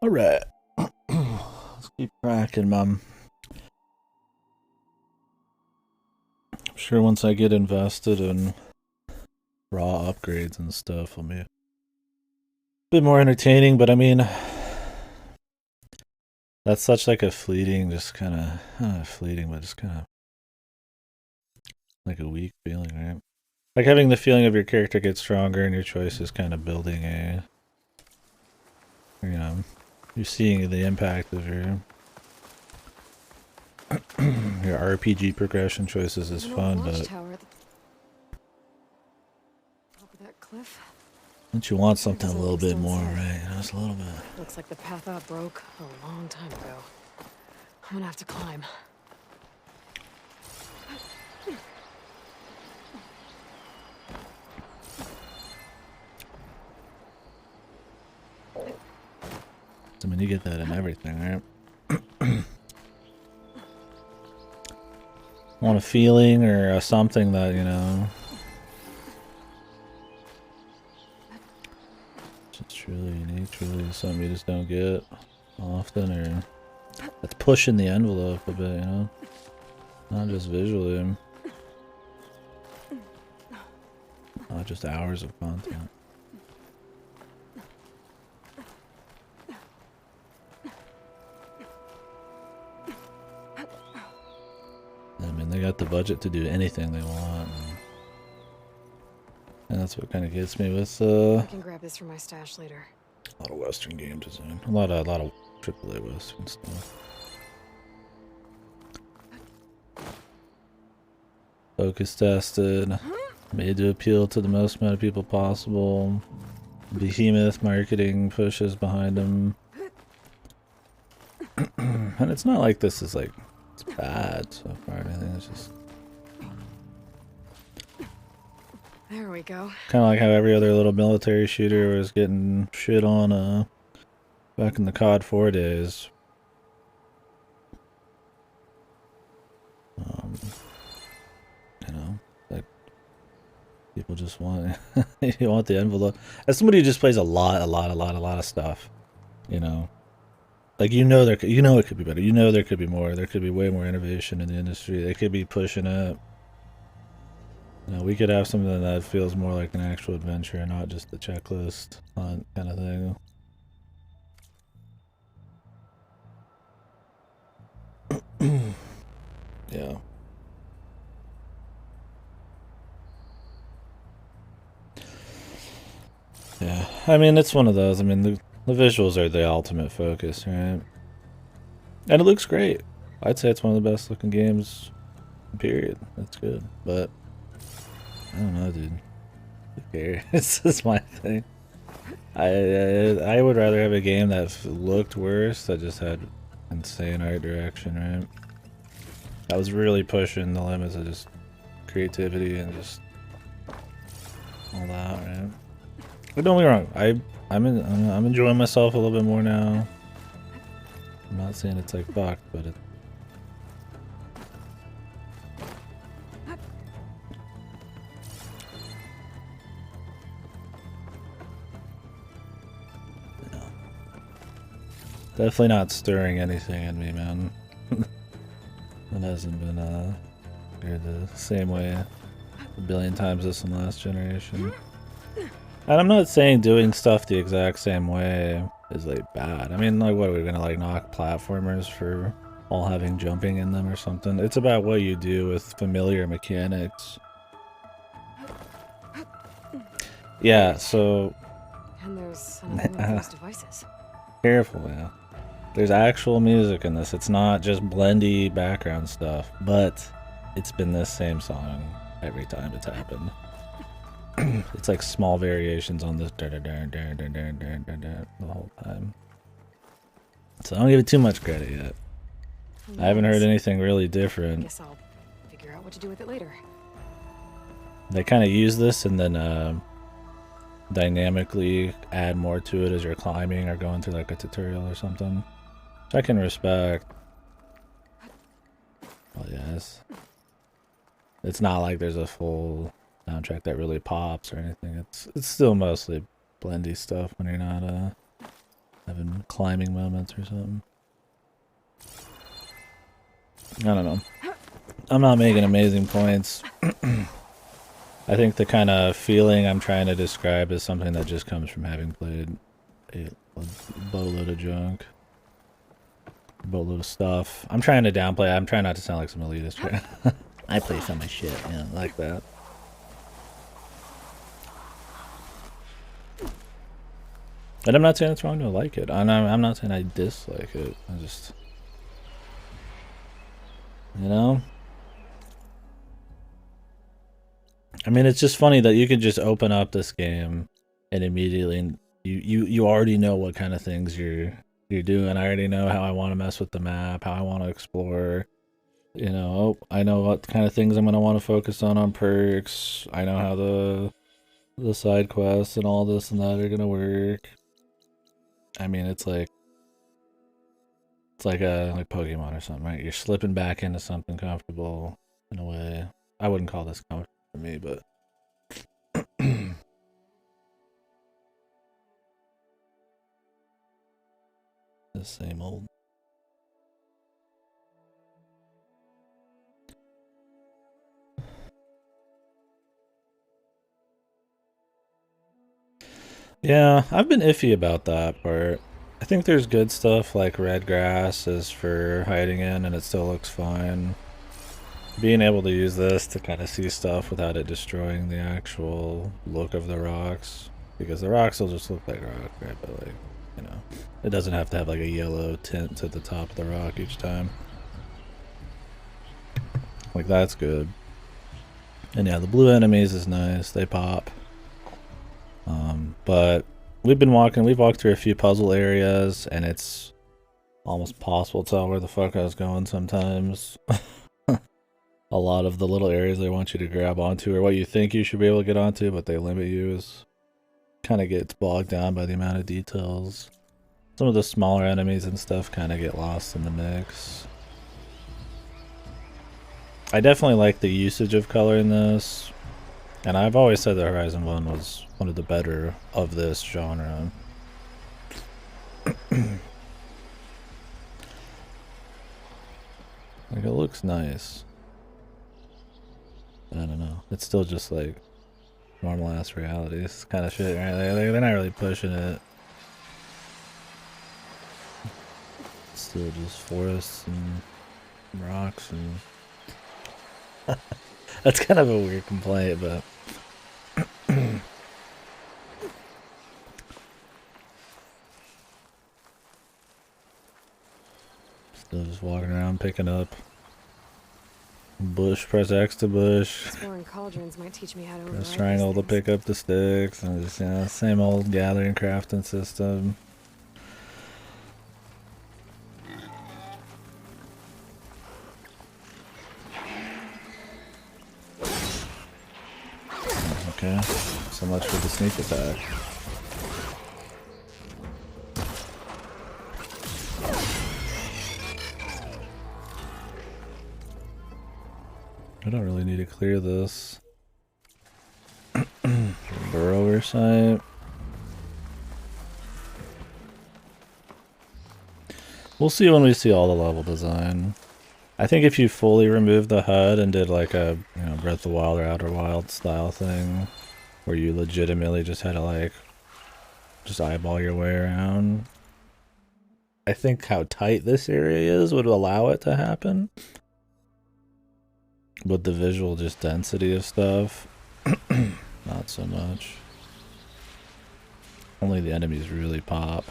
Alright. Let's keep cracking, Mum. I'm sure once I get invested in raw upgrades and stuff, it'll be a bit more entertaining, but I mean, that's such like a fleeting, just kind of, not fleeting, but just kind of like a weak feeling, right? Like having the feeling of your character gets stronger and your choice is kind of building a, you know, you're seeing the impact of your your RPG progression choices is fun, but don't you want something a little bit more, right? You know, just a little bit. Looks like the path out broke a long time ago. I'm gonna have to climb. I mean, you get that in everything, right? Want a feeling or something that, you know, just truly unique, truly something you just don't get often, or that's pushing the envelope a bit, you know? Not just visually, not just hours of content. I mean, they got the budget to do anything they want, and that's what kind of gets me with I can grab this for my stash later. a lot of Western game design, a lot of AAA Western stuff. Focus tested, made to appeal to the most amount of people possible. Behemoth marketing pushes behind them, and it's not like this is like it's bad so far. I think it's just there we go. kind of like how every other little military shooter was getting shit on back in the COD 4 days. You know, like people just want you want the envelope. As somebody who just plays a lot of stuff, you know, like you know it could be better. You know there could be more. There could be way more innovation in the industry. They could be pushing it. You know, we could have something that feels more like an actual adventure, not just the checklist hunt kind of thing. Yeah. Yeah, I mean, it's one of those. I mean, the visuals are the ultimate focus, right? And it looks great. I'd say it's one of the best looking games, period. That's good. But, I don't know, dude. Who cares? This is my thing. I would rather have a game that looked worse, that just had insane art direction, right? That was really pushing the limits of just creativity and just all that, right? But don't get me wrong, I'm enjoying myself a little bit more now. I'm not saying it's like fucked, but it. Yeah. Definitely not stirring anything in me, man. It hasn't been geared the same way a billion times this and last generation. And I'm not saying doing stuff the exact same way is like bad. I mean, like, what are we gonna like knock platformers for all having jumping in them or something? It's about what you do with familiar mechanics. Yeah, so. And there's those devices. Careful, man. There's actual music in this. It's not just blendy background stuff, but it's been this same song every time it's happened. It's like small variations on this the whole time. So I don't give it too much credit yet. I haven't heard anything really different. I guess I'll figure out what to do with it later. They kind of use this and then dynamically add more to it as you're climbing or going through like a tutorial or something. Which I can respect. Well, yes. It's not like there's a full soundtrack that really pops or anything. It's still mostly blendy stuff when you're not having climbing moments or something. I don't know. I'm not making amazing points. I think the kind of feeling I'm trying to describe is something that just comes from having played a boatload of junk. Boatload of stuff. I'm trying to downplay. I'm trying not to sound like some elitist. Right? I play so much shit, yeah, like that. And I'm not saying it's wrong to like it. I'm not saying I dislike it. I just, you know? I mean, it's just funny that you can just open up this game and immediately you already know what kind of things you're doing. I already know how I want to mess with the map, how I want to explore. You know, I know what kind of things I'm going to want to focus on perks. I know how the side quests and all this and that are going to work. I mean, it's like like Pokemon or something, right? You're slipping back into something comfortable in a way. I wouldn't call this comfortable for me, but the same old. Yeah, I've been iffy about that part. I think there's good stuff like red grass is for hiding in and it still looks fine. Being able to use this to kind of see stuff without it destroying the actual look of the rocks. Because the rocks will just look like rock, right? But like, you know, it doesn't have to have like a yellow tint to the top of the rock each time. Like that's good. And yeah, the blue enemies is nice. They pop. But we've walked through a few puzzle areas and it's almost possible to tell where the fuck I was going sometimes. A lot of the little areas they want you to grab onto or what you think you should be able to get onto, but they limit you is kind of gets bogged down by the amount of details. Some of the smaller enemies and stuff kind of get lost in the mix. I definitely like the usage of color in this. And I've always said that Horizon 1 was one of the better of this genre. Like, it looks nice. I don't know. It's still just like normal ass realities kind of shit, right? They're not really pushing it. It's still just forests and rocks and... That's kind of a weird complaint, but... Still just walking around picking up bush, press X to bush. Exploring cauldrons might teach me how to Press triangle to pick up the sticks, and just, you know, same old gathering crafting system. Okay, so much for the sneak attack. I don't really need to clear this. Burrower site. We'll see when we see all the level design. I think if you fully removed the HUD and did like a, you know, Breath of the Wild or Outer Wild style thing, where you legitimately just had to like just eyeball your way around, I think how tight this area is would allow it to happen. With the visual just density of stuff, not so much. Only the enemies really pop.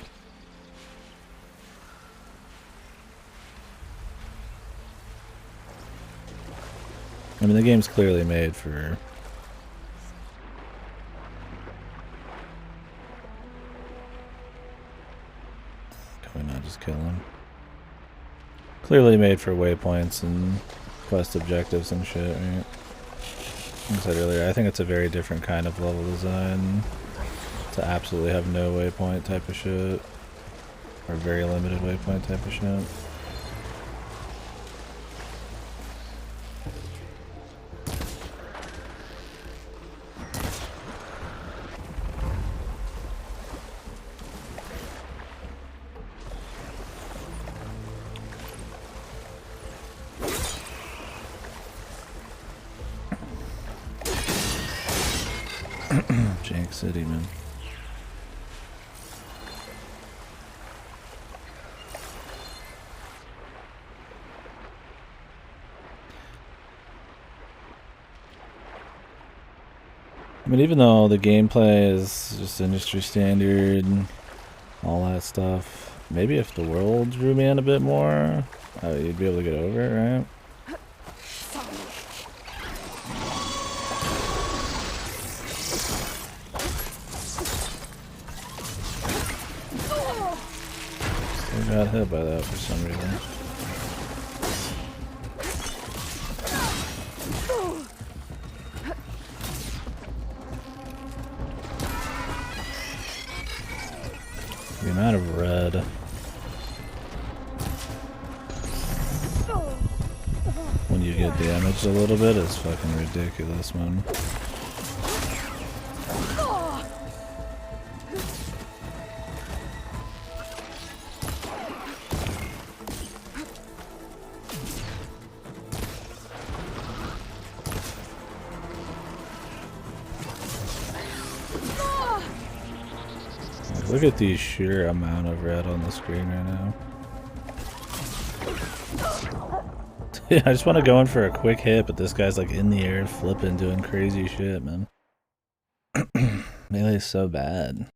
I mean, the game's clearly made for... Can we not just kill him? Clearly made for waypoints and quest objectives and shit, right? Like I said earlier, I think it's a very different kind of level design to absolutely have no waypoint type of shit, or very limited waypoint type of shit. Big city, man. I mean, even though the gameplay is just industry standard and all that stuff, maybe if the world drew me in a bit more, you'd be able to get over it, right? I got hit by that for some reason. The amount of red. When you get damaged a little bit is fucking ridiculous, man. Look at the sheer amount of red on the screen right now. Yeah, I just want to go in for a quick hit, but this guy's like in the air flipping, doing crazy shit, man. Melee's so bad.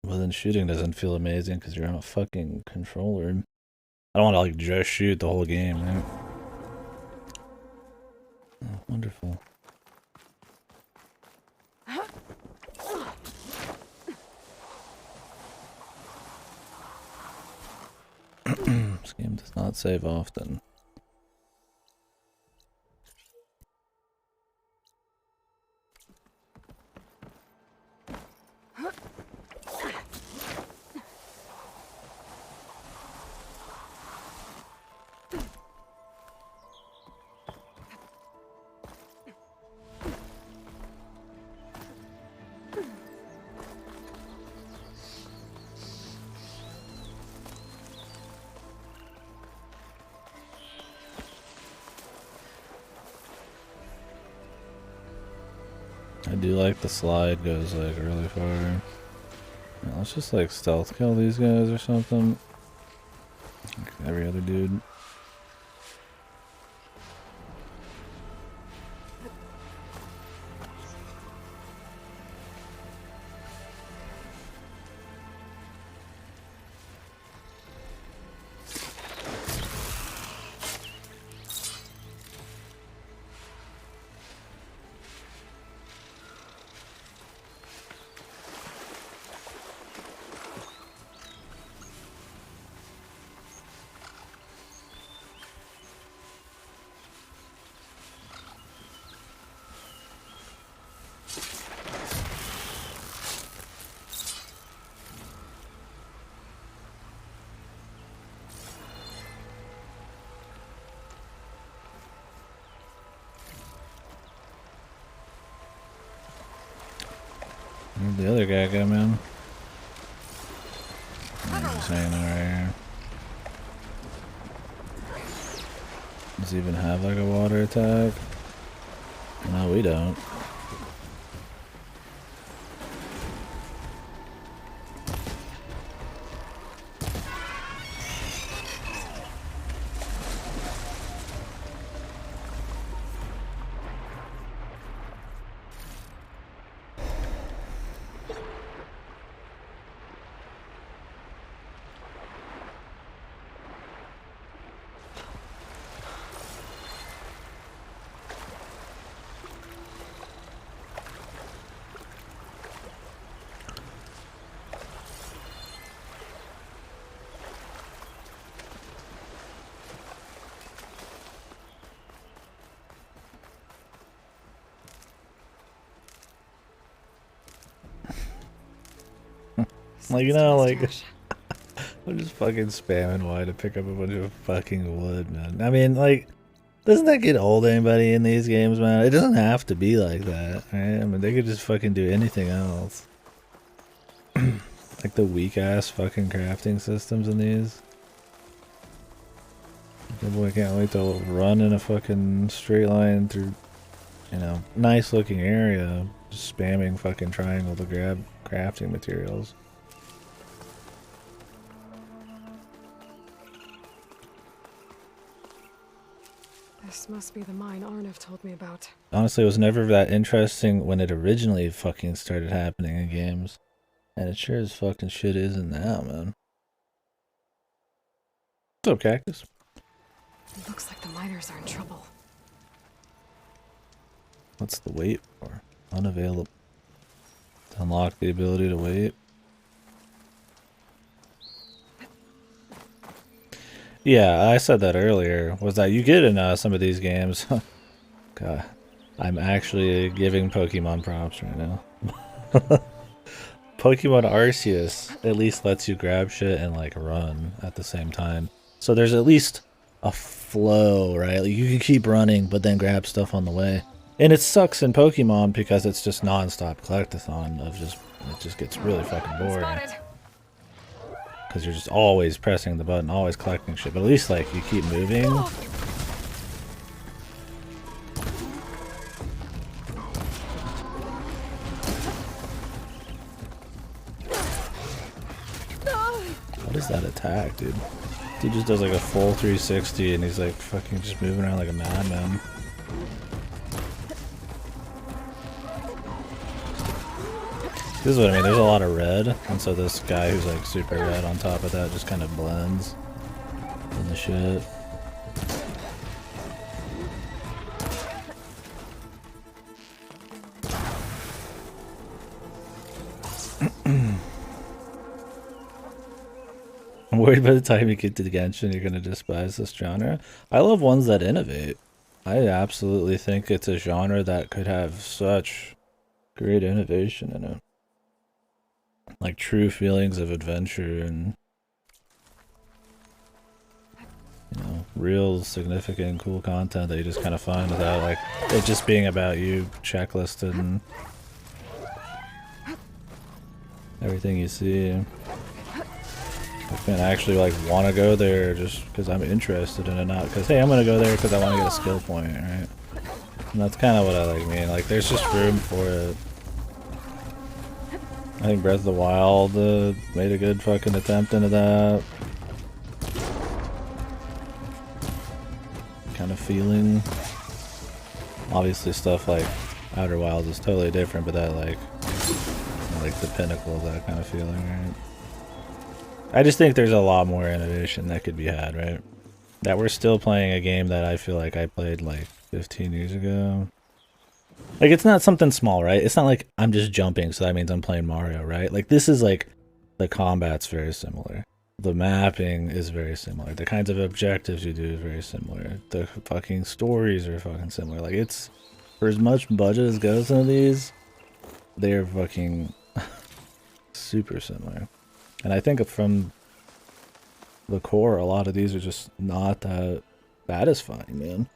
Well, then shooting doesn't feel amazing because you're on a fucking controller. I don't want to like just shoot the whole game, right? Oh, wonderful. This game does not save often. I do like the slide goes like really far. Yeah, let's just like stealth kill these guys or something. Like every other dude. Where'd the other guy go, man? He's hanging out right here. Does he even have like a water attack? No, we don't. Like, you know, like, I'm just fucking spamming Y to pick up a bunch of fucking wood, man. I mean, like, doesn't that get old, anybody in these games, man? It doesn't have to be like that, right? I mean, they could just fucking do anything else. Like the weak-ass fucking crafting systems in these. Good boy, can't wait to run in a fucking straight line through you know, nice looking area, just spamming fucking triangle to grab crafting materials. This must be the mine Arnav told me about. Honestly, it was never that interesting when it originally fucking started happening in games. And it sure as fucking shit isn't now, man. What's up, Cactus? It looks like the miners are in trouble. What's the wait for? Unavailable. To unlock the ability to wait. Yeah, I said that earlier. Was that you get in some of these games? God, I'm actually giving Pokemon props right now. Pokemon Arceus at least lets you grab shit and like run at the same time. So there's at least a flow, right? Like, you can keep running but then grab stuff on the way. And it sucks in Pokemon because it's just non-stop collectathon of just, it just gets really fucking boring. Because you're just always pressing the button, always collecting shit. But at least like you keep moving. What is that attack, dude? Dude just does like a full 360 and he's like fucking just moving around like a madman. This is what I mean, there's a lot of red, and so this guy who's like super red on top of that just kind of blends in the shit. I'm worried by the time you get to the Genshin you're gonna despise this genre. I love ones that innovate. I absolutely think it's a genre that could have such great innovation in it. Like true feelings of adventure and, you know, real significant cool content that you just kind of find without like it just being about you checklisted and everything you see. I can actually like want to go there just because I'm interested in it, not because hey I'm gonna go there because I want to get a skill point, right? And that's kind of what I like mean. Like there's just room for it. I think Breath of the Wild made a good fucking attempt into that kind of feeling. Obviously stuff like Outer Wilds is totally different, but that like the pinnacle of that kind of feeling, right? I just think there's a lot more innovation that could be had, right? That we're still playing a game that I feel like I played like 15 years ago. Like, it's not something small, right? It's not like I'm just jumping, so that means I'm playing Mario, right? Like, this is like, the combat's very similar. The mapping is very similar. The kinds of objectives you do is very similar. The fucking stories are fucking similar. Like, it's, for as much budget as goes into these, they're fucking super similar. And I think from the core, a lot of these are just not that satisfying, man.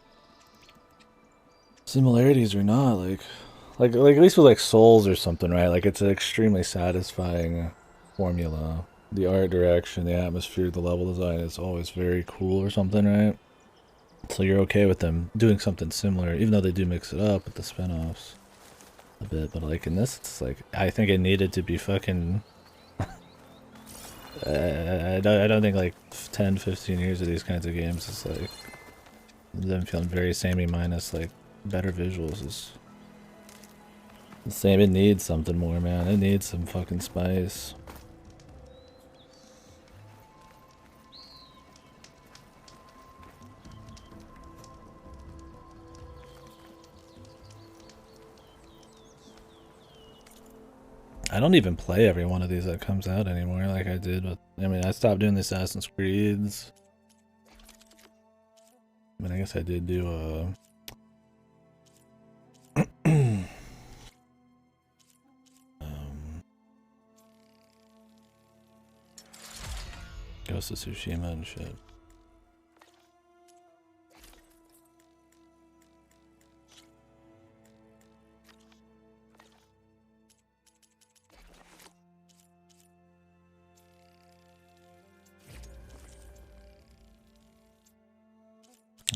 Similarities or not, like at least with like Souls or something, right? Like it's an extremely satisfying formula. The art direction, the atmosphere, the level design is always very cool or something, right? So you're okay with them doing something similar, even though they do mix it up with the spin-offs a bit. But like in this, it's like I think it needed to be fucking. I don't think like 10, 15 years of these kinds of games is like them feeling very samey minus like better visuals is the same. It needs something more, man. It needs some fucking spice. I don't even play every one of these that comes out anymore like I did with, I mean, I stopped doing the Assassin's Creeds. I mean, I guess I did do Ghost of Tsushima and shit.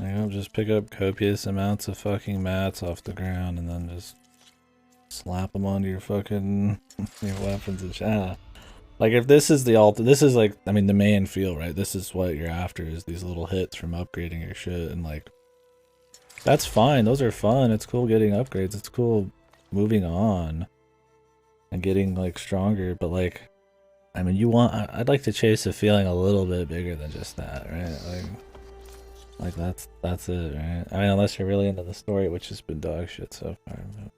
You know, just pick up copious amounts of fucking mats off the ground and then just slap them onto your fucking your weapons and shit. Like if this is the this is like, I mean, the main feel, right? This is what you're after, is these little hits from upgrading your shit, and like that's fine. Those are fun. It's cool getting upgrades. It's cool moving on and getting like stronger. But like, I mean, I'd like to chase a feeling a little bit bigger than just that, right? Like that's it, right? I mean, unless you're really into the story, which has been dog shit so far. But...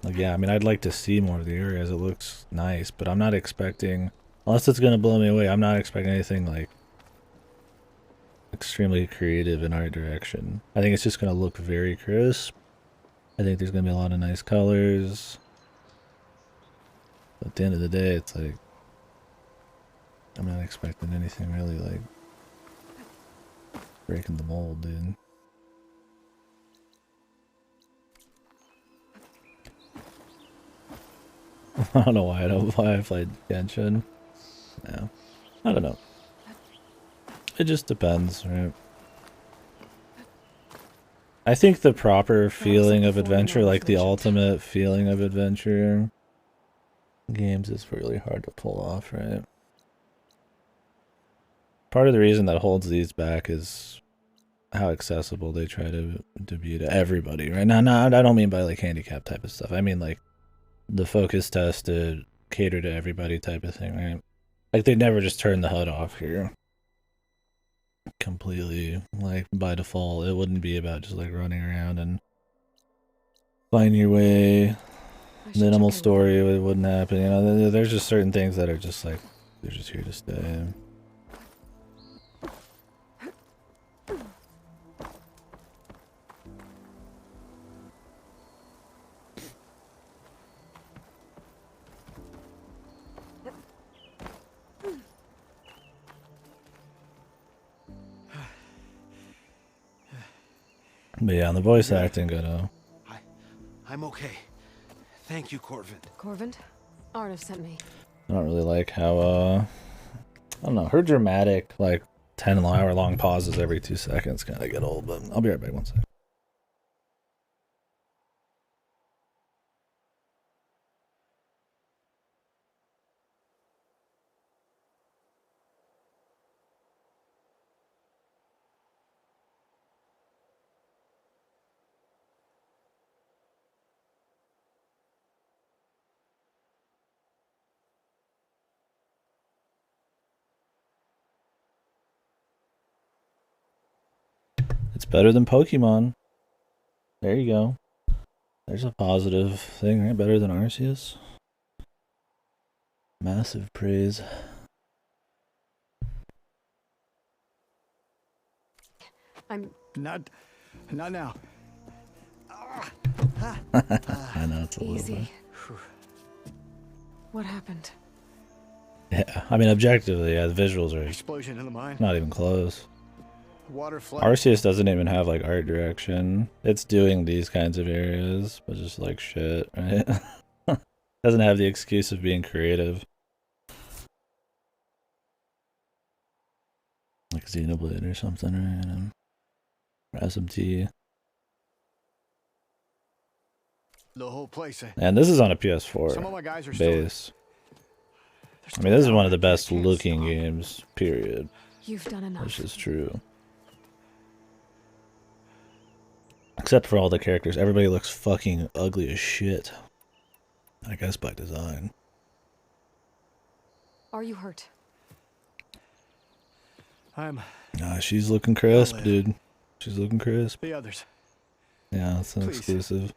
like, yeah, I mean, I'd like to see more of the areas. It looks nice, but I'm not expecting, unless it's gonna blow me away, I'm not expecting anything like extremely creative in art direction. I think it's just gonna look very crisp. I think there's gonna be a lot of nice colors. But at the end of the day, it's like, I'm not expecting anything really like breaking the mold, dude. I don't know why I played Genshin. Yeah, I don't know. It just depends, right? I think the proper feeling of adventure, like the ultimate feeling of adventure games, is really hard to pull off, right? Part of the reason that holds these back is how accessible they try to be to everybody, right? Now, I don't mean by like handicap type of stuff. I mean like the focus test to cater to everybody type of thing, right? Like they never just turn the HUD off here completely, like by default. It wouldn't be about just like running around and finding your way. Minimal story, it wouldn't happen. You know, there's just certain things that are just like, they're just here to stay. But yeah, on the voice acting, I'm okay. Thank you, Corvin. Corvin? Arnav sent me. I don't really like how, I don't know, her dramatic, like, 10-hour long pauses every 2 seconds kind of get old, but I'll be right back 1 second. It's better than Pokemon. There you go. There's a positive thing, right? Better than Arceus. Massive praise. I'm not now. I know it's a little bit. What happened? Yeah, I mean, objectively, yeah, the visuals are Explosion in the mine. not even close. Water flood. Arceus doesn't even have like art direction. It's doing these kinds of areas, but just like shit, right? Doesn't have the excuse of being creative. Like Xenoblade or something, right? Or SMT. The whole place. And this is on a PS4 Some of my guys are base. I mean, this is one of the best looking games, period. You've done enough. Which is true. Except for all the characters. Everybody looks fucking ugly as shit. I guess by design. Are you hurt? Nah, she's looking crisp, dude. She's looking crisp. The others. Yeah, it's an Please. exclusive.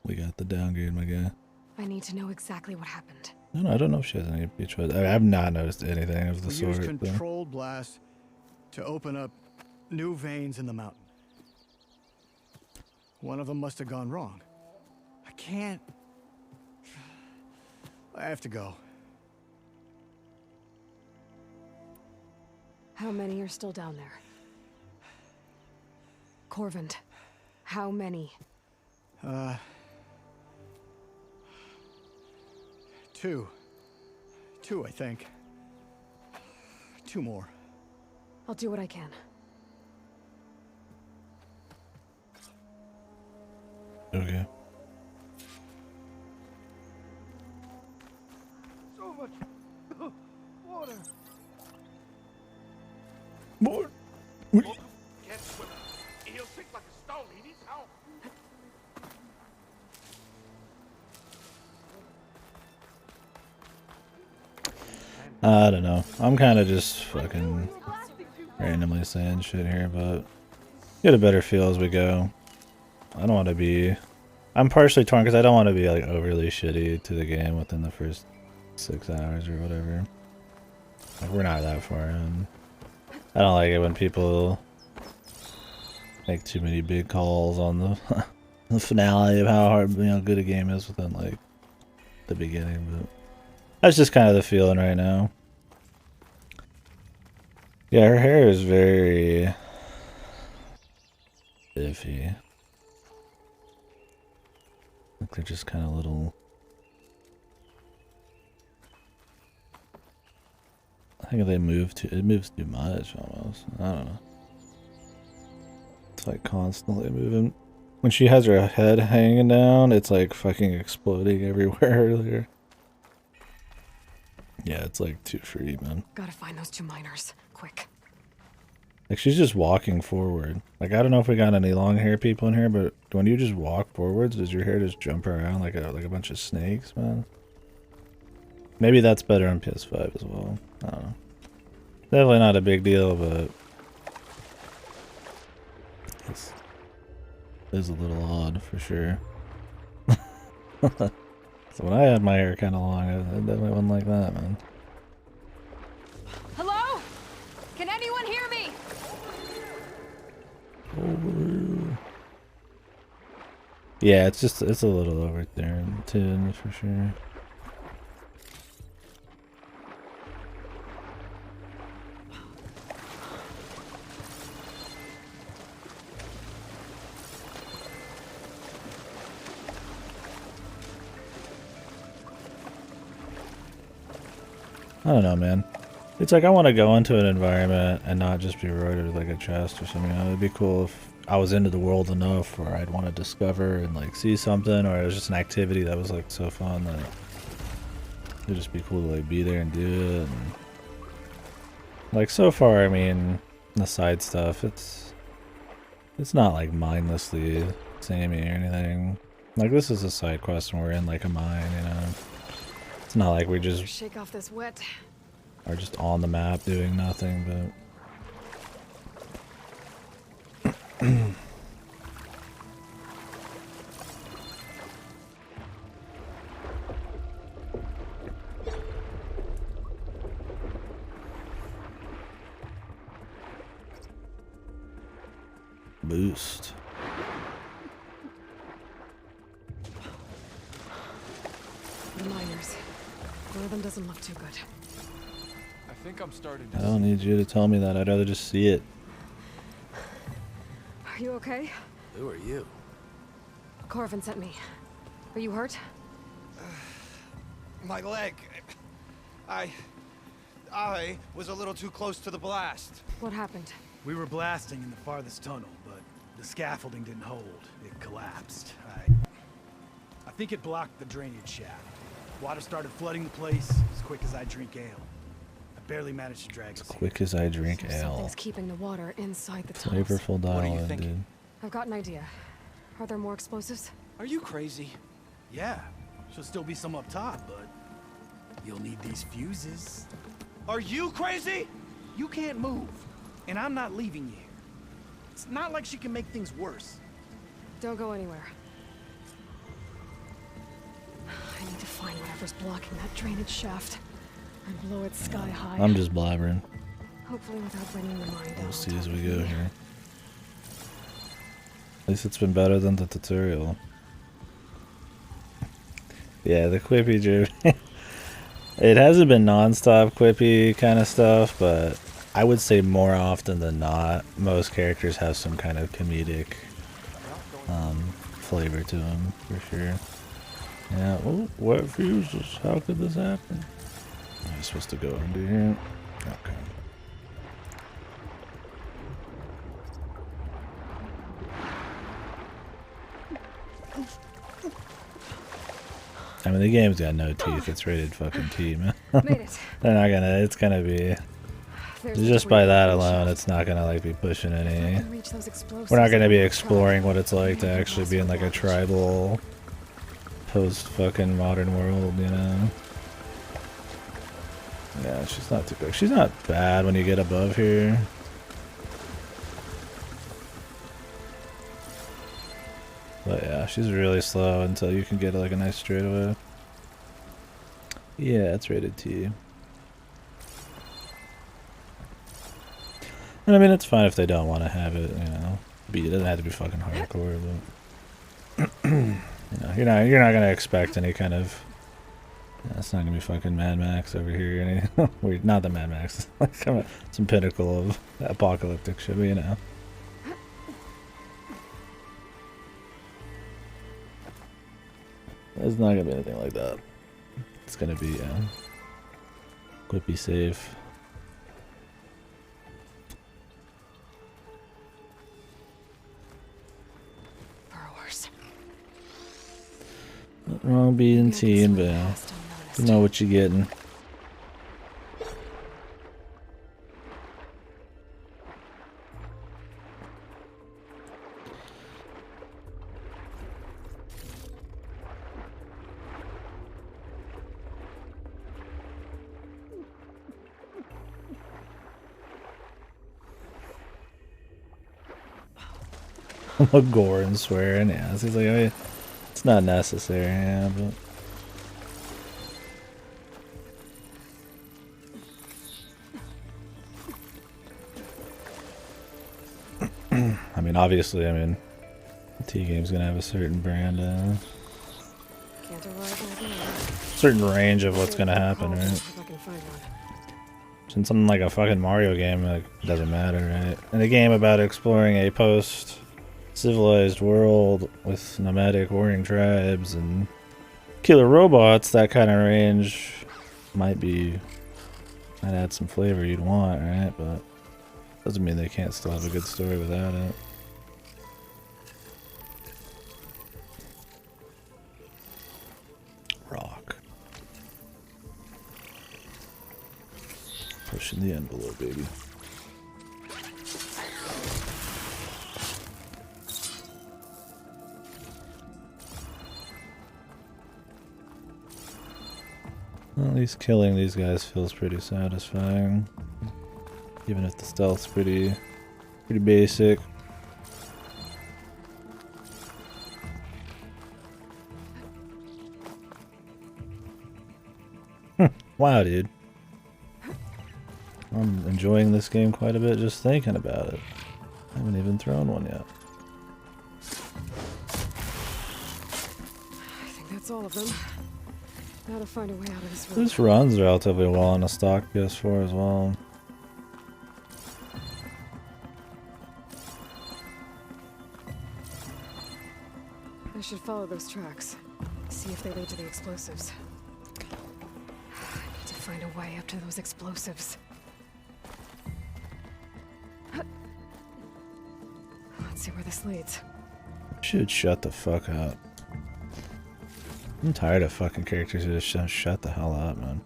We got the downgrade, my guy. I need to know exactly what happened. No, I don't know if she has any beach choice. I've not noticed anything of the We sort. used controlled blast to open up new veins in the mountain. One of them must have gone wrong. I can't. I have to go. How many are still down there? Corvin, how many? Two. Two, I think. Two more. I'll do what I can. Okay. So much water. More. Can't swim. He'll sink like a stone. He needs help. I don't know. I'm kind of just fucking randomly saying shit here, but get a better feel as we go. I don't want to be... I'm partially torn because I don't want to be like overly shitty to the game within the first 6 hours or whatever. Like, we're not that far in. I don't like it when people make too many big calls on the the finale of how hard, good a game is within like the beginning, but that's just kind of the feeling right now. Yeah, her hair is very iffy. Like they're just kind of little. I think they move too. It moves too much almost. I don't know. It's like constantly moving. When she has her head hanging down, it's like fucking exploding everywhere earlier. Yeah, it's like too free, man. Gotta find those 2 miners. Quick. Like she's just walking forward. Like I don't know if we got any long hair people in here, but when you just walk forwards, does your hair just jump around like a bunch of snakes, man? Maybe that's better on PS5 as well. I don't know. Definitely not a big deal, but it's a little odd for sure. So when I had my hair kind of long, I definitely wasn't like that, man. Hello? Can anyone hear me? Yeah, it's a little over there too, for sure. I don't know, man. It's like I want to go into an environment and not just be rewarded with like a chest or something. It'd be cool if I was into the world enough where I'd want to discover and like see something, or it was just an activity that was like so fun that it'd just be cool to like be there and do it. And like so far, I mean, the side stuff, it's not like mindlessly samey or anything. Like this is a side quest and we're in like a mine, you know. It's not like we just Shake off this wet. are just on the map doing nothing, but boost. The miners. One of them doesn't look too good. I think I'm starting to I don't need you to tell me that. I'd rather just see it. Are you okay? Who are you? Corvin sent me. Are you hurt? My leg. I was a little too close to the blast. What happened? We were blasting in the farthest tunnel, but the scaffolding didn't hold. It collapsed. I think it blocked the drainage shaft. Water started flooding the place as quick as I drink ale. I barely managed to drag us here. Quick as I drink So ale. something's keeping the water inside the tunnels. Flavorful What do you dialogue, think? dude. I've got an idea. Are there more explosives? Are you crazy? Yeah, should still be some up top, but you'll need these fuses. Are you crazy? You can't move, and I'm not leaving you here. It's not like she can make things worse. Don't go anywhere. I need to find whatever's blocking that drainage shaft and blow it sky high. I'm just blabbering. Hopefully without bringing the mine down. We'll see on as top we of go me. here. At least it's been better than the tutorial. Yeah, the quippy driven. It hasn't been non-stop quippy kind of stuff, but I would say more often than not, most characters have some kind of comedic flavor to them, for sure. Yeah, oh, what fuses? How could this happen? I'm supposed to go under here. Okay. I mean, the game's got no teeth. It's rated fucking T, man. Made it. They're not gonna, it's gonna be, There's the just by debris that from the alone, shaft. it's not gonna, like, be pushing If I any. can reach those explosives, We're not gonna be I'll try. exploring what it's like to actually be in, like, a tribal, post-fucking modern world, you know? Yeah, she's not too quick. She's not bad when you get above here. But yeah, she's really slow until you can get like a nice straightaway. Yeah, it's rated T. And I mean, it's fine if they don't want to have it, you know. It doesn't have to be fucking hardcore, but you know, you're not gonna expect any kind of. Yeah, it's not gonna be fucking Mad Max over here. Any weird, not the Mad Max. Like some pinnacle of apocalyptic shit, but you know. It's not gonna be anything like that. It's gonna be quippy safe. Burrowers. Nothing wrong being T and Bill. You know what you're getting. Gore and swearing, yeah. He's like, oh, yeah, it's not necessary, yeah, but. I mean, obviously, the T game's gonna have a certain brand, Can't arrive like that. certain range of what's gonna happen, right? If I can find one. In something like a fucking Mario game, like, doesn't matter, right? In a game about exploring a post-civilized world with nomadic warring tribes and killer robots, that kind of range might add some flavor you'd want, right? But doesn't mean they can't still have a good story without it. Rock. Pushing the envelope, baby. Well, at least killing these guys feels pretty satisfying. Even if the stealth's pretty basic. Wow, dude. I'm enjoying this game quite a bit just thinking about it. I haven't even thrown one yet. I think that's all of them. Now to find a way out of this room. This runs relatively well on a stock PS4 as well. I should follow those tracks. See if they lead to the explosives. I need to find a way up to those explosives. Let's see where this leads. Should shut the fuck up. I'm tired of fucking characters who just shut the hell up, man.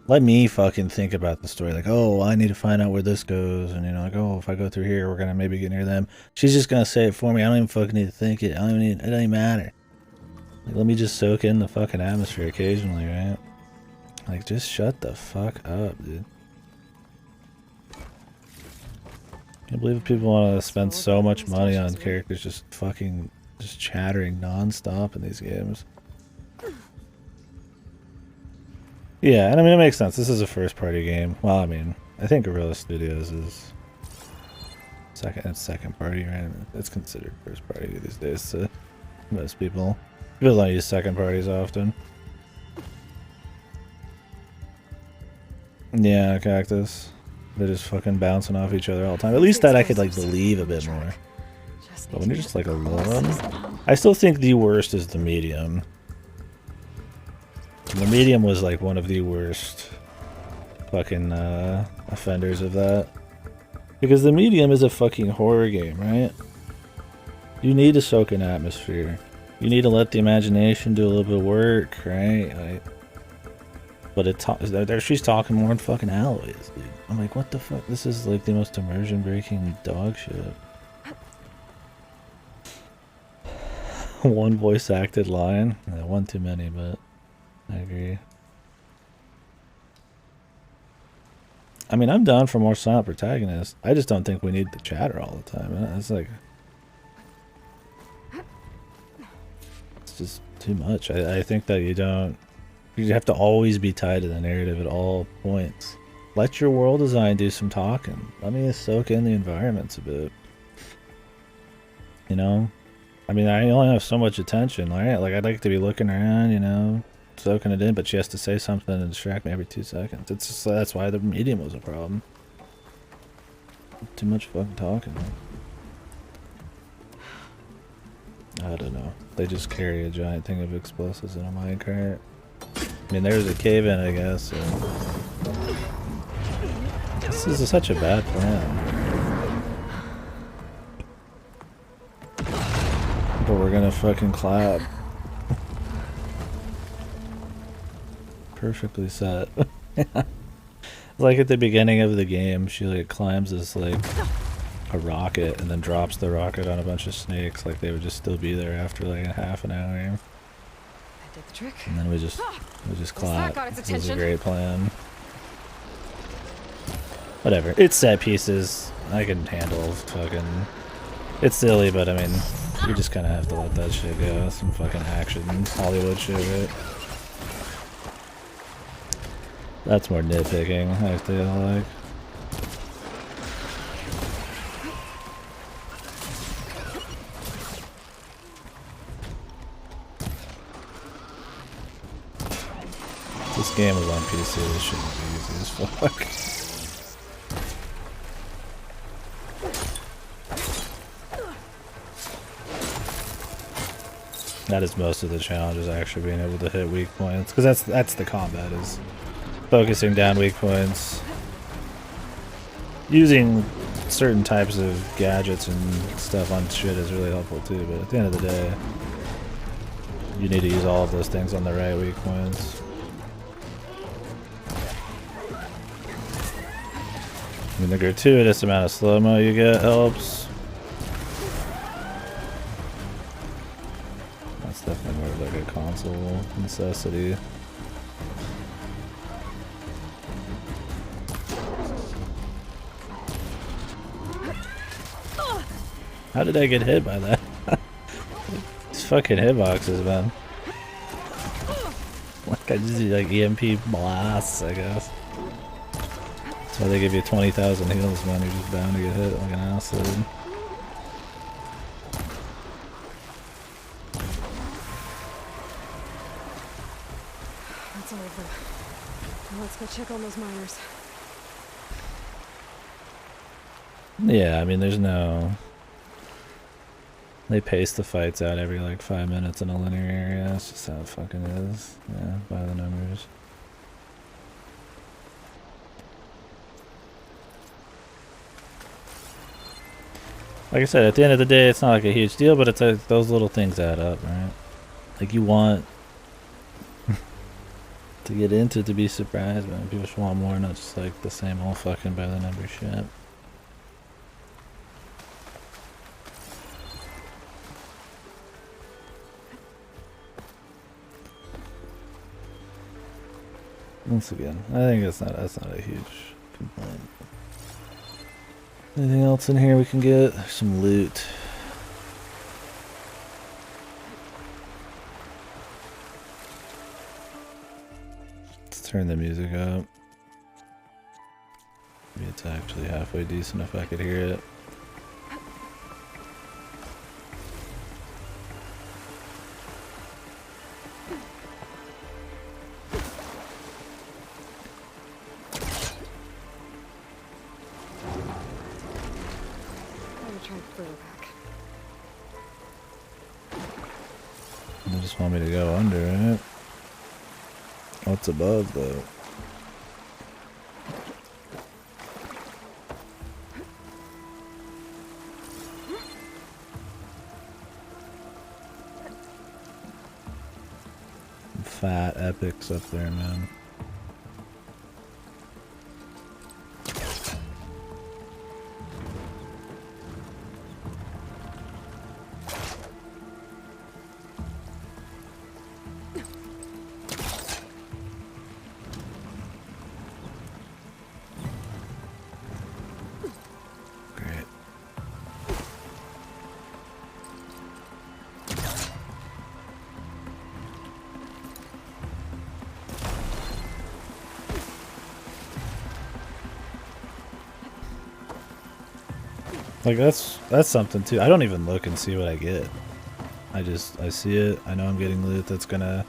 Let me fucking think about the story. Like, oh, I need to find out where this goes. And, you know, like, oh, if I go through here, we're going to maybe get near them. She's just going to say it for me. I don't even fucking need to think it. It don't even matter. Like, let me just soak in the fucking atmosphere occasionally, right? Like, just shut the fuck up, dude. Can't believe people want to spend so much money on characters just fucking just chattering non-stop in these games. Yeah, and I mean, it makes sense. This is a first-party game. Well, I mean, I think Guerrilla Studios is second party, right? It's considered first party these days to most people. People don't use second parties often. Yeah, Cactus. They're just fucking bouncing off each other all the time. At least that I could, like, believe a bit more. But when you're just, like, alone, I still think the worst is the medium. The medium was like one of the worst fucking offenders of that. Because the medium is a fucking horror game, right? You need to soak in atmosphere. You need to let the imagination do a little bit of work, right? Like, but she's talking more in fucking alloys, dude. I'm like, what the fuck? This is like the most immersion breaking dog shit. One voice acted line. One too many, but I agree. I mean, I'm down for more silent protagonists. I just don't think we need the chatter all the time. It's like, it's just too much. I think that you have to always be tied to the narrative at all points. Let your world design do some talking. Let me soak in the environments a bit. You know? I mean, I only have so much attention, right? Like, I'd like to be looking around, you know, soaking it in, but she has to say something and distract me every 2 seconds. It's just, that's why the medium was a problem. Too much fucking talking. I don't know. They just carry a giant thing of explosives in a minecart. I mean, there's a cave in, I guess. So. This is such a bad plan. But we're gonna fucking clap. Perfectly set. Like at the beginning of the game, she like climbs this like a rocket and then drops the rocket on a bunch of snakes, like they would just still be there after like a half an hour. That did the trick. And then we just clap. It was a great plan. Whatever. It's set pieces. I can handle fucking. It's silly, but I mean, you just kind of have to let that shit go. Some fucking action, Hollywood shit, right? That's more nitpicking, I feel like. This game was on PC, this shouldn't be easy as fuck. That is most of the challenge, is actually being able to hit weak points, because that's the combat, is focusing down weak points, using certain types of gadgets and stuff on shit is really helpful too, but at the end of the day you need to use all of those things on the right weak points. I mean, the gratuitous amount of slow-mo you get helps. Definitely more of like a console necessity. How did I get hit by that? These fucking hitboxes, man. Like I just do like EMP blasts, I guess. That's why they give you 20,000 heals, man. You're just bound to get hit like an acid. Let's go check on those miners. Yeah, I mean, there's no... They pace the fights out every like 5 minutes in a linear area. That's just how it fucking is. Yeah, by the numbers. Like I said, at the end of the day, it's not like a huge deal, but it's like those little things add up, right? Like you want to get into to be surprised, man. People just want more, not just like the same old fucking by the number shit. Once again, I think that's not a huge complaint. Anything else in here we can get? There's some loot. Turn the music up. Maybe it's actually halfway decent if I could hear it. They just want me to go under it. What's above though? Fat epics up there, man. Great. Like that's something too. I don't even look and see what I get. I see it. I know I'm getting loot that's gonna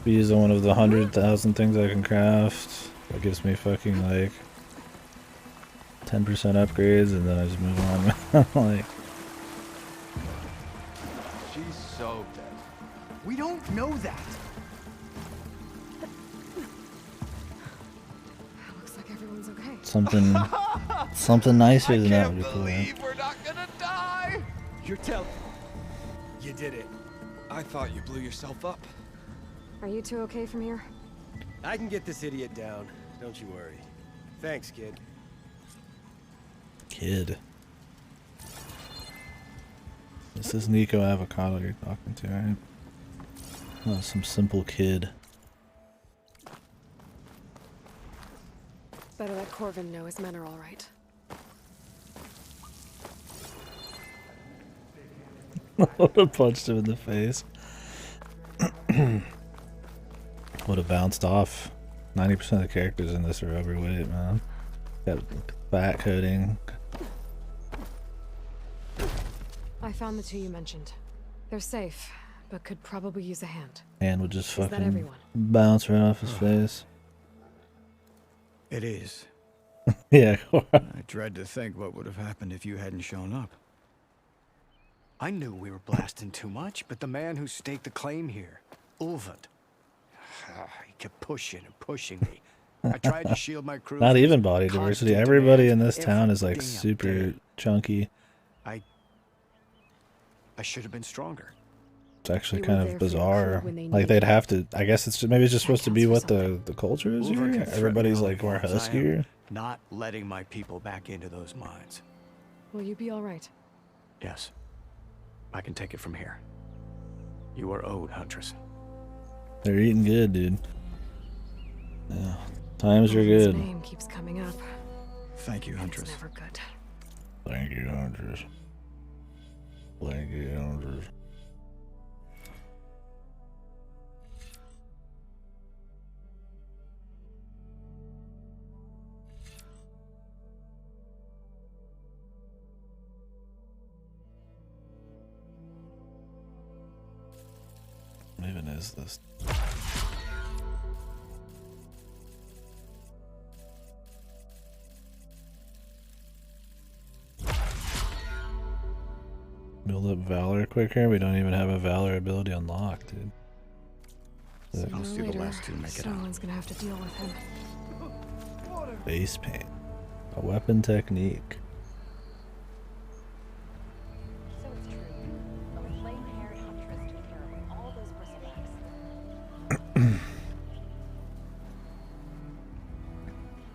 be used on one of the 100,000 things I can craft. That gives me fucking like 10% upgrades, and then I just move on. Like, She's so dead. We don't know that. Looks like everyone's okay. something nicer than that I would be can't cool. Right? believe we're not gonna die. You're telling. You did it. I thought you blew yourself up. Are you two okay from here? I can get this idiot down. Don't you worry. Thanks, kid. Kid. This is Nico Avocado you're talking to, right? Oh, some simple kid. Better let Corvin know his men are all right. Would have punched him in the face. Would have bounced off. 90% of the characters in this are overweight, man. Got fat coating. I found the two you mentioned. They're safe, but could probably use a hand. And would just Is that fucking everyone? bounce right off his face. It is. Yeah. I dread to think what would have happened if you hadn't shown up. I knew we were blasting too much, but the man who staked the claim here, Ulvund, he kept pushing and pushing me. I tried to shield my crew. Not from even his body diversity. constant Everybody in demands this town is every like damn super day. chunky. I should have been stronger. It's actually You were kind there of for your bizarre. crew when they Like needed they'd have to. I guess it's maybe it's just supposed to be counts what for the culture is Ulvund here. can threaten Everybody's me like more as I am huskier. Not letting my people back into those mines. Will you be all right? Yes. I can take it from here. You are owed, Huntress. They're eating good, dude. Yeah, times are His good. name keeps coming up. Thank you, And it's Huntress. never good. Thank you, Hunters. Thank you, Hunters. What even is this? Build up Valor quicker? We don't even have a Valor ability unlocked, dude. Sooner I'll or see the later, last two make it out. someone's gonna have to deal with him. Base paint. A weapon technique. So it's true. A flame-haired huntress took care of all those bristlebacks.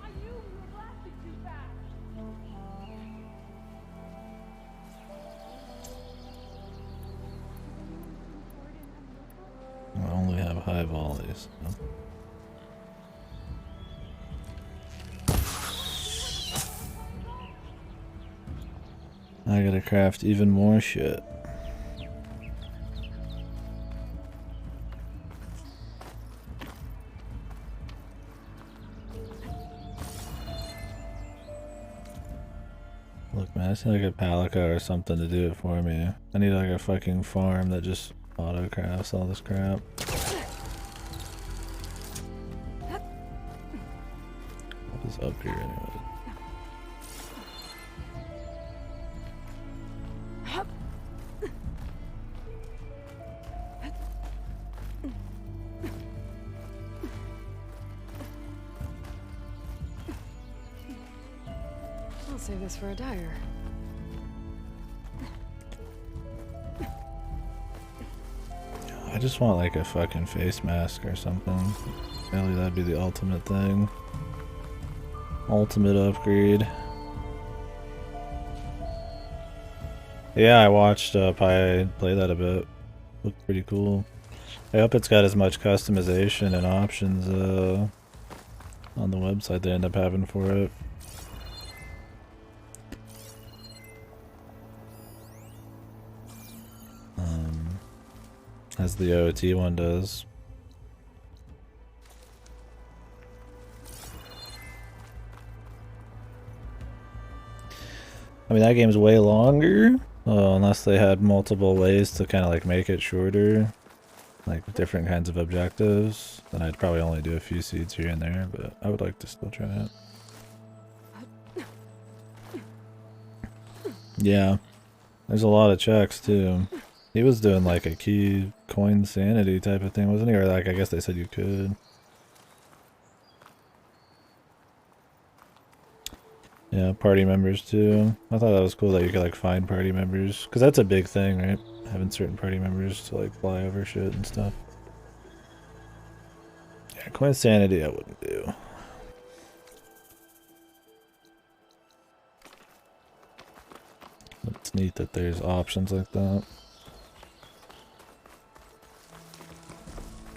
I knew we were blasting too fast. I only have high volleys. So. I gotta craft even more shit. Look, man, I just need like a Palica or something to do it for me. I need like a fucking farm that just auto crafts all this crap. What is up here anyway? save this for a dyer. I just want like a fucking face mask or something. Really, that'd be the ultimate thing. Ultimate upgrade. Yeah, I watched Pi play that a bit. Looked pretty cool. I hope it's got as much customization and options on the website they end up having for it. As the OOT one does. I mean, that game's way longer, unless they had multiple ways to kind of like make it shorter, like different kinds of objectives. Then I'd probably only do a few seeds here and there, but I would like to still try it. Yeah, there's a lot of checks too. He was doing like a key coin sanity type of thing, wasn't he? Or like, I guess they said you could. Yeah, party members too. I thought that was cool that you could like find party members, because that's a big thing, right? Having certain party members to like fly over shit and stuff. Yeah, coin sanity I wouldn't do. It's neat that there's options like that.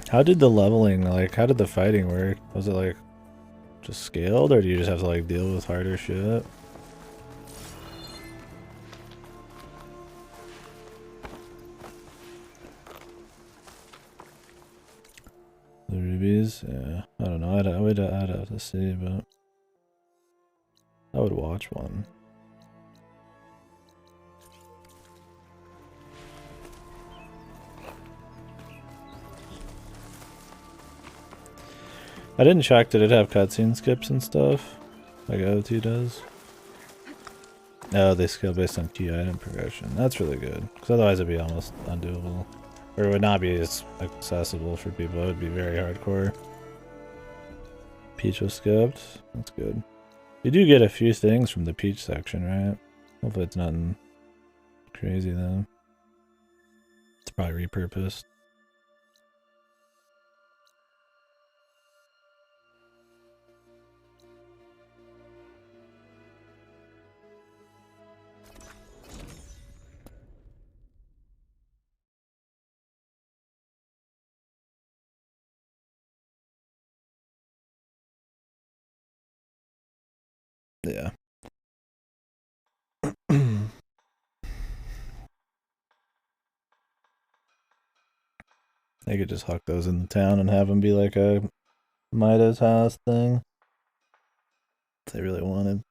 How did the leveling, like, how did the fighting work? Was it like just scaled, or do you just have to like deal with harder shit? The rubies? Yeah, I don't know. I'd have to see, but I would watch one. I didn't check, did it have cutscene skips and stuff? Like OT does? No, they scale based on key item progression. That's really good, because otherwise it'd be almost undoable. Or it would not be as accessible for people, it would be very hardcore. Peach was skipped, that's good. You do get a few things from the Peach section, right? Hopefully it's nothing crazy though. It's probably repurposed. Yeah. They could just huck those in the town and have them be like a Midas house thing. If they really wanted.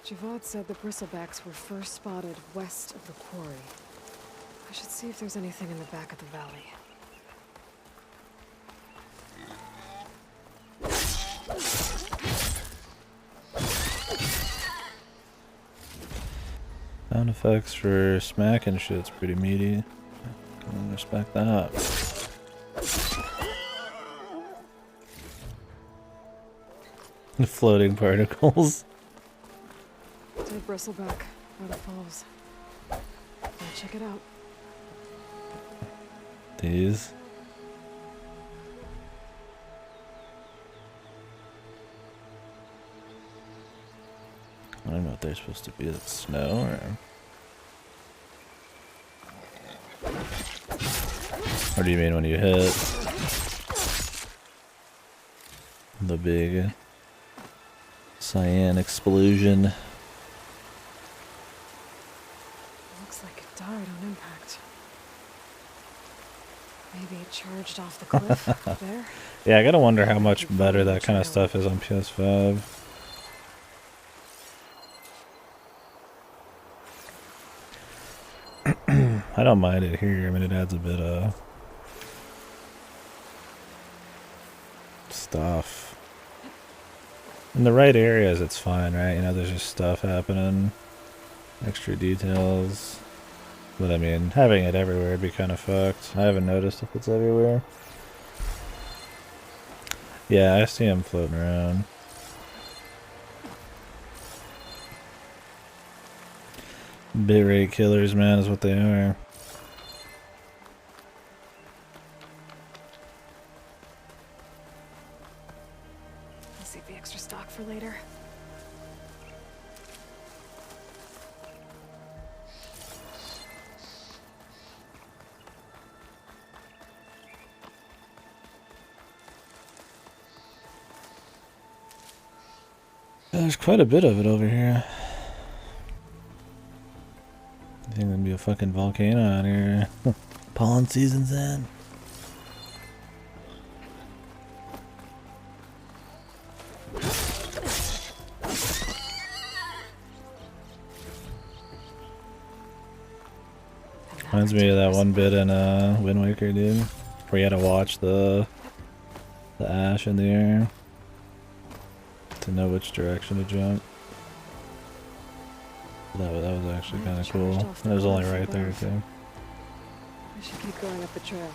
Javad said the bristlebacks were first spotted west of the quarry. I should see if there's anything in the back of the valley. Sound effects for smacking shit's pretty meaty. Can respect that. The floating particles. Dead bristleback, by the falls. Go check it out. These. I don't know what they're supposed to be. Is it snow or? What do you mean when you hit the big cyan explosion? Looks like it died on impact. Maybe charged off the cliff there. Yeah, I gotta wonder how much better that kind of stuff is on PS5. I don't mind it here. I mean, it adds a bit of stuff. In the right areas, it's fine, right? You know, there's just stuff happening, extra details. But I mean, having it everywhere would be kind of fucked. I haven't noticed if it's everywhere. Yeah, I see him floating around. Bitrate killers, man, is what they are. I'll save the extra stock for later. There's quite a bit of it over here. I think there'll be a fucking volcano out here. Pollen season's in. Reminds me of that one bit in Wind Waker, dude, where you had to watch the ash in the air to know which direction to jump. That was actually kind of cool. It was only right there too. I should keep going up the trail.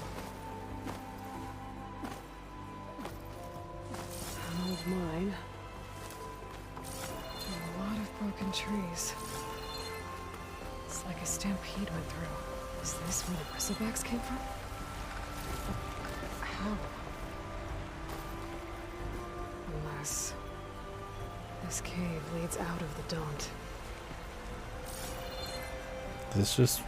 An old mine. And a lot of broken trees. It's like a stampede went through. Is this where the bristlebacks came from? How? Unless this cave leads out of the Daunt. This is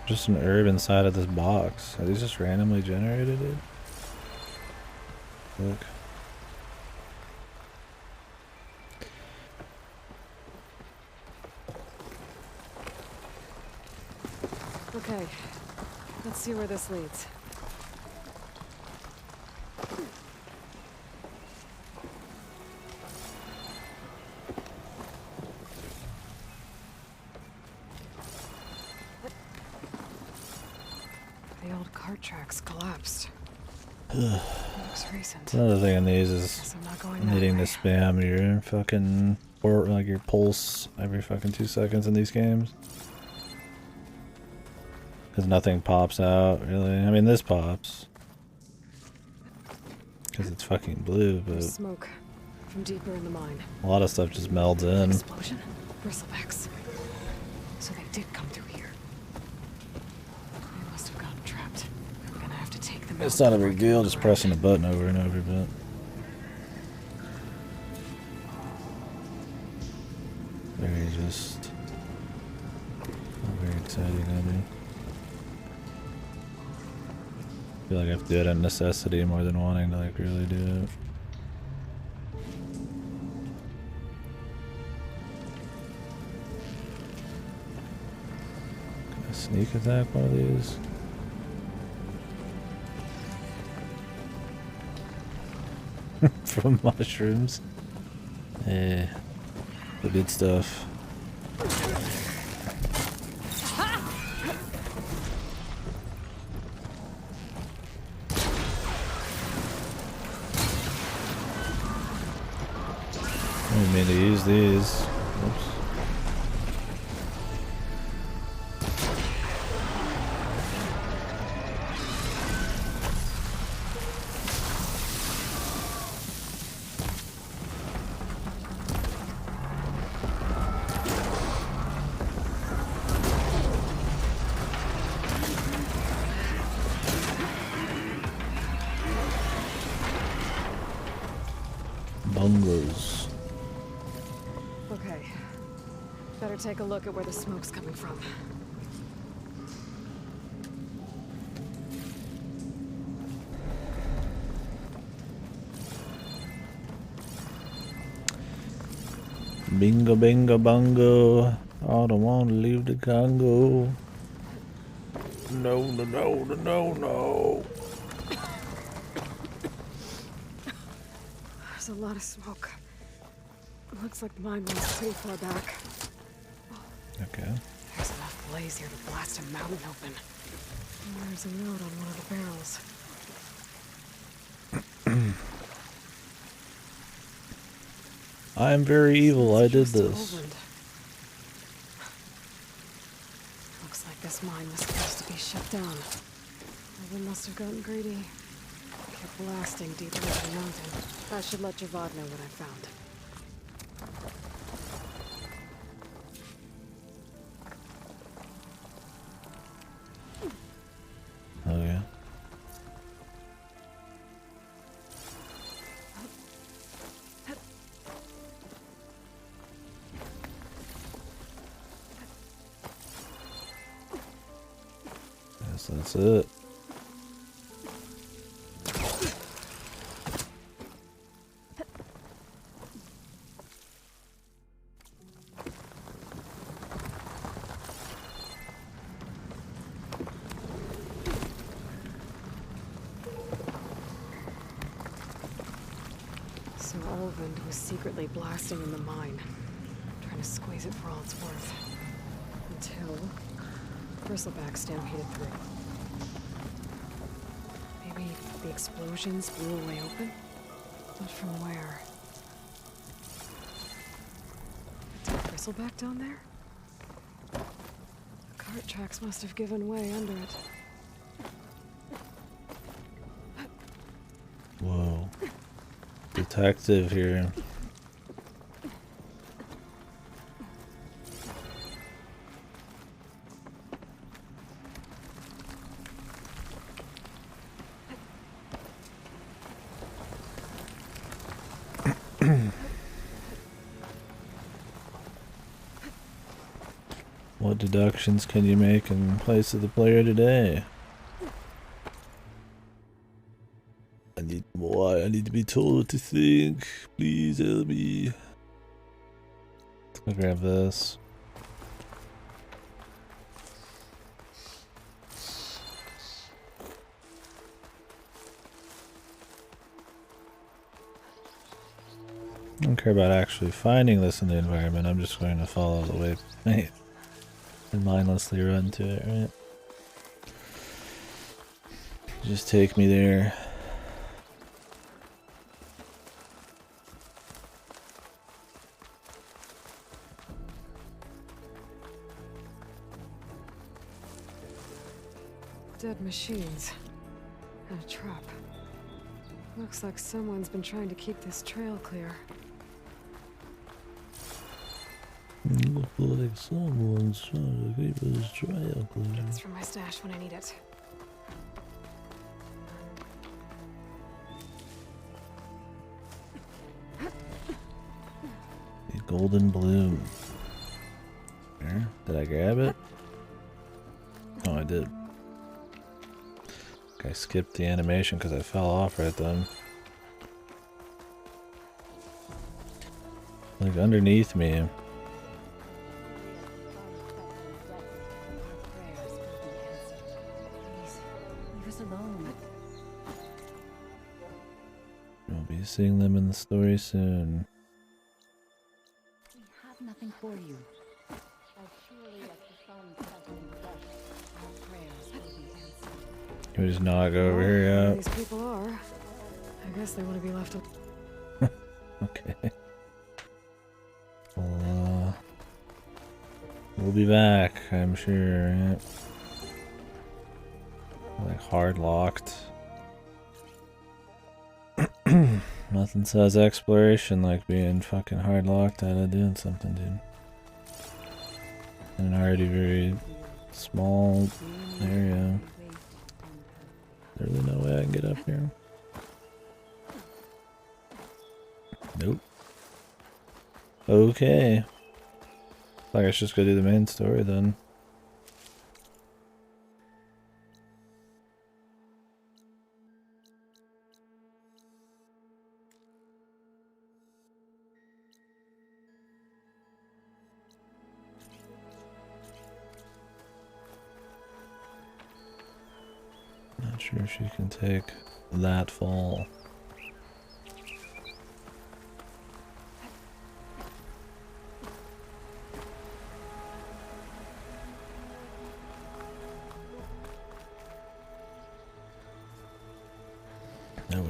just an herb inside of this box. Are these just randomly generated, dude? Look. Okay, let's see where this leads. The old cart tracks collapsed. Looks recent. Another thing in these is Guess I'm not going that needing to way. spam your fucking, or like your pulse every fucking 2 seconds in these games. Because nothing pops out, really. I mean, this pops. Because it's fucking blue, but There's smoke from deeper in the mine. a lot of stuff just melds in. Explosion? Bristlebacks. So they did come through here. They must have gotten trapped. I'm gonna have to take them out. It's not a before I big can deal, look just around. pressing a button over and over, but... Very just... Not very exciting, I think. I feel like I have to do it out of necessity more than wanting to like really do it. Can I sneak attack one of these? From mushrooms. Eh, the good stuff. I didn't mean to use these. Oops. Bungalows. Okay. Better take a look at where the smoke's coming from. Bingo, bingo, bongo. I don't want to leave the Congo. No, no, no, no, no, no. There's a lot of smoke. Looks like mine was pretty far back. Okay. There's enough blaze here to blast a mountain open. And there's a note on one of the barrels. I am very evil. I did Addressed to this. Oland. Looks like this mine was supposed to be shut down. Oland must have gotten greedy. Kept blasting deeper into the mountain. I should let Javad know what I found. Oh yeah. Yes, that's it. So Olvend was secretly blasting in the mine, trying to squeeze it for all it's worth. Until Bristleback stampeded through. Maybe the explosions blew a way open? But from where? Did Bristleback down there? The cart tracks must have given way under it. Whoa. Detective here. What deductions can you make in place of the player today? I need to be told what to think. Please help me. I'll grab this. I don't care about actually finding this in the environment. I'm just going to follow the way and mindlessly run to it, right? Just take me there. Dead machines. And a trap. Looks like someone's been trying to keep this trail clear. Looks like someone's trying to keep this trail clear. It's for my stash when I need it. The golden bloom. There. Did I grab it? Oh, I did. I skipped the animation because I fell off right then. Like underneath me. We'll be seeing them in the story soon. We have nothing for you. As surely as the sun sets in the west, our prayers will be answered. Can we just not go over here Whoever yet? these people are. I guess they want to be left alone. Okay. Well, we'll be back, I'm sure. Right? Like hard locked. Nothing says exploration like being fucking hard locked out of doing something, dude. In an already very small area. There's really no way I can get up here. Nope. Okay. Like I should just go do the main story then. Not sure if she can take that fall.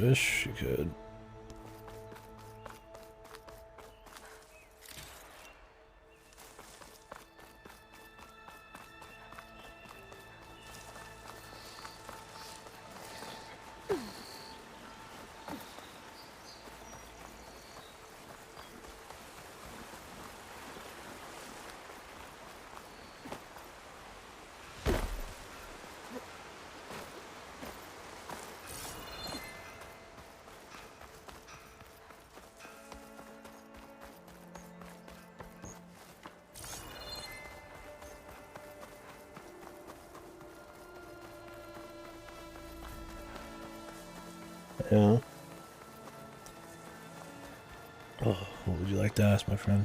wish you could. Yeah. Oh, what would you like to ask, my friend?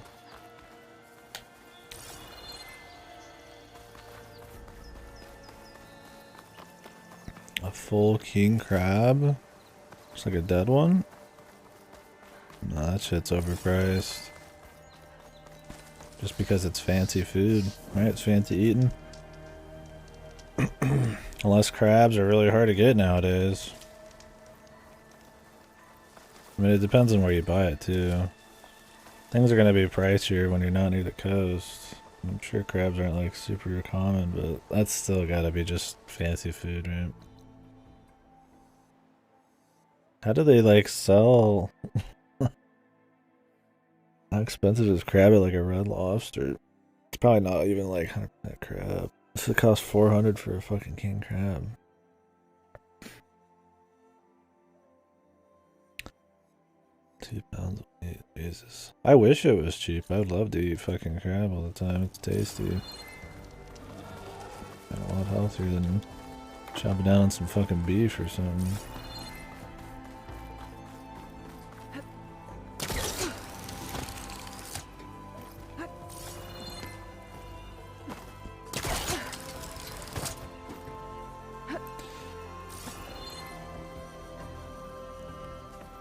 A full king crab? Looks like a dead one? Nah, that shit's overpriced. Just because it's fancy food, right? It's fancy eating. Unless crabs are really hard to get nowadays. I mean, it depends on where you buy it, too. Things are going to be pricier when you're not near the coast. I'm sure crabs aren't, like, super common, but that's still gotta be just fancy food, right? How do they, like, sell... How expensive is crab at, like, a Red Lobster? It's probably not even, like, 100% crab. This would cost $400 for a fucking king crab. £2 of meat, Jesus. I wish it was cheap. I would love to eat fucking crab all the time. It's tasty. And a lot healthier than chopping down on some fucking beef or something.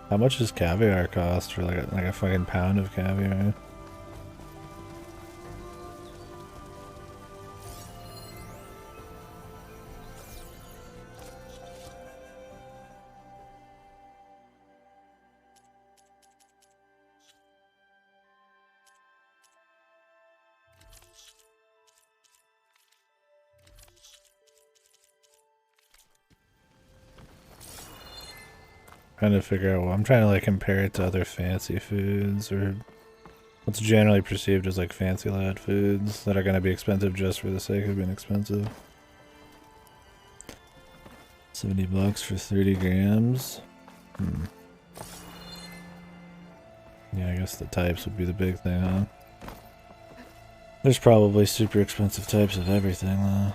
How much does caviar cost for like a fucking pound of caviar? Trying to figure out, well, I'm trying to like compare it to other fancy foods or what's generally perceived as like fancy lad foods that are going to be expensive just for the sake of being expensive. $70 for 30 grams. Yeah, I guess the types would be the big thing, huh? There's probably super expensive types of everything, though.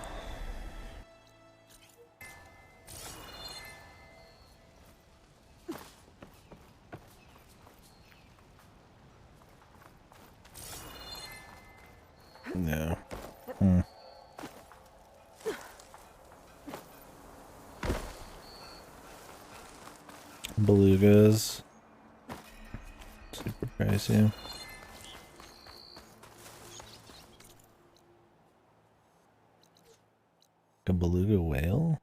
No. Belugas. Super pricey. A beluga whale?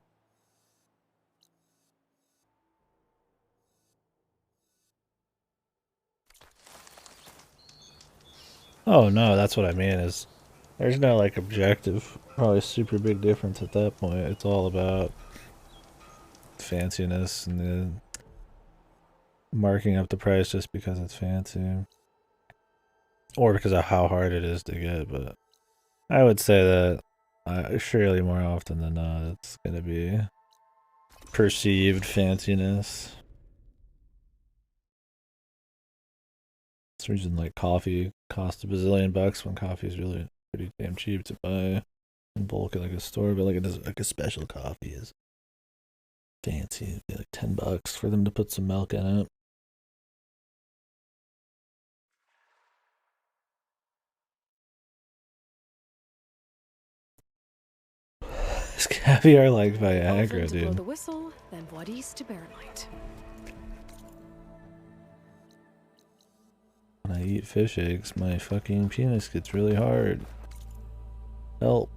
Oh no, that's what I mean is there's no like objective, probably super big difference at that point. It's all about fanciness and the marking up the price just because it's fancy. Or because of how hard it is to get, but I would say that surely more often than not it's gonna be perceived fanciness. This reason like coffee costs a bazillion bucks when coffee is really pretty damn cheap to buy in bulk at like a store, but like a special coffee is fancy. It'd be like $10 for them to put some milk in it. Is caviar like Viagra, To blow the dude? whistle, then Wadis to bear night. When I eat fish eggs, my fucking penis gets really hard. Help.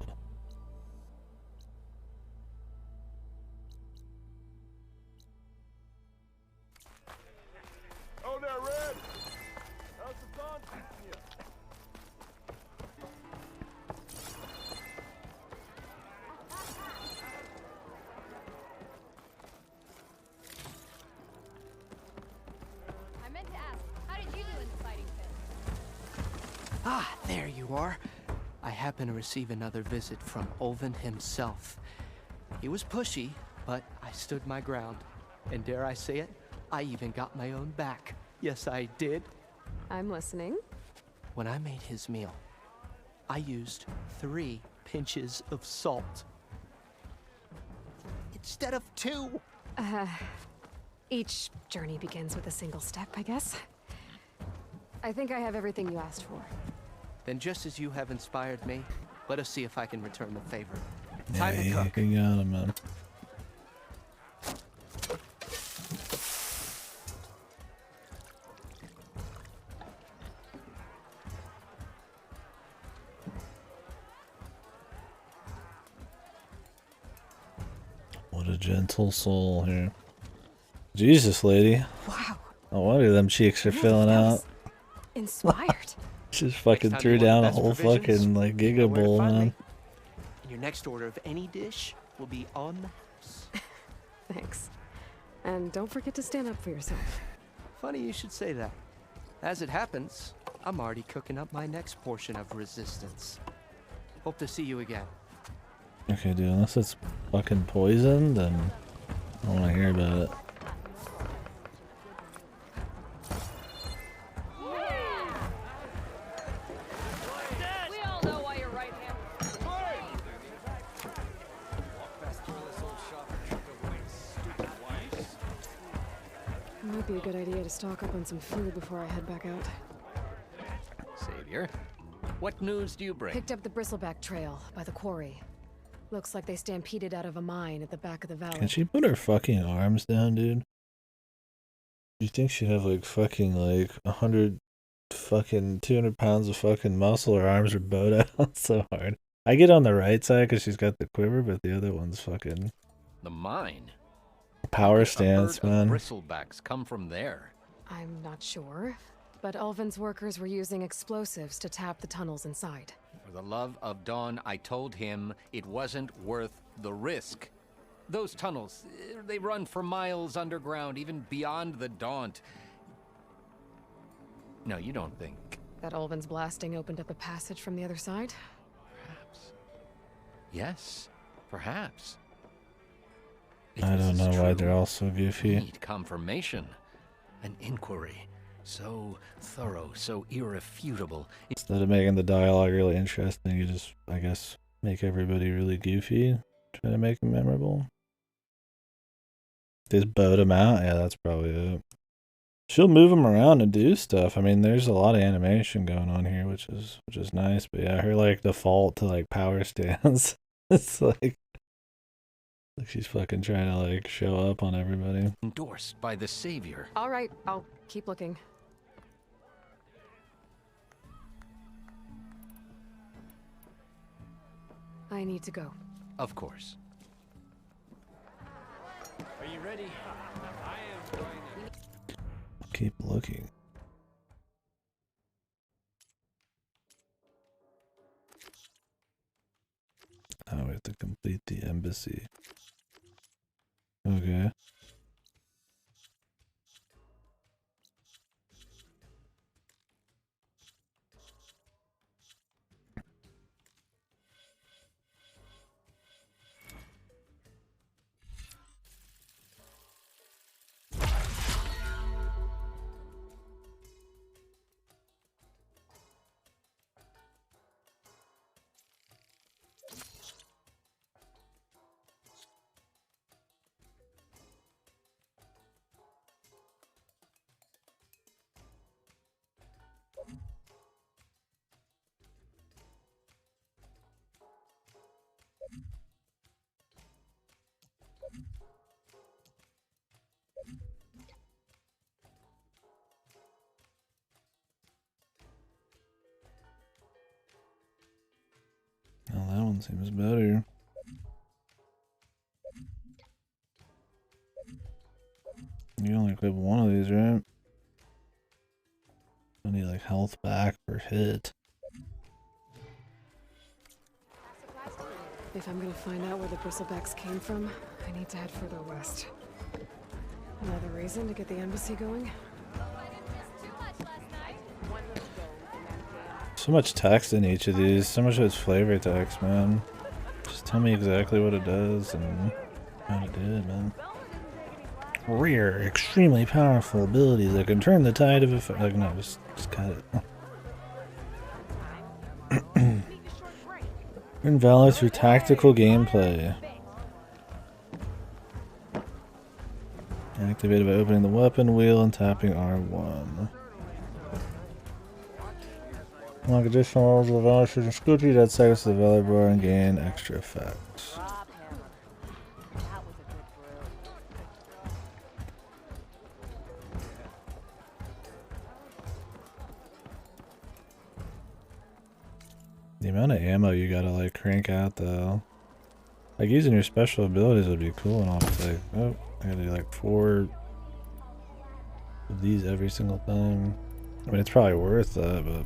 Ah, there you are. I happen to receive another visit from Ulvin himself. He was pushy, but I stood my ground. And dare I say it, I even got my own back. Yes, I did. I'm listening. When I made his meal, I used 3 pinches of salt. Instead of 2. Each journey begins with a single step, I guess. I think I have everything you asked for. Then just as you have inspired me, let us see if I can return the favor. Yeah, Time to you cook. got him, man. What a gentle soul here. Jesus, lady. Wow. No wonder them cheeks are filling that out. was inspired. Just fucking time threw you want down the a best whole provisions, fucking like you know giga where to bowl, find me. man. And your next order of any dish will be on the house. Thanks. And don't forget to stand up for yourself. Funny you should say that. As it happens, I'm already cooking up my next portion of resistance. Hope to see you again. Okay, dude, unless it's fucking poison, then I don't want to hear about it. We all know why you're right-handed. It might be a good idea to stock up on some food before I head back out. Savior, what news do you bring? Picked up the bristleback trail by the quarry. Looks like they stampeded out of a mine at the back of the valley. Can she put her fucking arms down, dude? You think she'd have like fucking like 100 fucking 200 pounds of fucking muscle? Her arms are bowed out so hard. I get on the right side because she's got the quiver, but the other one's fucking The mine. power Did stance, a herd of man. bristlebacks come from there. I'm not sure, but Ulvin's workers were using explosives to tap the tunnels inside. For the love of Dawn, I told him it wasn't worth the risk. Those tunnels, they run for miles underground, even beyond the Daunt. No, you don't think. That Ulvin's blasting opened up a passage from the other side? Perhaps. Yes, perhaps. I don't know why they're all so We goofy. need confirmation. An inquiry. So thorough, so irrefutable. Instead of making the dialogue really interesting, you just, I guess, make everybody really goofy. Try to make them memorable. Just boat them out? Yeah, that's probably it. She'll move them around and do stuff. I mean, there's a lot of animation going on here, which is nice. But yeah, her like default to like power stance. It's like she's fucking trying to like show up on everybody. Endorsed by the Savior. All right, I'll keep looking. I need to go. Of course. Are you ready? I am going to... Keep looking. Oh, we have to complete the embassy. Okay. Well, that one seems better. You only equip one of these, right? I need like health back per hit. If I'm gonna find out where the bristlebacks came from, I need to head further west. Another reason to get the embassy going? So much text in each of these. So much of it's flavor text, man. Just tell me exactly what it does and how it did, man. Rare, extremely powerful abilities that can turn the tide of effect. Like, no, just cut it. Earn valor through tactical gameplay. Activated by opening the weapon wheel and tapping R1. Unlock additional levels of valor for Scooty that seconds to the valor bar and gain extra effects. The amount of ammo you gotta like crank out though. Like using your special abilities would be cool and all, but like, oh, I gotta do like 4 of these every single time. I mean, it's probably worth that, but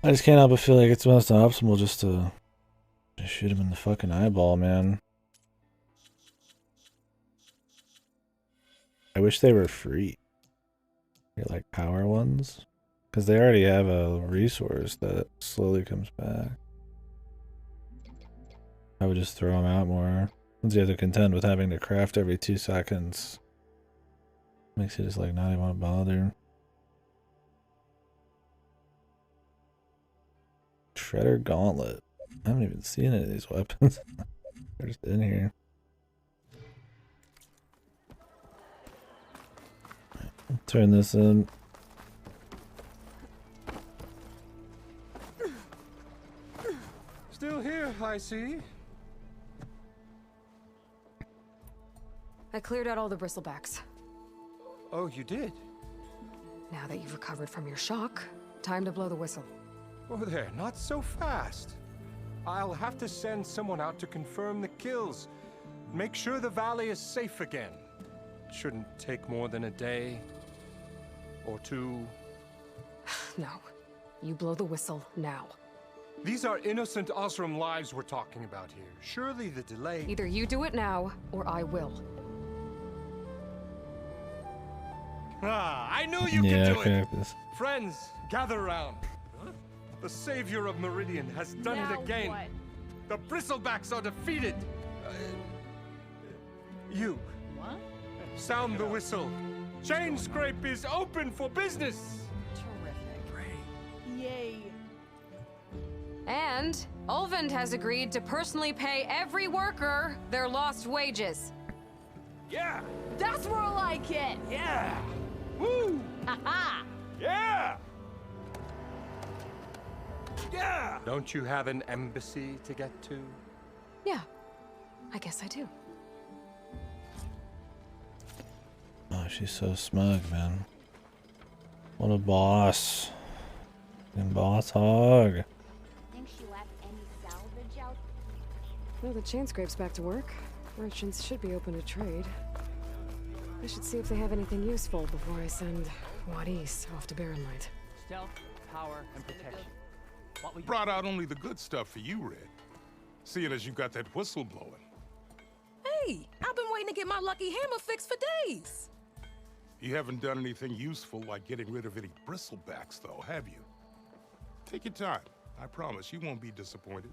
I just can't help but feel like it's most optimal just to shoot him in the fucking eyeball, man. I wish they were free. Get like power ones. Because they already have a resource that slowly comes back. I would just throw them out more. Once you have to contend with having to craft every 2 seconds. Makes you just like not even want to bother. Shredder Gauntlet. I haven't even seen any of these weapons. They're just in here. Turn this in. Still here, I see. I cleared out all the bristlebacks. Oh, you did? Now that you've recovered from your shock, time to blow the whistle. Oh, there, not so fast. I'll have to send someone out to confirm the kills. Make sure the valley is safe again. Shouldn't take more than a day or 2. No. You blow the whistle now. These are innocent Osram lives we're talking about here. Surely the delay... Either you do it now, or I will. Ah, I knew you could do okay, it! Friends, gather round. Huh? The savior of Meridian has done it again. What? The bristlebacks are defeated. You. What? Sound the whistle. Chain Scrape is open for business. Terrific. Yay. And Ulvund has agreed to personally pay every worker their lost wages. Yeah. That's more like it. Yeah. Woo. Haha. Yeah. Yeah. Don't you have an embassy to get to? Yeah, I guess I do. Oh, she's so smug, man. What a boss. And boss hog. Think she left any salvage out? Well, the chain scrape's back to work. Merchants should be open to trade. I should see if they have anything useful before I send Wadis off to Barren Light. Stealth, power, and protection. What will you... Brought out only the good stuff for you, Red. Seeing as you got that whistle blowing. Hey, I've been waiting to get my lucky hammer fixed for days. You haven't done anything useful like getting rid of any bristlebacks, though, have you? Take your time. I promise you won't be disappointed.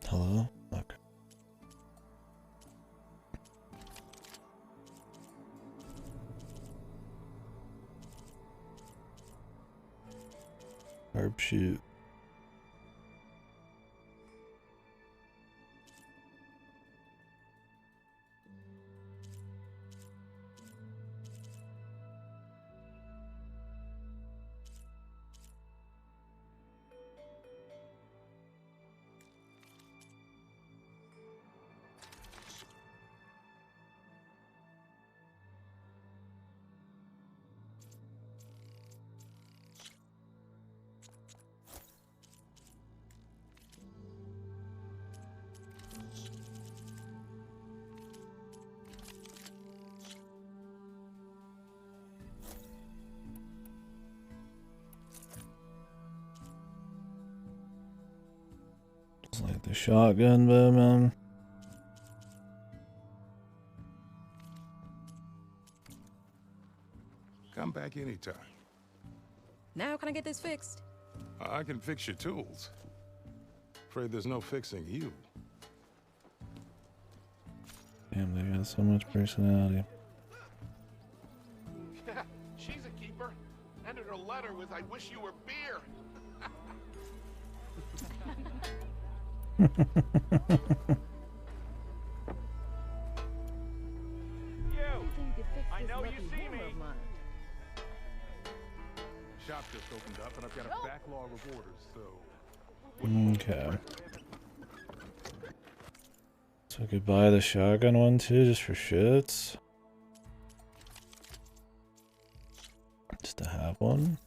Hello? Okay. Sharpshoot. It's like the shotgun bow, man. Come back anytime. Now can I get this fixed? I can fix your tools. Afraid there's no fixing you. Damn, they got so much personality. She's a keeper. Ended her letter with, "I wish you were beer." I know you see me. Shop just opened up and I've got a backlog of orders, so... Okay. So I could buy the shotgun one too, just for shits. Just to have one.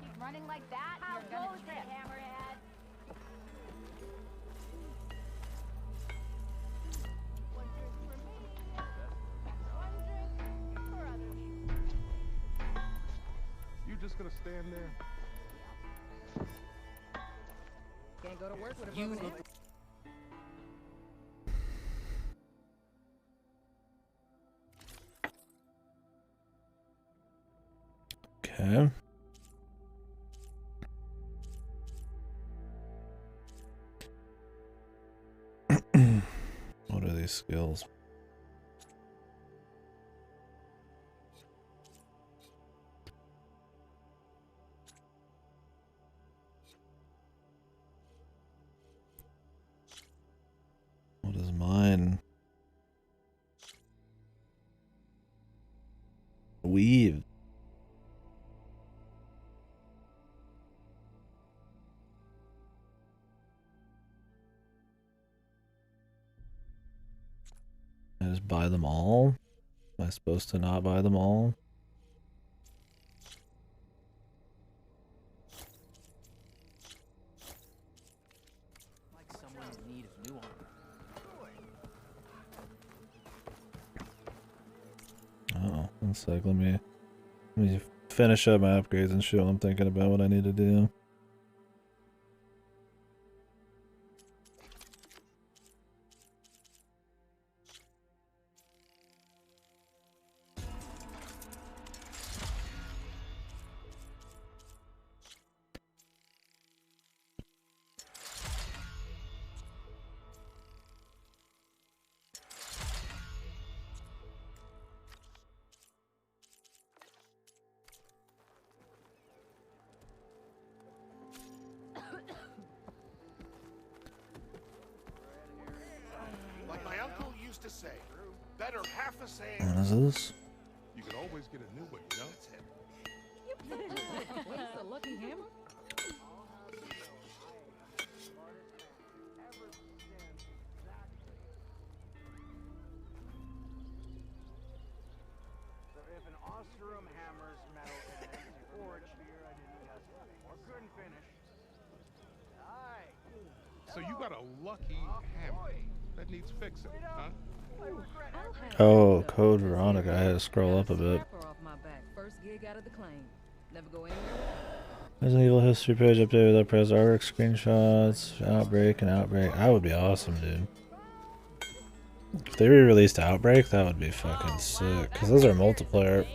Keep running like that, you're gonna trip. Hammerhead. One drink for me. One drink for others. You just gonna stand there? Can't go to work with a broken hammer. Okay. What are these skills? What is mine? Weave. I just buy them all? Am I supposed to not buy them all? Like someone in need of new armor. Oh, one sec. Let me finish up my upgrades and shit while I'm thinking about what I need to do. Like my uncle used to say, better half a saying. What is this? You can always get a new one, you know? It's a lucky hammer. So if an Osterum hammers metal in an empty forge, I didn't test or couldn't finish. Aye. So you got a lucky hammer that needs fixing, huh? Oh, Code Veronica. I had to scroll up a bit. Off my back. First gig out of the claim. Never go anywhere. Resident Evil history page updated with press artwork, screenshots, Outbreak, and Outbreak. That would be awesome, dude. If they re-released Outbreak, that would be fucking sick. Because those are multiplayer.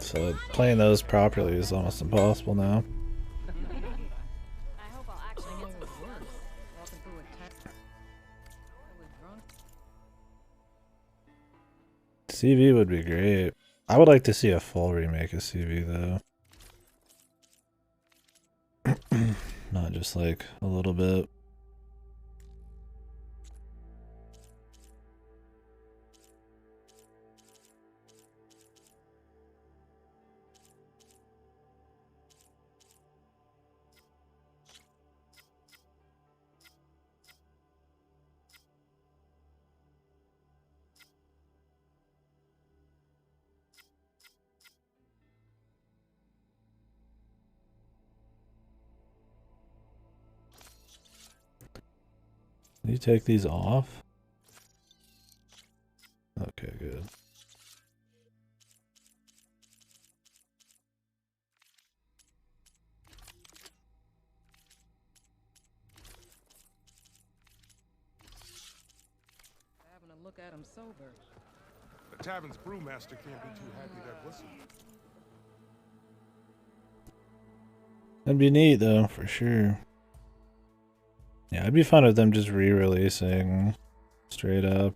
So playing those properly is almost impossible now. I hope I'll actually get some work. Walking through a test. I was drunk. CV would be great. I would like to see a full remake of CV though. Not just like a little bit. Can you take these off? Okay, good. look at him sober. The tavern's brewmaster can't be too happy that whistle. That'd be neat though, for sure. Yeah, I'd be fine with them just re-releasing straight up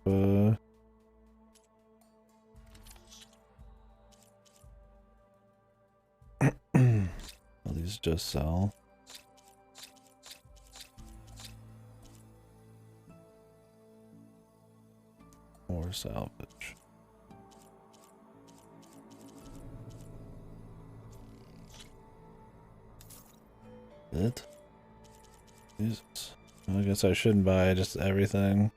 at least just sell. Or salvage. It? Jesus. I guess I shouldn't buy just everything.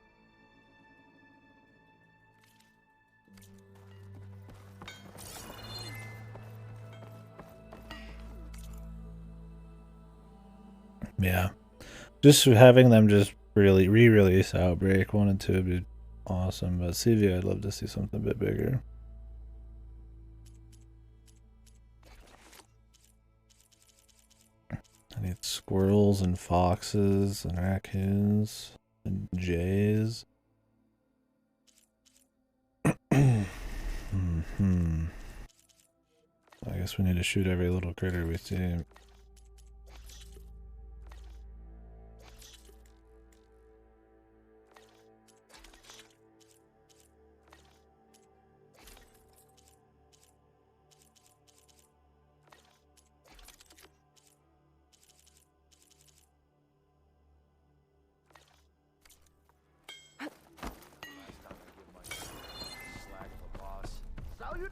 Yeah. Just having them just really re-release Outbreak 1 and 2 would be awesome, but CV I'd love to see something a bit bigger. I need squirrels and foxes and raccoons and jays. I guess we need to shoot every little critter we see.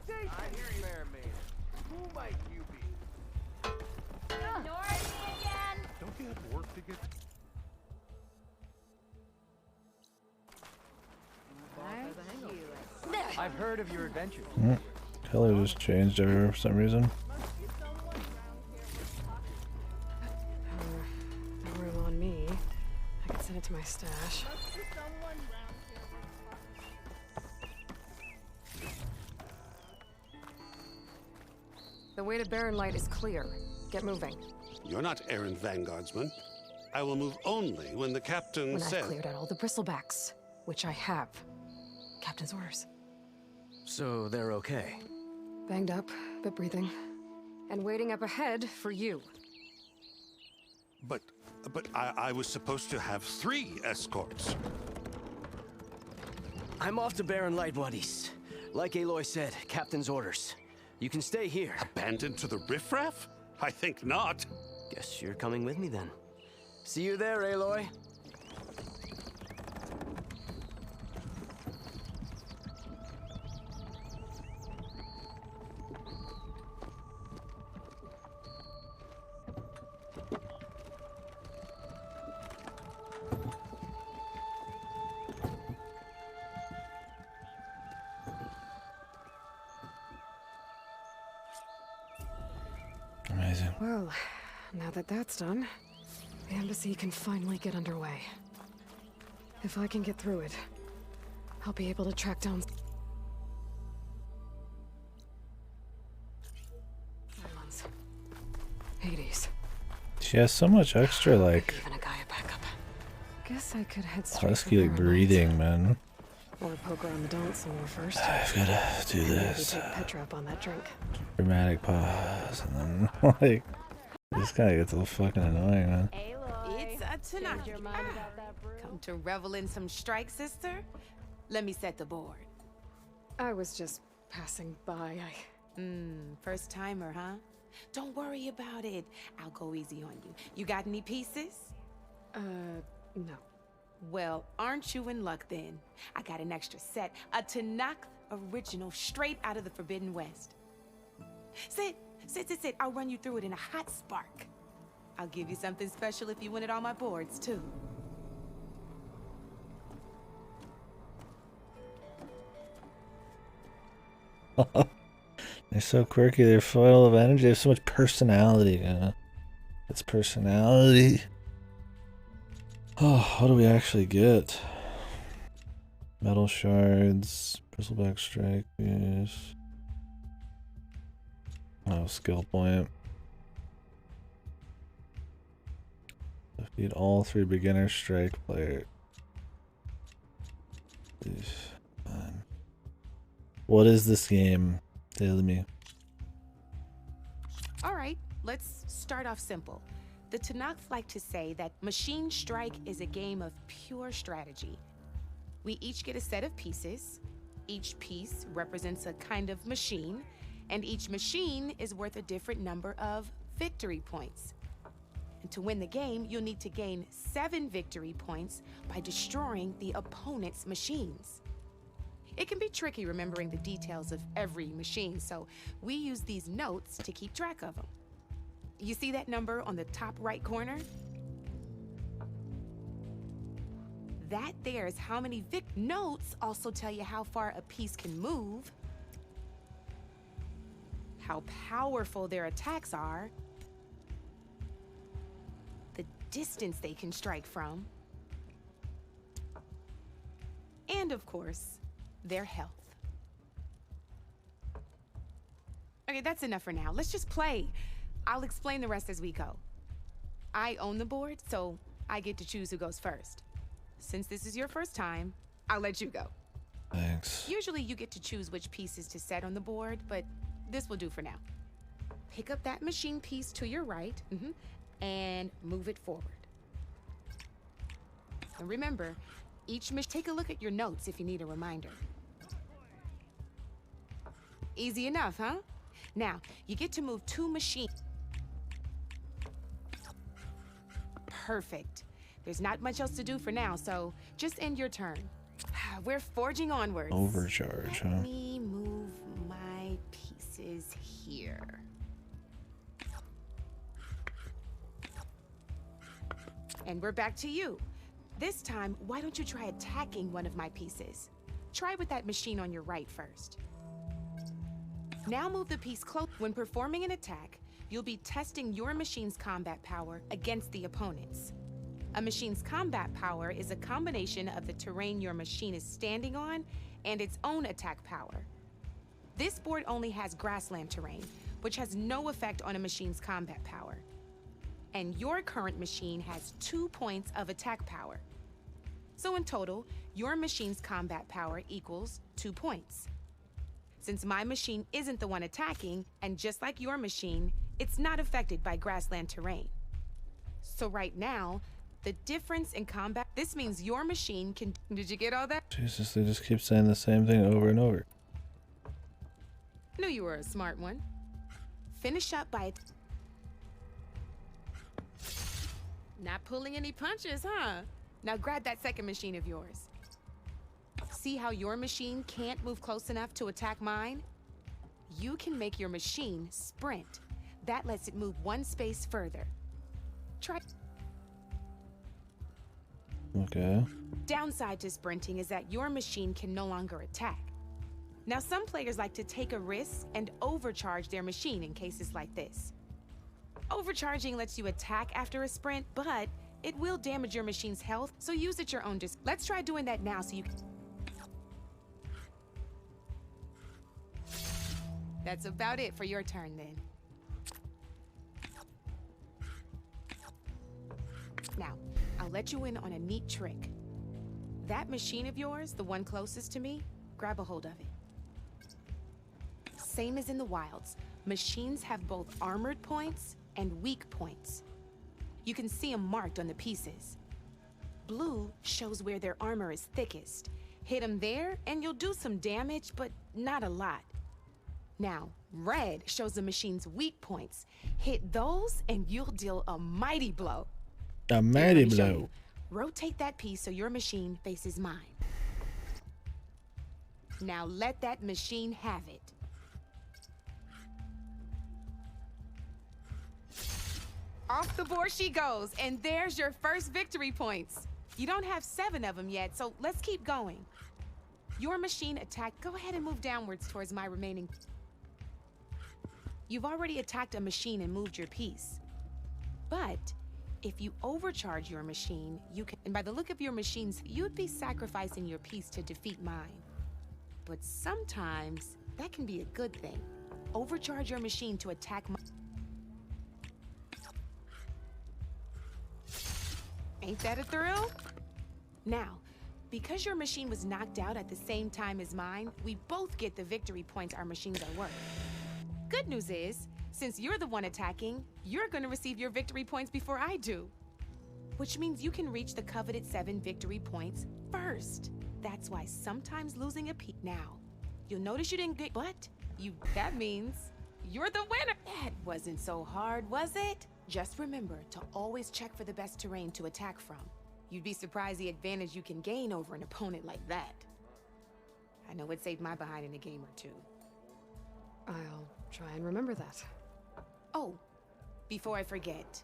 I hear you, Mermaid. Who might you be? Ignoring me again? Don't you have work to get? I've heard of your adventures. Color just changed everywhere for some reason. No room on me. I can send it to my stash. The way to Barren Light is clear. Get moving. You're not errand vanguardsman. I will move only when the captain When says. I've cleared out all the bristlebacks, which I have. Captain's orders. So they're okay. Banged up, but breathing. And waiting up ahead for you. But I was supposed to have 3 escorts. I'm off to Barren Light, buddies. Like Aloy said, captain's orders. You can stay here. Abandoned to the riffraff? I think not. Guess you're coming with me then. See you there, Aloy. Amazing. Well, now that that's done, the embassy can finally get underway. If I can get through it, I'll be able to track down... Silence. Hades. She has so much extra, like, Even a guy a backup. Guess I could head straight husky, for like, Barren Light. breathing, man. Or poke around the dance some more first. I've gotta do And maybe this. take Petra up on that drink. Dramatic pause, and then, like, this guy gets a little fucking annoying, man. It's a tonight. Come to revel in some strike, sister? Let me set the board. I was just passing by. First timer, huh? Don't worry about it. I'll go easy on you. You got any pieces? No. Well, aren't you in luck then? I got an extra set, a Tanakh original straight out of the Forbidden West. Sit. I'll run you through it in a hot spark. I'll give you something special if you win it on my boards, too. They're so quirky, they're full of energy, they have so much personality, you know? It's personality. Oh, what do we actually get? Metal shards, bristleback strike piece. Oh, skill point. Defeat all 3 beginner strike players. What is this game? Tell me. All right, let's start off simple. The Tanakh like to say that Machine Strike is a game of pure strategy. We each get a set of pieces. Each piece represents a kind of machine, and each machine is worth a different number of victory points. And to win the game, you'll need to gain 7 victory points by destroying the opponent's machines. It can be tricky remembering the details of every machine, so we use these notes to keep track of them. You see that number on the top right corner? That there is how many notes also tell you how far a piece can move, how powerful their attacks are, the distance they can strike from, and of course, their health. Okay, that's enough for now. Let's just play. I'll explain the rest as we go. I own the board, so I get to choose who goes first. Since this is your first time, I'll let you go. Thanks. Usually you get to choose which pieces to set on the board, but this will do for now. Pick up that machine piece to your right, and move it forward. And remember, take a look at your notes if you need a reminder. Easy enough, huh? Now, you get to move 2 machines. Perfect. There's not much else to do for now, so just end your turn. We're forging onwards. Overcharge, huh? Let me move my pieces here. And we're back to you. This time, why don't you try attacking one of my pieces? Try with that machine on your right first. Now move the piece close. When performing an attack, you'll be testing your machine's combat power against the opponent's. A machine's combat power is a combination of the terrain your machine is standing on and its own attack power. This board only has grassland terrain, which has no effect on a machine's combat power. And your current machine has 2 points of attack power. So in total, your machine's combat power equals 2 points. Since my machine isn't the one attacking, and just like your machine, it's not affected by grassland terrain. So right now, the difference in combat, this means your machine can, did you get all that? Jesus, they just keep saying the same thing over and over. Knew you were a smart one. Finish up by not pulling any punches, huh? Now grab that second machine of yours. See how your machine can't move close enough to attack mine? You can make your machine sprint. That lets it move 1 space further. Try. Okay. Downside to sprinting is that your machine can no longer attack. Now, some players like to take a risk and overcharge their machine in cases like this. Overcharging lets you attack after a sprint, but it will damage your machine's health, so use at your own risk. Let's try doing that now so you can... That's about it for your turn, then. Now, I'll let you in on a neat trick. That machine of yours, the one closest to me, grab a hold of it. Same as in the wilds, machines have both armored points and weak points. You can see them marked on the pieces. Blue shows where their armor is thickest. Hit them there and you'll do some damage, but not a lot. Now, red shows the machine's weak points. Hit those and you'll deal a mighty blow. A mighty blow. Rotate that piece so your machine faces mine. Now let that machine have it. Off the board she goes, and there's your first victory points. You don't have 7 of them yet, so let's keep going. Your machine attacked. Go ahead and move downwards towards my remaining. You've already attacked a machine and moved your piece. But if you overcharge your machine, you can, and by the look of your machines, you'd be sacrificing your piece to defeat mine. But sometimes that can be a good thing. Overcharge your machine to attack my... Ain't that a thrill? Now, Because your machine was knocked out at the same time as mine, we both get the victory points our machines are worth. Good news is, since you're the one attacking, you're gonna receive your victory points before I do. Which means you can reach the coveted 7 victory points first. That's why sometimes losing a piece. Now, you'll notice you didn't get, but that means you're the winner. That wasn't so hard, was it? Just remember to always check for the best terrain to attack from. You'd be surprised the advantage you can gain over an opponent like that. I know it saved my behind in a game or two. I'll try and remember that. Oh, before I forget,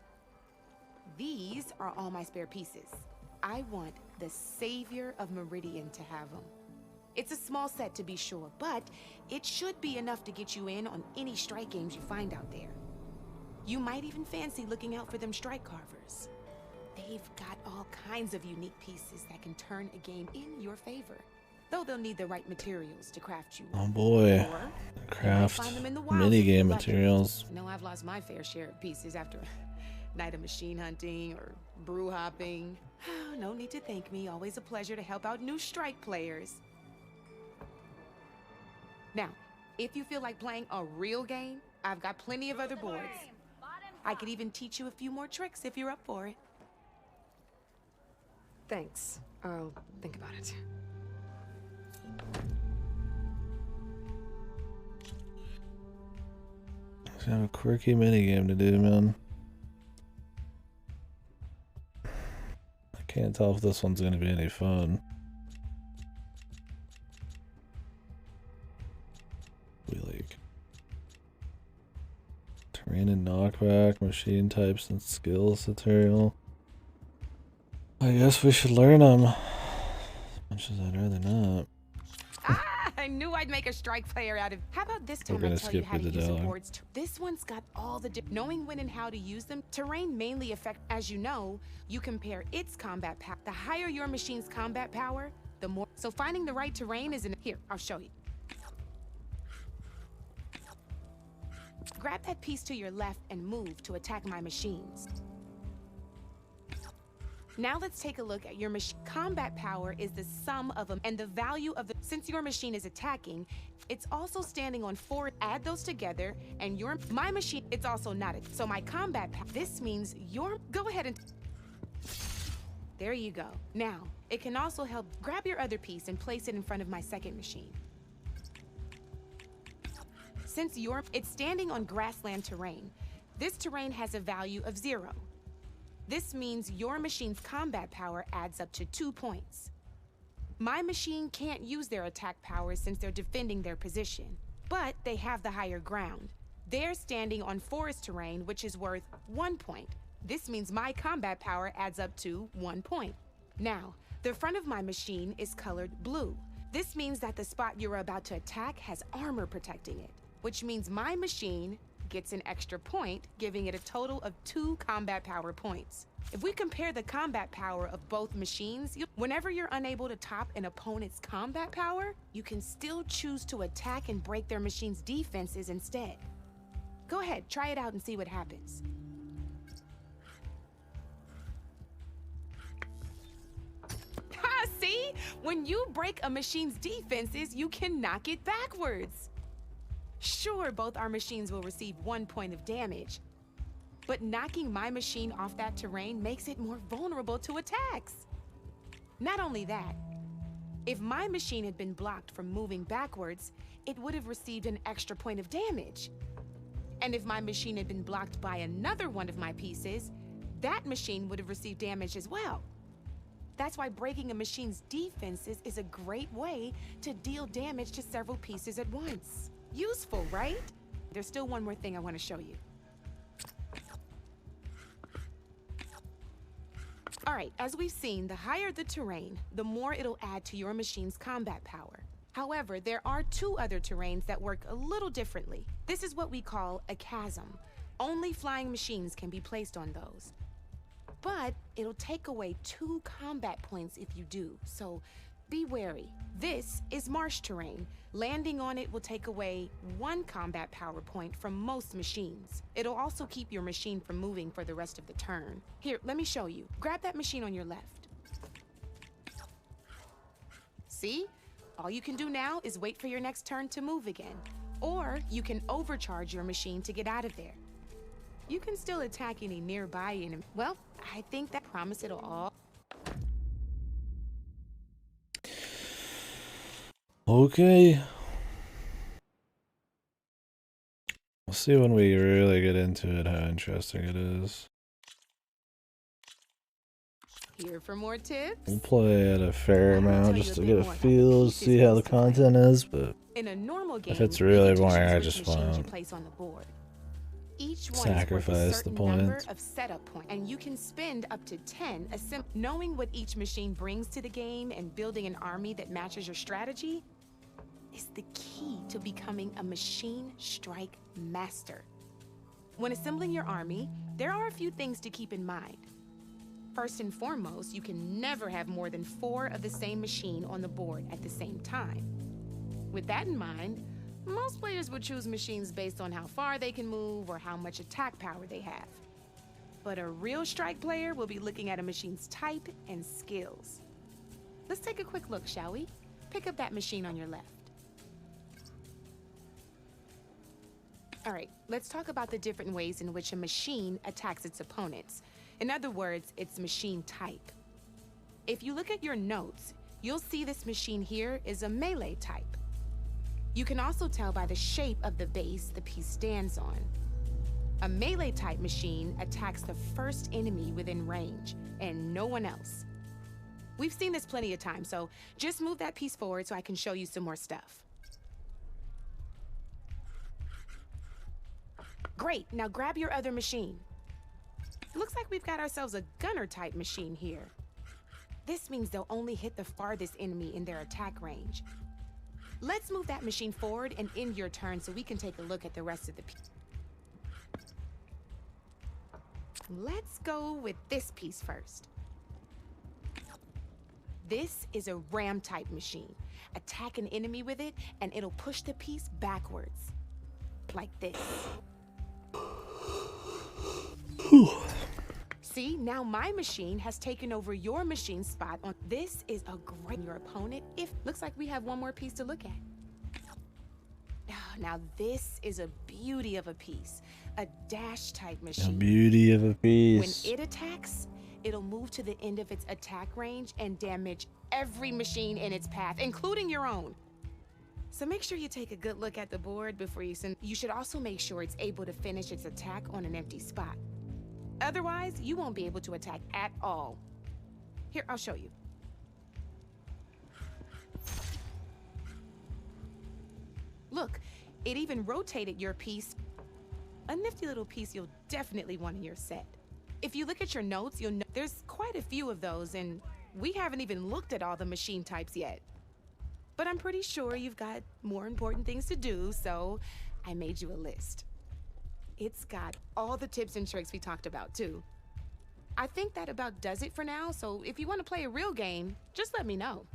these are all my spare pieces. I want the Savior of Meridian to have them. It's a small set to be sure, but it should be enough to get you in on any strike games you find out there. You might even fancy looking out for them strike carvers. They've got all kinds of unique pieces that can turn a game in your favor. Though they'll need the right materials to craft you. Oh boy. Craft minigame materials. I know I've lost my fair share of pieces after a night of machine hunting or brew hopping. No need to thank me. Always a pleasure to help out new strike players. Now, if you feel like playing a real game, I've got plenty of other boards. I could even teach you a few more tricks if you're up for it. Thanks. I'll think about it. I have a quirky minigame to do, man. I can't tell if this one's gonna be any fun. We like terrain and knockback, machine types and skills tutorial. I guess we should learn them. As much as I'd rather not. I knew I'd make a strike player out of. How about this time We're gonna I tell you skip how to the use the dialogue. boards? This one's got all the knowing when and how to use them. Terrain mainly affect, as you know, you compare its combat power. The higher your machine's combat power, the more. So finding the right terrain is in here. I'll show you. Grab that piece to your left and move to attack my machines. Now let's take a look at your machine. Combat power is the sum of them and the value of the. Since your machine is attacking, it's also standing on 4. Add those together, and my machine. It's also not it. So my combat power. This means your. Go ahead and. There you go. Now it can also help. Grab your other piece and place it in front of my second machine. Since it's standing on grassland terrain, this terrain has a value of 0. This means your machine's combat power adds up to 2 points. My machine can't use their attack powers since they're defending their position, but they have the higher ground. They're standing on forest terrain, which is worth 1 point. This means my combat power adds up to 1 point. Now, the front of my machine is colored blue. This means that the spot you're about to attack has armor protecting it, which means my machine gets an extra point, giving it a total of 2 combat power points. If we compare the combat power of both machines, whenever you're unable to top an opponent's combat power, you can still choose to attack and break their machine's defenses instead. Go ahead, try it out and see what happens. Ha, see? When you break a machine's defenses, you can knock it backwards. Sure, both our machines will receive 1 point of damage, but knocking my machine off that terrain makes it more vulnerable to attacks. Not only that, if my machine had been blocked from moving backwards, it would have received an extra point of damage. And if my machine had been blocked by another one of my pieces, that machine would have received damage as well. That's why breaking a machine's defenses is a great way to deal damage to several pieces at once. Useful, right? There's still one more thing I want to show you. All right, as we've seen, the higher the terrain, the more it'll add to your machine's combat power. However, there are 2 other terrains that work a little differently. This is what we call a chasm. Only flying machines can be placed on those. But it'll take away 2 combat points if you do, so be wary. This is marsh terrain. Landing on it will take away 1 combat power point from most machines. It'll also keep your machine from moving for the rest of the turn. Here, let me show you. Grab that machine on your left. See? All you can do now is wait for your next turn to move again. Or you can overcharge your machine to get out of there. You can still attack any nearby enemy. Well, I think that promise it'll all... Okay. We'll see when we really get into it how interesting it is. Here for more tips? We'll play at a fair amount just to get a feel, see how the content is, but in a normal game, if it's really boring, I which just machines you won't. place on the board. Each one Sacrifice is worth a the certain points. number of setup points, and you can spend up to 10 knowing what each machine brings to the game and building an army that matches your strategy is the key to becoming a machine strike master. When assembling your army, there are a few things to keep in mind. First and foremost, you can never have more than 4 of the same machine on the board at the same time. With that in mind, most players would choose machines based on how far they can move or how much attack power they have. But a real strike player will be looking at a machine's type and skills. Let's take a quick look, shall we? Pick up that machine on your left. All right, let's talk about the different ways in which a machine attacks its opponents. In other words, its machine type. If you look at your notes, you'll see this machine here is a melee type. You can also tell by the shape of the base the piece stands on. A melee type machine attacks the first enemy within range, and no one else. We've seen this plenty of times, so just move that piece forward so I can show you some more stuff. Great, now grab your other machine. Looks like we've got ourselves a gunner type machine here. This means they'll only hit the farthest enemy in their attack range. Let's move that machine forward and end your turn so we can take a look at the rest of the piece. Let's go with this piece first. This is a ram type machine. Attack an enemy with it and it'll push the piece backwards. Like this. See, now my machine has taken over your machine spot on this is a great your opponent if looks like we have one more piece to look at. Now this is a beauty of a piece, a dash type machine. A beauty of a piece. When it attacks, it'll move to the end of its attack range and damage every machine in its path, including your own. So make sure you take a good look at the board before you send. You should also make sure it's able to finish its attack on an empty spot. Otherwise, you won't be able to attack at all. Here, I'll show you. Look, it even rotated your piece. A nifty little piece you'll definitely want in your set. If you look at your notes, you'll know there's quite a few of those, and we haven't even looked at all the machine types yet. But I'm pretty sure you've got more important things to do, so I made you a list. It's got all the tips and tricks we talked about, too. I think that about does it for now, so if you want to play a real game, just let me know.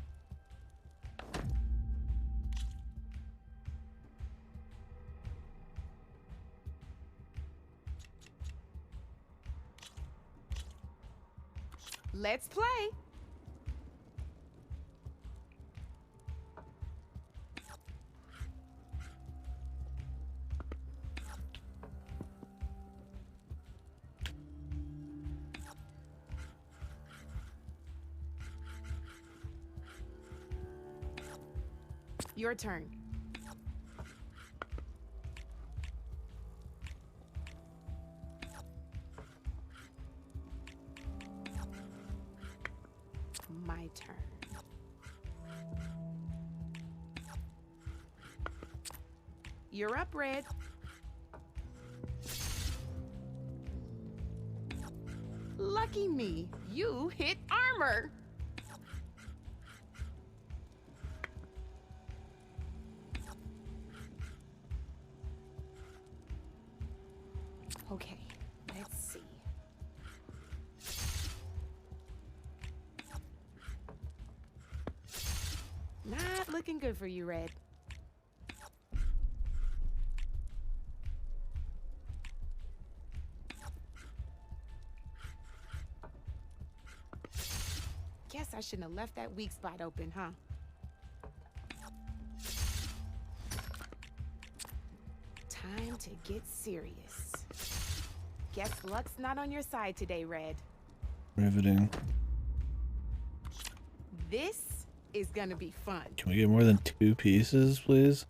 Let's play! Your turn. My turn. You're up, Red. Lucky me, you hit armor. Okay, let's see. Not looking good for you, Red. Guess I shouldn't have left that weak spot open, huh? get serious. Guess luck's not on your side today, Red. Riveting. This is gonna be fun. Can we get more than 2 pieces, please?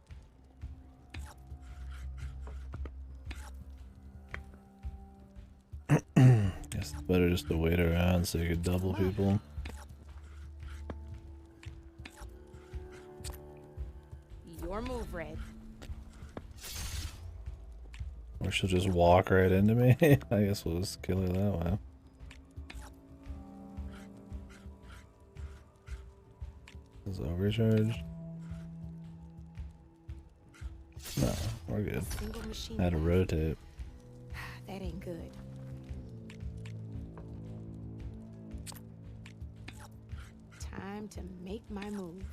Guess it's better just to wait around so you could double people. Your move, Red. Or she'll just walk right into me. I guess we'll just kill her that way. Is overcharged? No, we're good. Had to rotate. That ain't good. Time to make my move.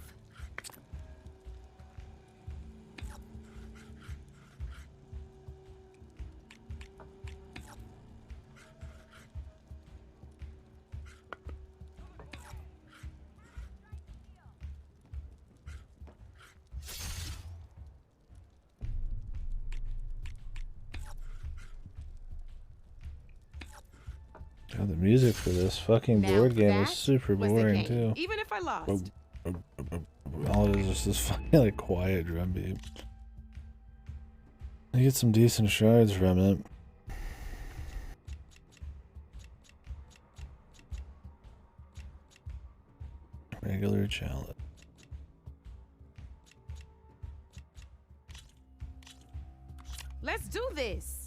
God, the music for this fucking board game is super boring too. Even if I lost. All it is just this fucking like quiet drum beat. I get some decent shards from it. Regular chalice. Let's do this.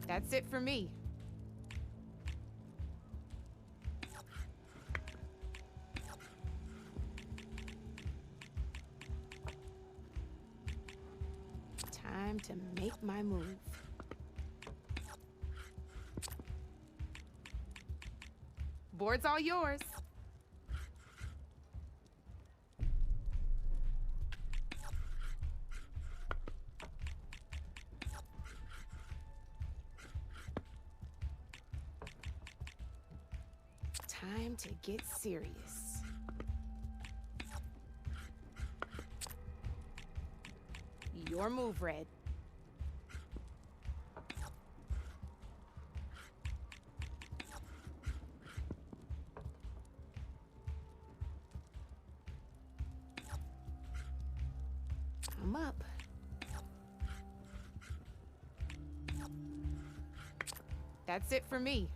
That's it for me. Time to make my move. Board's all yours. Time to get serious. Your move, Red. I'm up. That's it for me.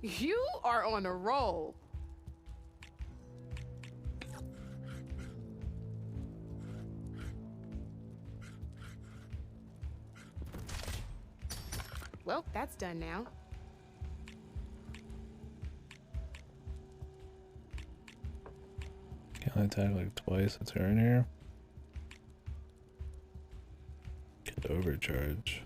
You are on a roll. Well, that's done now. Can I attack like twice a turn here? Get overcharge.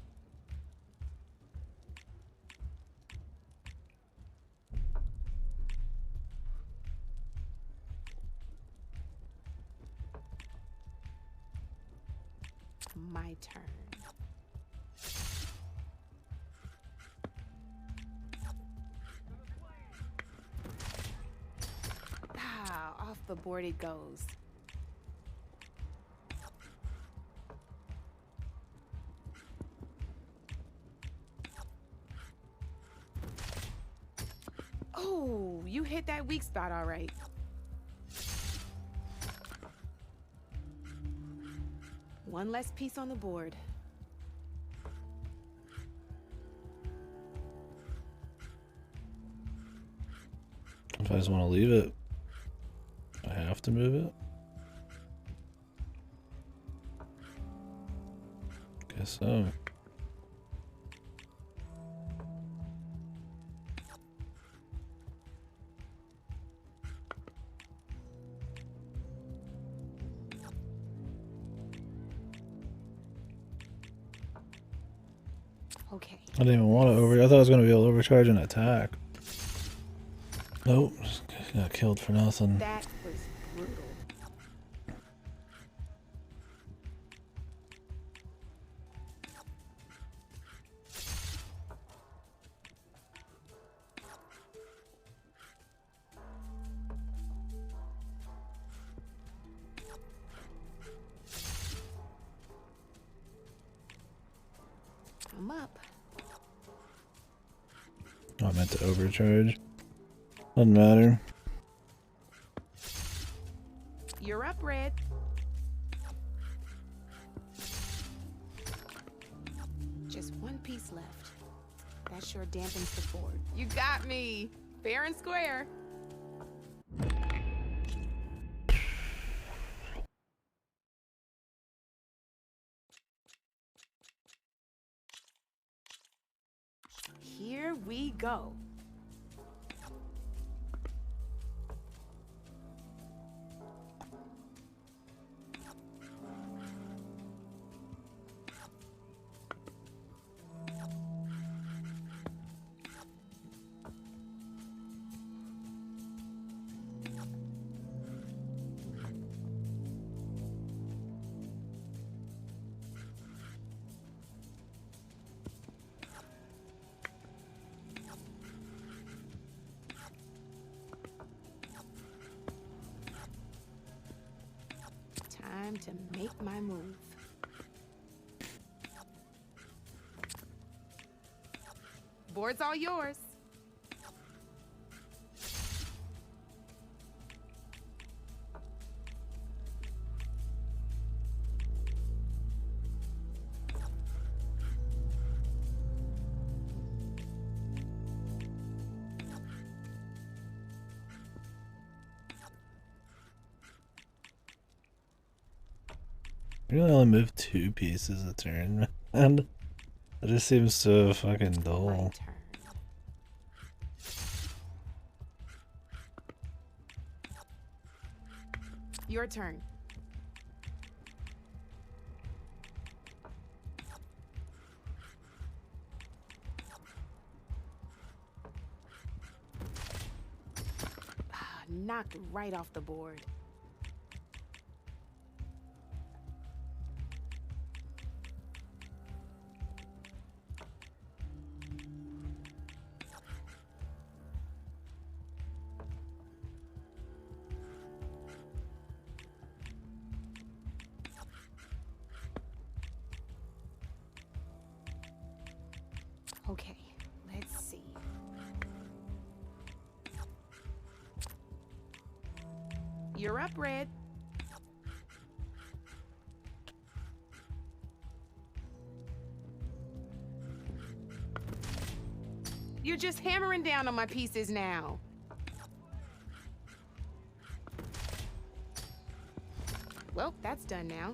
My turn. Ah, off the board it goes. Oh, you hit that weak spot all right. One less piece on the board. If I just want to leave it, I have to move it. Guess so. Okay. I didn't even want to I thought I was going to be able to overcharge an attack. Nope, just got killed for nothing. That was brutal. I'm up. Oh, I meant to overcharge. Doesn't matter. You're up, Red. Just one piece left. That sure dampens the fort. You got me. Fair and square. Here we go. Time to make my move. Board's all yours. You really only move 2 pieces a turn, and it just seems so fucking dull. Your turn. Knocked right off the board. Okay, let's see. You're up, Red. You're just hammering down on my pieces now. Well, that's done now.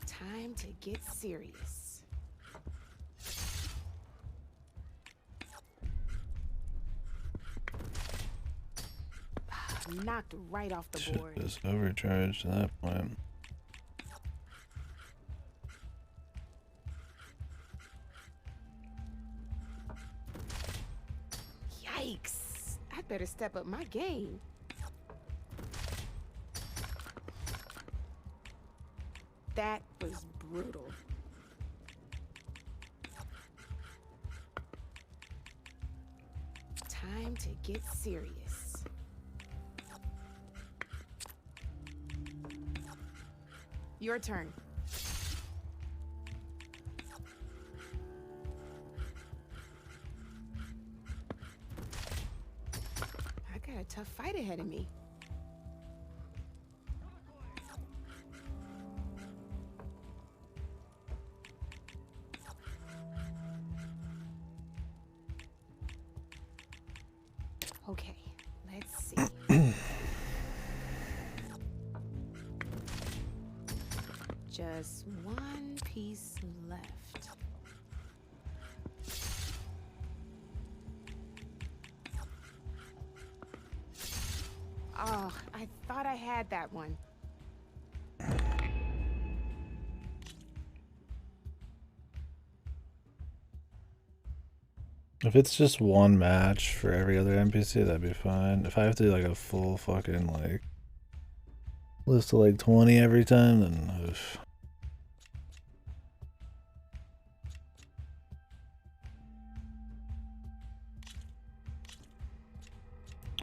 Time to get serious. Knocked right off the board. Shit, just overcharged to that point. Yikes! I'd better step up my game. That was brutal. Time to get serious. Your turn. I got a tough fight ahead of me. Okay, let's see. Just one piece left. Oh, I thought I had that one. If it's just one match for every other NPC, that'd be fine. If I have to do like a full fucking like list of like 20 every time, then oof.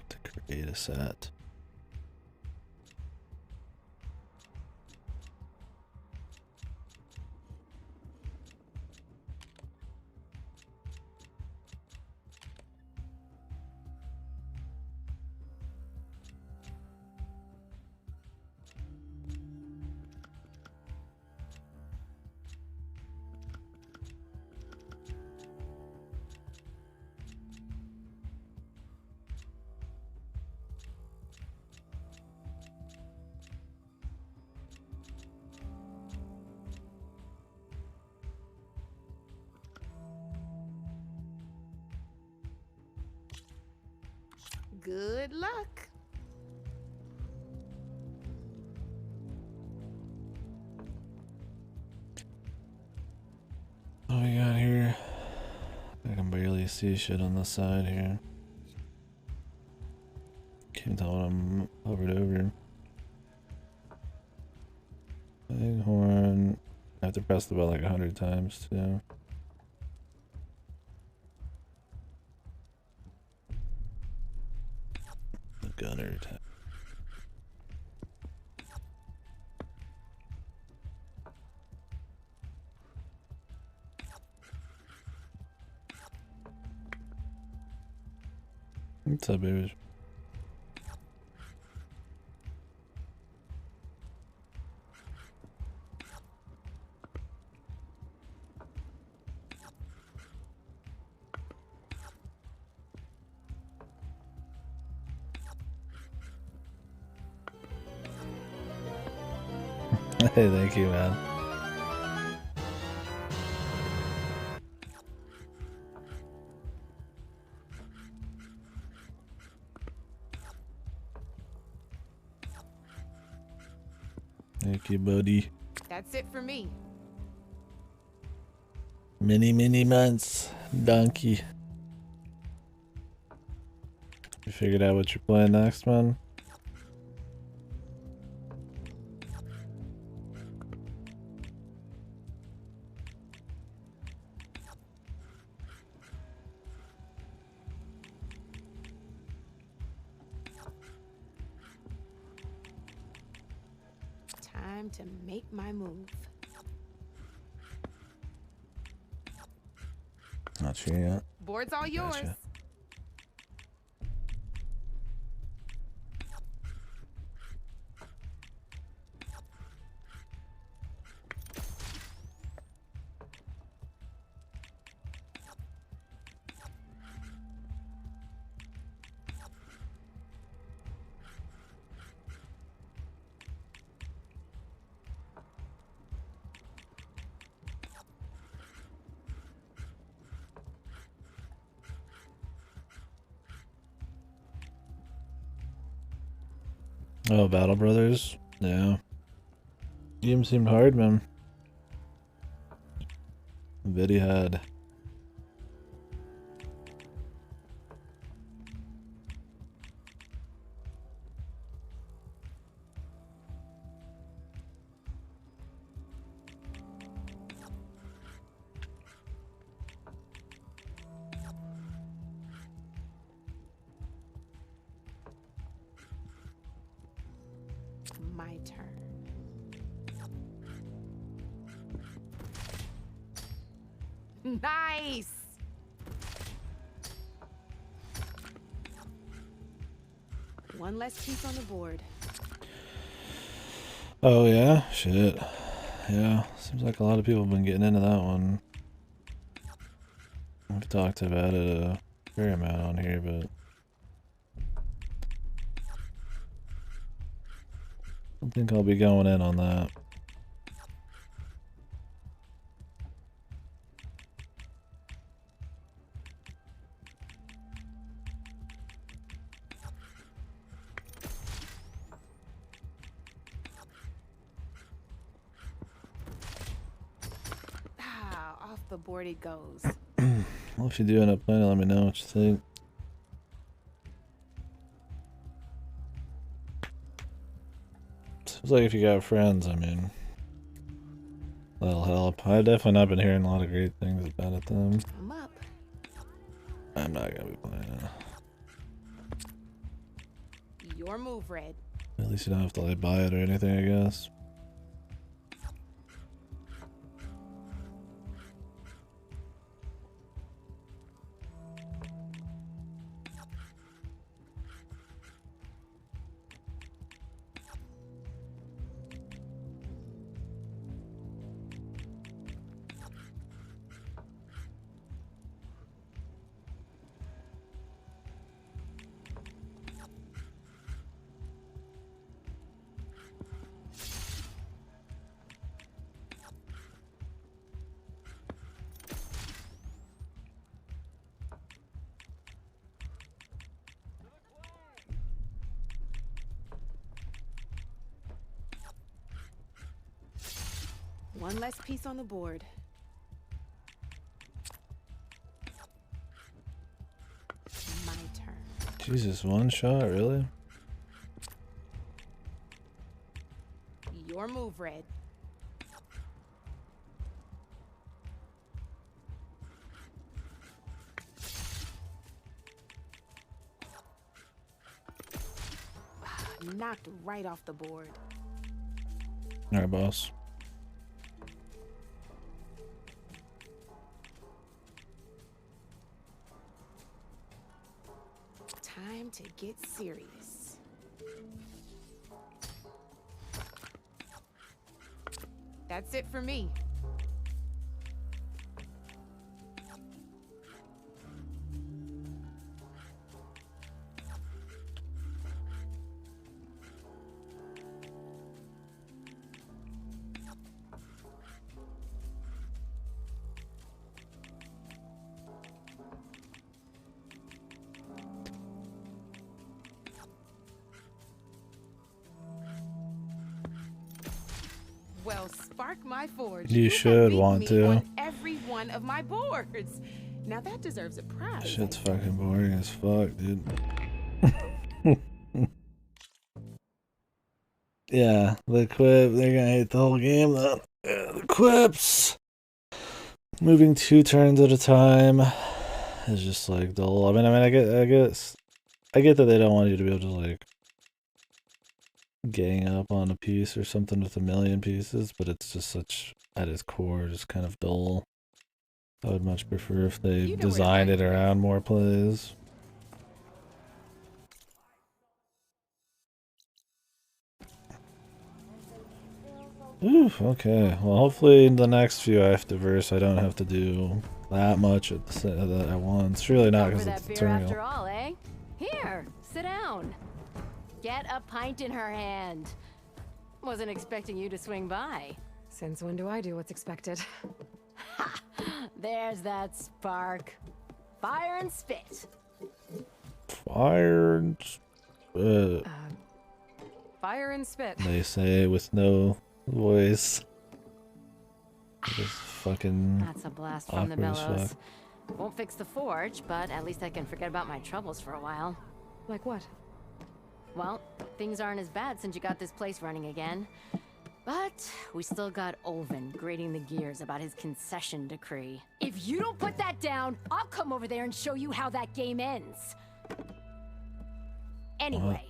To create a set. Good luck. What we got here? I can barely see shit on the side here. Can't tell what I'm hovered over. Bighorn. I have to press the bell like 100 times too. The gunner tab. What's up, baby? Hey, thank you, man. Thank you, buddy. That's it for me. Many months, donkey. You figured out what you're playing next, man? Time to make my move. Not sure yet. Board's all yours. Gotcha. Oh, Battle Brothers? Yeah. Game seemed hard, man. Very hard. My turn. Nice! One less piece on the board. Oh, yeah? Shit. Yeah, seems like a lot of people have been getting into that one. We've talked about it a fair amount on here, but don't think I'll be going in on that. Ah, off the board it goes. Well, if you do end up playing, let me know what you think. Seems like if you got friends, I mean, that'll help. I've definitely not been hearing a lot of great things about it though. I'm up. I'm not gonna be playing it. Your move, Red. At least you don't have to like buy it or anything, I guess. One less piece on the board. My turn. Jesus, one shot, really? Your move, Red. Knocked right off the board. Alright, boss. Time to get serious. That's it for me. Well, spark my forge. You have should beat want me to. on every one of my boards. Now that deserves a prize. Shit's fucking boring as fuck, dude. Yeah, the quip, they're gonna hate the whole game though. Yeah, the quips. Moving 2 turns at a time is just like dull. I mean, I get that they don't want you to be able to like gang up on a piece or something with a million pieces, but it's just such, at its core, just kind of dull. I would much prefer if they designed it around more plays. Oof, okay. Well, hopefully in the next few Afterverse I don't have to do that much at once. Surely not, because it's beer tutorial. after all, eh? Here, sit down. Get a pint in her hand. Wasn't expecting you to swing by. Since when do I do what's expected? Ha! There's that spark. Fire and spit. Fire and Fire and spit. they say with no voice. Just fucking That's a blast from the awkward as bellows. fuck. Won't fix the forge, but at least I can forget about my troubles for a while. Like what? Well, things aren't as bad since you got this place running again. But we still got Olvin grating the gears about his concession decree. If you don't put that down, I'll come over there and show you how that game ends. Anyway,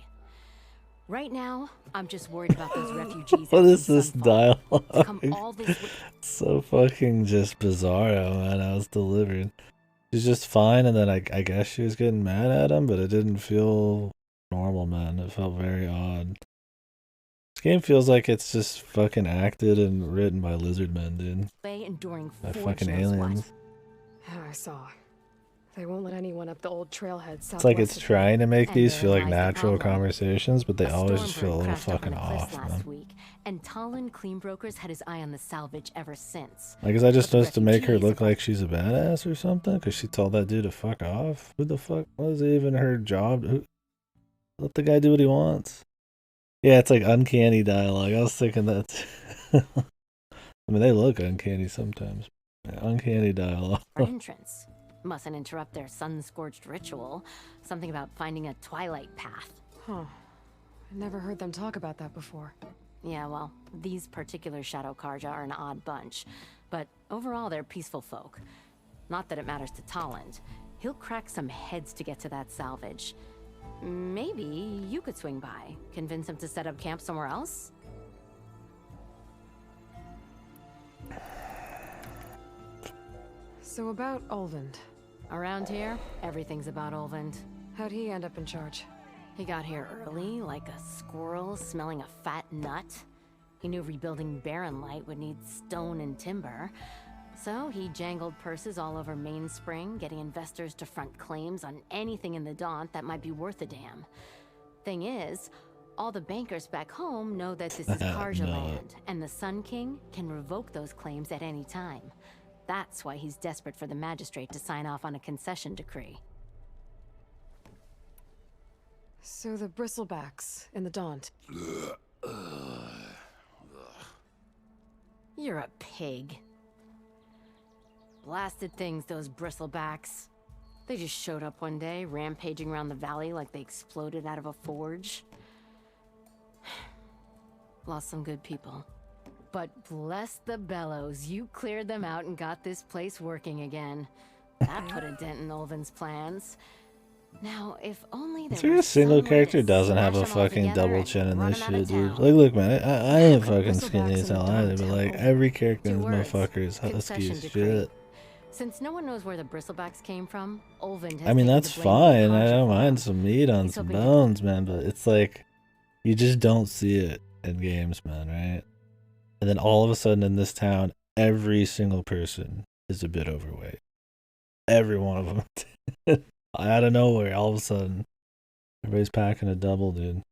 right now, I'm just worried about those refugees. What is this Come dialogue? all this way. So fucking just bizarro, man. How it's delivered. She's just fine, and then I guess she was getting mad at him, but it didn't feel normal, man. It felt very odd. This game feels like it's just fucking acted and written by lizard men, dude. Enduring By forge fucking knows what. aliens. I saw. They won't let anyone up the old trailhead southwest. It's like it's of here. trying to make And these feel like therein lies the natural problem. conversations, but they A always just feel a stormbird little crashed up on fucking the cliffs off, last man. week, and Talon Cleanbrokers had his eye on the salvage ever since. Like, is that just But the supposed to make her refugees look like she's a badass or something? Because she told that dude to fuck off? Who the fuck was even her job? Let the guy do what he wants. Yeah, it's like uncanny dialogue. I was thinking that. I mean, they look uncanny sometimes. Yeah, uncanny dialogue. Our entrance. Mustn't interrupt their sun-scorched ritual. Something about finding a twilight path. Huh. I never heard them talk about that before. Yeah, well, these particular Shadow Karja are an odd bunch. But overall, they're peaceful folk. Not that it matters to Talland. He'll crack some heads to get to that salvage. Maybe you could swing by. Convince him to set up camp somewhere else? So about Olvend. Around here, everything's about Olvend. How'd he end up in charge? He got here early, like a squirrel smelling a fat nut. He knew rebuilding Barren Light would need stone and timber. So he jangled purses all over Mainspring, getting investors to front claims on anything in the Daunt that might be worth a damn. Thing is, all the bankers back home know that this is Karja land, and the Sun King can revoke those claims at any time. That's why he's desperate for the magistrate to sign off on a concession decree. So the bristlebacks in the Daunt. You're a pig. Blasted things, those bristlebacks. They just showed up one day, rampaging around the valley like they exploded out of a forge. Lost some good people. But bless the bellows, you cleared them out and got this place working again. That put a dent in Olven's plans. Now, if only there Is there a was single some way character to doesn't have a smash 'em all fucking together double and chin in run this 'em outta shit, dude? town? Like, look, man, I ain't fucking Bristlebacks skinny as in the hell Daunt either, but like Temple. every character in Two this words. motherfucker is husky Concession as decree. shit. Since no one knows where the bristlebacks came from, Olvend has I mean, taken that's the blame for fine. I Karja don't for mind them. some meat on He's some hoping to- bones, man, but it's like, you just don't see it in games, man, right? And then all of a sudden in this town, every single person is a bit overweight. Every one of them. Out of nowhere, all of a sudden, everybody's packing a double, dude.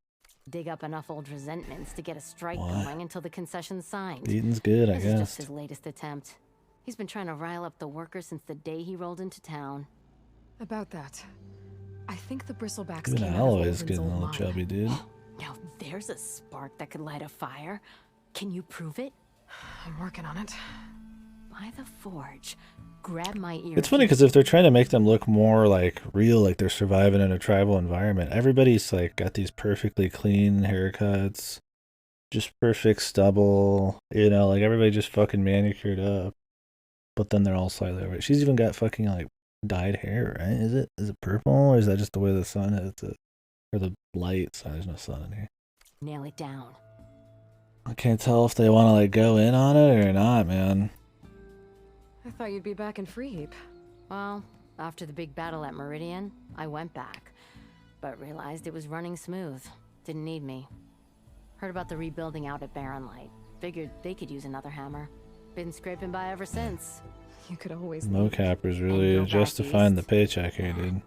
Dig up enough old resentments to get a strike What? going until the concession's signed. Eating's good, I This is just guess. his latest attempt. He's been trying to rile up the workers since the day he rolled into town. About that. I think the bristlebacks Even came out of Alloy's Olven's getting a old little mine. chubby, dude. Now there's a spark that could light a fire. Can you prove it? I'm working on it. By the forge. Grab my ear. It's funny because if they're trying to make them look more like real, like they're surviving in a tribal environment, everybody's like got these perfectly clean haircuts, just perfect stubble, you know, like everybody just fucking manicured up. But then they're all slightly over. She's even got fucking like dyed hair, right? Is it purple, or is that just the way the sun hits it, or the light? So there's no sun in here. Nail it down. I can't tell if they want to like go in on it or not, man. I thought you'd be back in Freeheap. Well, after the big battle at Meridian, I went back, but realized it was running smooth. Didn't need me. Heard about the rebuilding out at Barren Light. Figured they could use another hammer. Been scraping by ever since. You could always Mocappers really go justifying back the paycheck here, dude.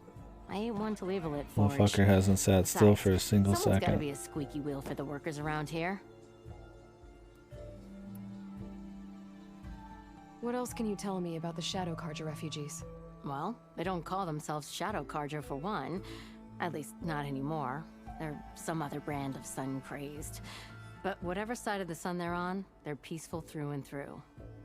I ain't one to leave a lit forge. Motherfucker hasn't sat still Besides, for a single someone's gotta second. be a squeaky wheel for the workers around here. What else can you tell me about the Shadow Karja refugees? Well, they don't call themselves Shadow Karja for one. At least not anymore. They're some other brand of sun crazed. But whatever side of the sun they're on, they're peaceful through and through.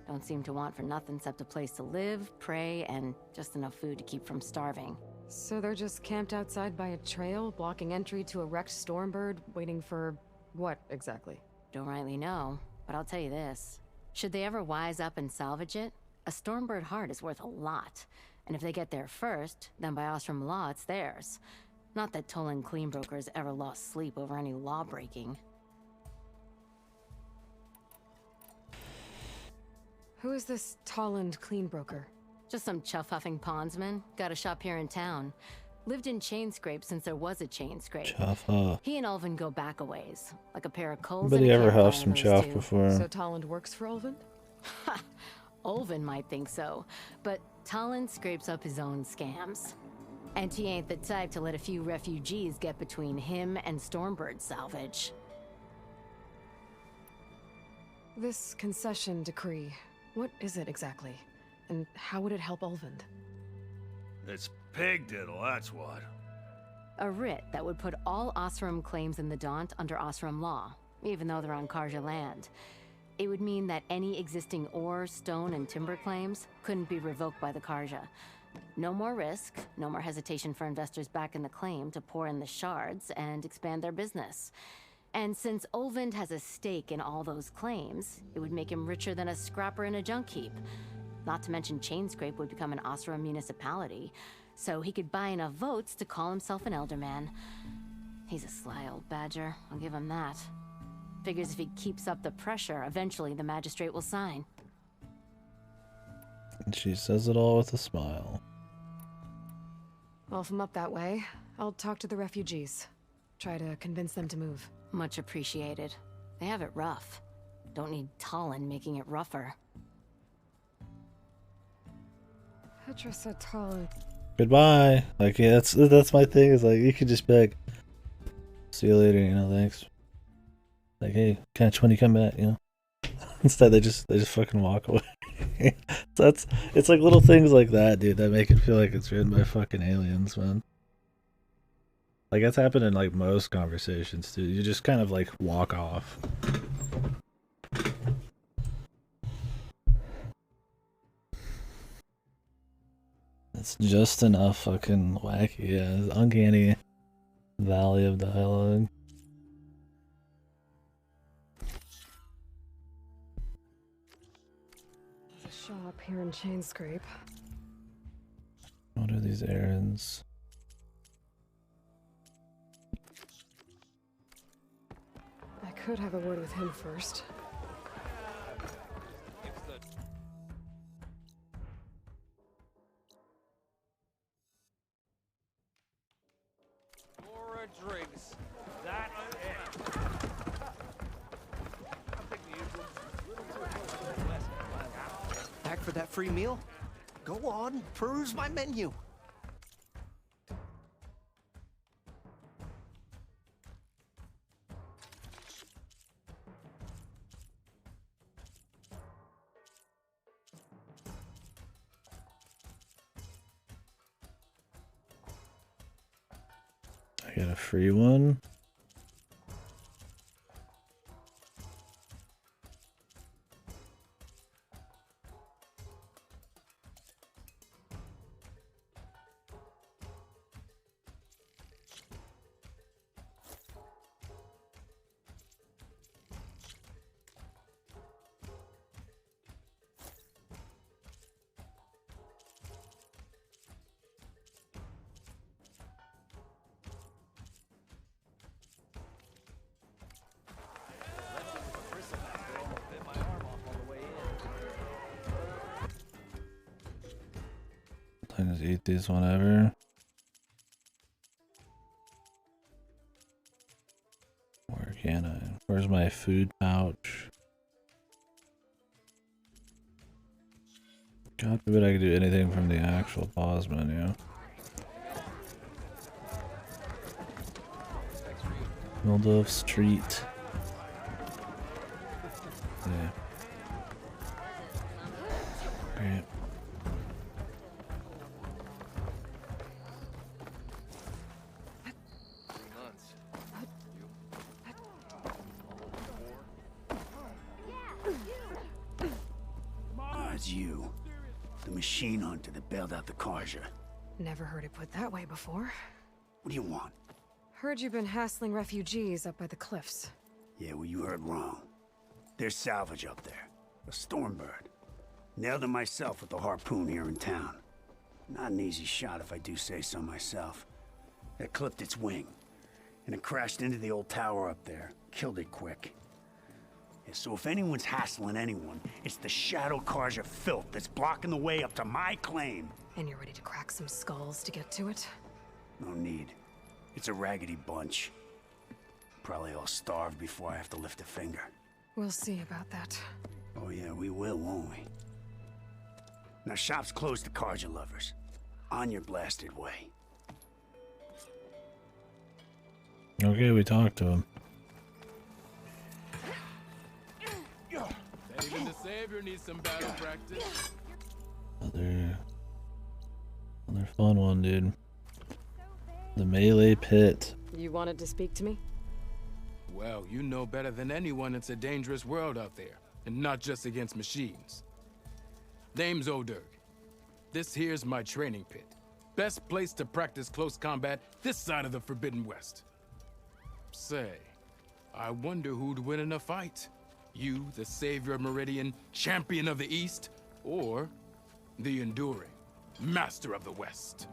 Don't seem to want for nothing except a place to live, pray, and just enough food to keep from starving. So they're just camped outside by a trail, blocking entry to a wrecked Stormbird, waiting for what exactly? Don't rightly know, but I'll tell you this. Should they ever wise up and salvage it, a Stormbird heart is worth a lot. And if they get there first, then by Ostrom law, it's theirs. Not that Tolan Cleanbrokers ever lost sleep over any law breaking. Who is this Talland Cleanbroker? Just some chuff-huffing pondsman. Got a shop here in town. Lived in Chainscrape since there was a Chainscrape. Chuff huff. He and Ulvin go back a ways. Like a pair of coals Anybody and a ever campfire, huffed some those chuff two. before? So Talland works for Olvin? Olvin might think so, but Talon scrapes up his own scams. And he ain't the type to let a few refugees get between him and Stormbird salvage. This concession decree, what is it exactly? And how would it help Olvend? It's pig diddle, that's what. A writ that would put all Osram claims in the Daunt under Osram law, even though they're on Karja land. It would mean that any existing ore, stone, and timber claims couldn't be revoked by the Karja. No more risk, no more hesitation for investors back in the claim to pour in the shards and expand their business. And since Olvend has a stake in all those claims, it would make him richer than a scrapper in a junk heap. Not to mention Chainscrape would become an Osram municipality, so he could buy enough votes to call himself an Elderman. He's a sly old badger, I'll give him that. Figures if he keeps up the pressure, eventually the magistrate will sign. And she says it all with a smile. Well, if I'm up that way, I'll talk to the refugees. Try to convince them to move. Much appreciated. They have it rough. Don't need Talon making it rougher. Petra said Talon. Goodbye. Like, yeah, that's my thing. Is like you could just be like, see you later. You know, thanks. Like, hey, catch when you come back. You know. Instead, they just fucking walk away. So it's like little things like that, dude, that make it feel like it's written by fucking aliens, man. Like that's happened in like most conversations, dude. You just kind of like walk off. It's just enough fucking wacky, yeah. It's uncanny valley of dialogue. There's a shop here in Chainscrape. What are these errands? I could have a word with him first. Laura drinks. That Back for that free meal? Go on, peruse my menu. I got a free one. I just eat these whenever. Where can I? Where's my food pouch? God forbid I could do anything from the actual pause menu. Waldorf Street. Yeah. Great. It's you. The machine hunter that bailed out the Karja. Never heard it put that way before. What do you want? Heard you've been hassling refugees up by the cliffs. Yeah, well, you heard wrong. There's salvage up there. A Stormbird. Nailed him myself with the harpoon here in town. Not an easy shot if I do say so myself. It clipped its wing, and it crashed into the old tower up there. Killed it quick. Yeah, so if anyone's hassling anyone, it's the Shadow Karja filth that's blocking the way up to my claim. And you're ready to crack some skulls to get to it? No need. It's a raggedy bunch. Probably all starved before I have to lift a finger. We'll see about that. Oh yeah, we will, won't we? Now shop's closed to cards, you lovers. On your blasted way. Okay, we talked to him. Even the savior needs some battle practice. Another fun one, dude. The melee pit. You wanted to speak to me? Well, you know better than anyone it's a dangerous world out there, and not just against machines. Name's O'Dirk. This here's my training pit. Best place to practice close combat this side of the Forbidden West. Say, I wonder who'd win in a fight. You, the savior of Meridian, champion of the East, or the Enduring, master of the West.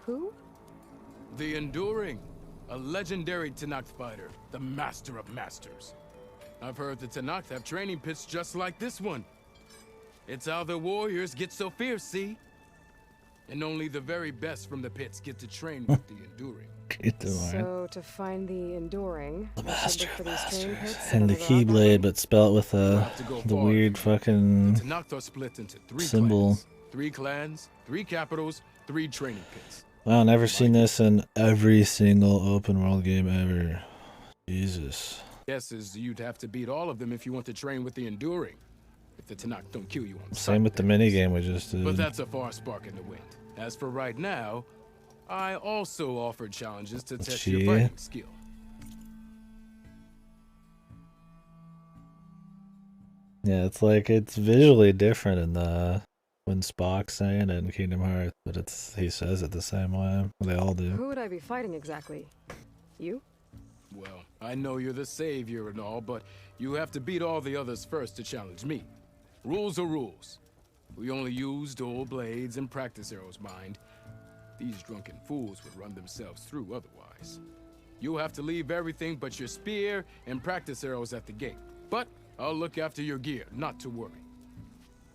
Who? The Enduring, a legendary Tenakth fighter, the master of masters. I've heard the Tenakth have training pits just like this one. It's how the warriors get so fierce, see? And only the very best from the pits get to train with the Enduring. So, to find the Enduring, The I should master look for of these training masters. pits And the Keyblade, but spelled with the weird fucking The Tenakth are split into 3 symbol. clans, 3 clans, 3 capitals, 3 training pits. Wow, never seen this in every single open world game ever. Jesus. Guess is you'd have to beat all of them if you want to train with the Enduring. If the Tenakth don't kill you on sight. Same with the minigame we just did. But that's a far spark in the wind. As for right now, I also offered challenges to test your fighting skill. Yeah, it's like it's visually different in the when Spock's saying it in Kingdom Hearts, but he says it the same way. They all do. Who would I be fighting exactly? You? Well, I know you're the savior and all, but you have to beat all the others first to challenge me. Rules are rules. We only use dual blades and practice arrows, mind. These drunken fools would run themselves through otherwise. You'll have to leave everything but your spear and practice arrows at the gate. But I'll look after your gear, not to worry.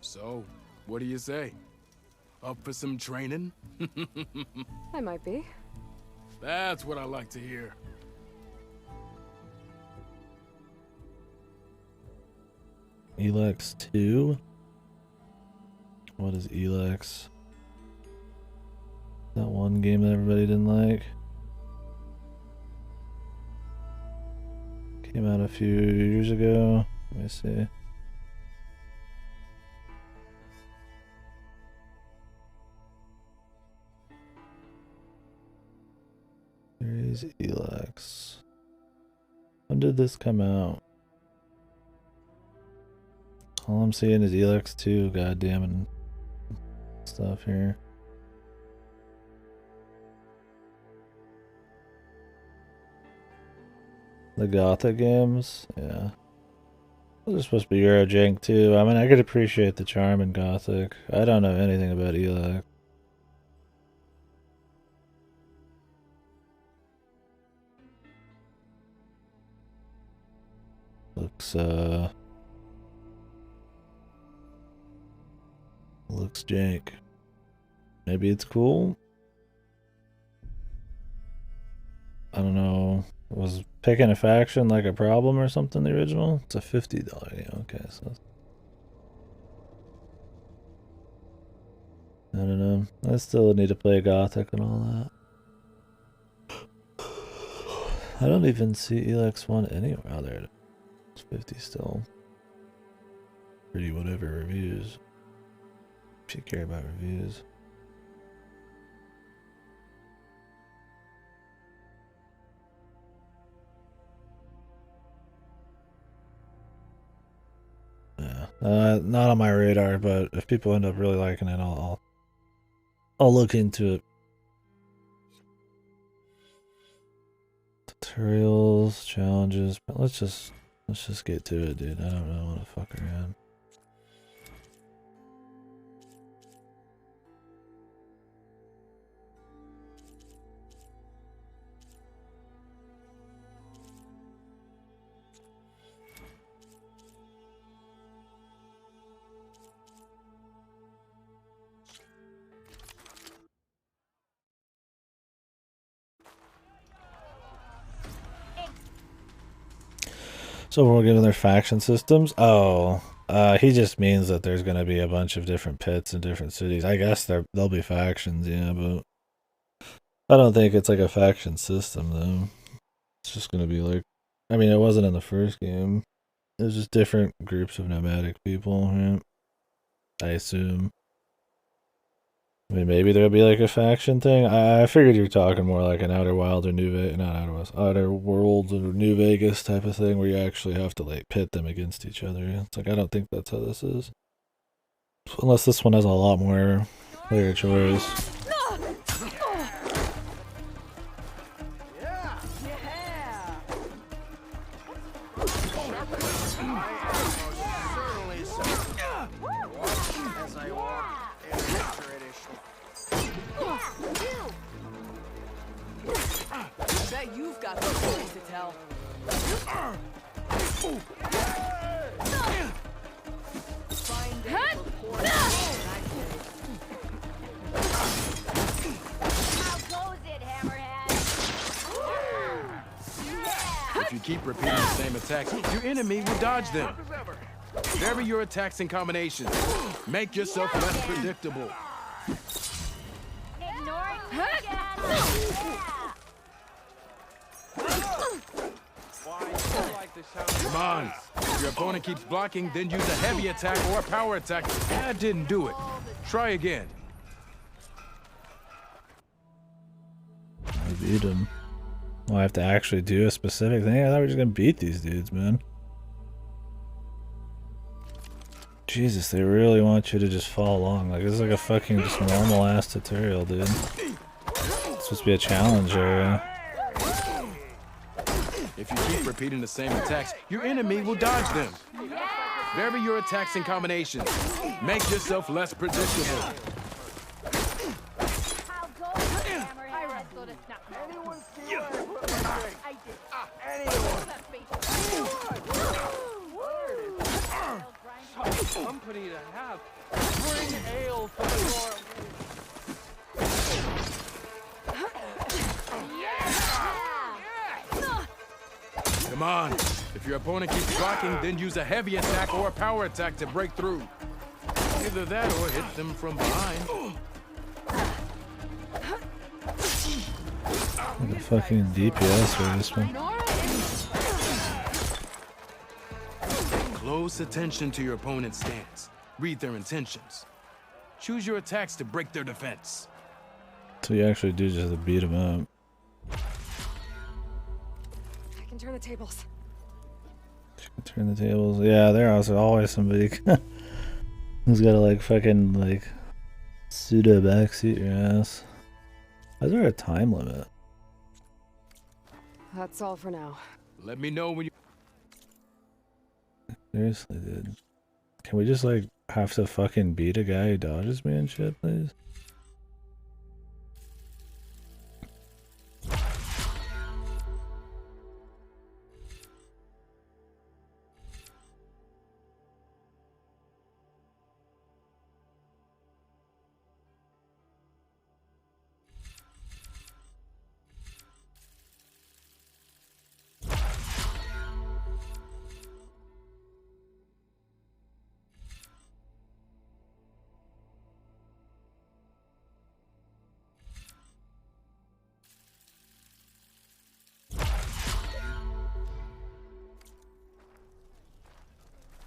So, what do you say? Up for some training? I might be. That's what I like to hear. Elex 2? What is Elex? That one game that everybody didn't like? Came out a few years ago. Let me see. Series Elex. When did this come out? All I'm seeing is Elex 2, goddamn, and stuff here. The Gothic games, yeah. Those are supposed to be Eurojank too. I mean, I could appreciate the charm in Gothic. I don't know anything about Elex. Looks jank. Maybe it's cool. I don't know. Was picking a faction like a problem or something, the original? It's a $50 game. Okay, so I don't know. I still need to play Gothic and all that. I don't even see Elex 1 anywhere out there. It's 50 still. Pretty whatever reviews. If you care about reviews. Yeah, not on my radar, but if people end up really liking it, I'll look into it. Tutorials, challenges, but let's just get to it, dude. I don't want to fuck around. So we're getting their faction systems. Oh, He just means that there's gonna be a bunch of different pits in different cities. I guess there'll be factions, yeah, but I don't think it's like a faction system though. It's just gonna be like, I mean, it wasn't in the first game. It was just different groups of nomadic people, yeah, I assume. I mean, maybe there'll be like a faction thing. I figured you were talking more like an Outer Wild or New Vegas, not Outer West, Outer Worlds or New Vegas type of thing where you actually have to like pit them against each other. It's like, I don't think that's how this is. Unless this one has a lot more player choice. You've got some stories to tell. Fine day for poor How goes it, Hammerhead? If you keep repeating the same attacks, your enemy will dodge them. Vary your attacks and combinations. Make yourself less predictable. Ignore it again. Come on. If your opponent keeps blocking, then use a heavy attack or a power attack. That didn't do it. Try again. I beat him. Well, I have to actually do a specific thing? I thought we were just gonna beat these dudes, man. Jesus, they really want you to just follow along. Like, this is like a fucking just normal ass tutorial, dude. It's supposed to be a challenge area. If you keep repeating the same attacks, your enemy will dodge them. Vary your attacks and combinations. Make yourself less predictable. Company to have. Bring ale for the Lord. Come on. If your opponent keeps blocking, then use a heavy attack or a power attack to break through. Either that or hit them from behind. Like a fucking DPS for this one. Close attention to your opponent's stance. Read their intentions. Choose your attacks to break their defense. So you actually do just to beat them up. I can turn the tables. Turn the tables. Yeah, there's always somebody who's got to like fucking like pseudo backseat your ass. Why is there a time limit? That's all for now. Let me know when you... Seriously, dude. Can we just like have to fucking beat a guy who dodges me and shit, please?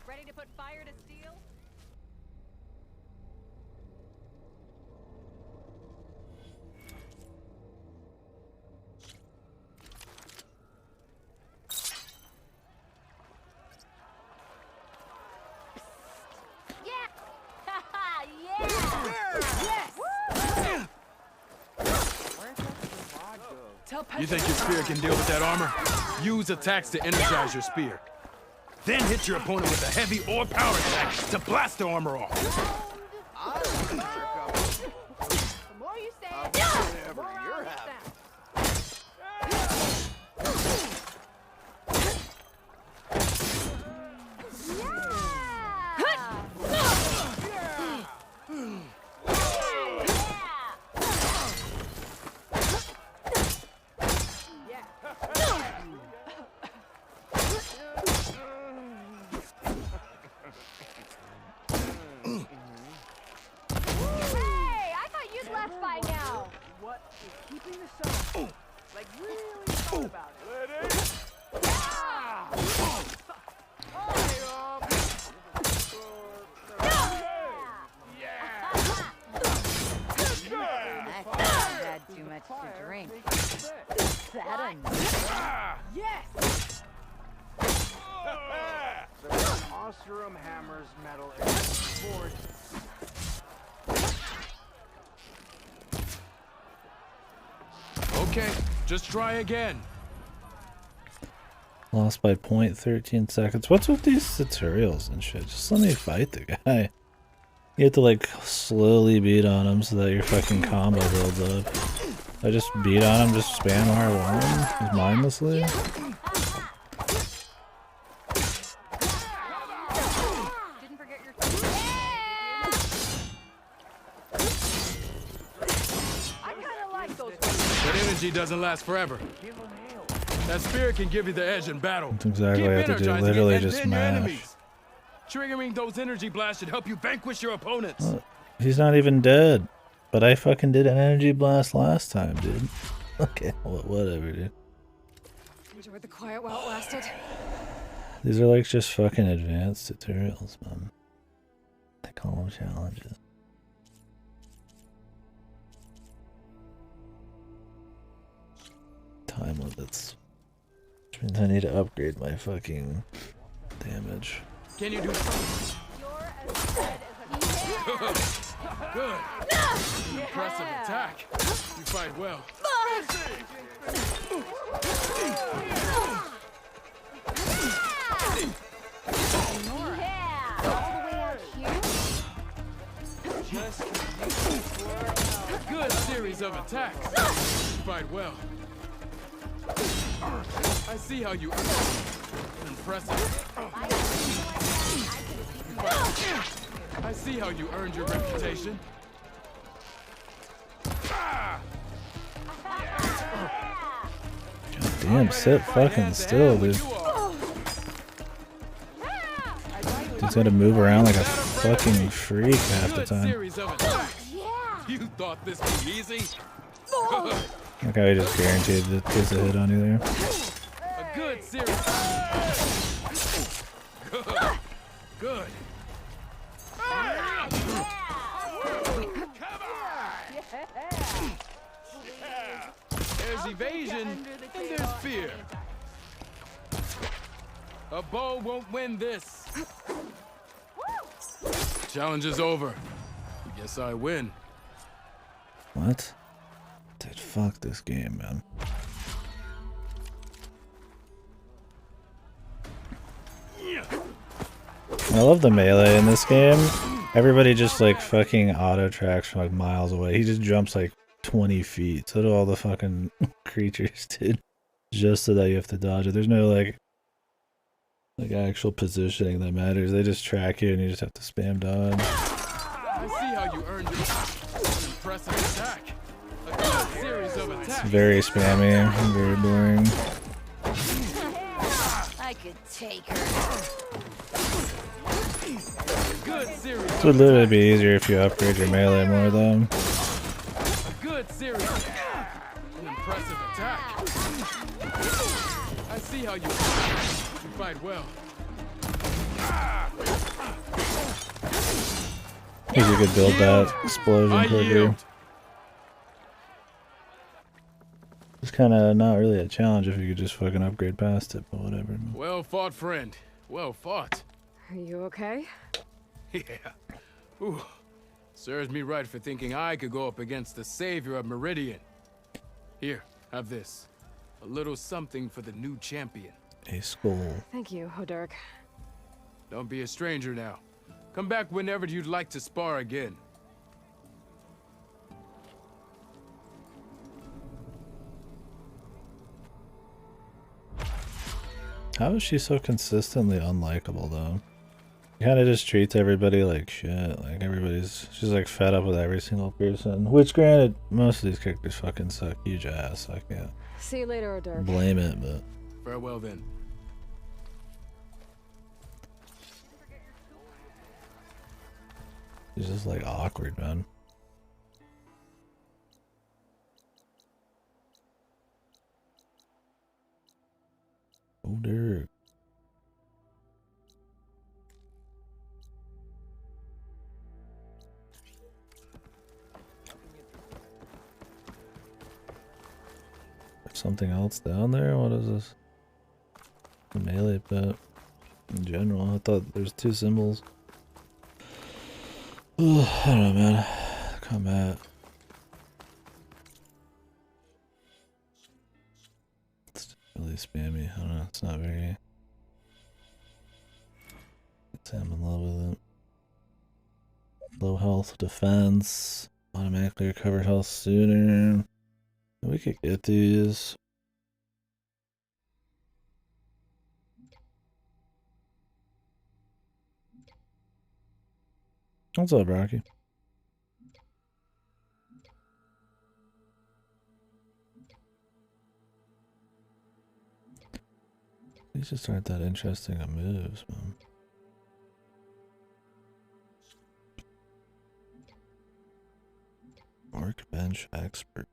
Ready to put fire to steel? You think your spear can deal with that armor? Use attacks to energize your spear. Then hit your opponent with a heavy or power attack to blast the armor off. The more you say it, the more you're having. what is keeping the sun? Like really thought about it. Ready? I thought I had too much to drink. That enough? Yes! The Osram hammers metal forged. Okay, just try again. Lost by 0.13 seconds. What's with these tutorials and shit? Just let me fight the guy. You have to like slowly beat on him so that your fucking combo builds up. I just beat on him, just spam R1 just mindlessly. That energy doesn't last forever. That spirit can give you the edge in battle. That's exactly Keep what I have to do. energizing Literally it and just bend your mash. enemies. Triggering those energy blasts should help you vanquish your opponents. Well, he's not even dead. But I fucking did an energy blast last time, dude. Okay, whatever, dude. Enjoyed the quiet while it lasted. These are like just fucking advanced tutorials, man. They call them challenges. Time limits. Which means I need to upgrade my fucking damage. Can you do something? Good. Impressive attack. You fight well. Good series of attacks. You fight well. I see how you impressive. I see how you earned your reputation. Damn, sit fucking still, dude. Dude's gotta move around like a fucking freak half the time. You thought this was easy? Like I just guaranteed that there's a hit on you there. A good series. Good. There's evasion and there's fear. A bow won't win this. Challenge is over. Guess I win. What? Dude, fuck this game, man. I love the melee in this game. Everybody just like fucking auto tracks from like miles away. He just jumps like 20 feet. So do all the fucking creatures, dude. Just so that you have to dodge it. There's no like actual positioning that matters. They just track you and you just have to spam dodge. I see how you earned your impressive attack. A good series of attacks. It's very spammy and very boring. I could take her. Good series. It would literally be easier if you upgrade your melee more though. A good series. An impressive attack. I see how you fight well. I think you could build that explosion quicker. It's kind of not really a challenge if you could just fucking upgrade past it, but whatever. Well fought, friend. Well fought. Are you okay? Yeah. Ooh. Serves me right for thinking I could go up against the savior of Meridian. Here, have this. A little something for the new champion. A skull. Thank you, Hodurk. Don't be a stranger now. Come back whenever you'd like to spar again. How is she so consistently unlikable though? She kind of just treats everybody like shit. Like she's like fed up with every single person. Which granted, most of these characters fucking suck huge ass. So I can't See you later, Hodurk. blame it, but Farewell then. she's just like awkward, man. something else down there? What is this? A melee pet. In general, I thought there's 2 symbols. Ugh, I don't know, man. Combat. It's really spammy. I don't know. It's not very. I'm in love with it. Low health defense. Automatically recover health sooner. We could get these. What's up, Rocky? These just aren't that interesting of moves, man. Workbench expert.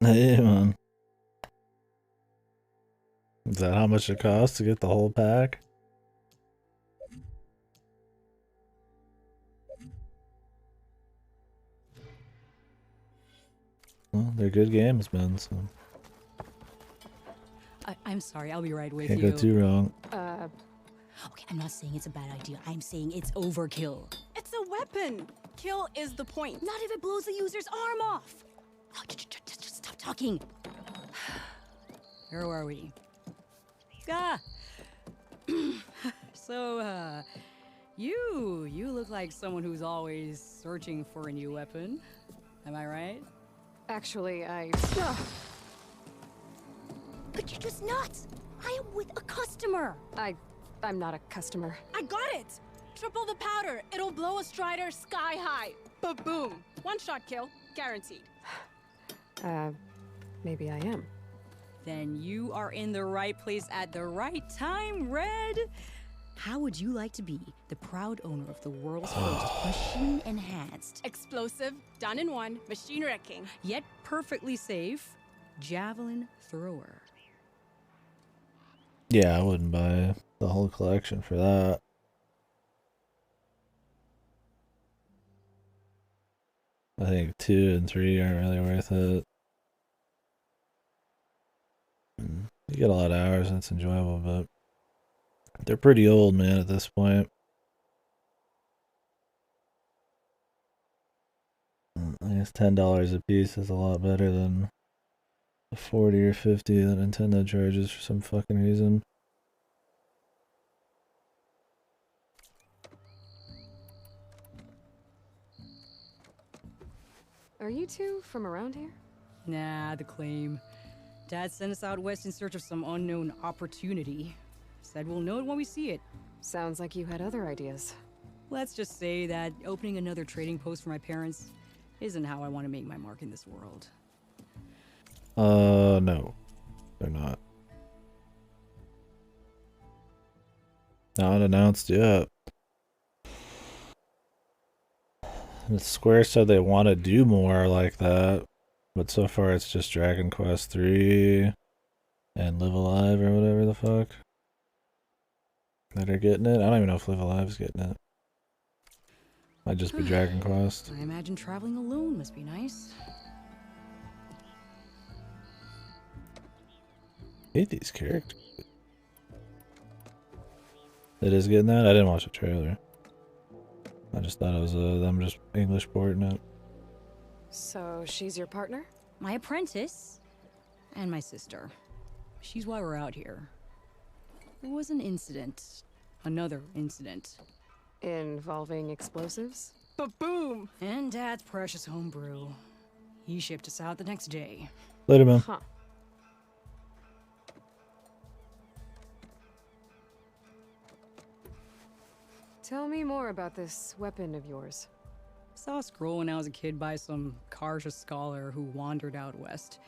Hey, man. Is that how much it costs to get the whole pack? Well, they're good games, man, so I'm sorry, I'll be right with can't you. go too wrong. Okay, I'm not saying it's a bad idea. I'm saying it's overkill. It's a weapon. Kill is the point. Not if it blows the user's arm off. Oh, just stop talking. Where are we? So, you look like someone who's always searching for a new weapon. Am I right? Actually, But you're just nuts. I am with a customer. I'm not a customer. I got it! Triple the powder. It'll blow a Strider sky high. Ba-boom. One shot kill. Guaranteed. Maybe I am. Then you are in the right place at the right time, Red. How would you like to be the proud owner of the world's first machine-enhanced, Explosive, done in one, machine wrecking. yet perfectly safe, javelin thrower? Yeah, I wouldn't buy the whole collection for that. I think 2 and 3 aren't really worth it. You get a lot of hours and it's enjoyable, but they're pretty old, man, at this point. I guess $10 a piece is a lot better than the 40 or 50 that Nintendo charges for some fucking reason. Are you two from around here? Nah, the claim. Dad sent us out west in search of some unknown opportunity. Said we'll know it when we see it. Sounds like you had other ideas. Let's just say that opening another trading post for my parents isn't how I want to make my mark in this world. No. They're not. Not announced yet. The Square said they want to do more like that, but so far it's just Dragon Quest 3 and Live Alive or whatever the fuck that are getting it. I don't even know if Live Alive's getting it. Might just be Dragon Quest. I imagine traveling alone must be nice. Hate these characters. It is getting that? I didn't watch the trailer. I just thought it was them just English porting it. So she's your partner? My apprentice and my sister. She's why we're out here. There was an incident. Another incident. Involving explosives? Ba-boom! And Dad's precious homebrew. He shipped us out the next day. Later, man. Huh. Tell me more about this weapon of yours. Saw a scroll when I was a kid by some Karja scholar who wandered out west.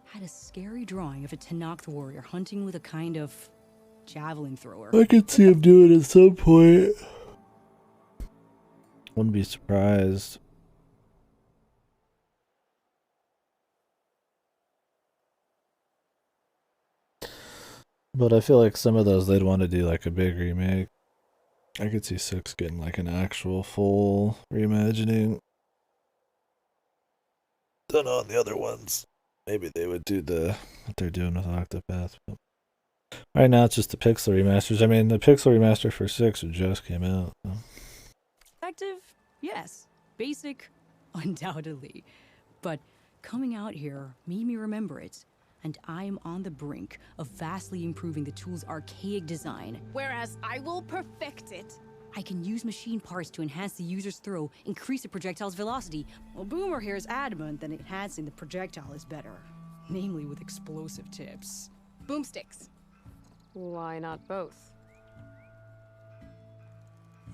Had a scary drawing of a Tenakth warrior hunting with a kind of javelin thrower. I could see him do it at some point. Wouldn't be surprised. But I feel like some of those they'd want to do like a big remake. I could see 6 getting like an actual full reimagining. Don't know on the other ones. Maybe they would do what they're doing with Octopath. But right now it's just the pixel remasters. I mean, the pixel remaster for 6 just came out. So. Effective? Yes. Basic? Undoubtedly. But coming out here made me remember it. And I am on the brink of vastly improving the tool's archaic design. Whereas I will perfect it. I can use machine parts to enhance the user's throw, increase the projectile's velocity. Well, Boomer here is adamant that enhancing the projectile is better. Namely with explosive tips. Boomsticks. Why not both?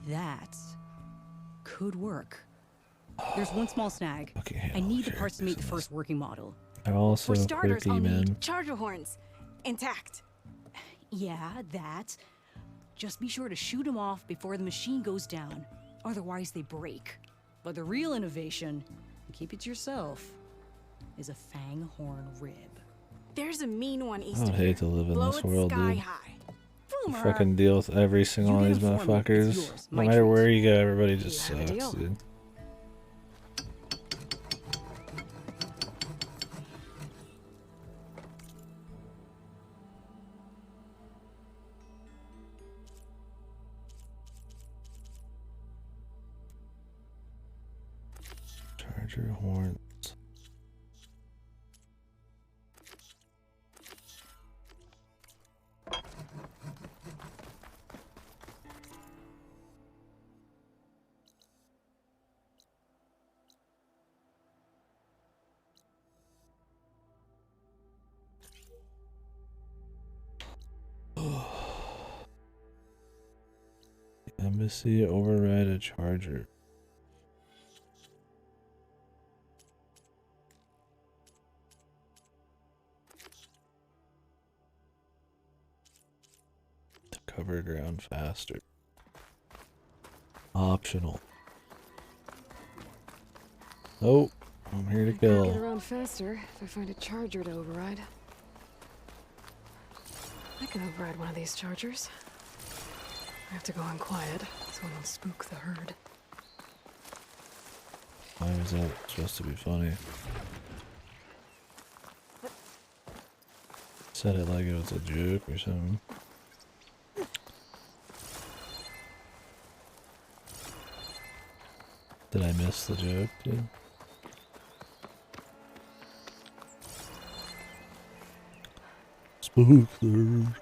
That could work. There's one small snag. I need the parts to make the first working model. They're also For starters, quirky, I'll man. need charger horns. Intact. Yeah, that. Just be sure to shoot them off before the machine goes down. Otherwise, they break. But the real innovation, and keep it to yourself, is a fang horn rib. There's a mean one east I would of hate here. to live in Blow this it world, sky dude. high. You fucking deal with every single one of these motherfuckers. No matter where you go, everybody just sucks, dude. Charger horns. Embassy override a charger. To cover ground faster. Optional. Oh, I'm here to Get kill. around faster if I find a charger to override. I can override one of these chargers. I have to go in quiet so I won't spook the herd. Why is that supposed to be funny? Said it like it was a joke or something. Did I miss the joke, dude? Spook the herd.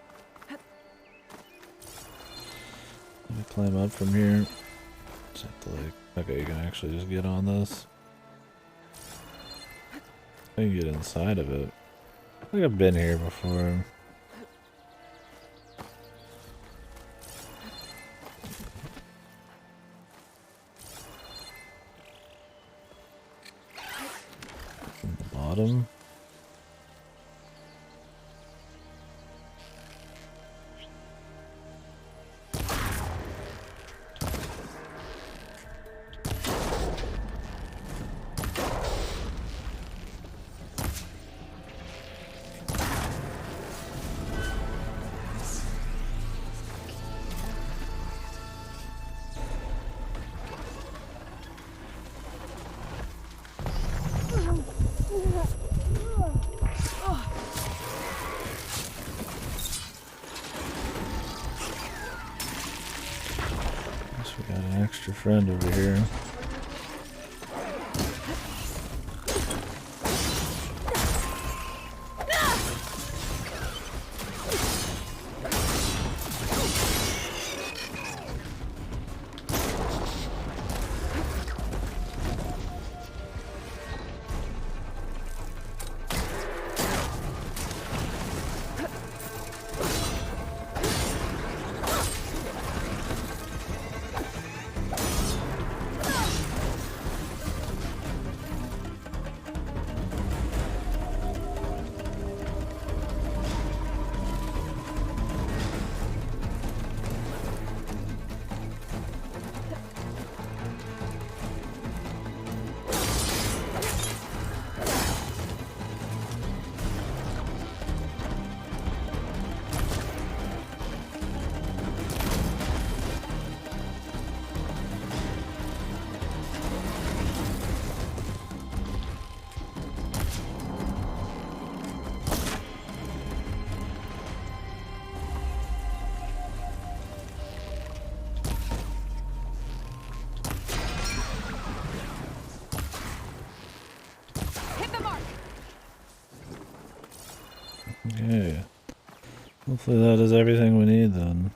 Let me climb up from here. Just have to like, okay, you can actually just get on this. I can get inside of it. I think I've been here before. From the bottom. Guess we got an extra friend over here. Hopefully that is everything we need then.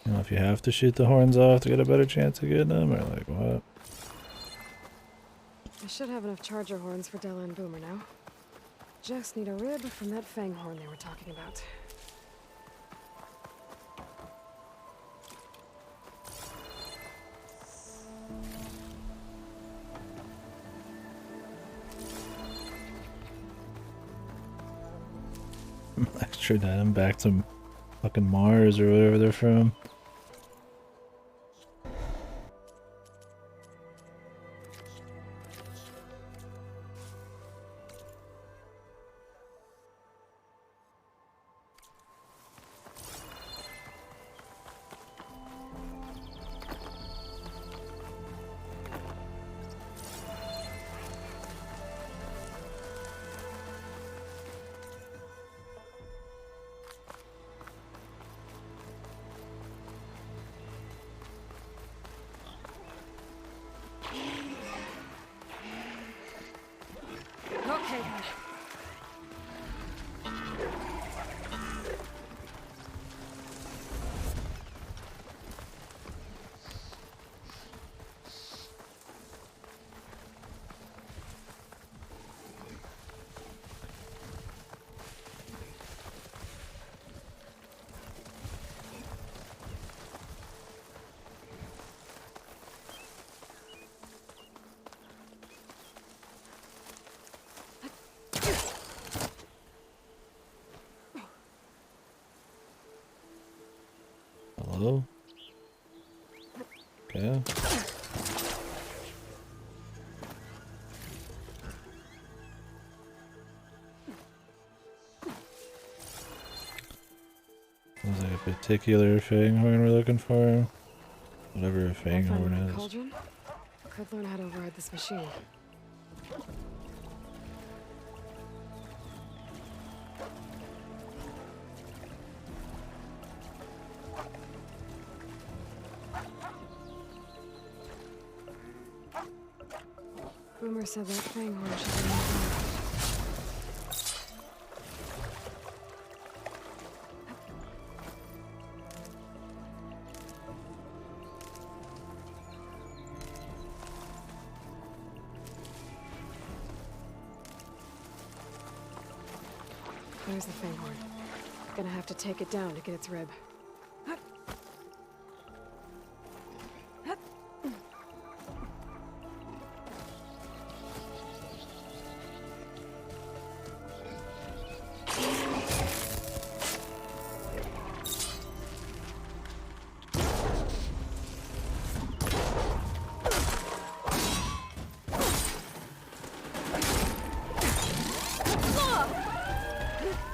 You know, if you have to shoot the horns off to get a better chance of getting them, or like what? I should have enough charger horns for Della and Boomer now. Just need a rib from that fang horn they were talking about. Extradite back to fucking Mars or whatever they're from. Okay. Hello? Okay. Sounds like a particular fang horn we're looking for. Whatever a fang horn is. Cauldron? Could learn how to override this machine. Boomer said that fang horn should be nearby. There's the fang horn. Gonna have to take it down to get its rib.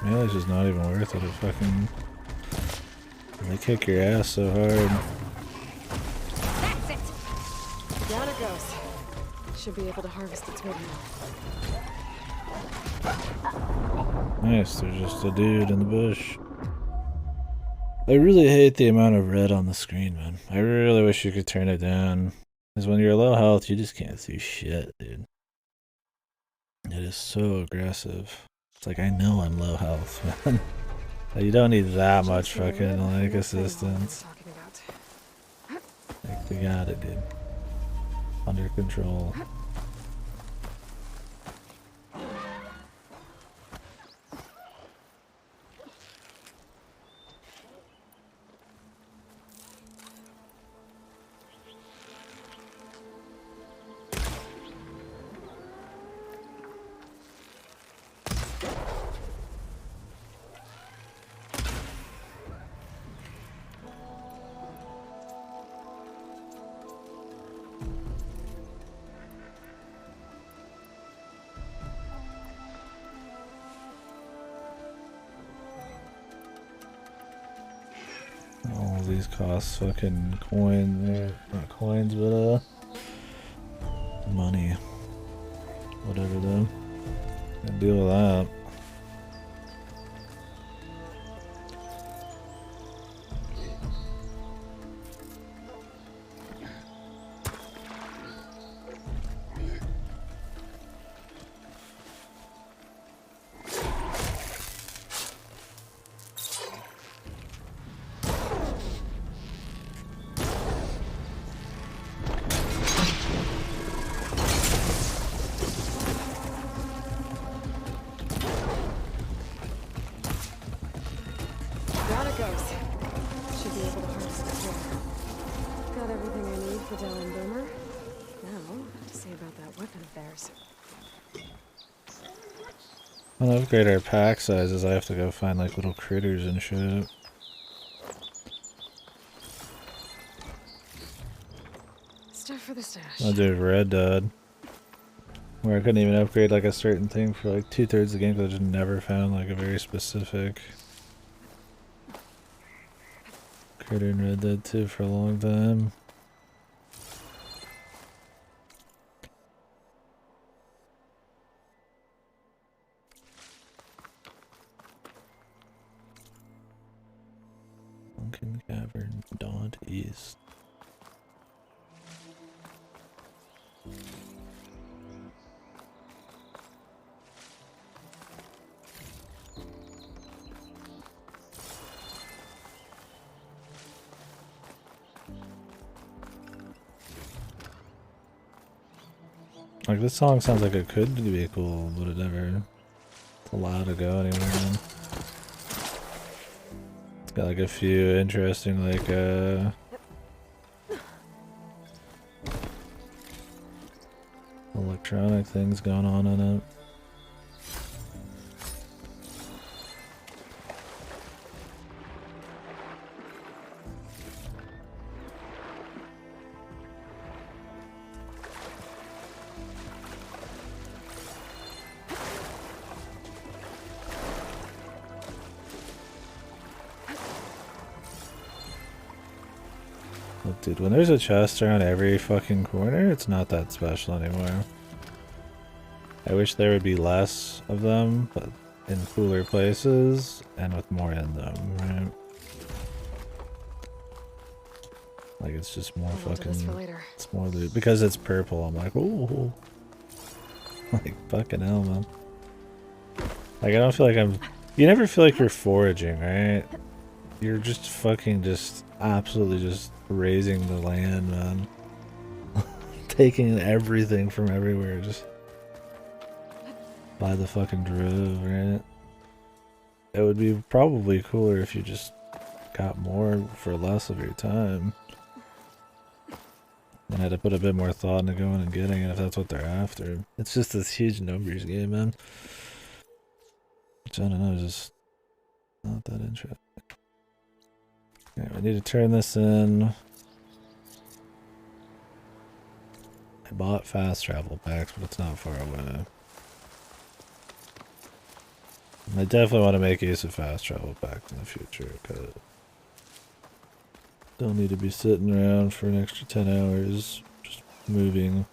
Melee's just not even worth it. It fucking... They kick your ass so hard. That's it! Down it goes. Should be able to harvest its rib now. Nice, there's just a dude in the bush. I really hate the amount of red on the screen, man. I really wish you could turn it down. Because when you're low health, you just can't see shit, dude. It is so aggressive. It's like, I know I'm low health, man. You don't need that much fucking, like, assistance. Like, we got it, dude. Under control. All these cost fucking coins, not coins, but money. Whatever though. Gotta deal with that. goes. Should be able to harvest the core. Got everything I need for Dell and Boomer. Now, what to say about that weapon of theirs? I'll upgrade our pack sizes. I have to go find like little critters and shit. Stuff for the stash. I'll do Red Dead, where I couldn't even upgrade like a certain thing for like 2/3 of the game because I just never found like a very specific critter in Red Dead 2 for a long time. Sunken Cavern, Dawn East. Like, this song sounds like it could be cool, but it never... It's allowed to go anywhere, man. It's got like a few interesting, like, electronic things going on in it. Dude, when there's a chest around every fucking corner, it's not that special anymore. I wish there would be less of them, but in cooler places and with more in them, right? Like, it's just more fucking... It's more loot. Because it's purple, I'm like, ooh. Like, fucking hell, man. Like, I don't feel like I'm... You never feel like you're foraging, right? You're just fucking just absolutely just raising the land, man. Taking everything from everywhere, just by the fucking drove, right? It would be probably cooler if you just got more for less of your time. And had to put a bit more thought into going and getting it if that's what they're after. It's just this huge numbers game, man. Which I don't know, just not that interesting. Okay, we need to turn this in. I bought fast travel packs, but it's not far away. I definitely want to make use of fast travel packs in the future, because don't need to be sitting around for an extra 10 hours just moving.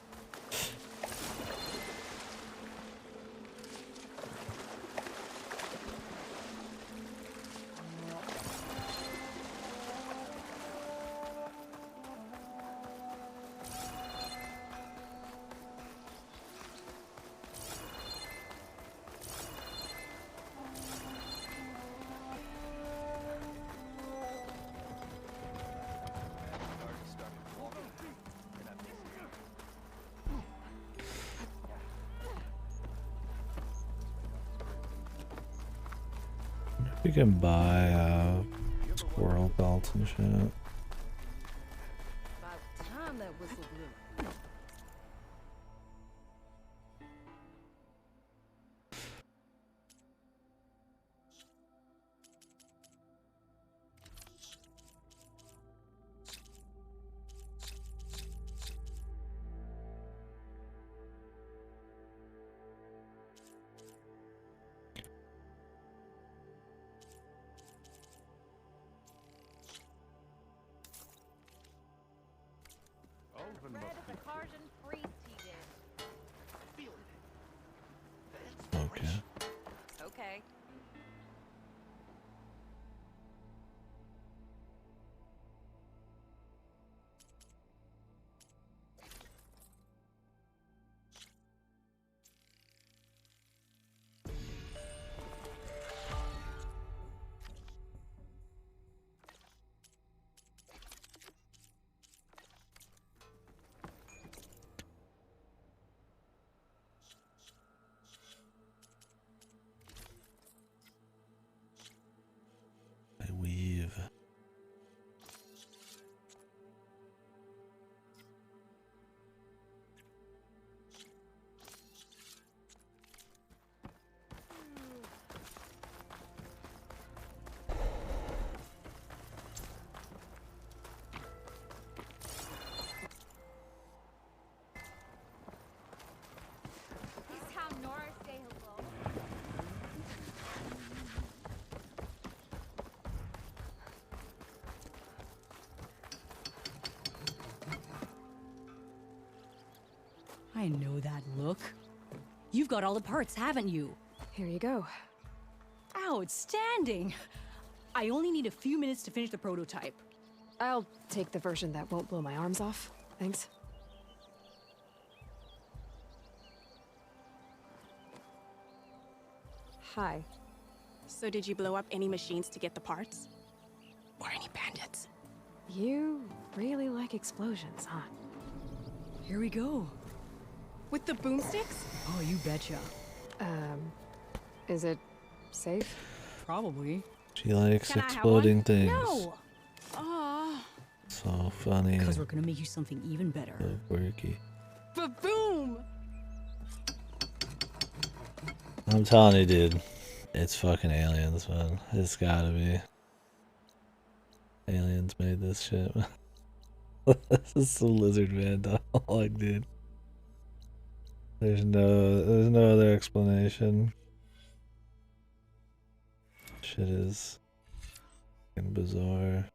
You can buy squirrel belts and shit. About time that whistle blew. I know that look. You've got all the parts, haven't you? Here you go. Outstanding! I only need a few minutes to finish the prototype. I'll take the version that won't blow my arms off. Thanks. Hi. So did you blow up any machines to get the parts? Or any bandits? You really like explosions, huh? Here we go. With the boomsticks? Oh, you betcha. Is it safe? Probably. She likes Can I have exploding one? things. No! So funny. Because we're gonna make you something even better. So quirky. Ba-boom! I'm telling you, dude. It's fucking aliens, man. It's gotta be. Aliens made this shit. This is some lizard man dialogue, dude. There's no other explanation. Shit is fucking bizarre.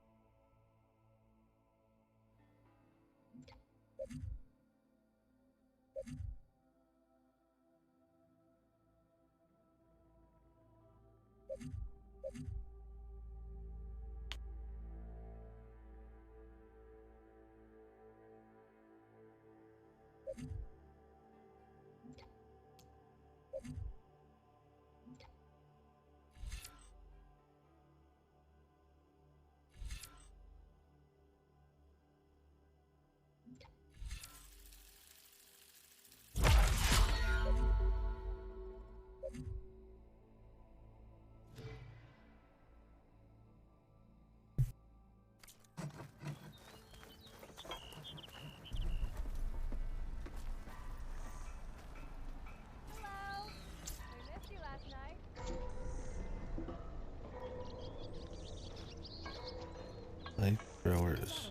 Light throwers.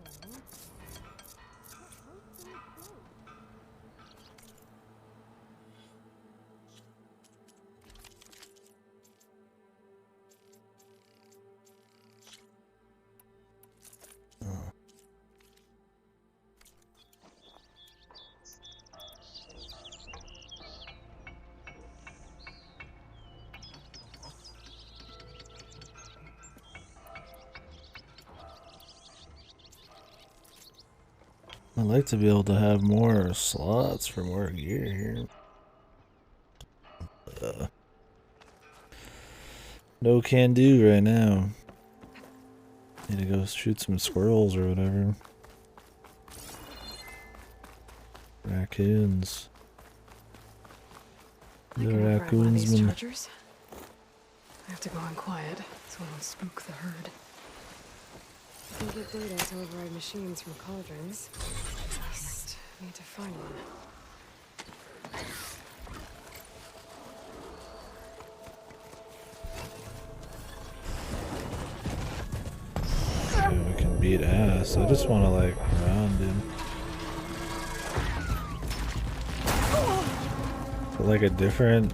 I'd like to be able to have more slots for more gear here. No can do right now. Need to go shoot some squirrels or whatever. Raccoons. I The can grab one of raccoons these been... chargers. I have to go in quiet so I don't spook the herd. I can get data to override machines from cauldrons. Just need to find one. Dude, we can beat ass. I just want to like run, dude. But like a different.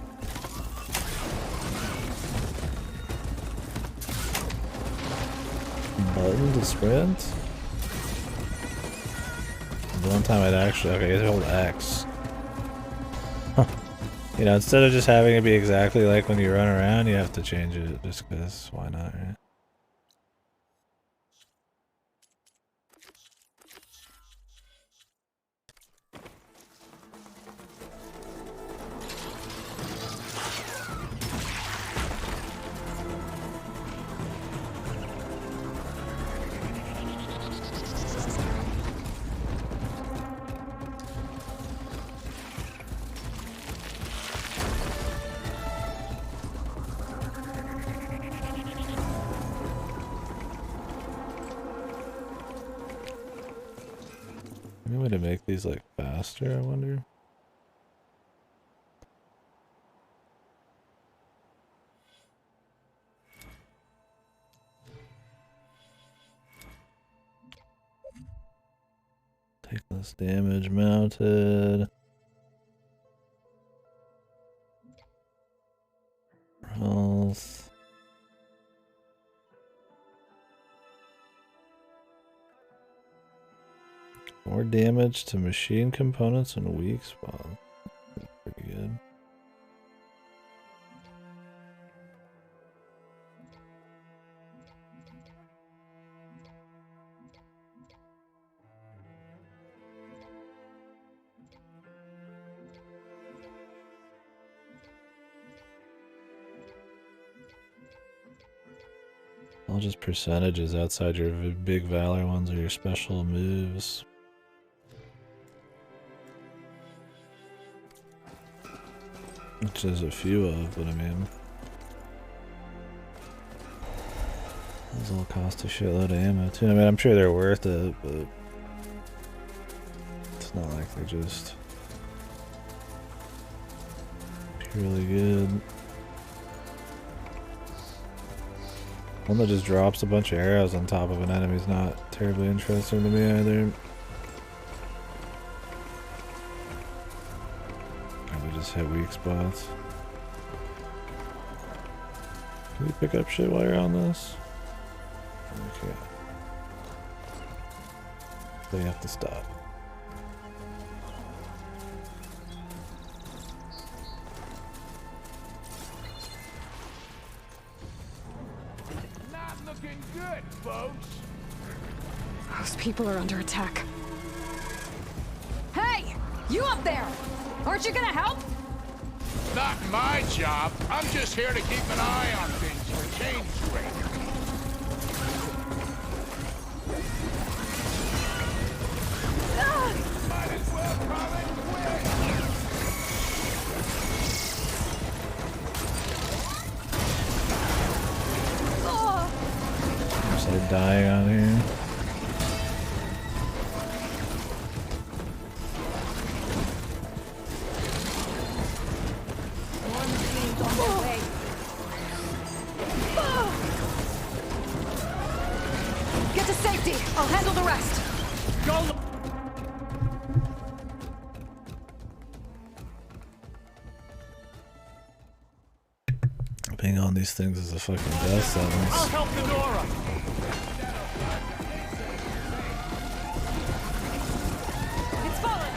Button to sprint? The one time I'd actually... Okay, it's hold X. You know, instead of just having it be exactly like when you run around, you have to change it just because why not, right? Any way to make these like faster, I wonder? Take less damage mounted. Health. More damage to machine components and weak spots. Pretty good. All just percentages outside your big valor ones are your special moves. Which there's a few of, but I mean, those all cost a shitload of ammo too. I mean, I'm sure they're worth it, but it's not like they're just purely good. One that just drops a bunch of arrows on top of an enemy is not terribly interesting to me either. They just hit weak spots. Can you pick up shit while you're on this? Okay. They have to stop. Not looking good, folks. Those people are under attack. Hey! You up there! Aren't you gonna help? Not my job. I'm just here to keep an eye on things for change rate. Might as well call it quits. Just like dying on here. Get to safety. I'll handle the rest. Go! Being on these things is a fucking death sentence. I'll help the Nora! It's falling.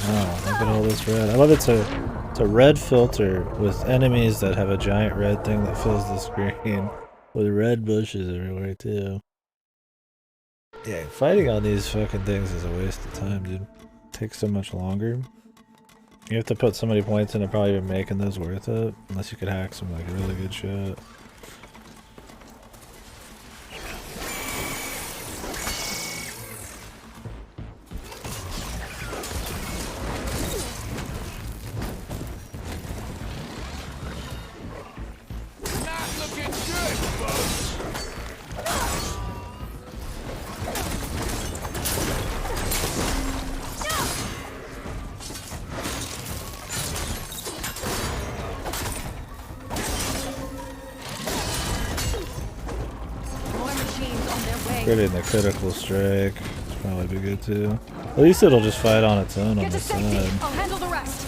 Oh, look at all this red. I love it's a red filter with enemies that have a giant red thing that fills the screen with red bushes everywhere too. Yeah, fighting on these fucking things is a waste of time, dude. It takes so much longer. You have to put so many points into probably even making those worth it, unless you could hack some like really good shit. Not looking good, folks. More machines on their way. Getting the critical strike would probably be good too. At least it'll just fight on its own on Get the to safety. side. I'll handle the rest.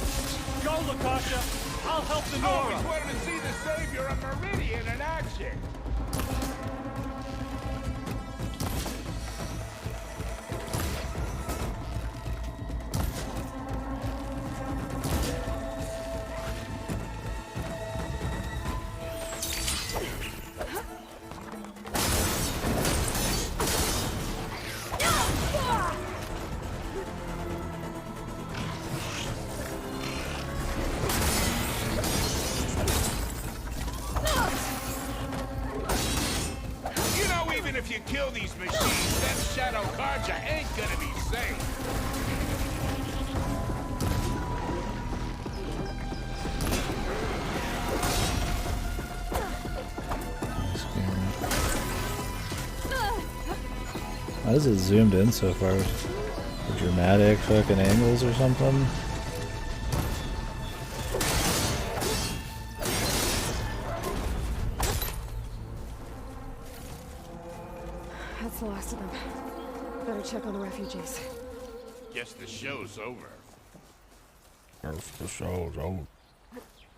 Go, Latasha! I'll help the Nora! Always wanted to see the savior of Meridian in action. You know, even if you kill these machines, them shadow carja ain't gonna be safe. Why is it zoomed in so far? Dramatic fucking angles or something. That's the last of them. Better check on the refugees. Guess the show's over. The show's over.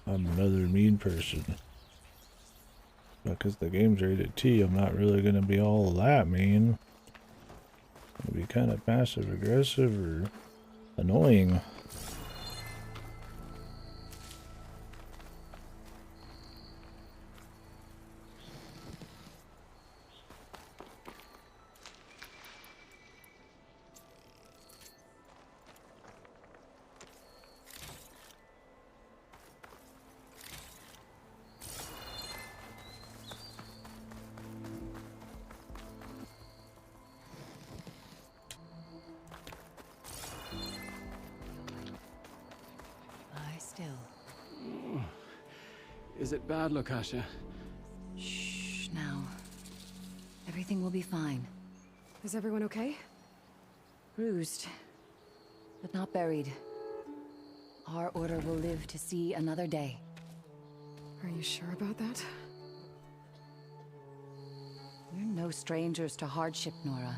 I'm another mean person. Because the game's rated T, I'm not really gonna be all that mean. I'm gonna be kind of passive aggressive or annoying. Is it bad, Lokasha? Shh, now. Everything will be fine. Is everyone okay? Bruised, but not buried. Our order will live to see another day. Are you sure about that? We're no strangers to hardship, Nora.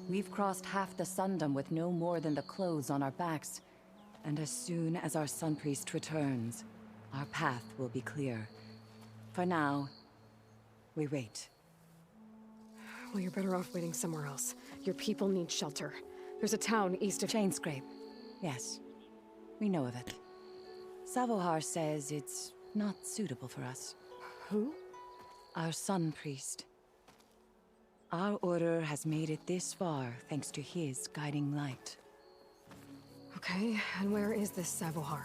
We've crossed half the Sundom with no more than the clothes on our backs. And as soon as our Sun Priest returns, our path will be clear. For now, we wait. Well, you're better off waiting somewhere else. Your people need shelter. There's a town east of Chainscrape. Yes, we know of it. Savohar says it's not suitable for us. Who? Our Sun Priest. Our order has made it this far thanks to his guiding light. Okay, and where is this Savohar?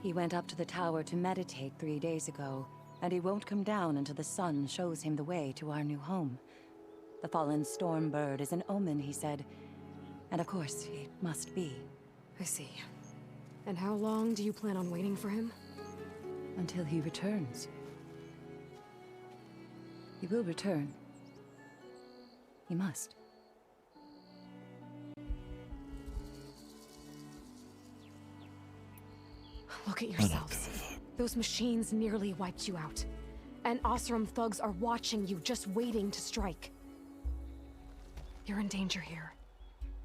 He went up to the tower to meditate 3 days ago, and he won't come down until the sun shows him the way to our new home. The fallen storm bird is an omen, he said. And of course, it must be. I see. And how long do you plan on waiting for him? Until he returns. He will return. He must. Look at yourselves. Those machines nearly wiped you out. And Osram thugs are watching you, just waiting to strike. You're in danger here.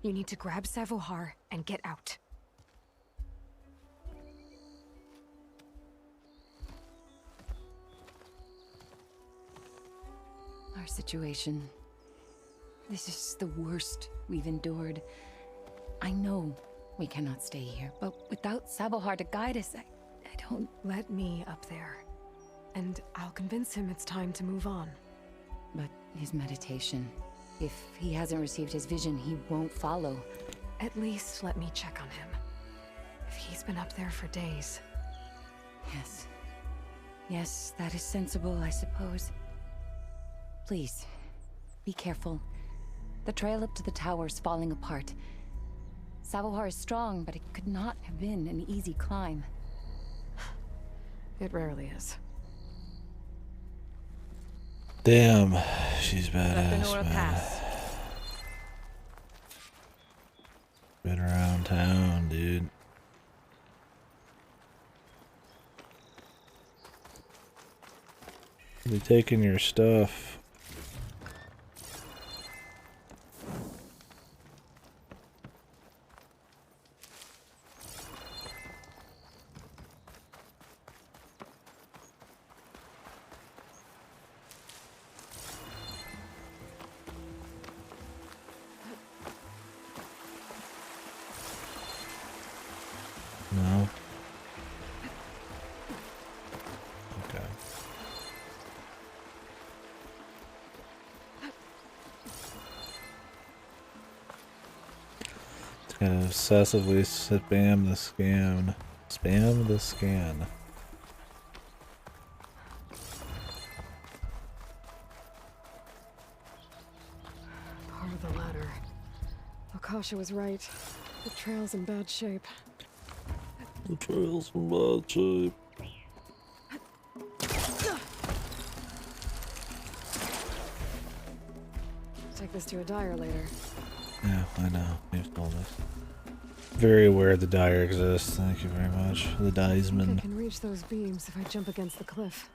You need to grab Savohar and get out. Our situation. This is the worst we've endured. I know we cannot stay here, but without Savohar to guide us, I don't... Let me up there. And I'll convince him it's time to move on. But his meditation... If he hasn't received his vision, he won't follow. At least let me check on him. If he's been up there for days. Yes. Yes, that is sensible, I suppose. Please, be careful. The trail up to the tower's falling apart. Savohar is strong, but it could not have been an easy climb. It rarely is. Damn, she's badass, Nora man. pass. Been around town, dude. Be taking your stuff. No. Okay. It's gonna obsessively spam the scan. Spam the scan. Part of the ladder. Akasha was right. The trail's in bad shape. The trail's in bad shape. Take this to a dyer later. Yeah, I know. You've told us. Very aware the dyer exists. Thank you very much. The I Diesman. can reach those beams if I jump against the cliff.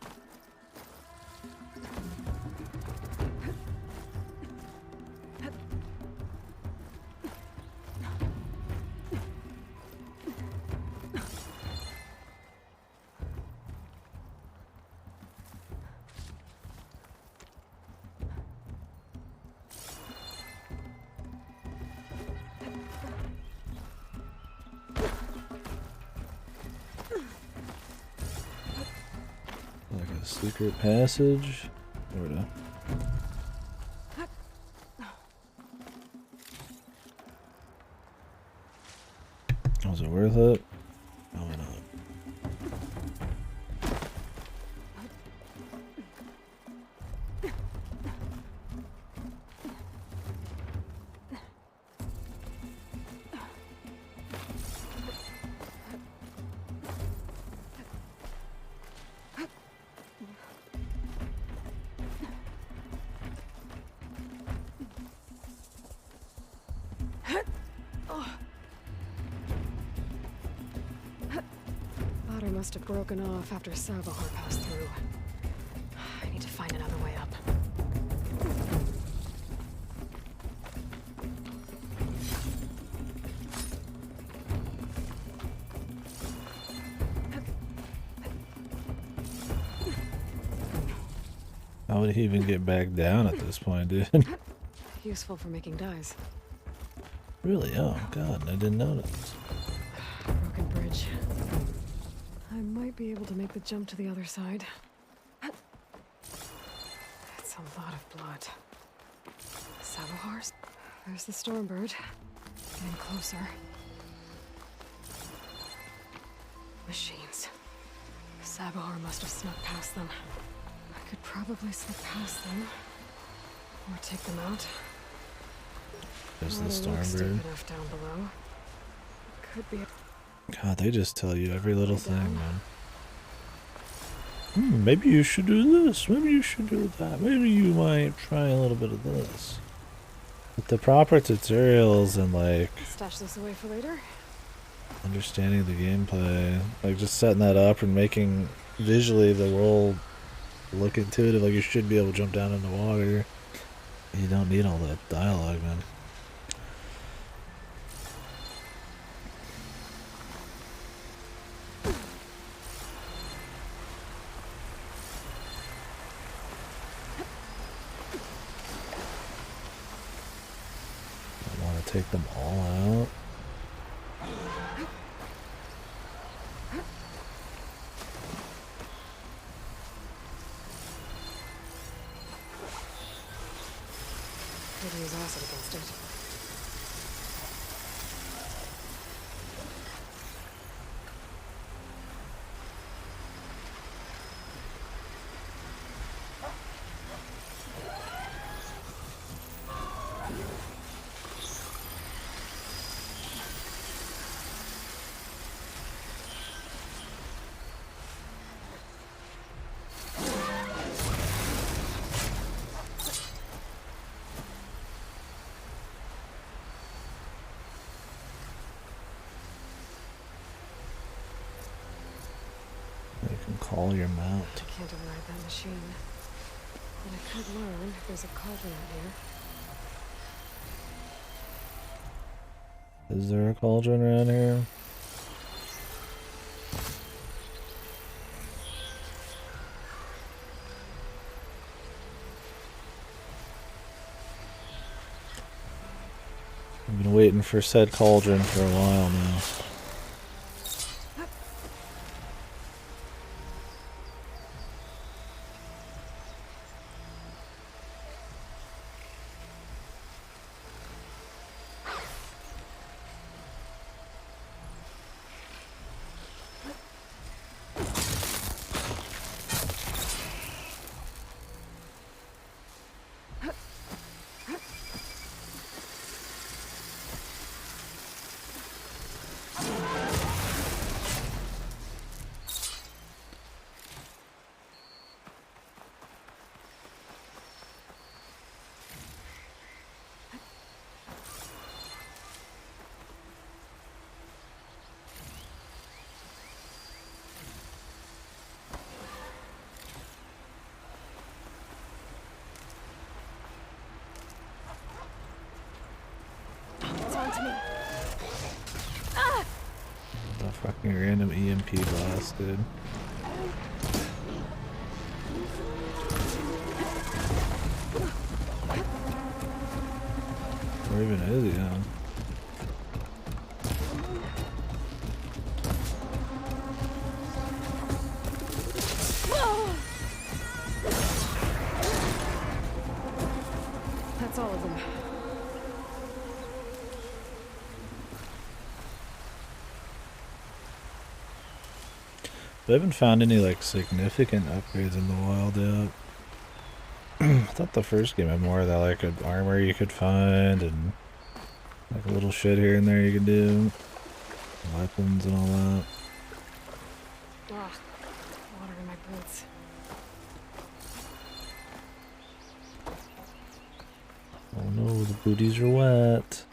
Like a secret passage? Sorta. Was it worth it? Probably not. Ladder must have broken off after Savahar passed through. I need to find another way up. How would he even get back down at this point, dude? Useful for making dyes. Really? Oh, God, I didn't notice. Broken bridge. I might be able to make the jump to the other side. That's a lot of blood. Savahars? There's the Stormbird. Getting closer. Machines. Savahar must have snuck past them. I could probably slip past them. Or take them out. There's the Water looks deep Stormbird. enough down below. Could be a God, they just tell you every little thing, man. Maybe you should do this. Maybe you should do that. Maybe you might try a little bit of this. With the proper tutorials and like stash this away for later. understanding the gameplay, like just setting that up and making visually the world look intuitive, like you should be able to jump down in the water. You don't need all that dialogue, man. I want to take them all out. Could use acid against it. You can call your mount. I can't override that machine. But I could learn if there's a cauldron out here. Is there a cauldron around here? I've been waiting for said cauldron for a while now. me. Ah! A fucking random EMP blast, dude. Where even is he on? That's all of them. I haven't found any like significant upgrades in the wild yet. I thought the first game had more of that like armor you could find and like a little shit here and there you could do. Weapons and all that. Ugh, water in my boots. Oh no, the booties are wet.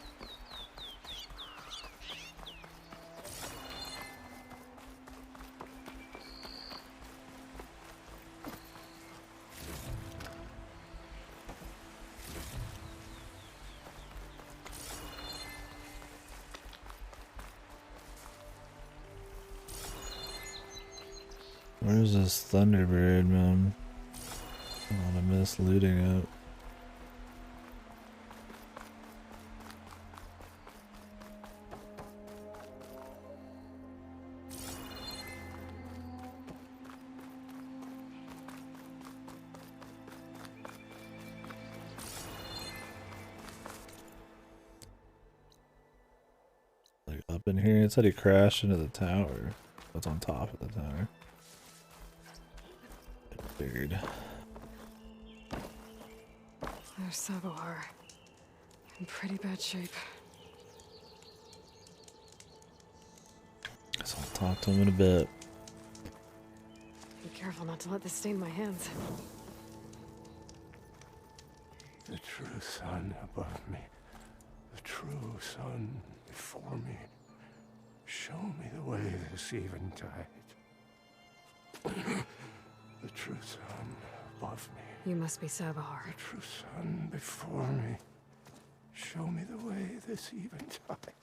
Where's this Thunderbird, man? I want to miss looting it. Like up in here, it said he crashed into the tower. What's on top of the tower? Weird. There's Sabohar. In pretty bad shape. Guess I'll talk to him in a bit. Be careful not to let this stain my hands. The true sun above me, the true sun before me. Show me the way this eventide. The true sun above me. You must be Sabohar. The true sun before me. Show me the way this eventide.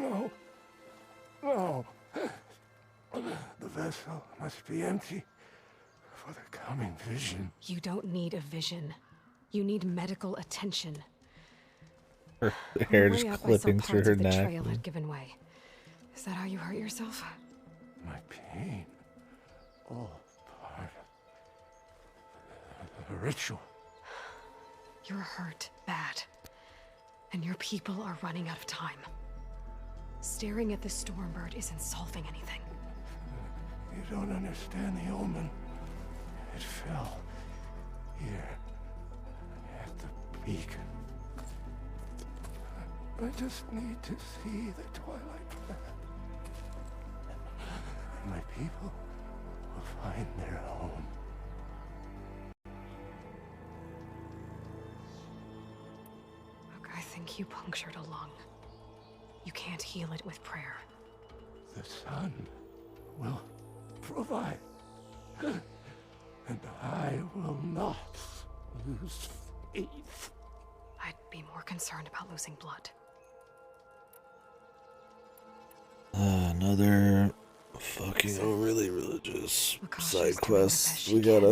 No. No. The vessel must be empty for the coming vision. You don't need a vision. You need medical attention. Her hair On the just way up, I saw clipping through parts her of the neck. trail had given way. Is that how you hurt yourself? My pain. All part of the ritual. You're hurt bad. And your people are running out of time. Staring at the Stormbird isn't solving anything. You don't understand the omen. It fell here at the beacon. I just need to see the twilight path. And my people will find their home. Look, I think you punctured a lung. You can't heal it with prayer. The sun will provide. And I will not lose faith. I'd be more concerned about losing blood. Another fucking overly religious side quest. We gotta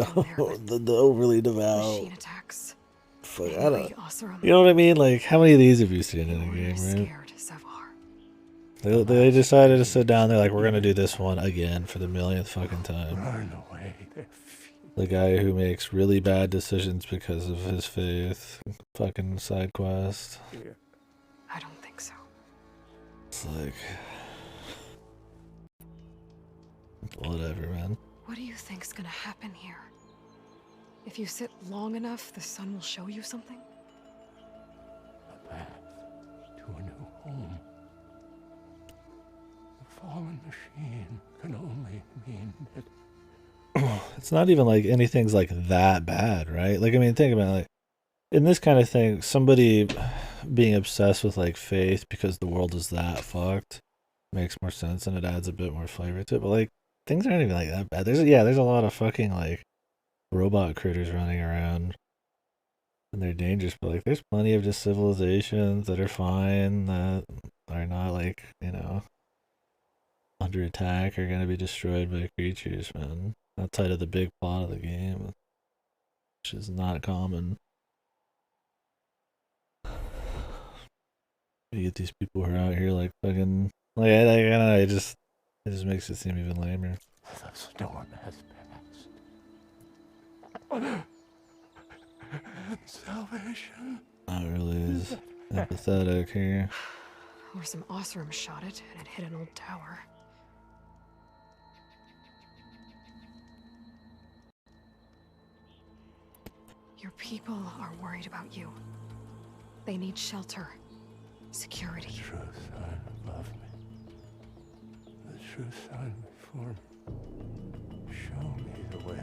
the overly devout. Machine attacks. Fuck, I don't. You know what I mean? Like, how many of these have you seen in a game, right? They decided to sit down. They're like, we're gonna do this one again for the millionth fucking time. Run away. The guy who makes really bad decisions because of his faith. Fucking side quest. I don't think so. It's like, whatever, man. What do you think's gonna happen here? If you sit long enough, the sun will show you something? A path to a new home. The fallen machine can only mean that It's not even like anything's like that bad, right? Like, I mean, think about it. Like, in this kind of thing, somebody being obsessed with like faith because the world is that fucked makes more sense and it adds a bit more flavor to it. But like, things aren't even like that bad. There's a lot of fucking like robot critters running around. And they're dangerous, but like there's plenty of just civilizations that are fine, that are not like, you know, under attack or gonna be destroyed by creatures, man. Outside of the big plot of the game, which is not common. You get these people who are out here like fucking like I don't know, it just makes it seem even lamer. The storm has passed. Salvation. Not really is empathetic here. Or some Osram shot it and it hit an old tower. Your people are worried about you. They need shelter, security. The true sign above me. The true sign before me. Show me the way.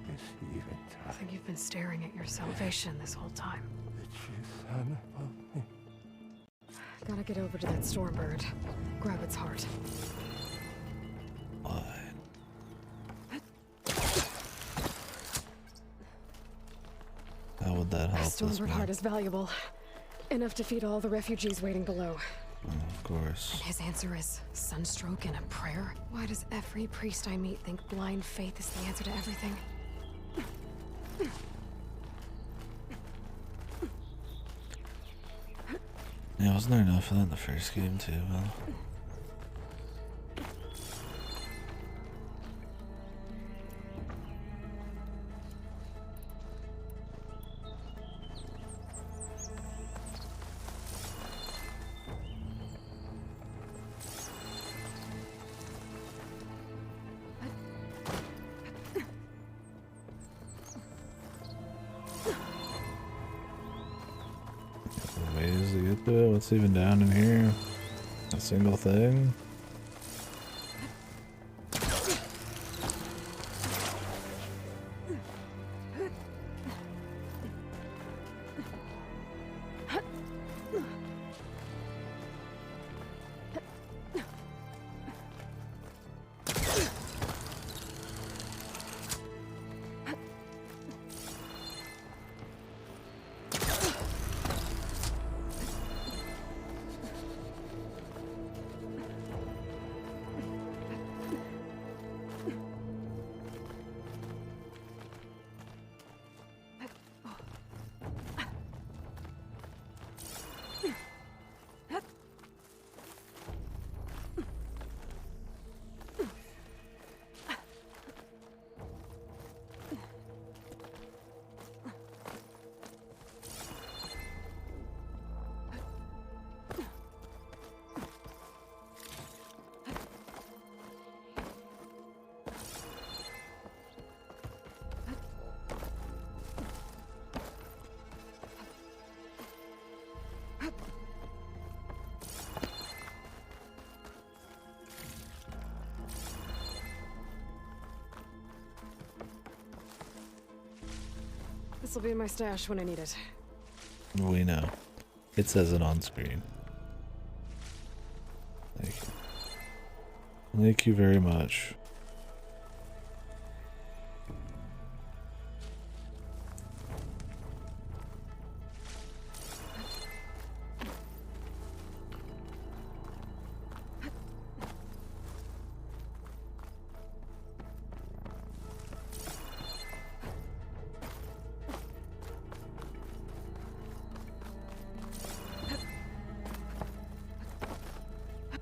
This even I think you've been staring at your salvation this whole time. The true sign above me. Gotta get over to that Stormbird. Grab its heart. Why? How would that help us? Stormbird heart is valuable. Enough to feed all the refugees waiting below. Of course. And his answer is sunstroke and a prayer? Why does every priest I meet think blind faith is the answer to everything? Yeah, wasn't there enough of that in the first game too, man? Ways to get to it? What's even down in here? A single thing? This'll be in my stash when I need it. We know. It says it on screen. Thank you. Thank you very much.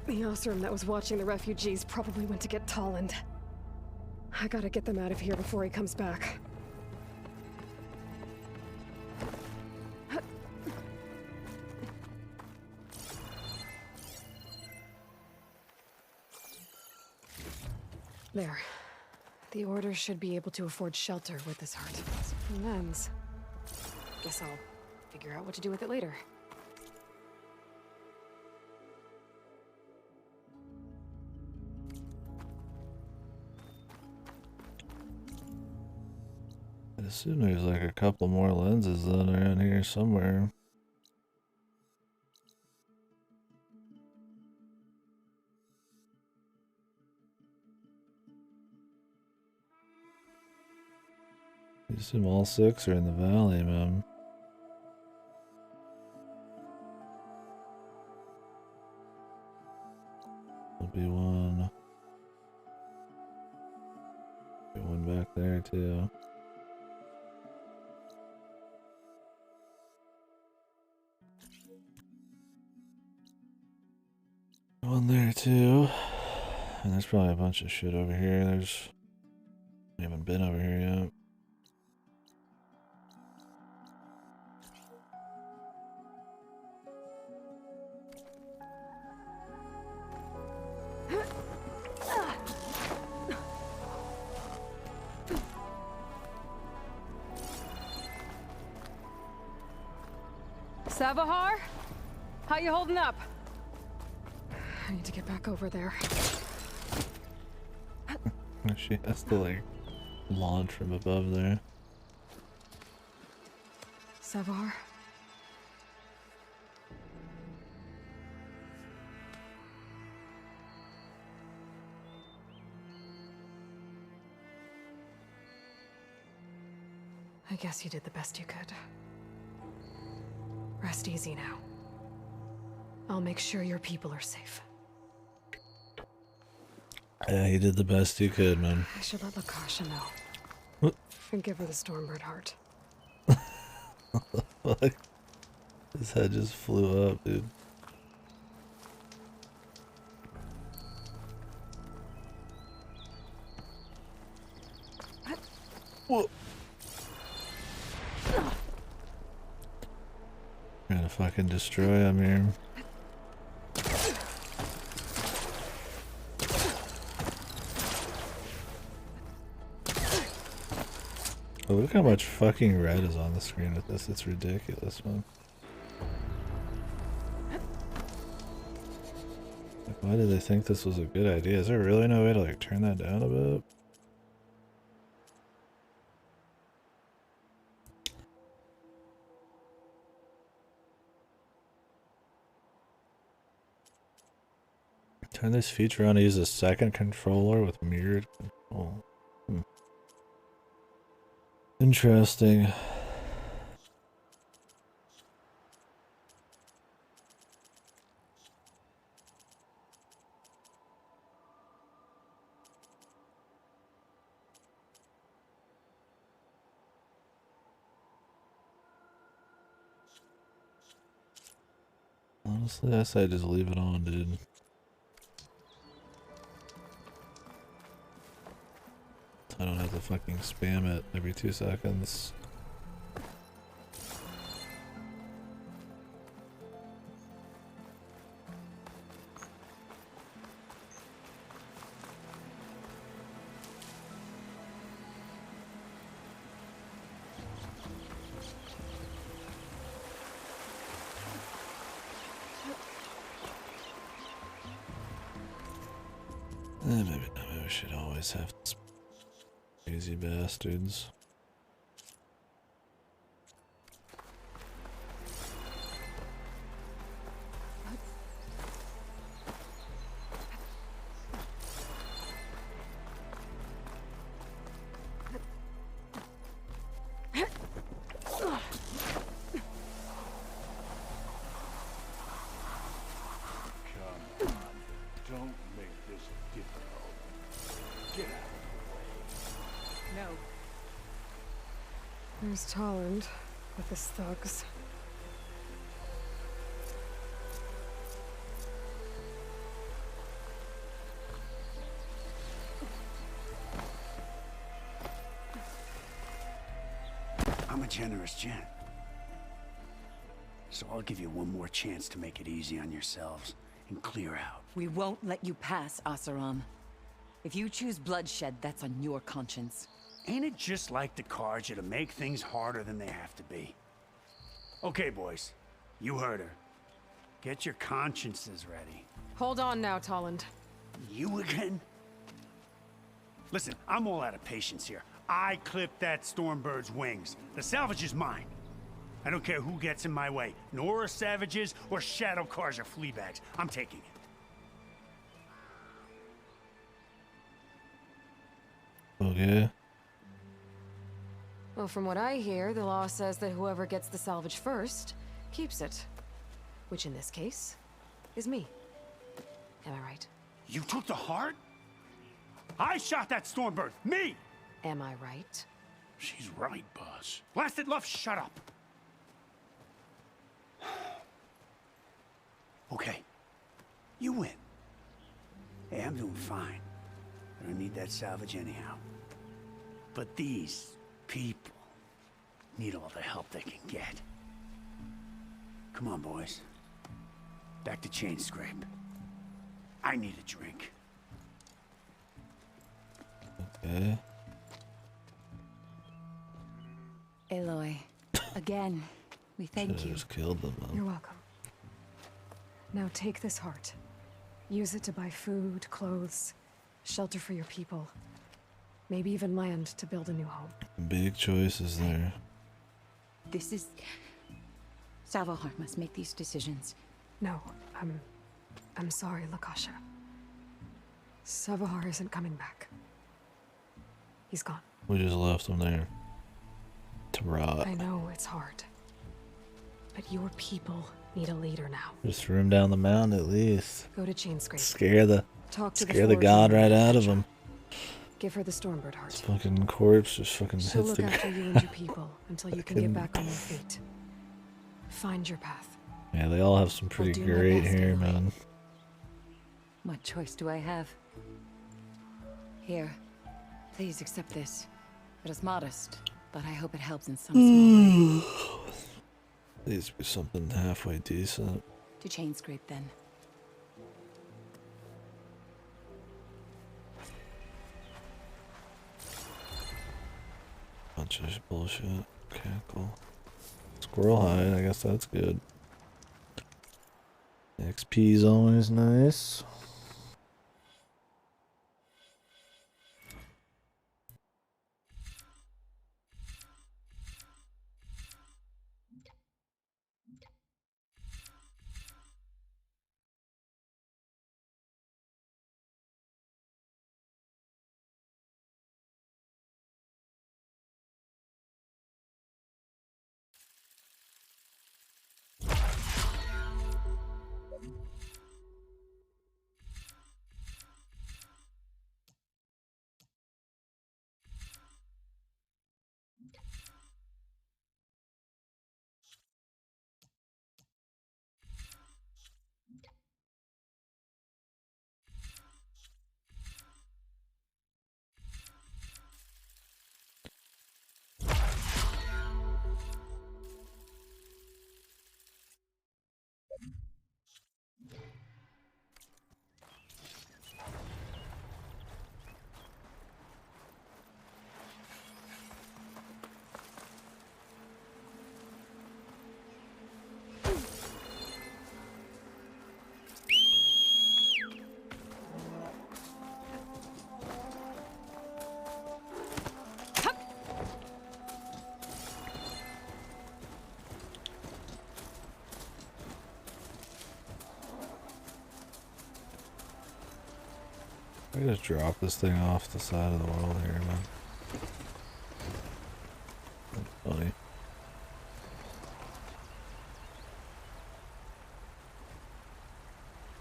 The Osram that was watching the refugees probably went to get Tolland. I gotta get them out of here before he comes back. There. The Order should be able to afford shelter with this heart. Some lens. Guess I'll figure out what to do with it later. I assume there's like a couple more lenses then around here somewhere. You assume all 6 are in the valley, man. There'll be one. Be one back there too. One there too. And there's probably a bunch of shit over here. We haven't been over here yet. Savahar? How you holding up? I need to get back over there. She has to like launch from above there. Savahar? I guess you did the best you could. Rest easy now. I'll make sure your people are safe. Yeah, you did the best you could, man. I should let Lakasha know. What? And give her the Stormbird heart. What the fuck? His head just flew up, dude. Whoa. Trying to fucking destroy him here. Oh, look how much fucking red is on the screen with this. It's ridiculous, man. Like, why did they think this was a good idea? Is there really no way to like turn that down a bit? Turn this feature on to use a second controller with mirrored control. Interesting. Honestly, I say just leave it on, dude. I don't have to fucking spam it every 2 seconds. Maybe we should always have this. Crazy bastards. Don't make this difficult. Get out of the way. No. There's Tolland with his thugs. I'm a generous gent. So I'll give you one more chance to make it easy on yourselves and clear out. We won't let you pass, Asaram. If you choose bloodshed, that's on your conscience. Ain't it just like the Karja to make things harder than they have to be? Okay, boys. You heard her. Get your consciences ready. Hold on now, Tolland. You again? Listen, I'm all out of patience here. I clipped that Stormbird's wings. The salvage is mine. I don't care who gets in my way. Nora savages or Shadow Karja fleabags. I'm taking it. Okay. Well, from what I hear, the law says that whoever gets the salvage first keeps it. Which in this case is me. Am I right? You took the heart? I shot that Stormbird! Me! Am I right? She's right, boss. Blasted Luff, shut up! Okay. You win. Hey, I'm doing fine. I don't need that salvage anyhow. But these people need all the help they can get. Come on, boys. Back to Chain Scrape. I need a drink. Okay. Aloy, again, we thank you. Just killed them, though. You're welcome. Now take this heart. Use it to buy food, clothes, shelter for your people. Maybe even land to build a new home. Big choices there. This is... Salvahar must make these decisions. No, I'm sorry, Lakasha. Savahar isn't coming back. He's gone. We just left him there to rot. I know it's hard. But your people need a leader now. Just threw him down the mountain at least. Go to Chainscrape. Scare the Forge god and right out of him. Give her the Stormbird heart. Fucking corpse just fucking She'll hits look the after you and your people until you can get back on your feet. Find your path. Yeah, they all have some pretty do my great best, hair, Aloy. man. What choice do I have? Here, please accept this. It is modest, but I hope it helps in some small way. Needs to be something halfway decent. To Chainscrape, then. Bunch of bullshit. Okay, cool. Squirrel hide, I guess that's good. XP is always nice. I just drop this thing off the side of the world here, man. That's funny.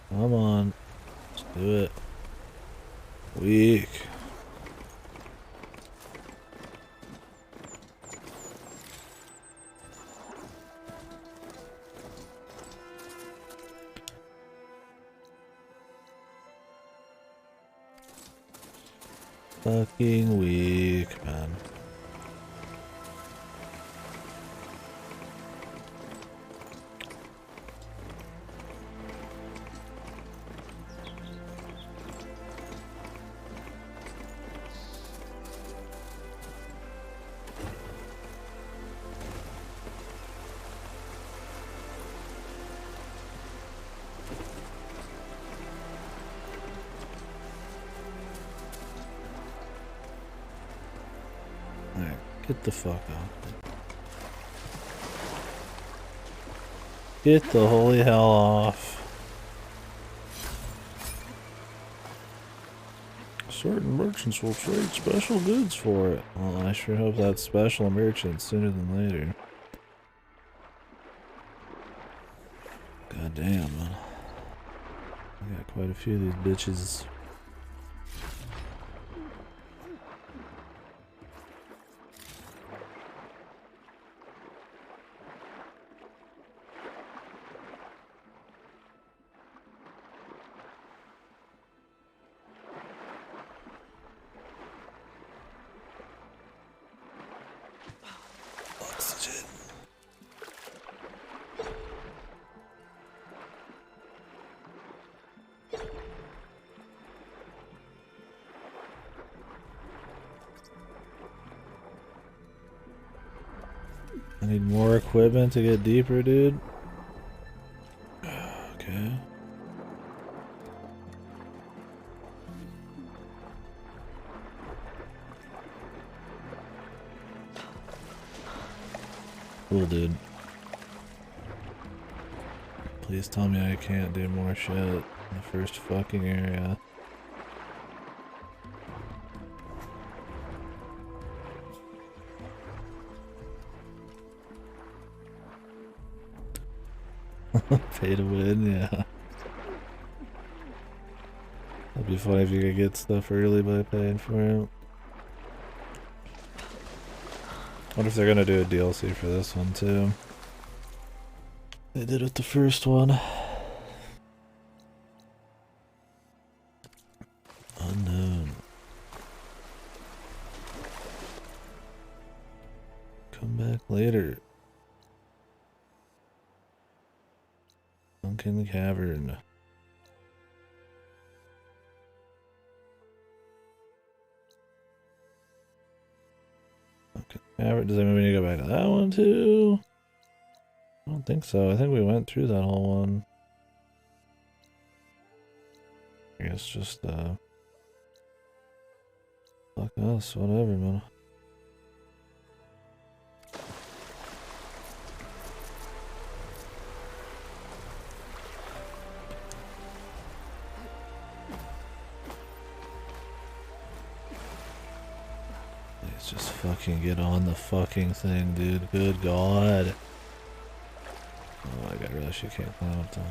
Come on. Let's do it. Weak. Fucking weak, man. Alright, get the fuck out. Get the holy hell off. Certain merchants will trade special goods for it. Well, I sure hope that's special merchants sooner than later. God damn, man. I got quite a few of these bitches. Oxygen. I need more equipment to get deeper, dude. Okay. Cool, dude. Please tell me I can't do more shit in the first fucking area. Pay to win, yeah. That'd be funny if you could get stuff early by paying for it. Wonder if they're gonna do a DLC for this one too. They did with the first one. Unknown. Come back later. Sunken Cavern. Sunken Cavern. Does that mean we need to go back to that one too? I don't think so. I think we went through that whole one. I guess just fuck us, whatever, man. Let's just fucking get on the fucking thing, dude. Good God. Oh, I got realized you can't climb up top.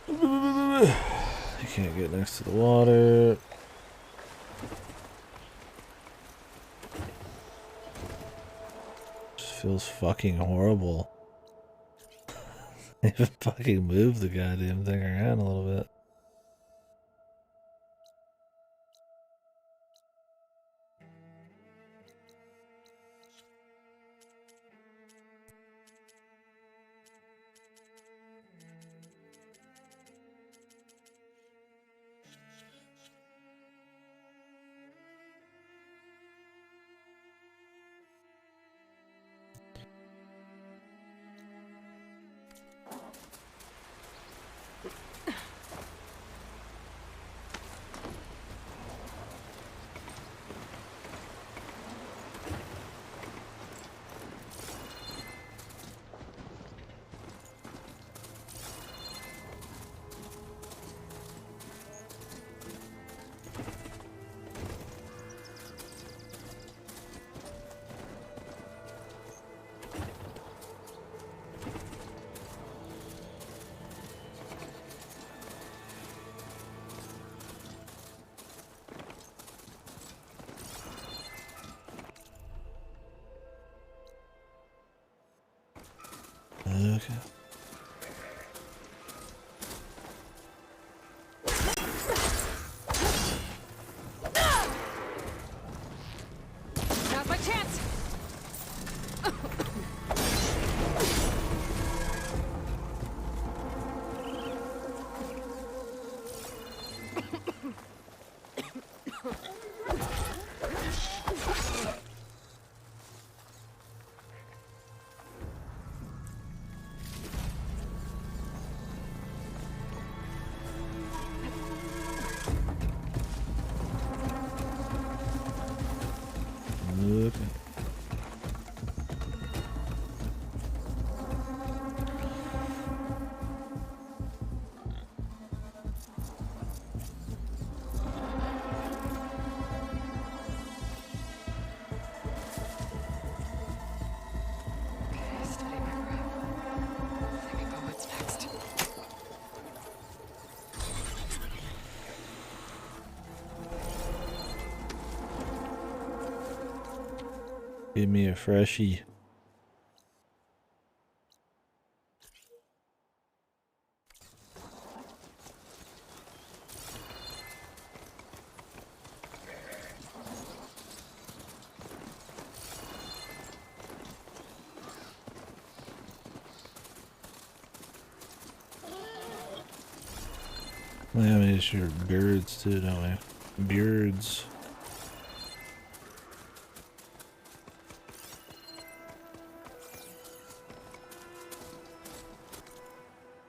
You can't get next to the water. Just feels fucking horrible. Even fucking move the goddamn thing around a little bit. Okay. Now's my chance! Okay. Give me a freshie. Yeah, we need your beards too, don't we? Beards.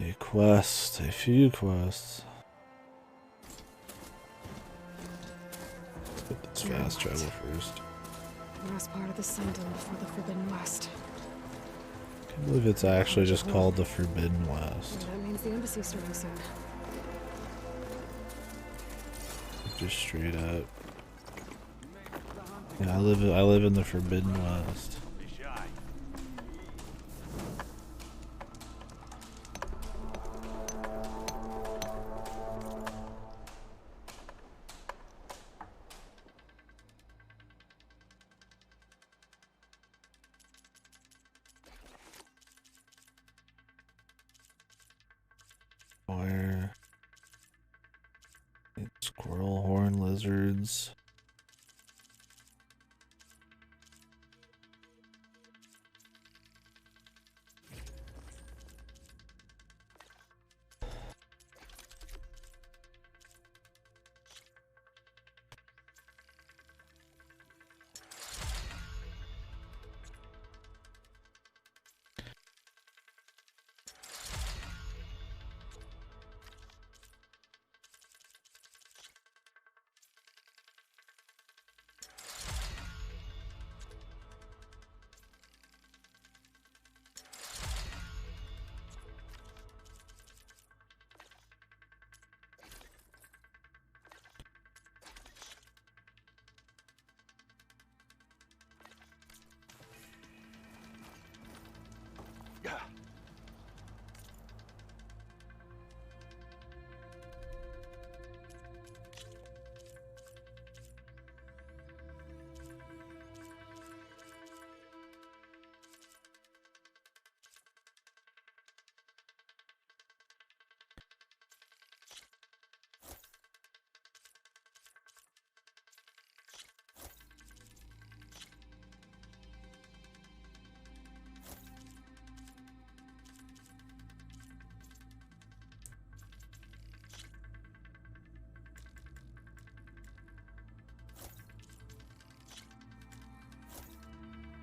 A quest, a few quests. Let's get this fast travel first. Last part of the Sundom before the Forbidden West. I can't believe it's actually just called the Forbidden West. That means the embassy's starting soon. Just straight up. Yeah, I live in the Forbidden West. Where? Squirrel horn lizards.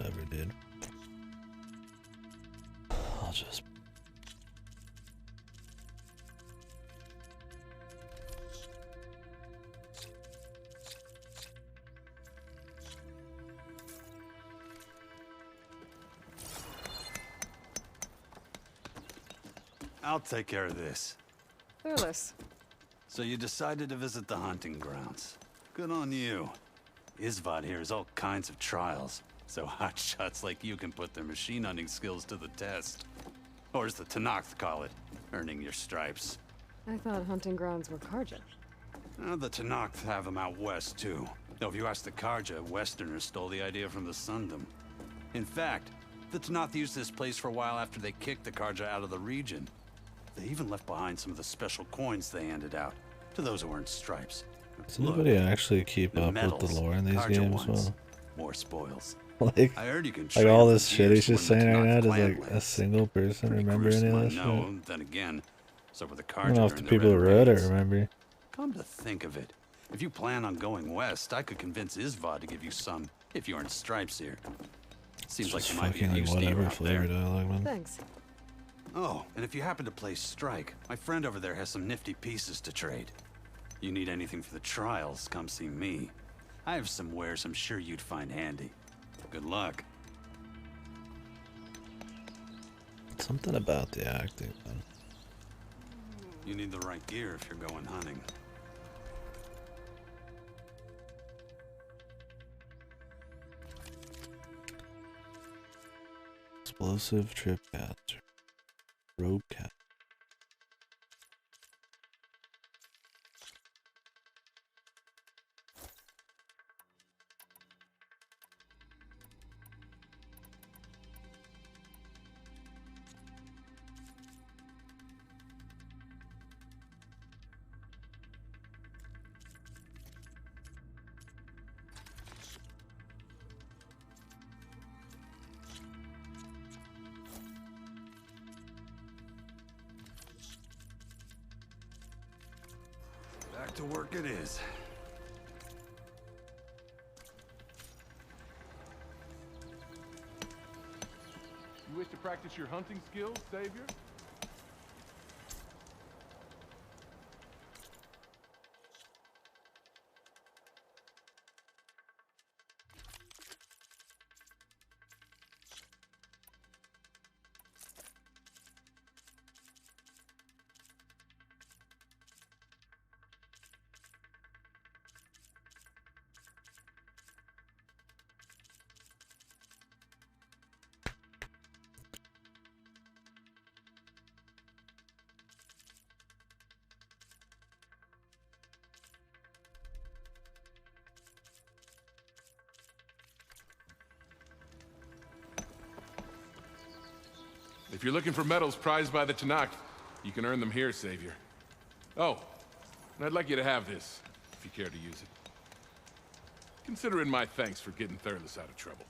Never did. I'll just. I'll take care of this. Fearless. So you decided to visit the hunting grounds. Good on you. Isvad here has all kinds of trials, so hotshots like you can put their machine hunting skills to the test. Or as the Tenakth call it, earning your stripes. I thought hunting grounds were Karja. The Tenakth have them out west, too. Though if you ask the Karja, Westerners stole the idea from the Sundom. In fact, the Tenakth used this place for a while after they kicked the Karja out of the region. They even left behind some of the special coins they handed out to those who earned stripes. Does anybody actually keep up with the lore in these games? Well, more spoils. Like, I heard you can like all this shit he's just saying right now, does like a single person remember any of this shit? No, then again, so for the I don't know if Karja the and people who Red read it Raids. remember. Come to think of it, if you plan on going west, I could convince Isvad to give you some if you earned stripes here. Seems like Just you might be fucking of like use to you whatever out flavor there. dialogue, man. Thanks. Oh, and if you happen to play Strike, my friend over there has some nifty pieces to trade. You need anything for the trials, come see me. I have some wares I'm sure you'd find handy. Good luck. Something about the acting, man. You need the right gear if you're going hunting. Explosive trip caster. Rogue cat. Back to work it is. You wish to practice your hunting skills, Savior? If you're looking for medals prized by the Tanakh, you can earn them here, Savior. Oh, and I'd like you to have this, if you care to use it. Consider it my thanks for getting Thurles out of trouble.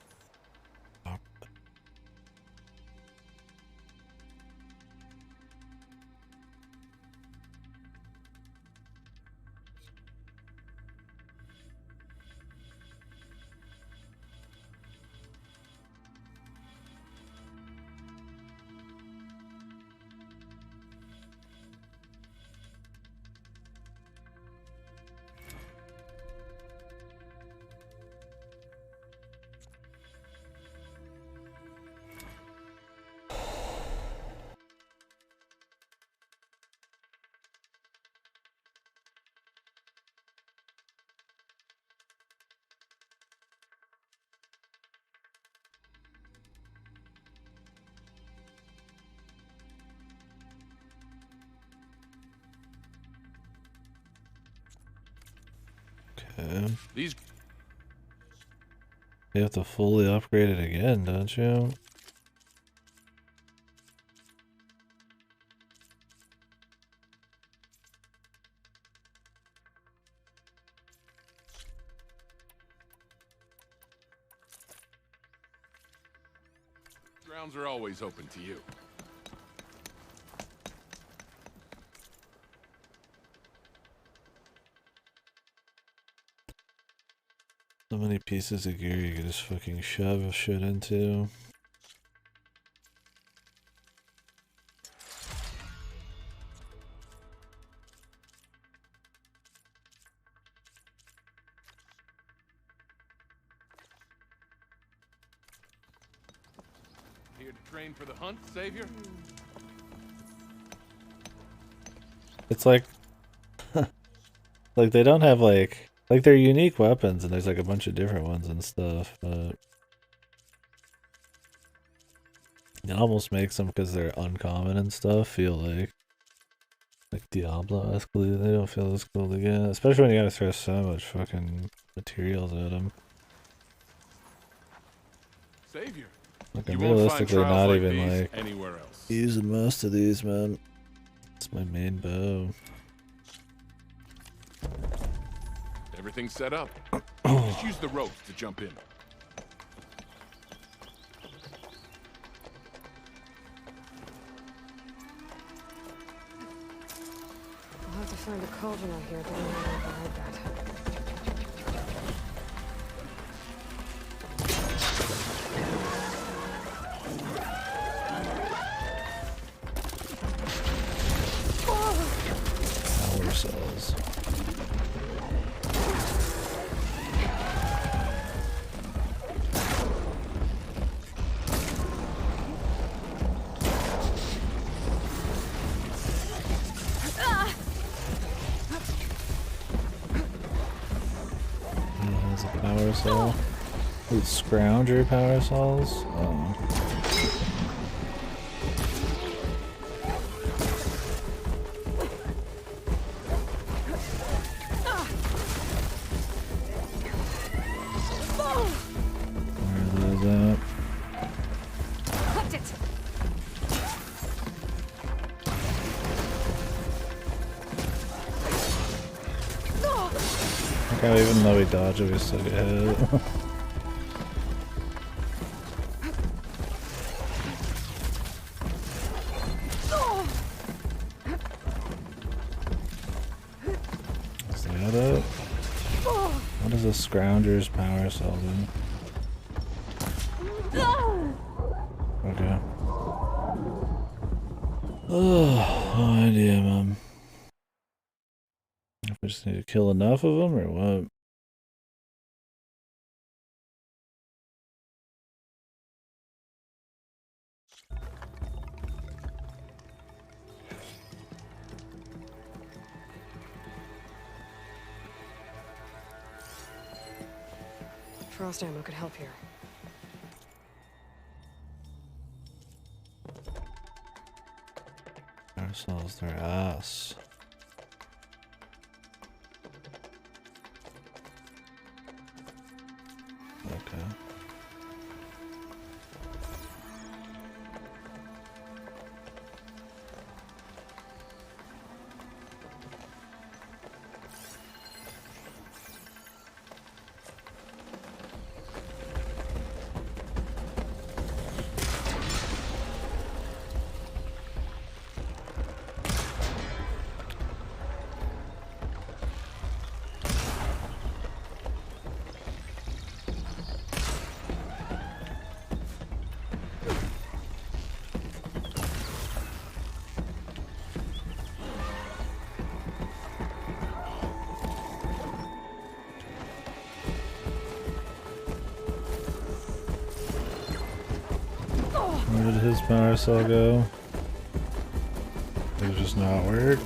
These You have to fully upgrade it again, don't you? grounds are always open to you. So many pieces of gear you can just fucking shove shit into. Here to train for the hunt, Savior? It's like, like they don't have like they're unique weapons and there's like a bunch of different ones and stuff, but it almost makes them, because they're uncommon and stuff, feel like Diablo-esquely. They don't feel as cool to get, especially when you gotta throw so much fucking materials at them. Savior. Like You I'm won't find realistically trials not like even these like anywhere else. using most of these, man. It's my main bow. Everything's set up. Just use the ropes to jump in. I'll have to find a cauldron out here to override that. Power cells. Has a power cell. With scrounger power cells. Oh. Where are those at? Hooked it. Okay, even though we dodge it, we still get hit. Got it. What is a Scrounger's power cell do? Okay. Oh, no idea, man. If we just need to kill enough of them, or what? Frost ammo could help here. Ourselves their ass. Okay. Where did his power cell go? Did it just not work?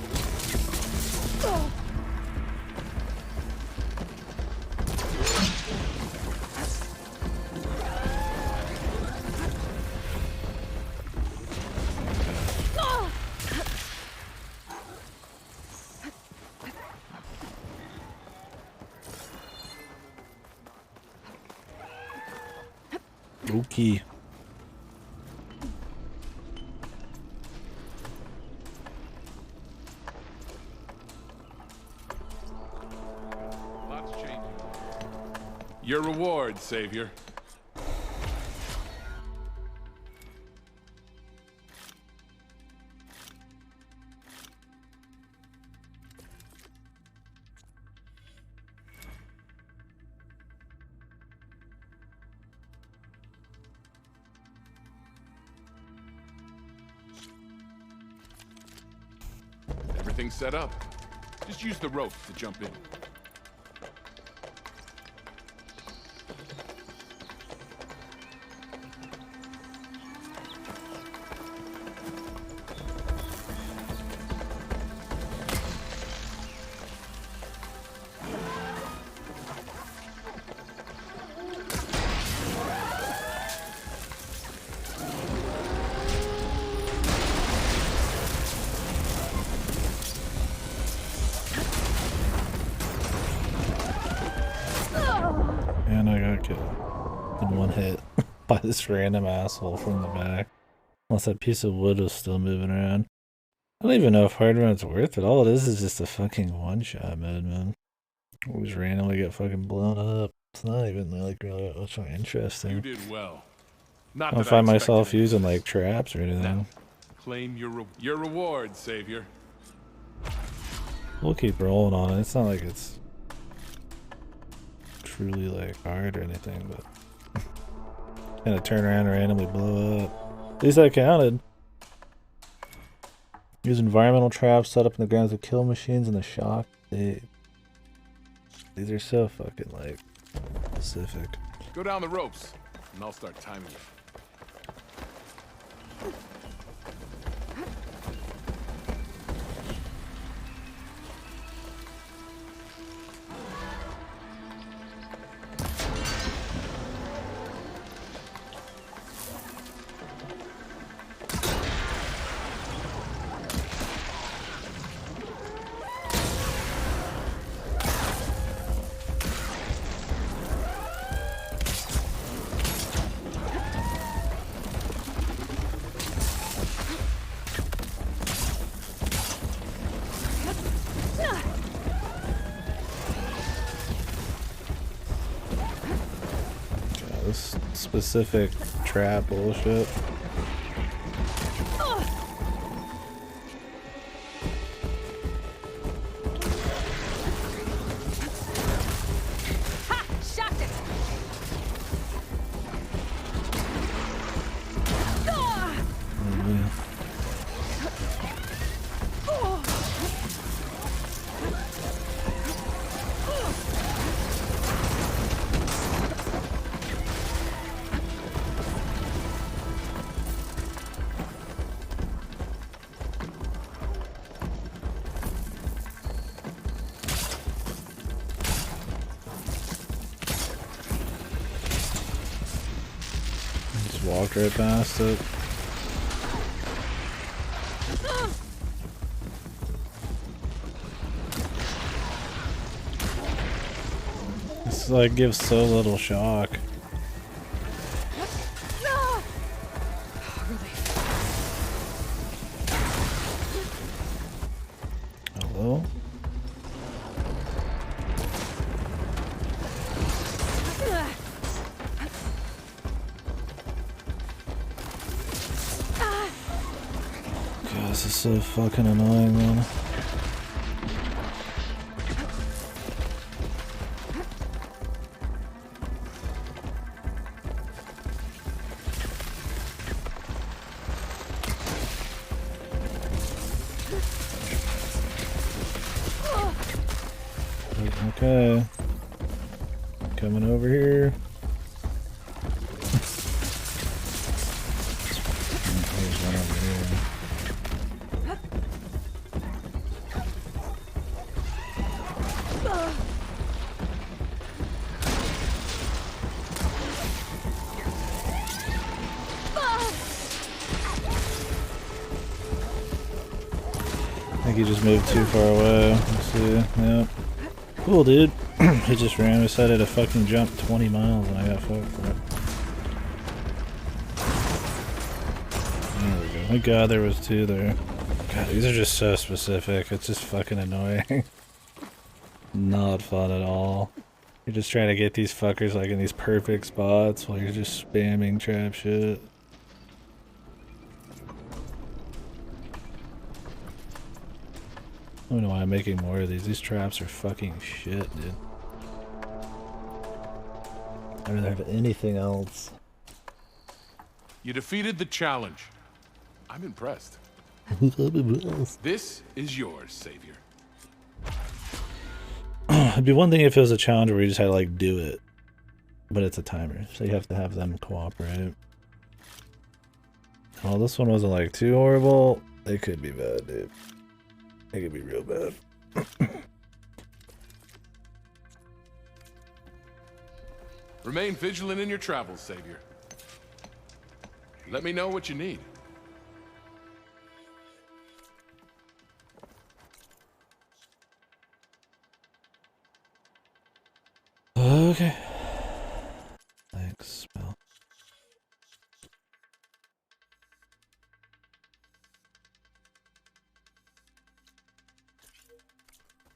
Okay. Lots changing. Your reward, Savior. Everything's set up. Just use the rope to jump in. And I got killed in one hit by this random asshole from the back. Unless that piece of wood was still moving around. I don't even know if hard run's worth it. All it is just a fucking one-shot mode, man. We just randomly get fucking blown up. It's not even like really much more interesting. You did well. Not I don't that find I myself expected using anything. like traps or anything. Now, claim your reward, Savior. We'll keep rolling on it. It's not like it's truly like hard or anything, but kind of turn around and randomly blow up. At least I counted. Use environmental traps set up in the grounds of kill machines and the shock. These are so fucking like specific. Go down the ropes, and I'll start timing it. This specific trap bullshit. walked right past it. This like gives so little shock. Hello? God, this is so fucking annoying, man. Okay. Coming over here. There's one over here. I think he just moved too far away. Let's see. Yep. Cool, dude. He just randomly decided to fucking jump 20 miles and I got fucked for it. There we go. Thank God there was two there. God, these are just so specific. It's just fucking annoying. Not fun at all. You're just trying to get these fuckers like in these perfect spots while you're just spamming trap shit. I don't know why I'm making more of these. These traps are fucking shit, dude. I don't have anything else. You defeated the challenge. I'm impressed. This is yours, Savior. It'd be one thing if it was a challenge where you just had to like do it. But it's a timer, so you have to have them cooperate. Well, this one wasn't like too horrible. It could be bad, dude. It could be real bad. Remain vigilant in your travels, Savior. Let me know what you need. Okay. Thanks, Mel.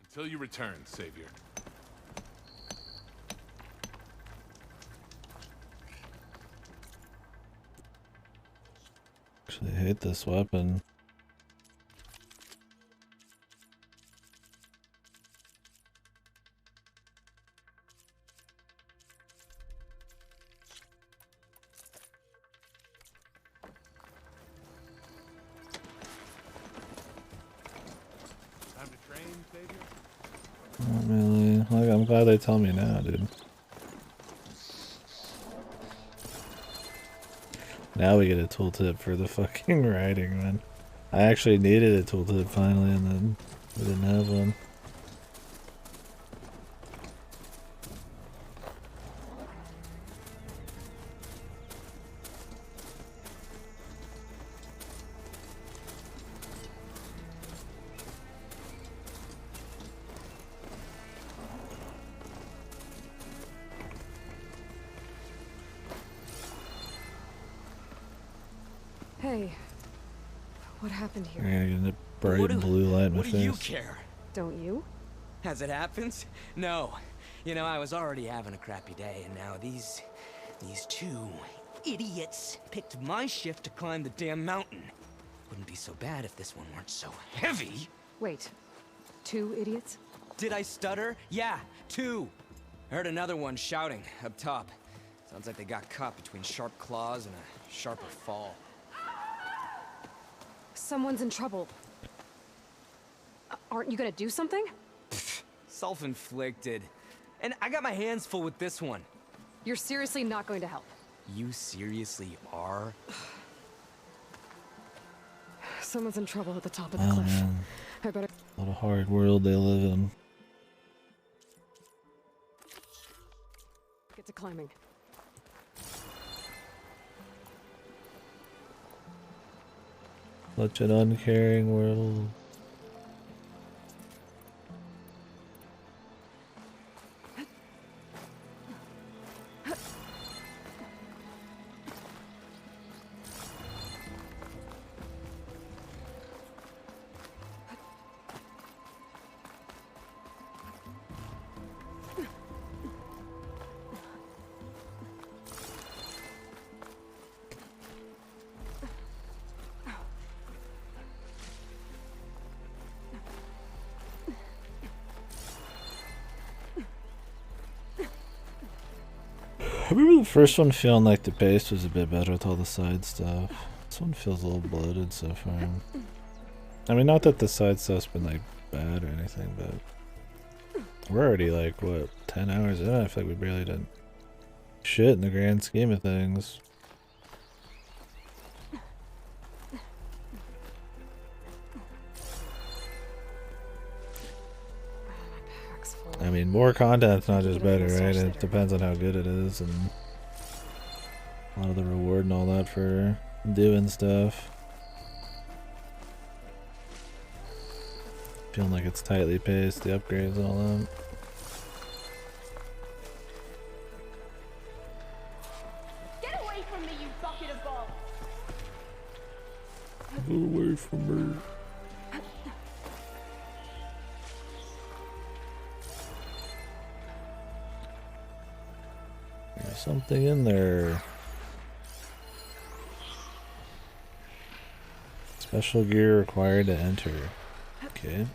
Until you return, Savior. Actually, I hate this weapon. Time to train, Savior? Not really. Like, I'm glad they tell me now, dude. Now we get a tooltip for the fucking riding, man. I actually needed a tooltip finally, and then we didn't have one. Hey, what happened here? You're gonna get a bright blue light in my What do you face. care? Don't you? As it happens? No. You know, I was already having a crappy day, and now these two idiots picked my shift to climb the damn mountain. Wouldn't be so bad if this one weren't so heavy. Wait, two idiots? Did I stutter? Yeah, two. I heard another one shouting up top. Sounds like they got caught between sharp claws and a sharper fall. Someone's in trouble. Aren't you gonna do something? Self-inflicted. And I got my hands full with this one. You're seriously not going to help. You seriously are? Someone's in trouble at the top of the Oh, cliff. man. I better What a hard world they live in. get to climbing. Such an uncaring world. I remember the first one feeling like the pace was a bit better with all the side stuff. This one feels a little bloated so far. I mean, not that the side stuff's been like bad or anything, but we're already like, what, 10 hours in? I feel like we barely did shit in the grand scheme of things. I mean, more content's not just better, right? It depends on how good it is and a lot of the reward and all that for doing stuff. Feeling like it's tightly paced, the upgrades and all that. Get away from me, you bucket of balls! Get away from me. There's something in there. Special gear required to enter. Okay.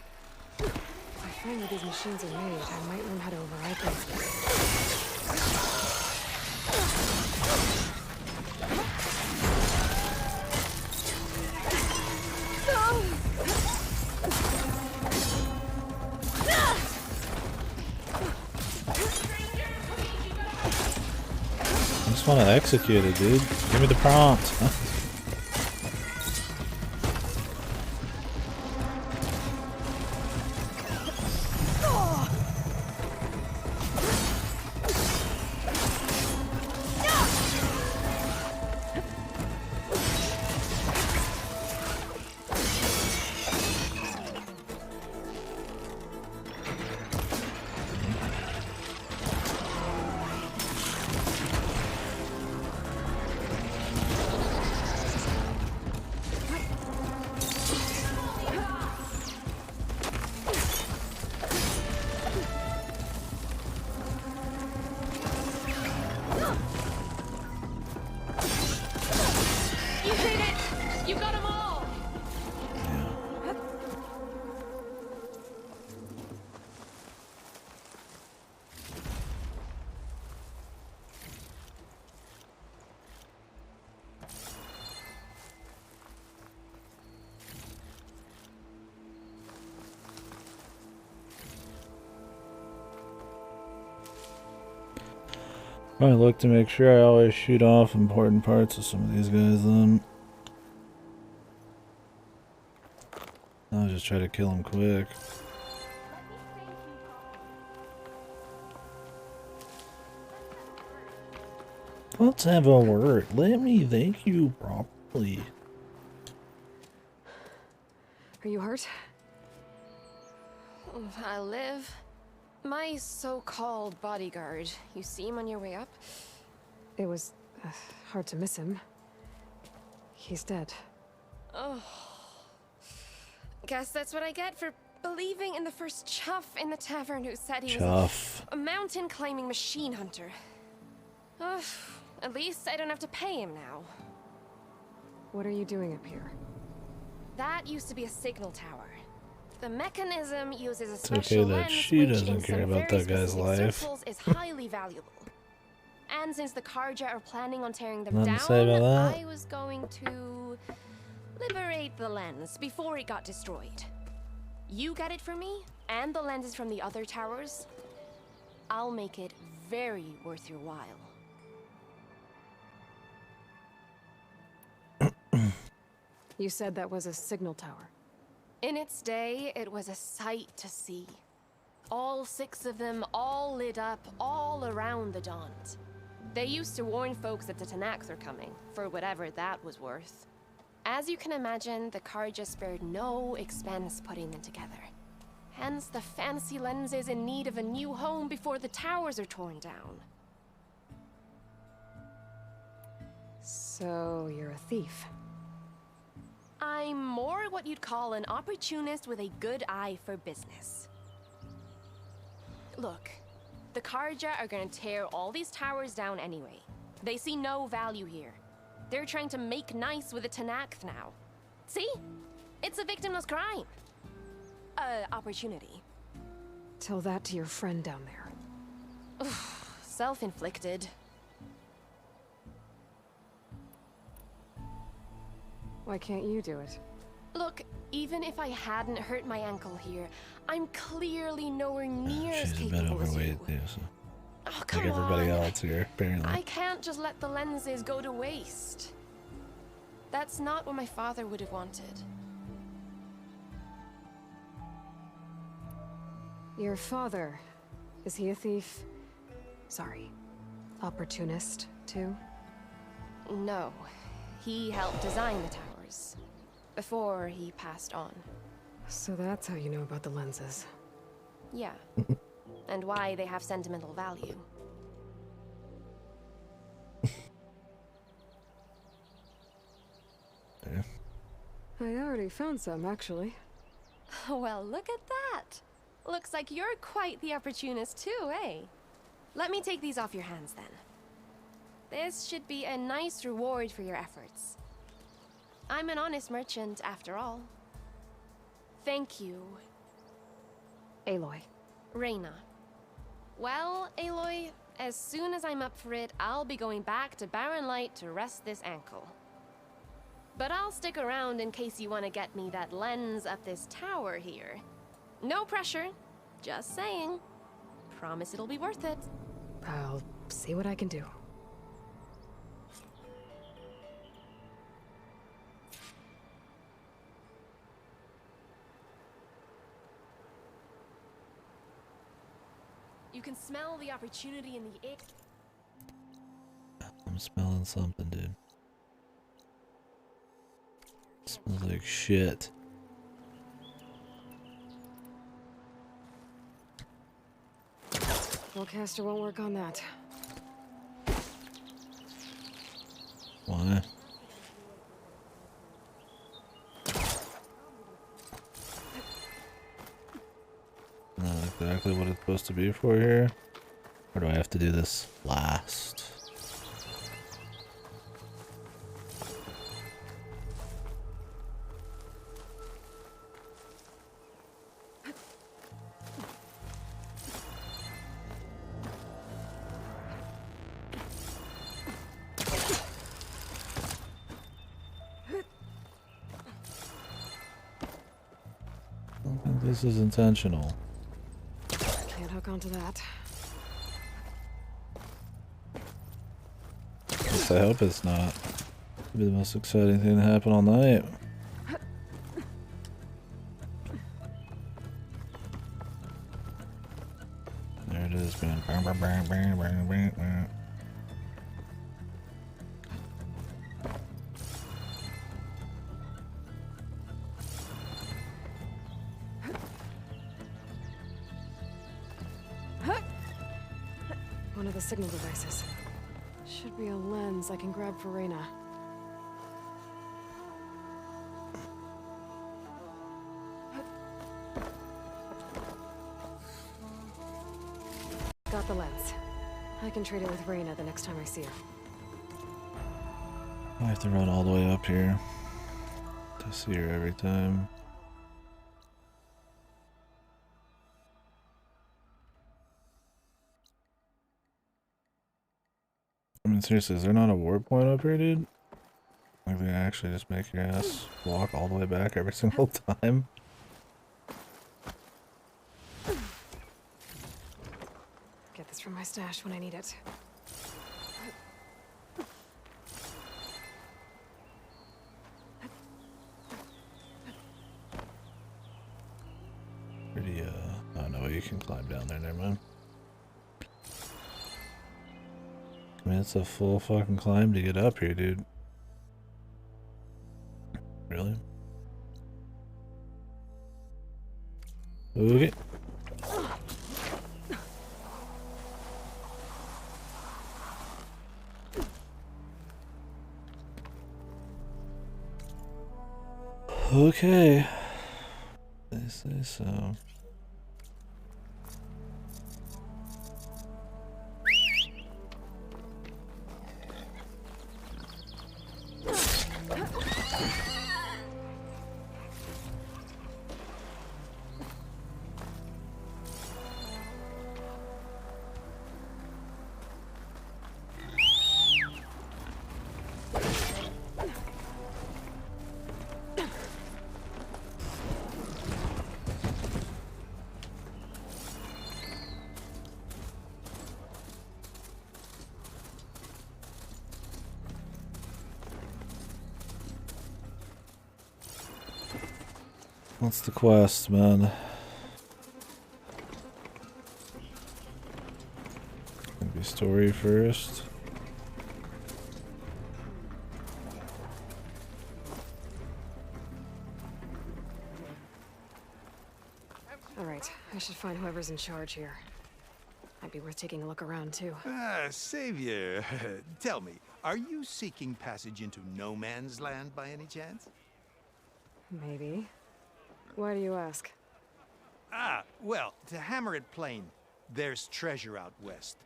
If I find where these machines are made, I might learn how to override them. I just want to execute it, dude. Give me the prompt. I look to make sure I always shoot off important parts of some of these guys then. I'll just try to kill them quick. Let's have a word. Let me thank you properly. Are you hurt? I live. My so-called bodyguard. You see him on your way up? It was hard to miss him. He's dead. Oh. Guess that's what I get for believing in the first chuff in the tavern who said he was a mountain-climbing machine hunter. At least I don't have to pay him now. What are you doing up here? That used to be a signal tower. The mechanism uses a It's special okay that lens she which doesn't in care some about very that guy's specific life. circles is highly valuable. And since the Karja are planning on tearing them Nothing down, to say about that. I was going to liberate the lens before it got destroyed. You get it for me, and the lenses from the other towers. I'll make it very worth your while. You said that was a signal tower. In its day, it was a sight to see. All 6 of them, all lit up, all around the Dawns. They used to warn folks that the Tanakh are coming, for whatever that was worth. As you can imagine, the Karja spared no expense putting them together. Hence, the fancy lens is in need of a new home before the towers are torn down. So, you're a thief. I'm more what you'd call an opportunist with a good eye for business. Look, the Karja are gonna tear all these towers down anyway. They see no value here. They're trying to make nice with the Tenakth now. See? It's a victimless crime. Opportunity. Tell that to your friend down there. Self-inflicted. Why can't you do it? Look, even if I hadn't hurt my ankle here, I'm clearly nowhere near as She's a bit capable as overweight, you. too, so. Oh, come Like everybody on. else here, apparently. I can't just let the lenses go to waste. That's not what my father would have wanted. Your father, is he a thief? Sorry, opportunist, too? No, he helped design the towers before he passed on. So that's how you know about the lenses. Yeah, and why they have sentimental value. I already found some, actually. Well, look at that. Looks like you're quite the opportunist too, eh? Let me take these off your hands then. This should be a nice reward for your efforts. I'm an honest merchant, after all. Thank you. Aloy. Reyna. Well, Aloy, as soon as I'm up for it, I'll be going back to Barren Light to rest this ankle. But I'll stick around in case you want to get me that lens up this tower here. No pressure, just saying. Promise it'll be worth it. I'll see what I can do. You can smell the opportunity in the air. I'm smelling something, dude. Smells like shit. Caster won't work on that. Why? Not exactly what it's supposed to be for here. Or do I have to do this last? I don't think this is intentional. Can't hook onto that. At least I hope it's not. It'll be the most exciting thing to happen all night. There it is, man. One of the signal devices. Should be a lens I can grab for Reyna. Got the lens. I can trade it with Reyna the next time I see her. I have to run all the way up here to see her every time. I mean, seriously, is there not a warp point up here, dude? Like, they actually just make your ass walk all the way back every single time? Get this from my stash when I need it. Pretty, oh no, you can climb down there, never mind. I mean, it's a full fucking climb to get up here, dude. Really? Okay. Okay. They say so. What's the quest, man? Maybe story first. All right, I should find whoever's in charge here. Might be worth taking a look around, too. Savior, tell me, are you seeking passage into no man's land by any chance? Maybe. Why do you ask? Well, to hammer it plain, there's treasure out west.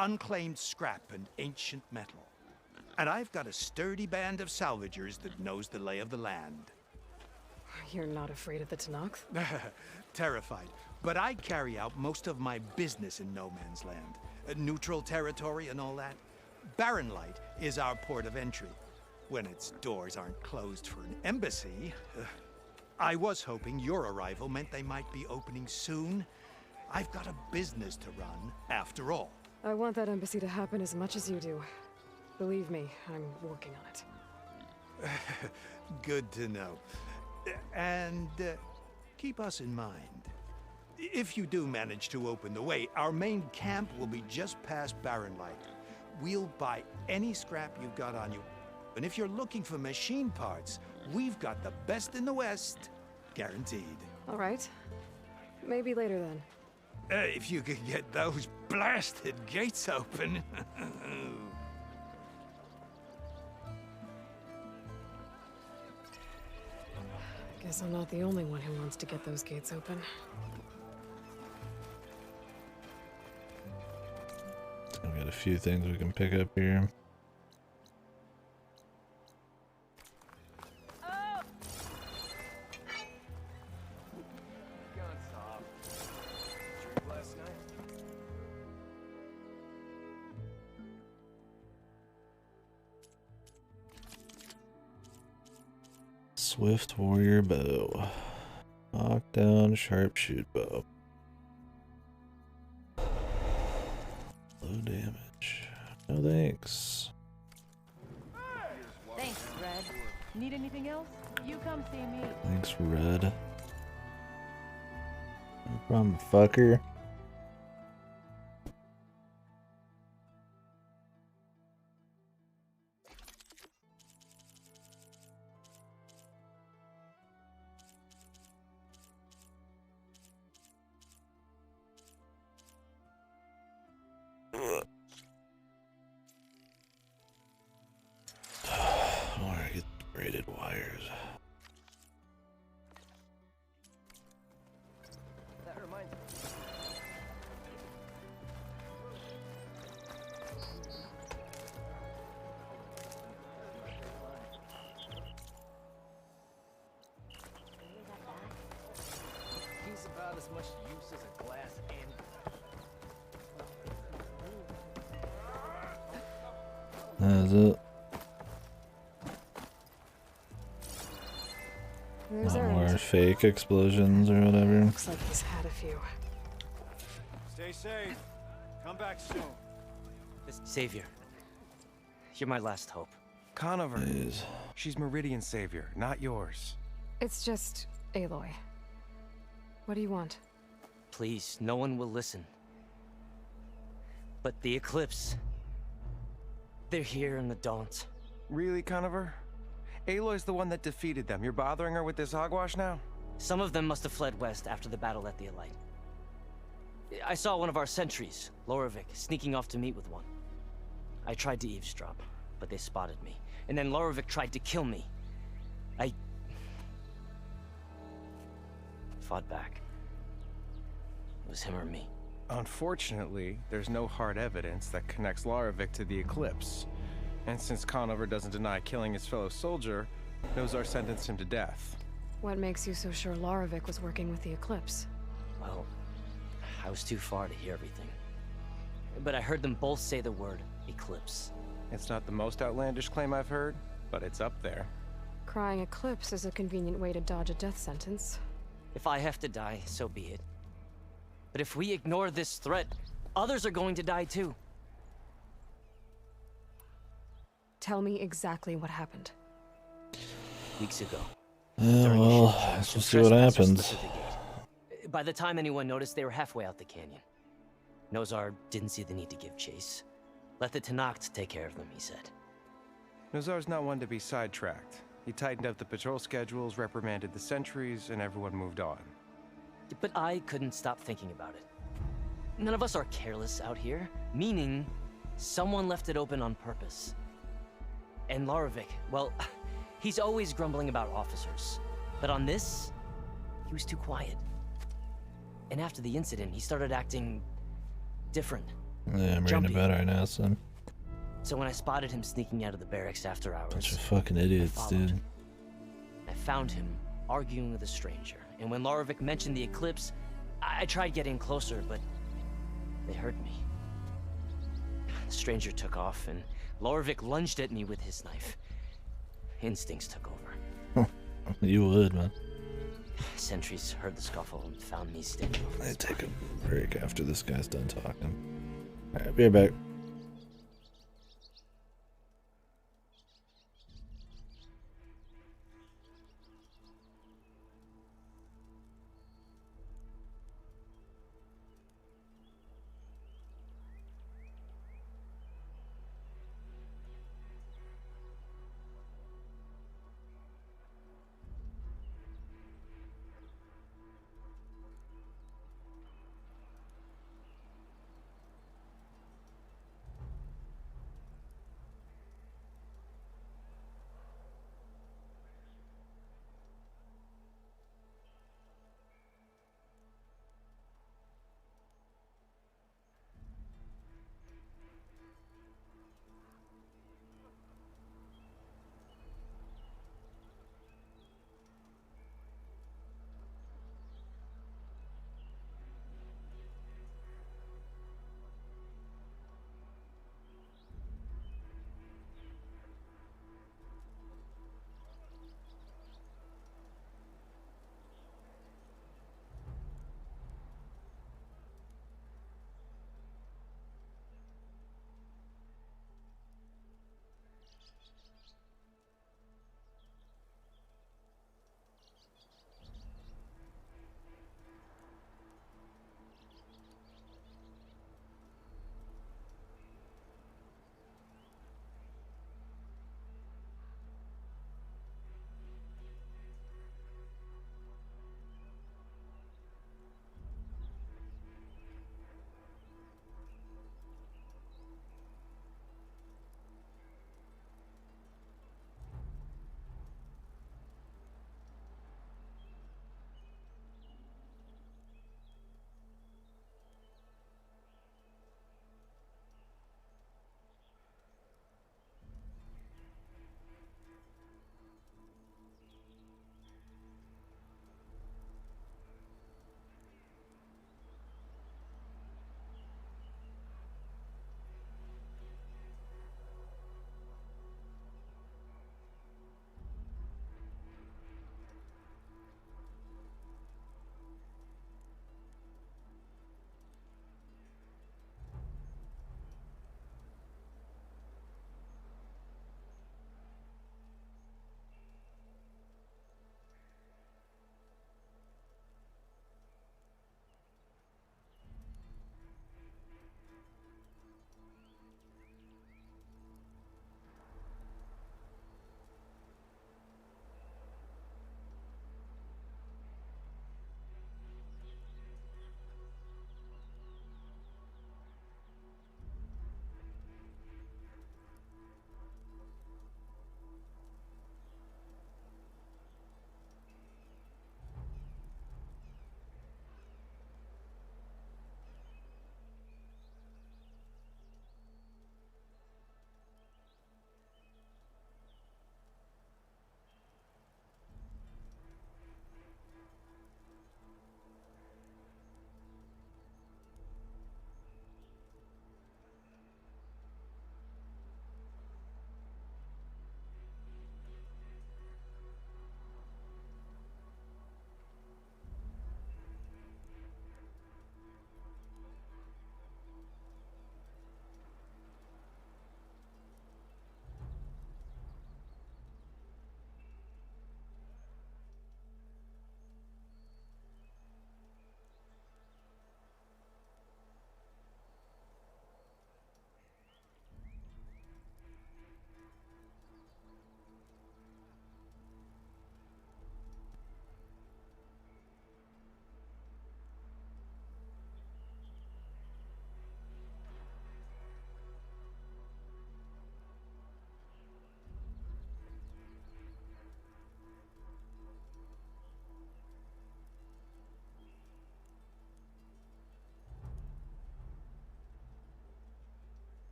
Unclaimed scrap and ancient metal. And I've got a sturdy band of salvagers that knows the lay of the land. You're not afraid of the Tanakh? Terrified. But I carry out most of my business in no man's land. Neutral territory and all that. Barren Light is our port of entry. When its doors aren't closed for an embassy. I was hoping your arrival meant they might be opening soon. I've got a business to run, after all. I want that embassy to happen as much as you do. Believe me, I'm working on it. Good to know. And keep us in mind. If you do manage to open the way, our main camp will be just past Barren Light. We'll buy any scrap you've got on you. And if you're looking for machine parts, we've got the best in the West. Guaranteed. All right. Maybe later then. If you could get those blasted gates open. Guess I'm not the only one who wants to get those gates open. We got a few things we can pick up here. Swift warrior bow. Knockdown sharpshoot bow. Low damage. No thanks. Thanks, Red. Need anything else? You come see me. Thanks, Red. No problem, fucker. Alright, get the braided wires. That reminds me. He's about as much use as a glass and That's it. There's Not Aaron. more fake explosions or whatever. Looks like he's had a few. Stay safe. Come back soon. Savior, you're my last hope. Conover. She's Meridian's savior, not yours. It's just Aloy. What do you want? Please, no one will listen. But the Eclipse... They're here in the Daunt. Really, Conover? Aloy's the one that defeated them. You're bothering her with this hogwash now? Some of them must have fled west after the battle at the Elite. I saw one of our sentries, Lorovic, sneaking off to meet with one. I tried to eavesdrop, but they spotted me. And then Lorovic tried to kill me. I fought back. It was him or me. Unfortunately, there's no hard evidence that connects Lorovic to the Eclipse. And since Conover doesn't deny killing his fellow soldier, Nozar sentenced him to death. What makes you so sure Lorovic was working with the Eclipse? Well, I was too far to hear everything. But I heard them both say the word Eclipse. It's not the most outlandish claim I've heard, but it's up there. Crying Eclipse is a convenient way to dodge a death sentence. If I have to die, so be it. But if we ignore this threat, others are going to die too. Tell me exactly what happened. Weeks ago. Well, let's see what happens. By the time anyone noticed, they were halfway out the canyon. Nozar didn't see the need to give chase. Let the Tenakth take care of them, he said. Nozar's not one to be sidetracked. He tightened up the patrol schedules, reprimanded the sentries, and everyone moved on. But I couldn't stop thinking about it. None of us are careless out here, meaning someone left it open on purpose. And Lorovic, well, he's always grumbling about officers. But on this, he was too quiet. And after the incident, he started acting different. Yeah, I'm reading about it right now, son. So when I spotted him sneaking out of the barracks after hours... Bunch of fucking idiots, dude. I found him arguing with a stranger. And when Lorovic mentioned the Eclipse, I tried getting closer, but they heard me. The stranger took off, and Lorovic lunged at me with his knife. Instincts took over. You would, man. Sentries heard the scuffle and found me standing over. I take a break after this guy's done talking. Alright, be right back.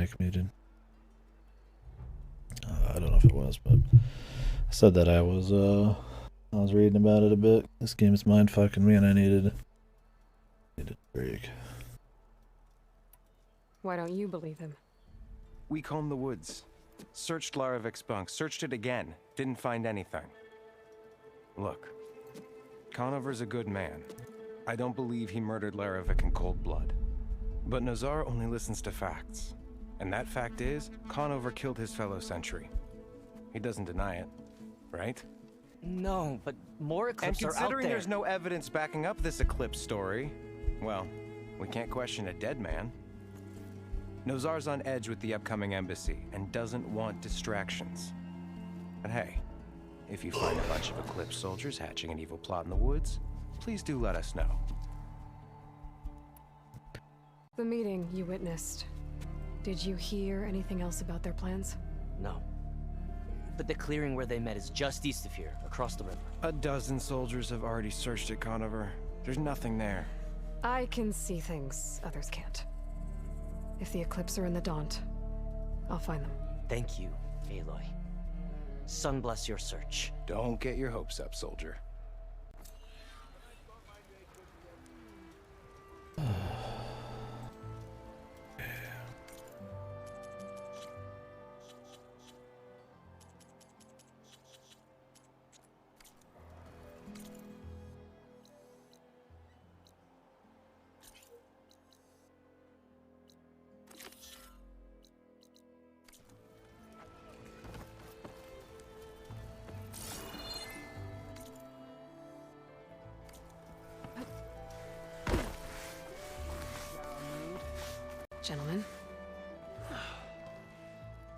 mic muted. I don't know if it was, but I said that I was reading about it a bit. This game is mind fucking me, and I needed a break. Why don't you believe him? We combed the woods, searched Lara Vic's bunk, searched it again, didn't find anything. Look, Conover's a good man. I don't believe he murdered Lara Vic in cold blood. But Nazar only listens to facts. And that fact is, Conover killed his fellow sentry. He doesn't deny it, right? No, but more Eclipse And are out considering there. there's no evidence backing up this Eclipse story, well, we can't question a dead man. Nozar's on edge with the upcoming embassy and doesn't want distractions. But hey, if you find a bunch of Eclipse soldiers hatching an evil plot in the woods, please do let us know. The meeting you witnessed. Did you hear anything else about their plans? No. But the clearing where they met is just east of here, across the river. A dozen soldiers have already searched it, Conover. There's nothing there. I can see things others can't. If the Eclipse are in the Daunt, I'll find them. Thank you, Aloy. Sun bless your search. Don't get your hopes up, soldier. Gentlemen.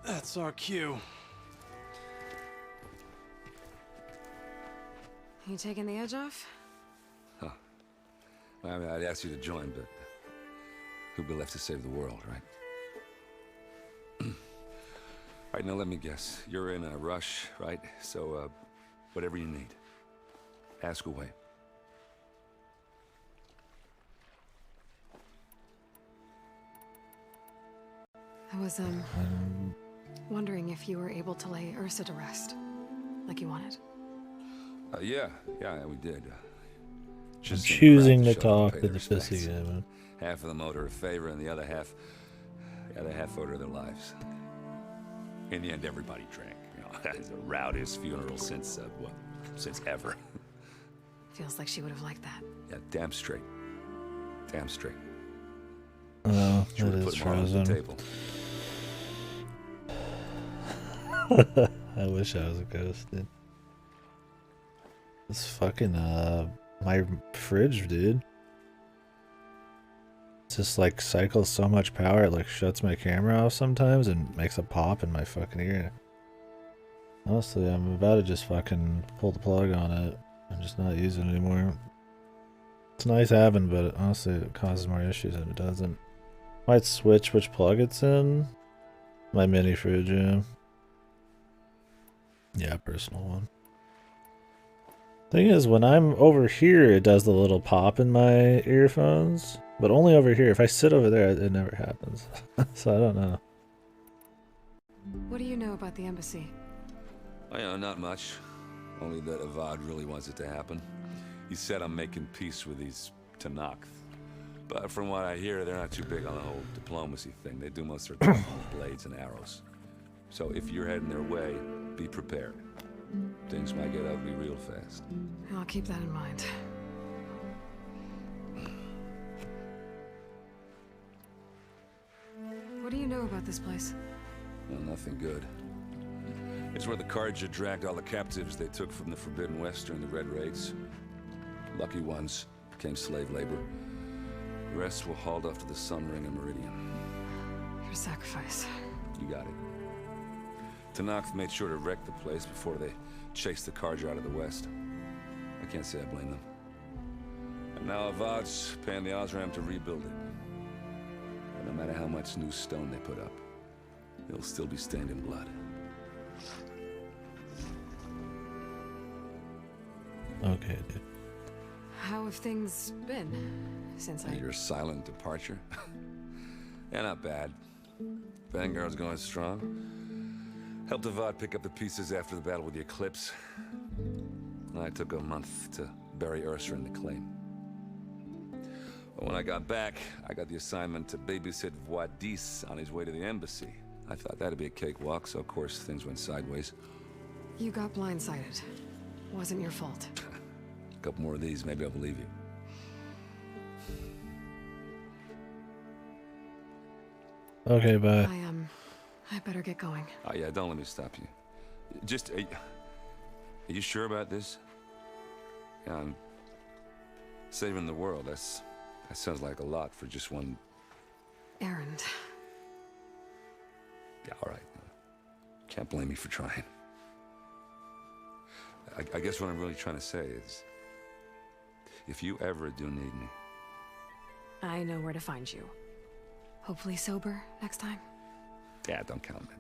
That's our cue. You taking the edge off? Huh. I mean, I'd ask you to join, but who'd be left to save the world, right? All right, now let me guess. You're in a rush, right? So, whatever you need, ask away. I was, wondering if you were able to lay Ursa to rest, like you wanted. Yeah, we did. I'm choosing to to show talk pay to their the pussy respects. guy, man. Half of them owed her a favor, and the other half owed her their lives. In the end, everybody drank. You know, it's the rowdiest funeral since since ever. Feels like she would have liked that. Yeah, damn straight. Damn straight. Oh, She that would've is put them all on the frozen. table. I wish I was a ghost, dude. This fucking, my fridge, dude. It just like cycles so much power, it like shuts my camera off sometimes and makes a pop in my fucking ear. Honestly, I'm about to just fucking pull the plug on it and just not use it anymore. It's nice having, but honestly, it causes more issues than it doesn't. Might switch which plug it's in. My mini fridge, yeah. Yeah, personal one. Thing is, when I'm over here, it does the little pop in my earphones, but only over here. If I sit over there, it never happens. So I don't know. What do you know about the embassy? Oh, yeah, not much. Only that Avad really wants it to happen. He said I'm making peace with these Tanakh. But from what I hear, they're not too big on the whole diplomacy thing. They do most of their talking with blades and arrows. So if you're heading their way, be prepared. Things might get ugly real fast. I'll keep that in mind. What do you know about this place? Well, nothing good. It's where the Carja dragged all the captives they took from the Forbidden West during the Red Raids. Lucky ones became slave labor. The rest were hauled off to the Sun Ring and Meridian. Your sacrifice. You got it. Tanakh made sure to wreck the place before they chased the Carja out of the West. I can't say I blame them. And now Avad's paying the Osram to rebuild it. And no matter how much new stone they put up, it'll still be stained in blood. Okay, dude. How have things been since Your silent departure? Yeah, not bad. Vanguard's going strong. Helped Avad pick up the pieces after the battle with the Eclipse. I took a month to bury Ursa in the claim. But when I got back, I got the assignment to babysit Voidis on his way to the embassy. I thought that'd be a cakewalk, so of course things went sideways. You got blindsided. Wasn't your fault. A couple more of these, maybe I'll believe you. Okay, bye. I better get going. Oh yeah, don't let me stop you. Just, are you sure about this? Yeah, I'm saving the world. That sounds like a lot for just one Errand. Yeah, all right. Can't blame me for trying. I guess what I'm really trying to say is, if you ever do need me... I know where to find you. Hopefully sober next time. Yeah, don't count on it.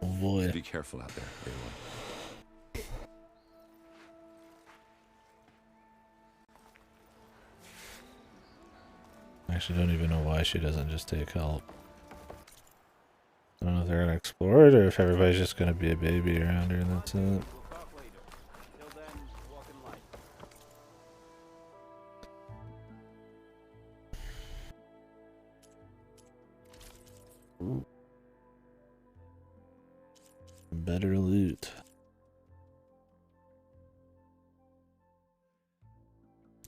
Oh boy. Be careful out there, Aloy. I actually don't even know why she doesn't just take help. I don't know if they're gonna explore it or if everybody's just gonna be a baby around her and that's it. Ooh. Better loot.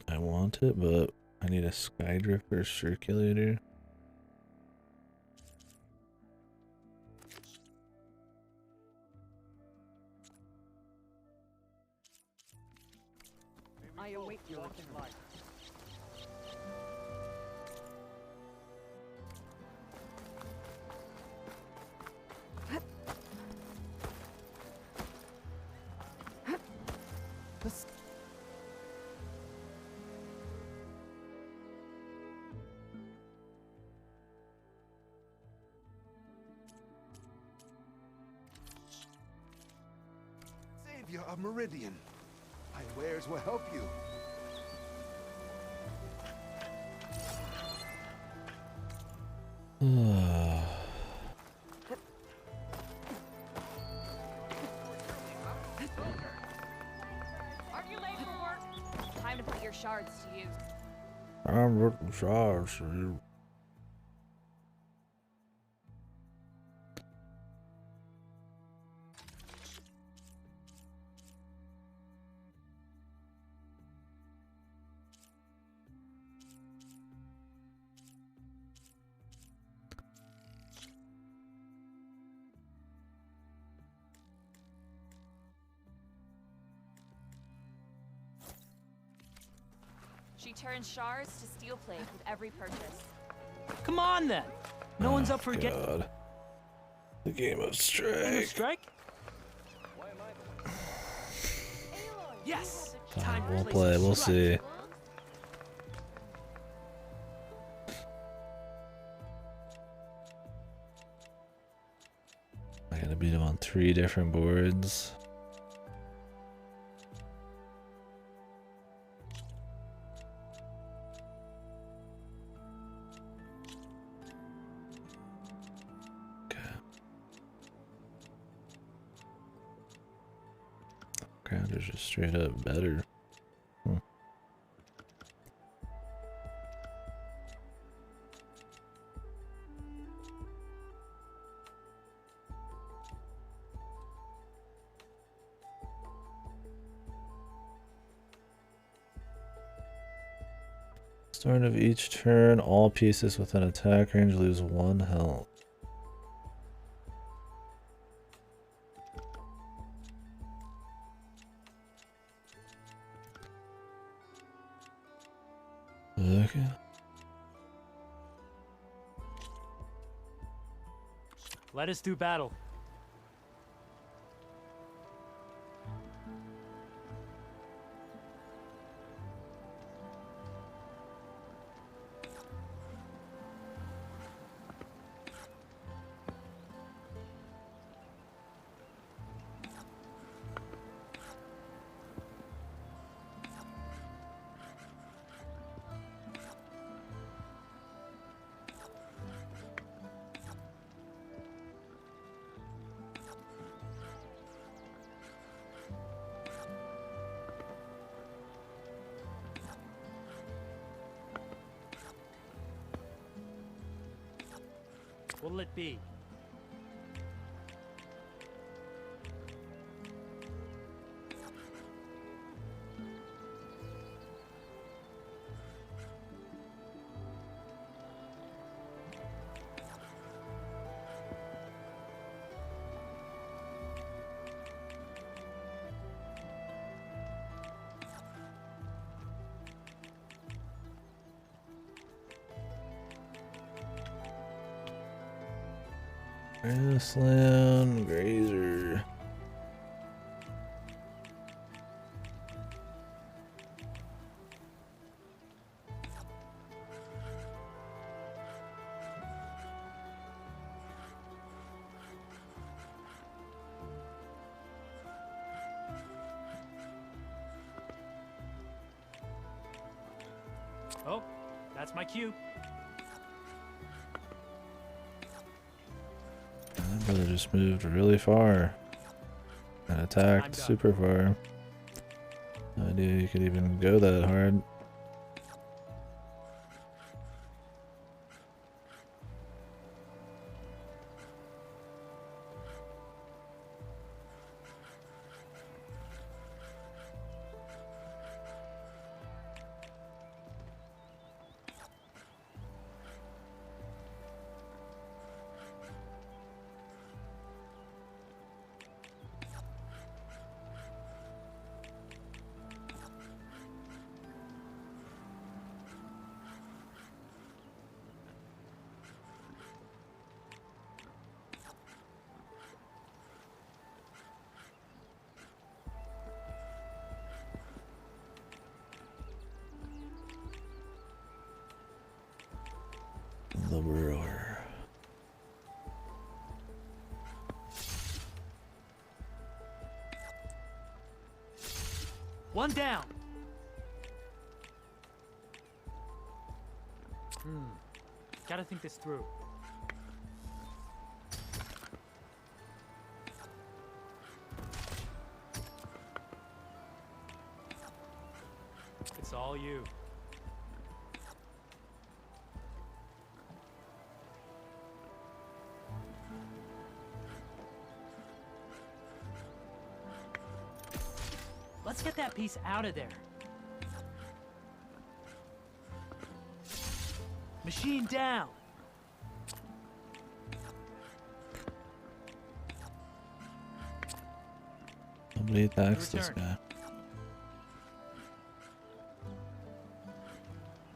I want it, but I need a Skydrifter circulator. I await your return. Savior of Meridian, my wares will help you. Aren't you late for work? Time to put your shards to use. I'm looking sorry for you. She turns shards to steel plate with every purchase. Come on then. No one's up for getting. God. The game of Game of strike. strike? Yes. Fine, we'll play. We'll see. I gotta beat him on 3 different boards. Grounders just straight up better. Start of each turn, all pieces within attack range lose 1 health. Okay. Let us do battle. What'll it be? Grassland grazer. Oh, that's my cue. That brother just moved really far and attacked super far. No idea you could even go that hard. The brewer. One down. Gotta think this through. It's all you. Let's get that piece out of there. Machine down. Nobody attacks this guy.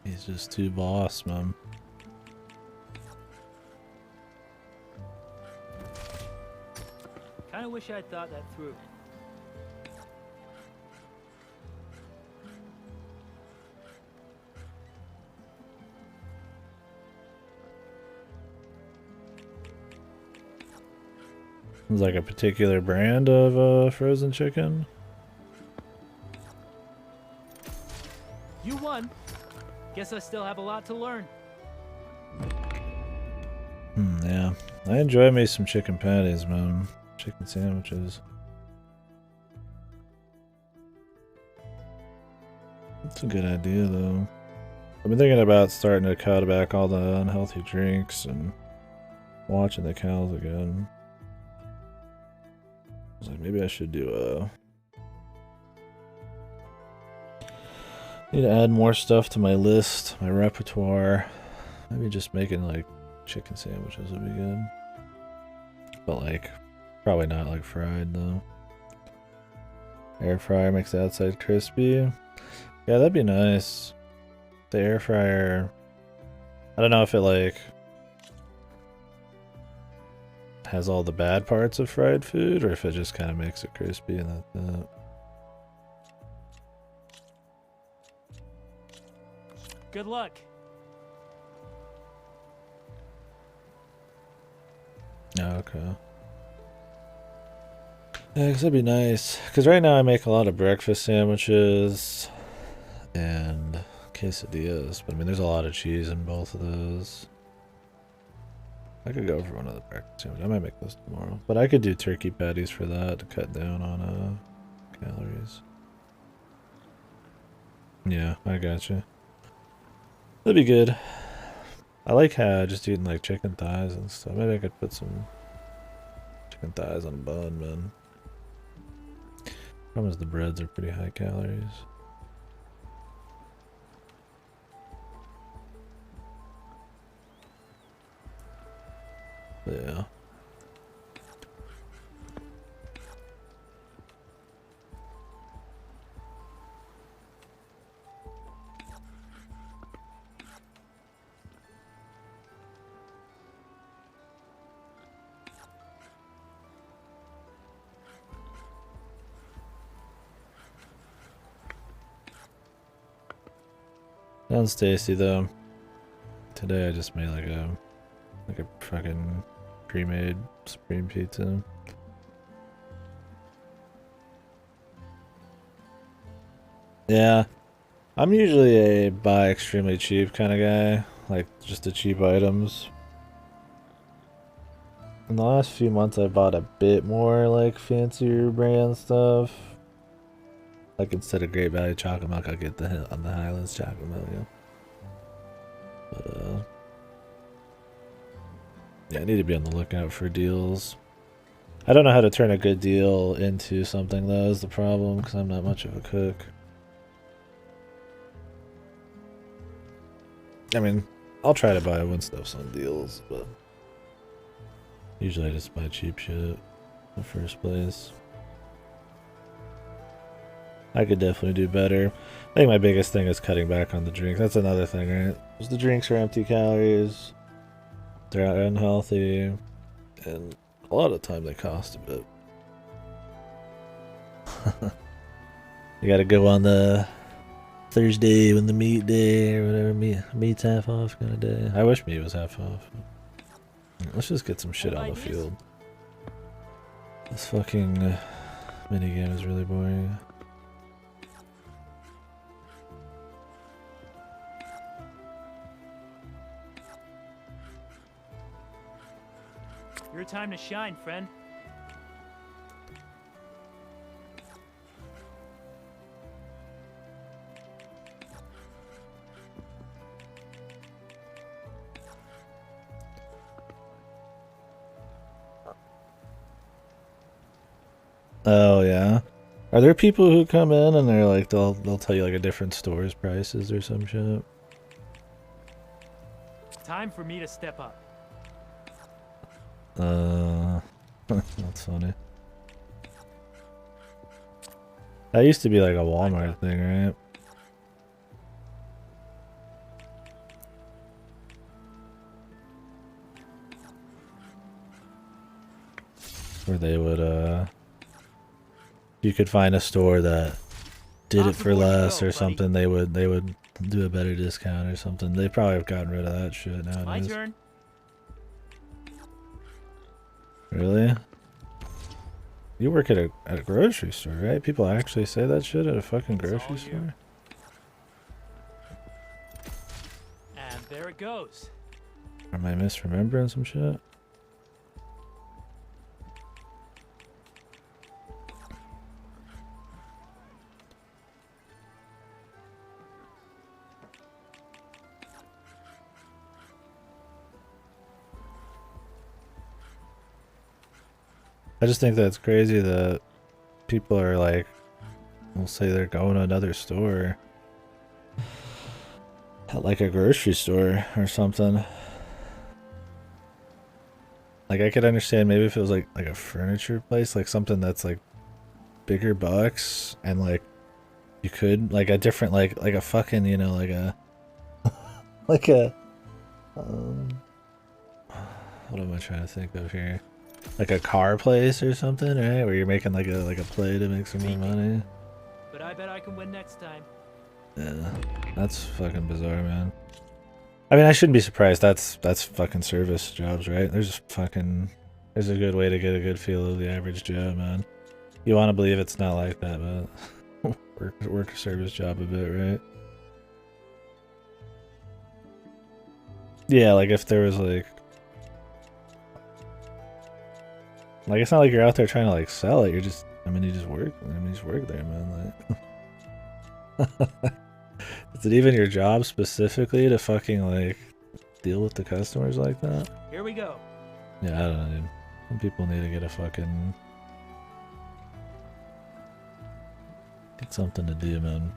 He's just too boss, man. Kinda wish I'd thought that through. It's like a particular brand of frozen chicken. You won. Guess I still have a lot to learn. Yeah. I enjoy me some chicken patties, man. Chicken sandwiches. That's a good idea, though. I've been thinking about starting to cut back all the unhealthy drinks and watching the cows again. I was like, maybe I should do need to add more stuff to my list, my repertoire. Maybe just making like chicken sandwiches would be good. But like, probably not like fried though. Air fryer makes the outside crispy. Yeah, that'd be nice. The air fryer, I don't know if it like has all the bad parts of fried food or if it just kind of makes it crispy and that's it. Good luck. Oh, okay. Yeah, cause that'd be nice. Cause right now I make a lot of breakfast sandwiches and quesadillas, but I mean there's a lot of cheese in both of those. I could go for one of the breakfast sandwiches. I might make those tomorrow, but I could do turkey patties for that to cut down on calories. Yeah, I gotcha. That'd be good. I like how just eating like chicken thighs and stuff. Maybe I could put some chicken thighs on a bun, man. Problem is the breads are pretty high calories. Yeah. Sounds tasty though. Today I just made like a fucking pre-made supreme pizza. Yeah, I'm usually a buy extremely cheap kind of guy, like just the cheap items. In the last few months I bought a bit more like fancier brand stuff. Like instead of Great Value chocolate milk, I'll get the Highlands chocolate milk, yeah. But yeah, I need to be on the lookout for deals. I don't know how to turn a good deal into something though, is the problem, because I'm not much of a cook. I mean, I'll try to buy when stuff's on deals, but usually I just buy cheap shit in the first place. I could definitely do better. I think my biggest thing is cutting back on the drinks. That's another thing, right? Because the drinks are empty calories, they're unhealthy, and a lot of the time they cost a bit. You gotta go on the Thursday when the meat day or whatever, meat's half off kind of day. I wish meat was half off. Let's just get some shit on the field. This fucking minigame is really boring. Your time to shine, friend. Oh yeah. Are there people who come in and they're like they'll tell you like a different store's prices or some shit? Time for me to step up. That's funny. That used to be like a Walmart thing, right? Where they would you could find a store that did it for less or something, they would do a better discount or something. They probably have gotten rid of that shit nowadays. My turn. Really? You work at a grocery store, right? People actually say that shit at a fucking grocery store? And there it goes. Am I misremembering some shit? I just think that's crazy that people are like, will say they're going to another store, like a grocery store or something. Like I could understand maybe if it was like a furniture place, like something that's like bigger bucks, and like you could like a different like a fucking, you know, like a like a what am I trying to think of here? Like a car place or something, right? Where you're making like a play to make some more money. But I bet I can win next time. Yeah, that's fucking bizarre, man. I mean, I shouldn't be surprised. That's fucking service jobs, right? There's a good way to get a good feel of the average Joe, man. You want to believe it's not like that, but work a service job a bit, right? Yeah, like if there was like it's not like you're out there trying to like sell it. You're just, you just work. You just work there, man. Like, is it even your job specifically to fucking like deal with the customers like that. Here we go. Yeah, I don't know, dude. Some people need to get a fucking... Get something to do, man.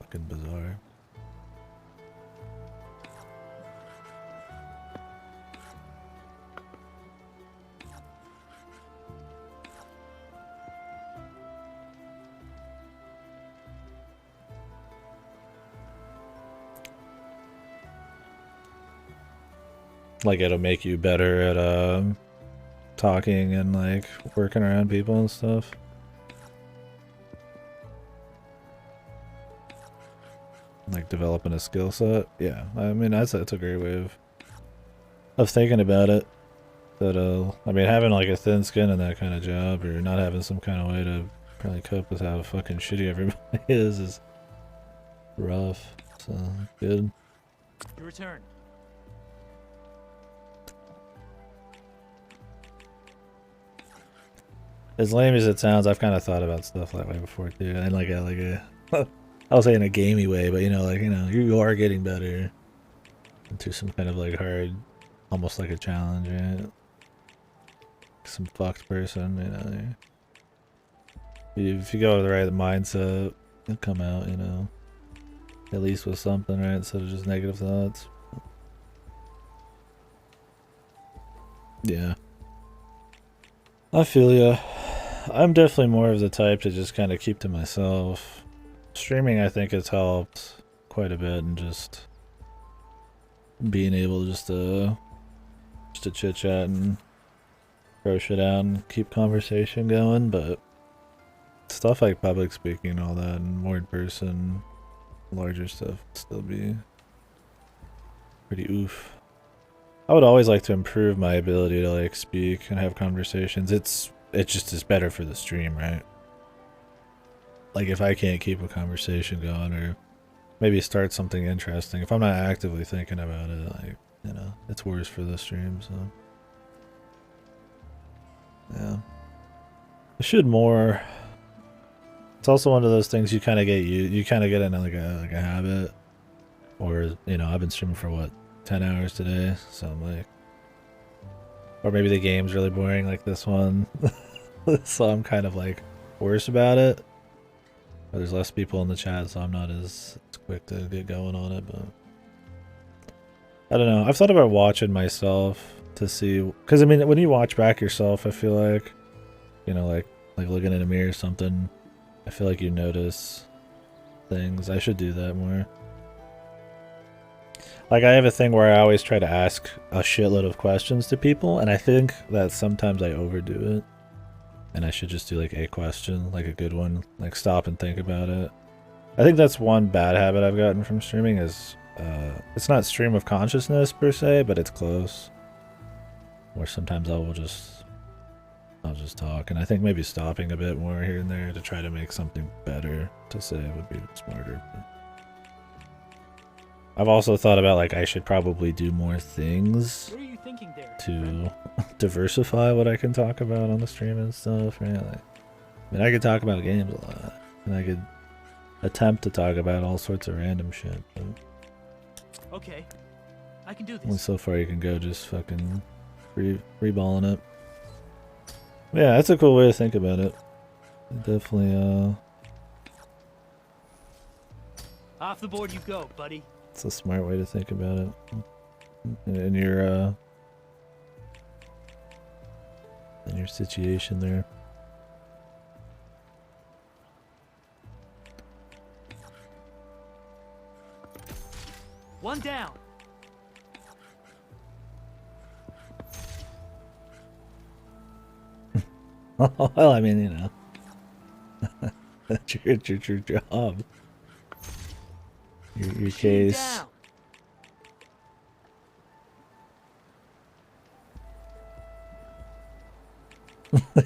Fucking bizarre. Like it'll make you better at talking and like working around people and stuff. Like developing a skill set. Yeah, I mean that's a great way of thinking about it. That I mean having like a thin skin in that kind of job, or not having some kind of way to probably cope with how fucking shitty everybody is rough. So good. Your turn. As lame as it sounds, I've kind of thought about stuff that way before too, and like a I'll say in a gamey way, but you know, like, you know, you are getting better into some kind of like hard, almost like a challenge, right? Some fucked person, you know. If you go with the right mindset, you'll come out, you know, at least with something, right? Instead of just negative thoughts. Yeah. I feel ya. I'm definitely more of the type to just kind of keep to myself. Streaming, I think, has helped quite a bit, and just being able just to chit chat and throw shit out and keep conversation going. But stuff like public speaking and all that, and more in person, larger stuff, would still be pretty oof. I would always like to improve my ability to like speak and have conversations. It just is better for the stream, right? Like if I can't keep a conversation going, or maybe start something interesting, if I'm not actively thinking about it, like, you know, it's worse for the stream. So yeah, I should more. It's also one of those things you kind of get you kind of get into like a habit, or you know, I've been streaming for what, 10 hours today, so I'm like, or maybe the game's really boring like this one. So I'm kind of like worse about it. Or there's less people in the chat, so I'm not as quick to get going on it, but I don't know. I've thought about watching myself to see, because I mean, when you watch back yourself, I feel like, you know, like looking in a mirror or something, I feel like you notice things. I should do that more. Like, I have a thing where I always try to ask a shitload of questions to people, and I think that sometimes I overdo it. And I should just do like a question, like a good one, like stop and think about it. I think that's one bad habit I've gotten from streaming is, it's not stream of consciousness per se, but it's close. Where sometimes I'll just talk, and I think maybe stopping a bit more here and there to try to make something better to say would be smarter. But I've also thought about like I should probably do more things to diversify what I can talk about on the stream and stuff, right? Like, I mean, I could talk about games a lot, and I could attempt to talk about all sorts of random shit, but okay, I can do this. only so far you can go just fucking free-balling it. Yeah, that's a cool way to think about it. Definitely, Off the board you go, buddy. it's a smart way to think about it. In your situation there. One down. Well, I mean, you know, that's your job. Your case. Down.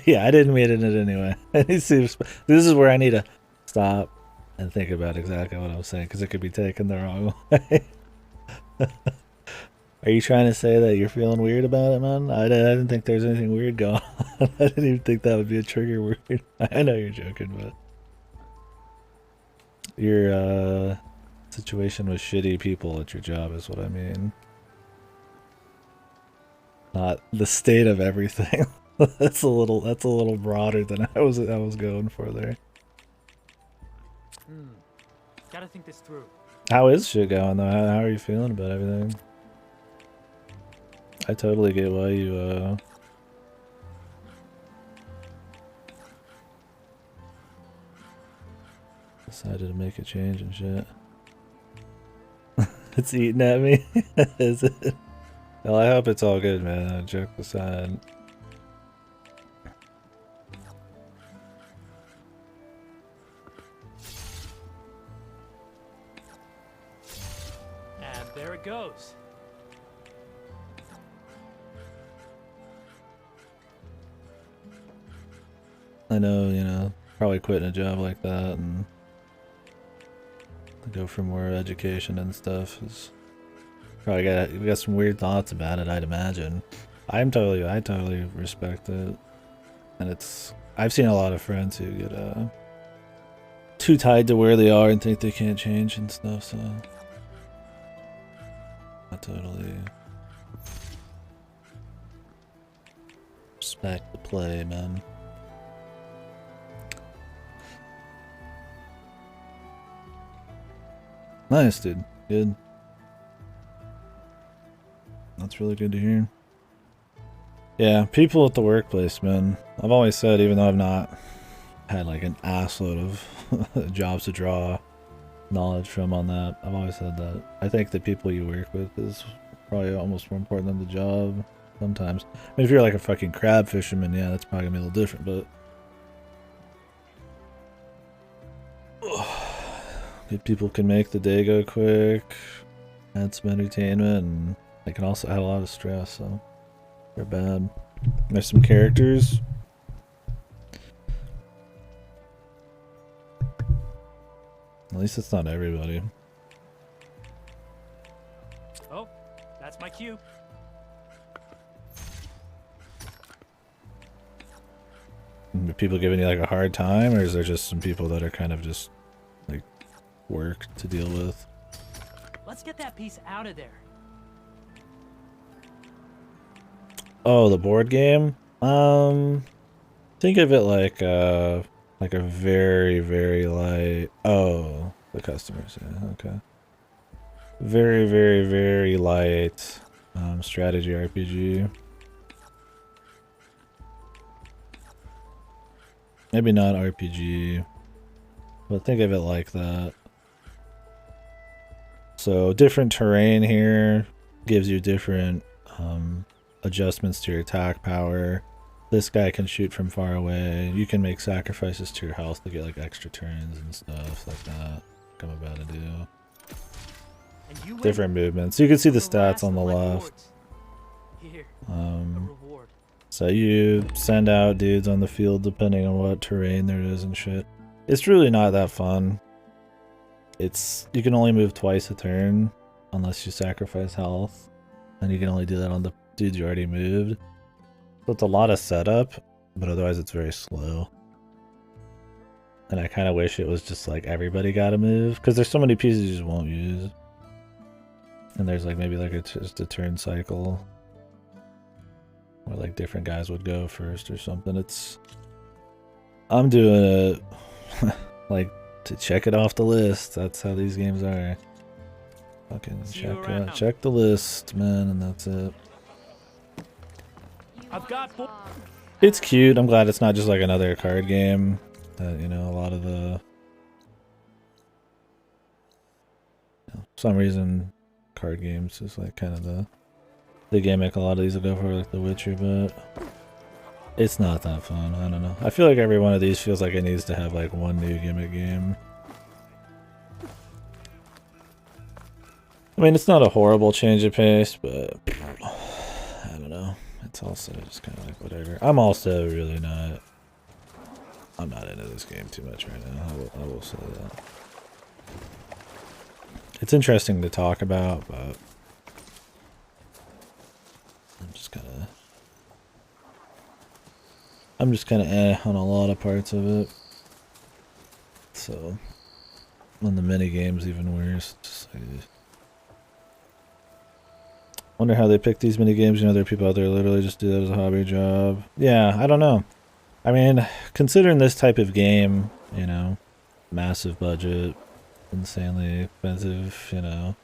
Yeah, I didn't mean it anyway. This is where I need to stop and think about exactly what I'm saying, because it could be taken the wrong way. Are you trying to say that you're feeling weird about it, man? I didn't think there's anything weird going on. I didn't even think that would be a trigger word. I know you're joking, but you're Situation with shitty people at your job is what I mean. Not the state of everything. That's a little broader than I was going for there. Gotta think this through. How is shit going though? How are you feeling about everything? I totally get why you decided to make a change and shit. It's eating at me. Is it? Well, I hope it's all good, man. Joke aside. And there it goes. I know, you know, probably quitting a job like that and to go for more education and stuff is probably we got some weird thoughts about it, I'd imagine. I totally respect it. And I've seen a lot of friends who get too tied to where they are and think they can't change and stuff, so I totally respect the play, man. Nice, dude. Good. That's really good to hear. Yeah, people at the workplace, man. I've always said, even though I've not had like an assload of jobs to draw knowledge from on that, I've always said that I think the people you work with is probably almost more important than the job sometimes. I mean, if you're like a fucking crab fisherman, yeah, that's probably gonna be a little different, but good people can make the day go quick, add some entertainment, and they can also add a lot of stress, so they're bad. There's some characters. At least it's not everybody. Oh, that's my cue. Are people giving you like a hard time, or is there just some people that are kind of just like work to deal with? Let's get that piece out of there. Oh, the board game? Think of it like a very, very light. Oh, the customers. Yeah, okay. Very, very, very light strategy RPG. Maybe not RPG, but think of it like that. So different terrain here gives you different adjustments to your attack power. This guy can shoot from far away. You can make sacrifices to your health to get like extra turns and stuff like that. I'm about to do different movements. You can see the stats on the left. So you send out dudes on the field depending on what terrain there is and shit. It's really not that fun. You can only move twice a turn unless you sacrifice health, and you can only do that on the dudes you already moved. So it's a lot of setup, but otherwise it's very slow. And I kind of wish it was just like everybody got to move, because there's so many pieces you just won't use. And there's like maybe like just a turn cycle where like different guys would go first or something. I'm doing it like to check it off the list. That's how these games are. Fucking check the list, man, and that's it. I've got. It's cute. I'm glad it's not just like another card game. That, you know, a lot of the for some reason card games is like kind of the gimmick a lot of these will go for, like The Witcher, but it's not that fun. I don't know. I feel like every one of these feels like it needs to have like one new gimmick game. I mean, it's not a horrible change of pace, but I don't know. It's also just kind of like whatever. I'm also really not. I'm not into this game too much right now. I will say that. It's interesting to talk about, but I'm just kind of on a lot of parts of it. So And the mini game's even worse. Just like, wonder how they pick these mini games. You know, there are people out there literally just do that as a hobby job. Yeah, I don't know. I mean, considering this type of game, you know, massive budget, insanely expensive, you know,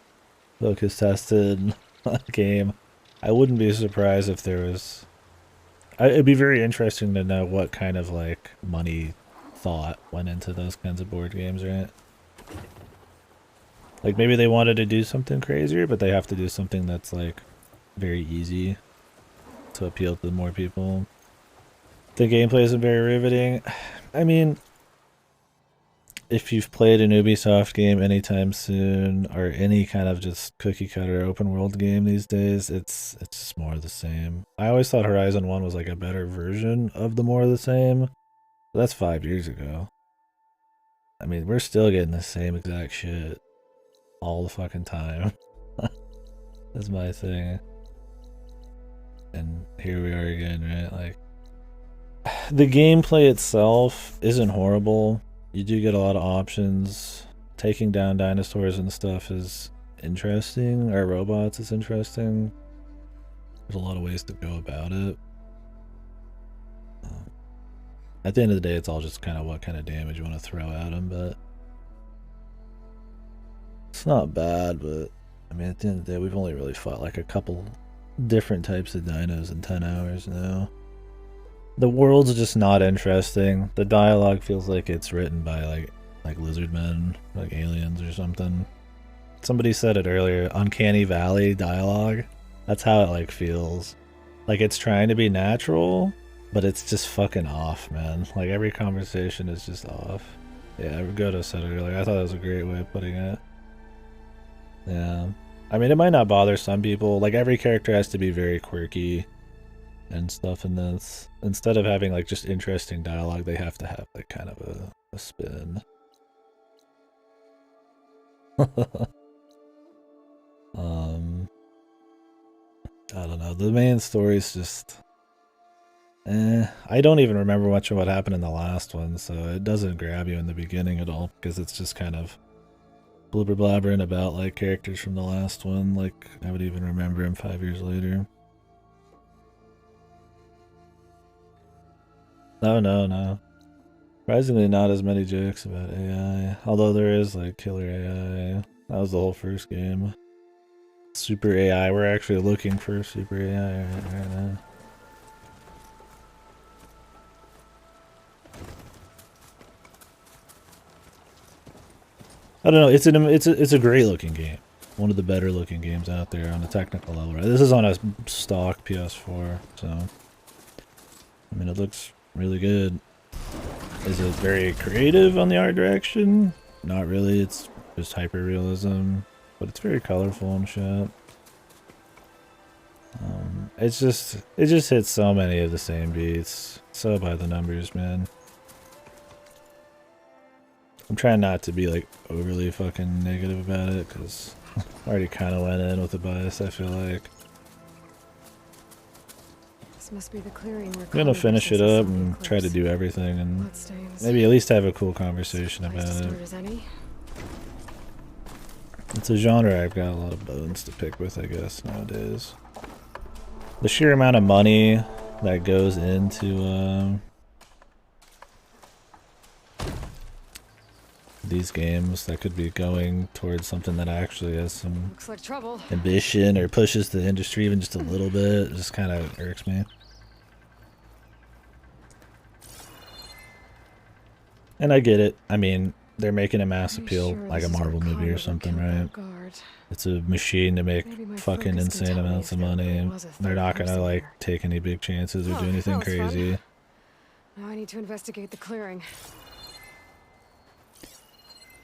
focus tested game, I wouldn't be surprised if there was. It'd be very interesting to know what kind of like money thought went into those kinds of board games, right? Like maybe they wanted to do something crazier, but they have to do something that's like very easy to appeal to more people. The gameplay isn't very riveting. I mean, if you've played an Ubisoft game anytime soon, or any kind of just cookie cutter open world game these days, it's just more of the same. I always thought Horizon 1 was like a better version of the more of the same. But that's 5 years ago. I mean, we're still getting the same exact shit all the fucking time. That's my thing. And here we are again, right? Like, the gameplay itself isn't horrible. You do get a lot of options. Taking down dinosaurs and stuff is interesting, or robots is interesting. There's a lot of ways to go about it. At the end of the day, it's all just kind of what kind of damage you want to throw at them, but it's not bad. But I mean, at the end of the day, we've only really fought like a couple different types of dinos in 10 hours now. The world's just not interesting. The dialogue feels like it's written by like lizard men, like aliens or something. Somebody said it earlier, Uncanny Valley dialogue. That's how it like feels. Like it's trying to be natural, but it's just fucking off, man. Like every conversation is just off. Yeah, Goto said it earlier. I thought that was a great way of putting it. Yeah. I mean, it might not bother some people. Like every character has to be very quirky and stuff in this. Instead of having like just interesting dialogue, they have to have like kind of a spin. I don't know. The main story's just I don't even remember much of what happened in the last one, so it doesn't grab you in the beginning at all, because it's just kind of blubber blabbering about like characters from the last one. Like I would even remember him 5 years later. No. Surprisingly, not as many jokes about AI. Although there is like killer AI. That was the whole first game. Super AI. We're actually looking for super AI right now. I don't know. It's a great looking game. One of the better looking games out there on a technical level. Right? This is on a stock PS4, so I mean it looks really good. Is it very creative on the art direction? Not really. It's just hyper realism, but it's very colorful and shit. It just hits so many of the same beats. So by the numbers, man. I'm trying not to be like overly fucking negative about it, because I already kind of went in with a bias, I feel like. This must be the clearing. I'm gonna finish it up and try to do everything, and maybe at least have a cool conversation about it. It's a genre I've got a lot of bones to pick with, I guess, nowadays. The sheer amount of money that goes into these games that could be going towards something that actually has some Looks like trouble. ambition or pushes the industry even just a little bit, just kind of irks me. And I get it. I mean, they're making a mass appeal, like a Marvel movie or something, right? It's a machine to make fucking insane amounts of money, and they're not gonna like take any big chances or do anything crazy. Now I need to investigate the clearing.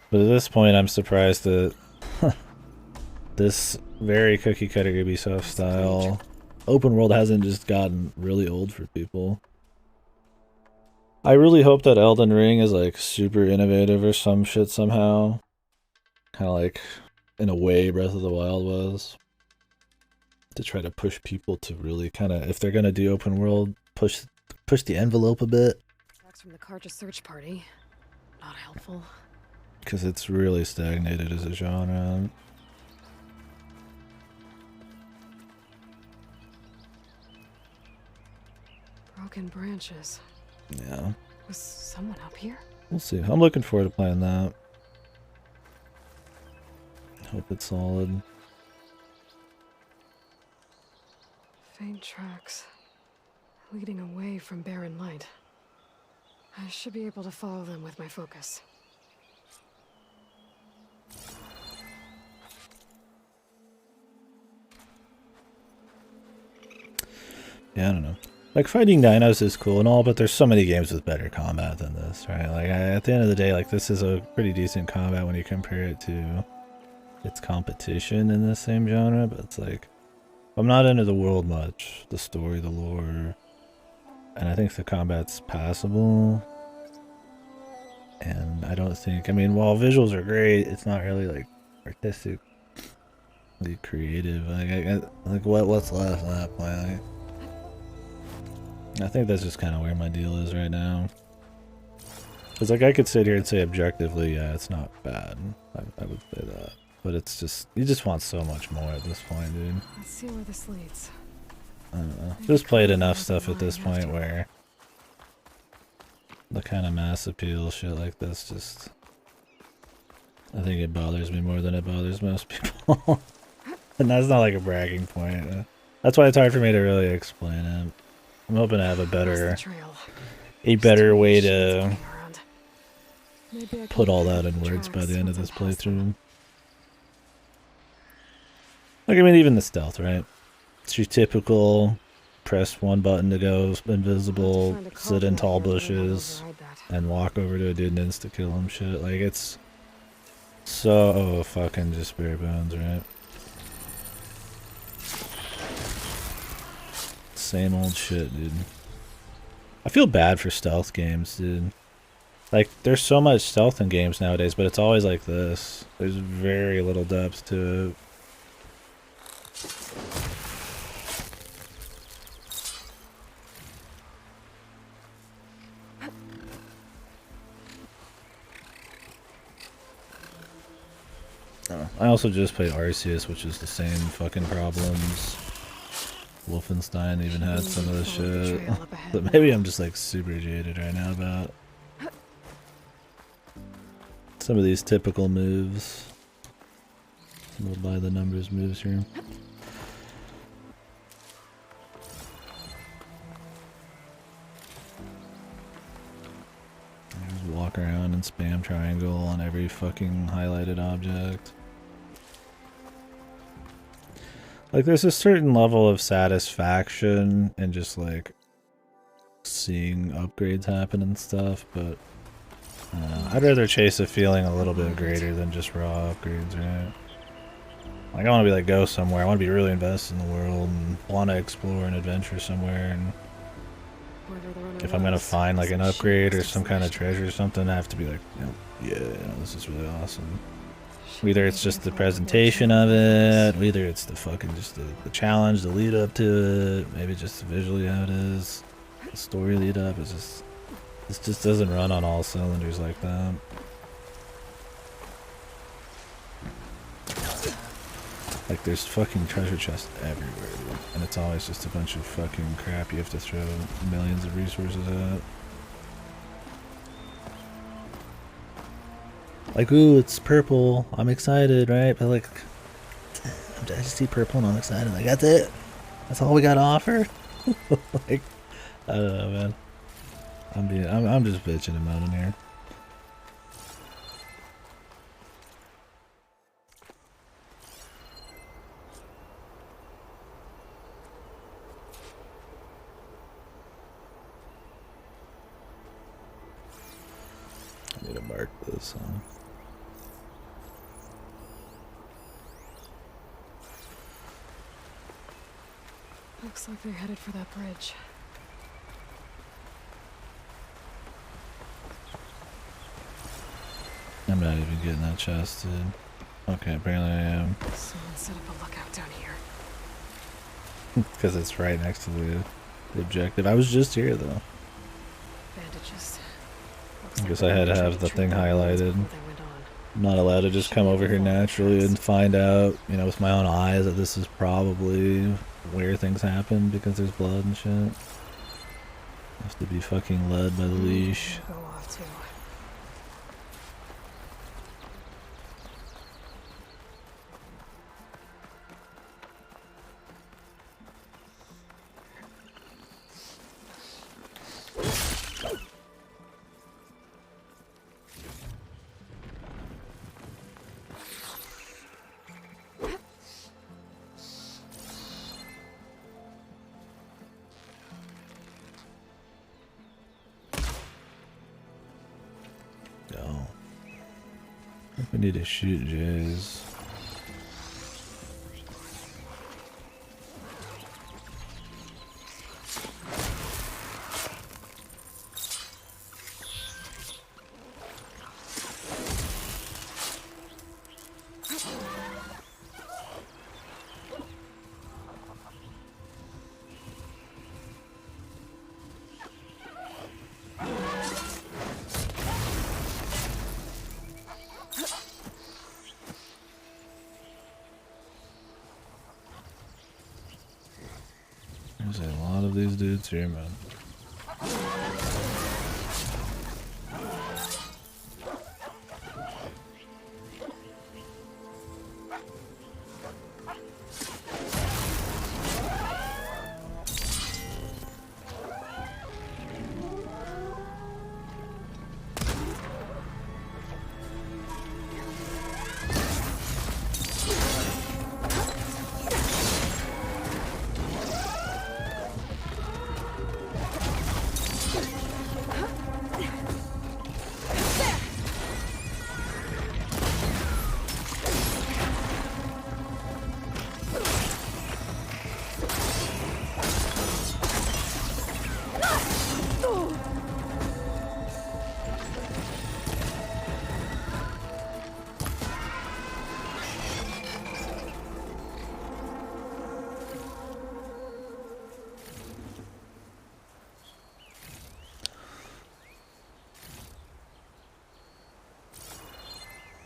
But at this point, I'm surprised that this very cookie cutter Ubisoft style open world hasn't just gotten really old for people. I really hope that Elden Ring is like super innovative or some shit somehow. Kind of like, in a way, Breath of the Wild was. To try to push people to really kind of, if they're going to do open world, push the envelope a bit. Tracks from the Karja search party. Not helpful. because it's really stagnated as a genre. Broken branches. Yeah. Was someone up here? We'll see. I'm looking forward to playing that. Hope it's solid. Faint tracks leading away from barren light. I should be able to follow them with my focus. Yeah, I don't know. Like, fighting dinos is cool and all, but there's so many games with better combat than this, right? Like, at the end of the day, like, this is a pretty decent combat when you compare it to its competition in the same genre, but it's like, I'm not into the world much, the story, the lore, and I think the combat's passable. And I don't think, I mean, while visuals are great, it's not really, like, artistically creative. Like, what's left at that point? Like, I think that's just kind of where my deal is right now. Because, like, I could sit here and say objectively, yeah, it's not bad. I would say that. But it's just, you just want so much more at this point, dude. Let's see where this leads. I don't know. Just played enough stuff at this point where the kind of mass appeal shit like this just, I think it bothers me more than it bothers most people. And that's not like a bragging point. That's why it's hard for me to really explain it. I'm hoping to have a better way to put all that in words by the end of this playthrough. Like, I mean, even the stealth, right? It's your typical press one button to go invisible, sit in tall bushes, and walk over to a dude and insta-kill him shit. Like, it's so fucking just bare bones, right? Same old shit, dude. I feel bad for stealth games, dude. Like, there's so much stealth in games nowadays, but it's always like this. There's very little depth to it. I also just played Arceus, which is the same fucking problems. Wolfenstein even had some of this shit. But maybe I'm just like super jaded right now about some of these typical moves. Little by the numbers moves here. Just walk around and spam triangle on every fucking highlighted object. Like, there's a certain level of satisfaction in just, like, seeing upgrades happen and stuff, but I'd rather chase a feeling a little bit greater than just raw upgrades, right? Like, I want to be like, go somewhere. I want to be really invested in the world and want to explore and adventure somewhere. And if I'm going to find, like, an upgrade or some kind of treasure or something, I have to be like, yeah, this is really awesome. Either it's just the presentation of it, either it's the fucking just the challenge, the lead up to it, maybe just visually how it is, the story lead up. It's just, this just doesn't run on all cylinders like that. Like, there's fucking treasure chests everywhere, dude. And it's always just a bunch of fucking crap you have to throw millions of resources at. Like, ooh, it's purple. I'm excited, right? But like, I just see purple and I'm excited. Like, that's it. That's all we got to offer. Like, I don't know, man. I'm just bitching and moaning here. I need to mark this, huh? Looks like they're headed for that bridge. I'm not even getting that chest, dude. Okay, apparently I am. Someone set up a lookout down here. Because it's right next to the objective. I was just here, though. Bandages. I guess I had to have the thing highlighted. I'm not allowed to just come over here naturally and find out, you know, with my own eyes that this is probably where things happen because there's blood and shit. I have to be fucking led by the leash. Go off too. Yo. I think we need to shoot Jays. There's a lot of these dudes here, man.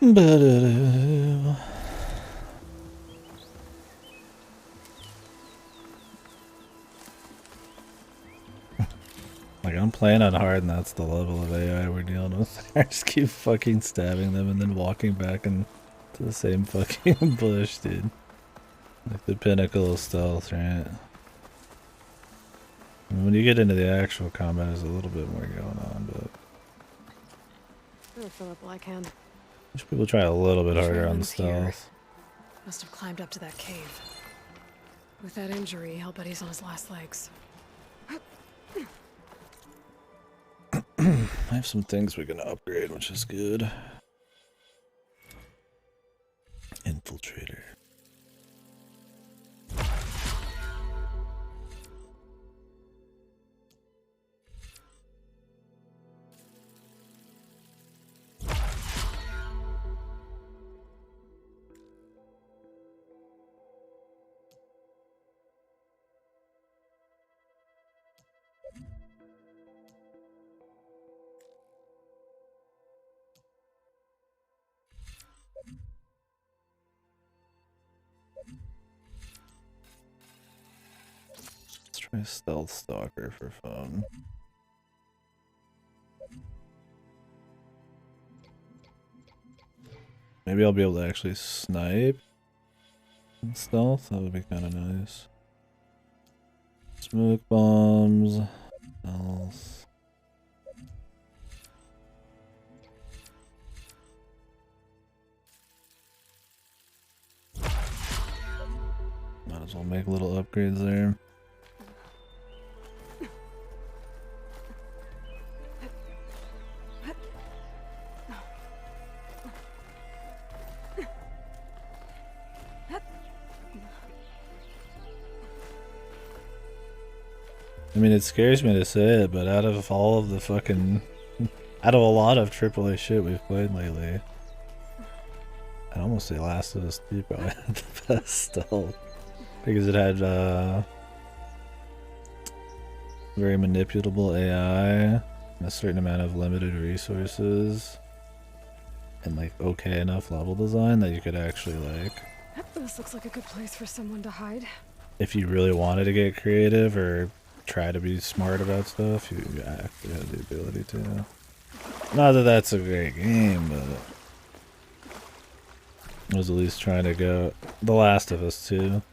Ba-da-da. Like, I'm playing on hard and that's the level of AI we're dealing with. I just keep fucking stabbing them and then walking back into the same fucking bush, dude. Like the pinnacle of stealth, right? And when you get into the actual combat, there's a little bit more going on, but I'll fill up all I can. wish people try a little bit harder on the Sherman's here. stealth. Must have climbed up to that cave. With that injury, I'll bet he's on his last legs. I have some things we're gonna upgrade, which is good. Infiltrator. Let's try Stealth Stalker for fun. Maybe I'll be able to actually snipe in stealth. That would be kind of nice. Smoke bombs. Stealth. Might as well make little upgrades there. I mean, it scares me to say it, but out of all of the fucking... out of a lot of AAA shit we've played lately, I'd almost say Last of Us 2 probably had the best stealth. Because it had very manipulable AI, and a certain amount of limited resources. and like okay enough level design that you could actually like, This looks like a good place for someone to hide. if you really wanted to get creative or try to be smart about stuff, you actually have the ability to. Not that that's a great game, but I was at least trying to go The Last of Us 2.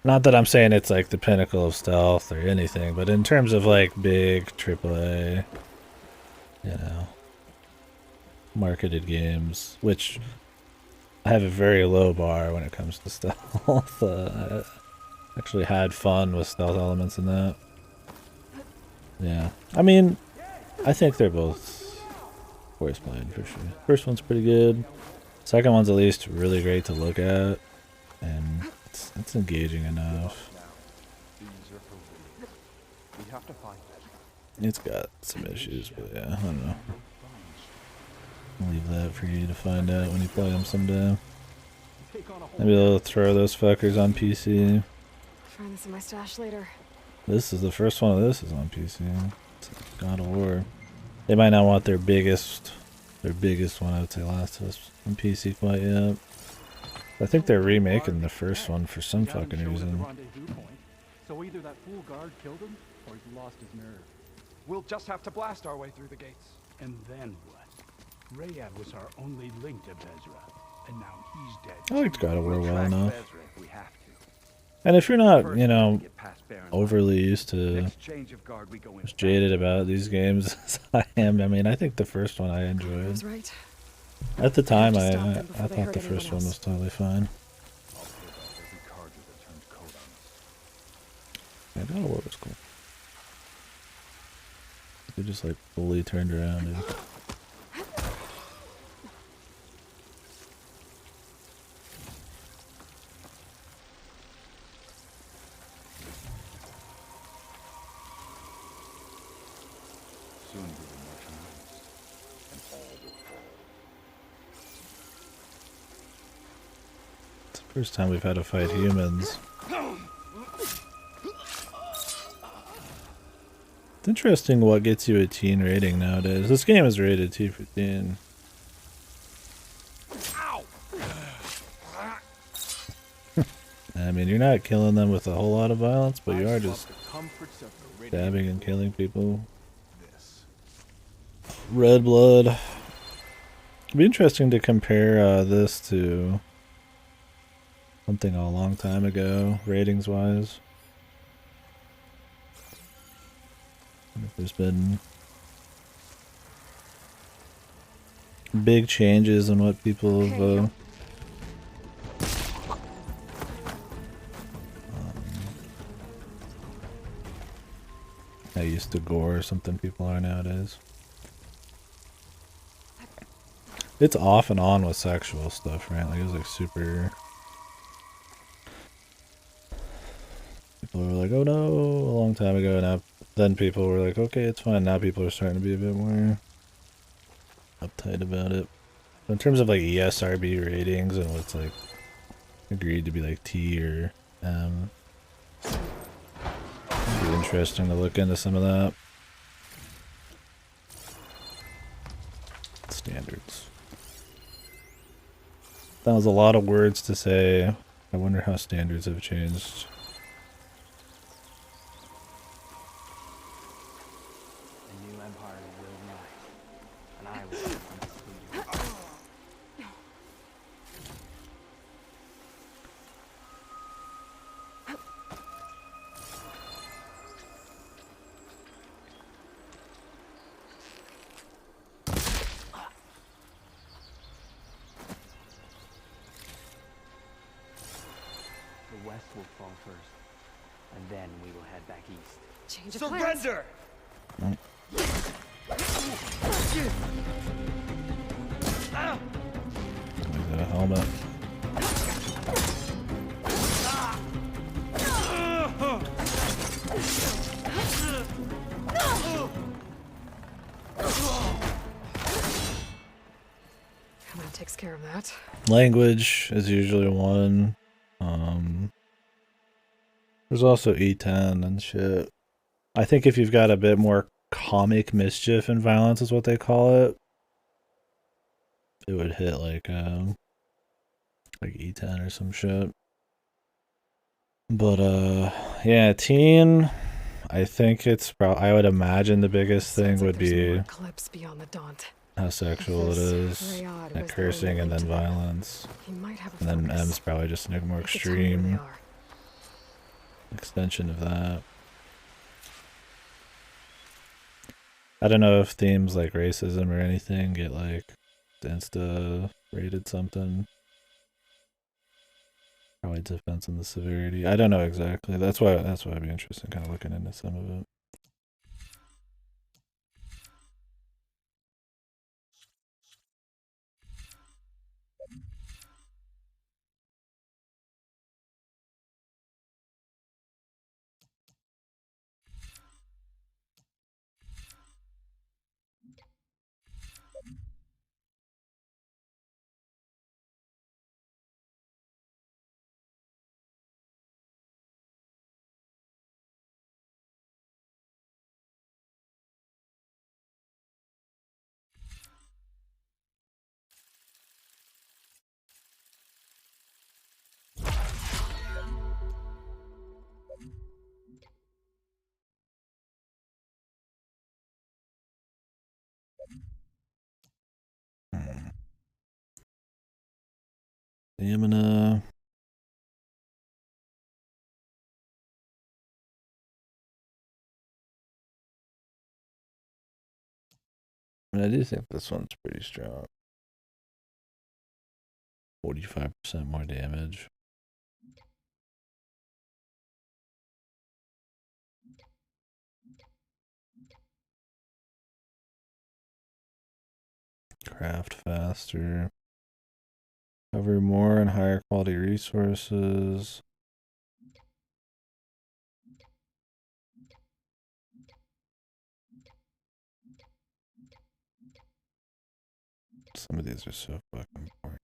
Not that I'm saying it's like the pinnacle of stealth or anything, but in terms of like big AAA, you know, marketed games, which I have a very low bar when it comes to stealth. I actually had fun with stealth elements in that. Yeah, I mean, I think they're both worth playing for sure. First one's pretty good. Second one's at least really great to look at, and it's engaging enough. It's got some issues, but yeah, I don't know. I'll leave that for you to find out when you play them someday. Maybe they'll throw those fuckers on PC. Find this in my stash later. This is the first one of this is on PC. It's God of War. They might not want their biggest one, I would say, Last of Us on PC quite yet. I think they're remaking the first one for some fucking reason. So either that fool guard killed him, or he's lost his nerve. We'll just have to blast our way through the gates. And then what? Rayad was our only link to Bezra, and now he's dead. I liked God of War well enough. Bezra if we have to. And if you're not, you know, overly used to just jaded about these games as I am, I mean, I think the first one I enjoyed. Right. At the time, I thought the first one was totally fine. Yeah, God of War was cool. They just like fully turned around, dude. It's the first time we've had to fight humans. It's interesting what gets you a teen rating nowadays. This game is rated T for teen. I mean, you're not killing them with a whole lot of violence, but you are just stabbing and killing people. Red blood. It'd be interesting to compare this to something a long time ago, ratings-wise. If there's been big changes in what people have how used to gore or something people are nowadays. It's off and on with sexual stuff, right? Like it was like super. People were like, "Oh no," a long time ago. Now, then people were like, "Okay, it's fine." Now people are starting to be a bit more uptight about it. But in terms of like ESRB ratings and what's like agreed to be like T or M, it'd be interesting to look into some of that. Standards. That was a lot of words to say. I wonder how standards have changed. The new empire will rise, and I will The west will fall first, and then we will head back east. Change of plans. Surrender! Is that a helmet? Come on, takes care of that. Language is usually one. There's also E10 and shit. I think if you've got a bit more comic mischief and violence is what they call it, it would hit like E10 or some shit. But yeah, teen. I think it's probably. I would imagine the biggest thing would be Eclipse beyond the daunt. how sexual it is, and cursing, and then violence, and then M's probably just a more extreme extension of that. I don't know if themes like racism or anything get like insta rated something. Probably depends on the severity. I don't know exactly. That's why it'd be interesting kind of looking into some of it. Stamina. I mean, I do think this one's pretty strong. 45% more damage. Craft faster. Cover more and higher quality resources. Some of these are so fucking important.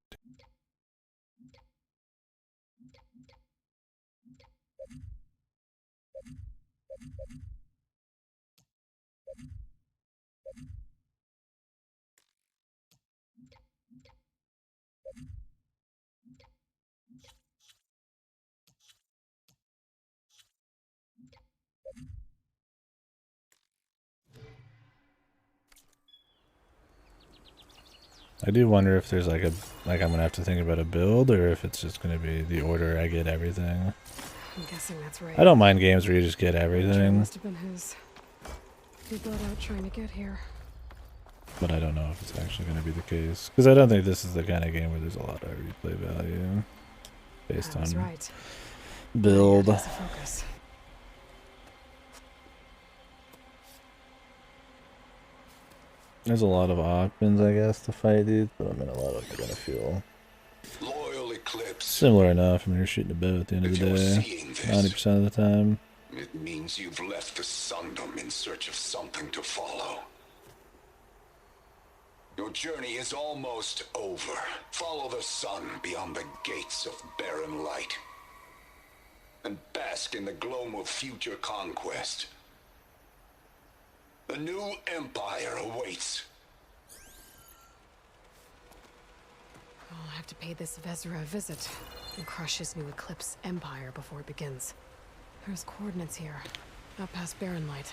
I do wonder if there's like I'm gonna have to think about a build, or if it's just gonna be the order I get everything. I'm guessing that's right. I don't mind games where you just get everything, Must have been his. He thought out trying to get here. but I don't know if it's actually gonna be the case, because I don't think this is the kind of game where there's a lot of replay value based on right. build. That's the focus. There's a lot of options, I guess, to fight these, but I mean, a lot of them are gonna feel similar enough. I mean, you're shooting a bow at the end of the day, 90% of the time. It means you've left the Sundom in search of something to follow. Your journey is almost over. Follow the sun beyond the gates of barren light, and bask in the gloam of future conquest. The new empire awaits. I'll have to pay this Vezra a visit and crush his new Eclipse empire before it begins. There's coordinates here, out past Barren Light.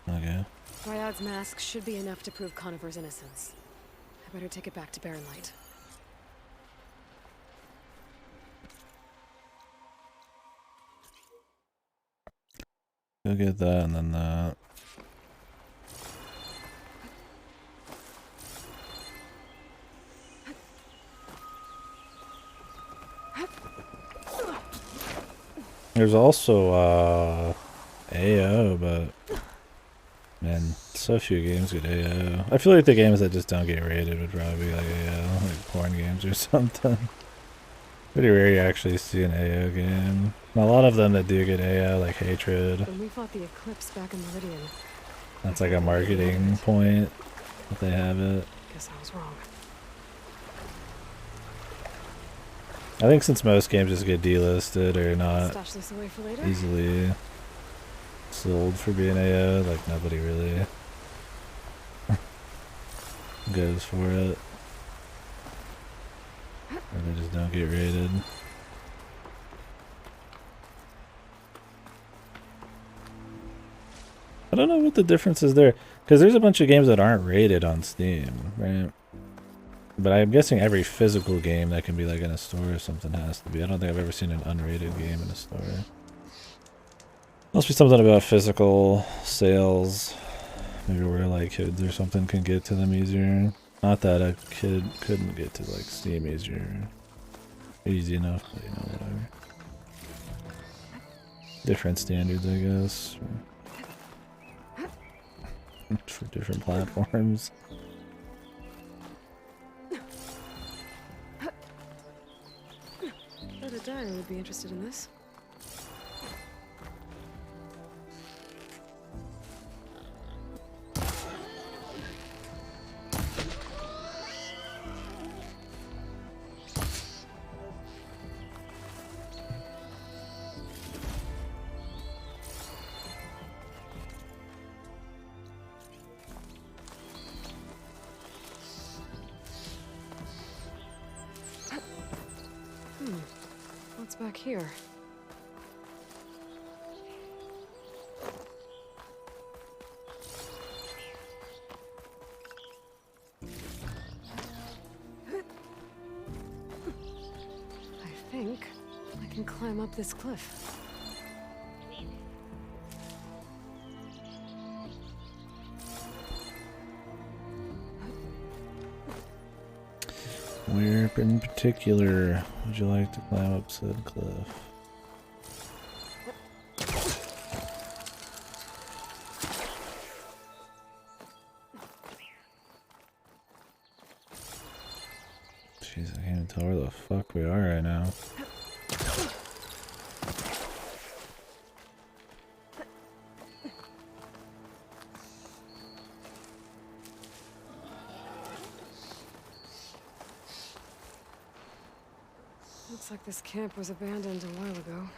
Okay. Ryad's mask should be enough to prove Conover's innocence. I better take it back to Barren Light. Go get that and then that. There's also AO, but man, so few games get AO. I feel like the games that just don't get rated would probably be like AO, like porn games or something. Pretty rare you actually see an AO game. And a lot of them that do get AO, like Hatred. When we fought the Eclipse back in Meridian, That's like a marketing point that they have it. guess I was wrong. I think since most games just get delisted or not Stash this away for later? easily sold for being AO, like nobody really goes for it. Or they just don't get raided. I don't know what the difference is there. Because there's a bunch of games that aren't rated on Steam, right? But I'm guessing every physical game that can be like in a store or something has to be. I don't think I've ever seen an unrated game in a store. Must be something about physical sales. Maybe where like kids or something can get to them easier. Not that a kid couldn't get to like Steam easier. Easy enough, but you know, whatever. Different standards, I guess. For different platforms. Bet a dyer would be interested in this. What's back here? I think I can climb up this cliff. Where in particular would you like to climb up said cliff? Jeez, I can't even tell where the fuck we are right now. Looks like this camp was abandoned a while ago.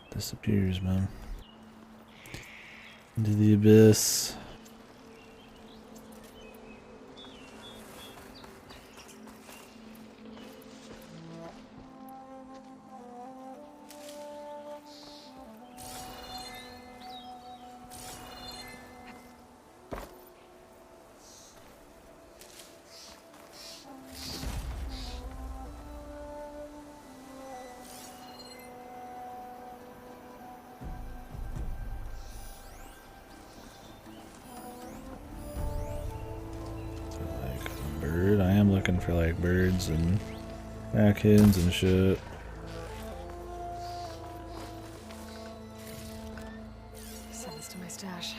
Disappears, man. Into the abyss. Bird. I am looking for like birds and raccoons and shit. Send this to my stash.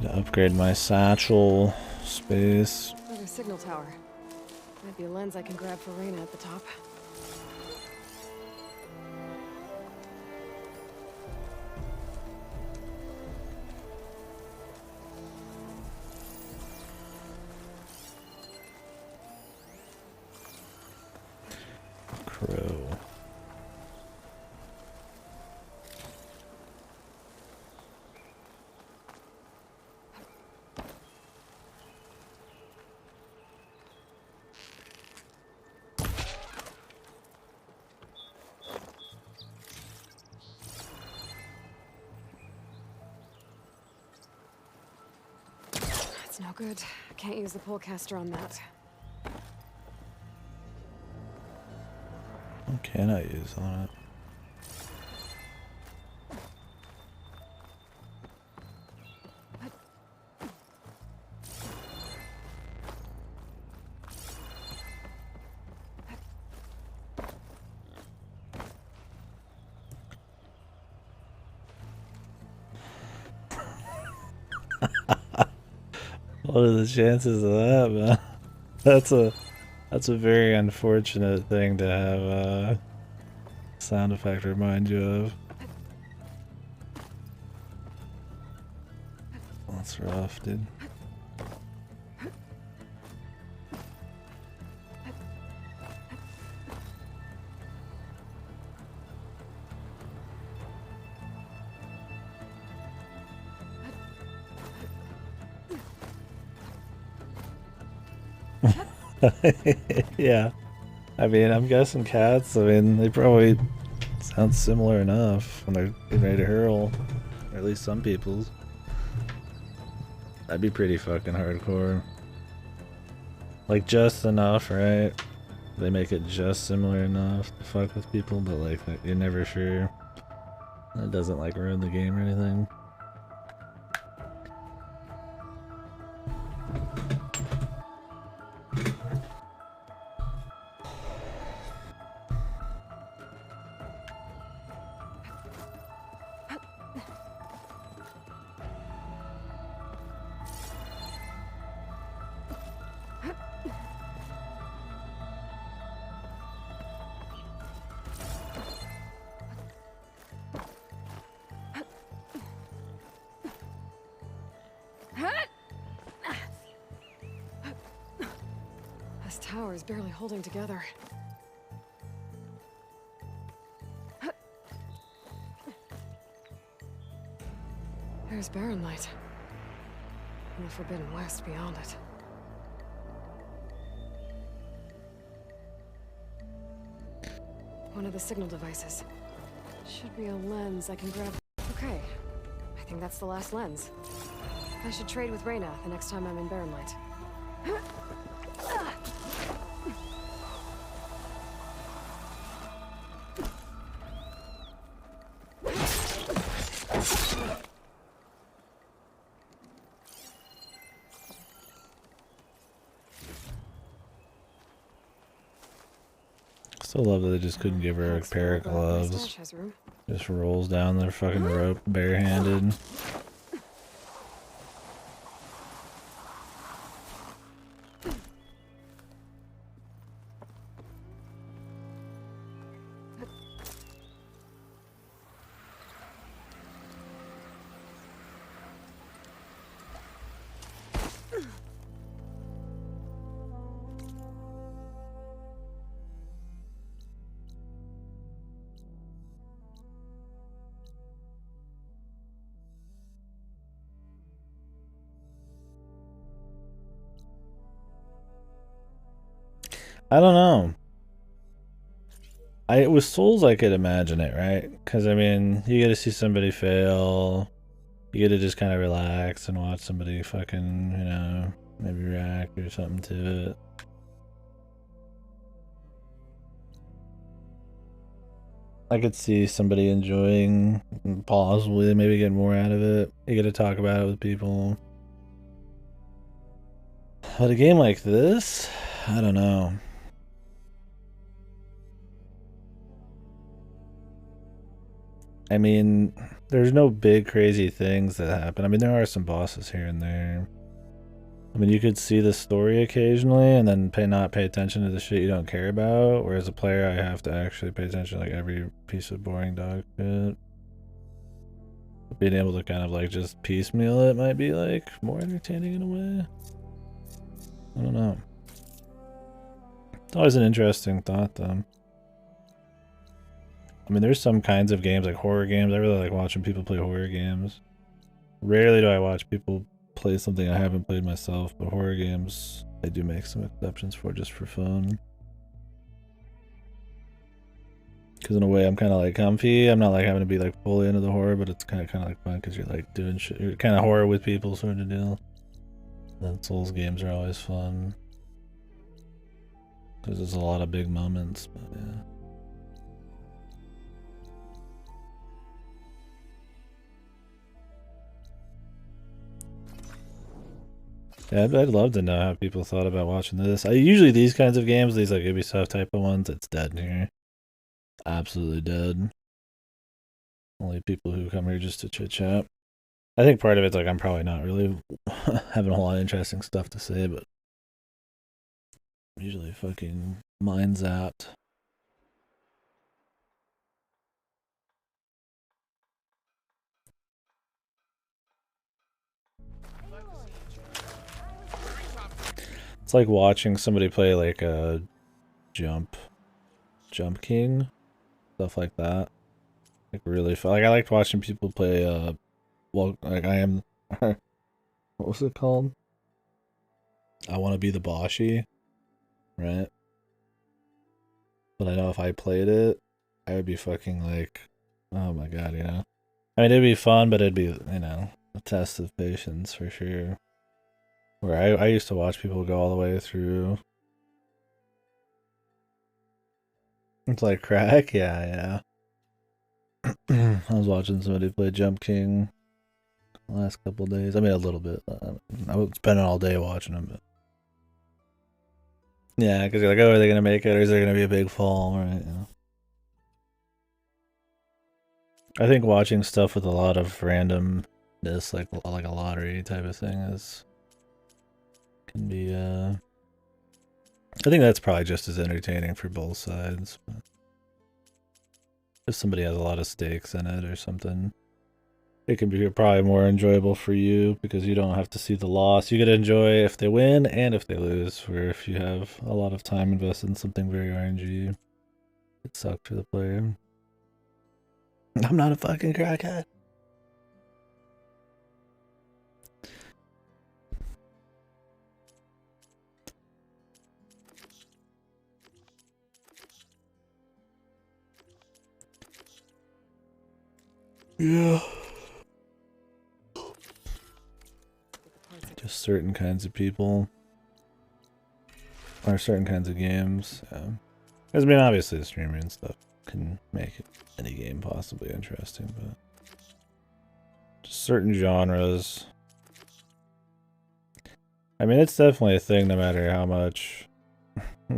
To upgrade my satchel space. Another signal tower. Might be a lens I can grab for Reyna at the top. Crow. That's no good. Can't use the polecaster on that. What can I use on it? What are the chances of that, man? That's a very unfortunate thing to have sound effect remind you of? That's rough, dude. Yeah. I mean, I'm guessing cats, I mean, they probably sound similar enough when they're getting ready to hurl. Or at least some people's. That'd be pretty fucking hardcore. Like, just enough, right? They make it just similar enough to fuck with people, but like, you're never sure. It doesn't like ruin the game or anything. This tower is barely holding together. There's Barren Light. And the Forbidden West beyond it. One of the signal devices. Should be a lens I can grab. Okay. I think that's the last lens. I should trade with Reyna the next time I'm in Barren Light. Still love that they just couldn't give her a pair of gloves. Just rolls down their fucking rope barehanded. I don't know. With Souls, I could imagine it, right? Because, I mean, you get to see somebody fail. You get to just kind of relax and watch somebody fucking, you know, maybe react or something to it. I could see somebody enjoying, possibly, maybe get more out of it. You get to talk about it with people. But a game like this, I don't know. I mean, there's no big crazy things that happen. I mean, there are some bosses here and there. I mean, you could see the story occasionally and then not pay attention to the shit you don't care about. Whereas a player, I have to actually pay attention to like every piece of boring dog shit. Being able to kind of like just piecemeal it might be like more entertaining in a way. I don't know. It's always an interesting thought though. I mean, there's some kinds of games, like horror games. I really like watching people play horror games. Rarely do I watch people play something I haven't played myself, but horror games, I do make some exceptions for just for fun. Because in a way, I'm kind of like comfy. I'm not like having to be like fully into the horror, but it's kind of like fun because you're like doing shit. You're kind of horror with people sort of deal. And Souls games are always fun. Because there's a lot of big moments, but yeah. Yeah, I'd love to know how people thought about watching this. Usually these kinds of games, these like Ubisoft type of ones, it's dead here. Absolutely dead. Only people who come here just to chit chat. I think part of it's like I'm probably not really having a whole lot of interesting stuff to say, but usually fucking mind zapped. It's like watching somebody play like a Jump King, stuff like that. Like really fun. Like I liked watching people play. Well, like I am. What was it called? I want to be the Boshi, right? But I know if I played it, I would be fucking like, oh my god, you know. I mean, it'd be fun, but it'd be, you know, a test of patience for sure. Where I used to watch people go all the way through. It's like crack, yeah. I was watching somebody play Jump King the last couple of days. I mean, a little bit. I was spending all day watching them, but yeah, because you're like, oh, are they gonna make it, or is there gonna be a big fall, right? You know? I think watching stuff with a lot of randomness, like a lottery type of thing, can be. I think that's probably just as entertaining for both sides. But if somebody has a lot of stakes in it or something, it can be probably more enjoyable for you because you don't have to see the loss. You get to enjoy if they win and if they lose. Where if you have a lot of time invested in something very RNG, it sucks for the player. I'm not a fucking crackhead. Yeah. Just certain kinds of people. Or certain kinds of games. Because, I mean, obviously the streamer and stuff can make any game possibly interesting, but just certain genres. I mean, it's definitely a thing no matter how much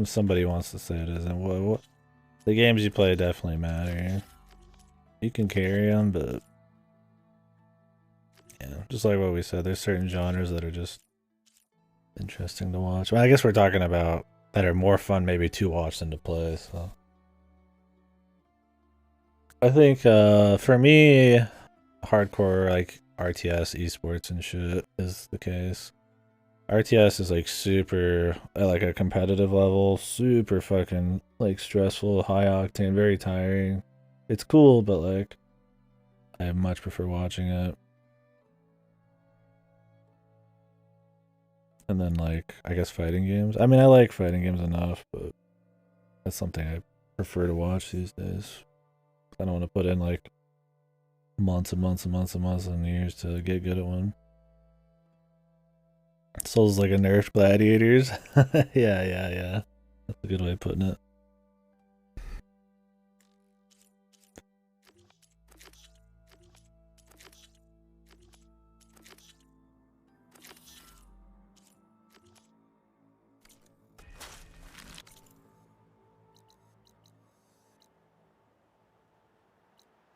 somebody wants to say it isn't. What the games you play definitely matter. You can carry them, but yeah, just like what we said, there's certain genres that are just interesting to watch. Well, I guess we're talking about that are more fun maybe to watch than to play, so. I think for me, hardcore like RTS, esports and shit is the case. RTS is like super, at like a competitive level, super fucking like stressful, high octane, very tiring. It's cool, but like, I much prefer watching it. And then like, I guess fighting games. I mean, I like fighting games enough, but that's something I prefer to watch these days. I don't want to put in like months and months and months and months and years to get good at one. Souls like a nerfed gladiators. yeah. That's a good way of putting it.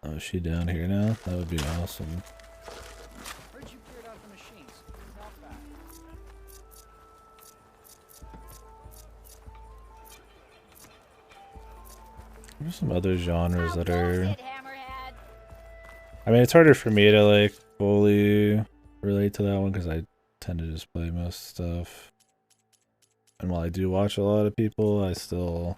Oh, is she down here now? That would be awesome. Heard you cleared out the machines. Not bad. There's some other genres that are... I mean, it's harder for me to like fully relate to that one because I tend to just play most stuff. And while I do watch a lot of people, I still...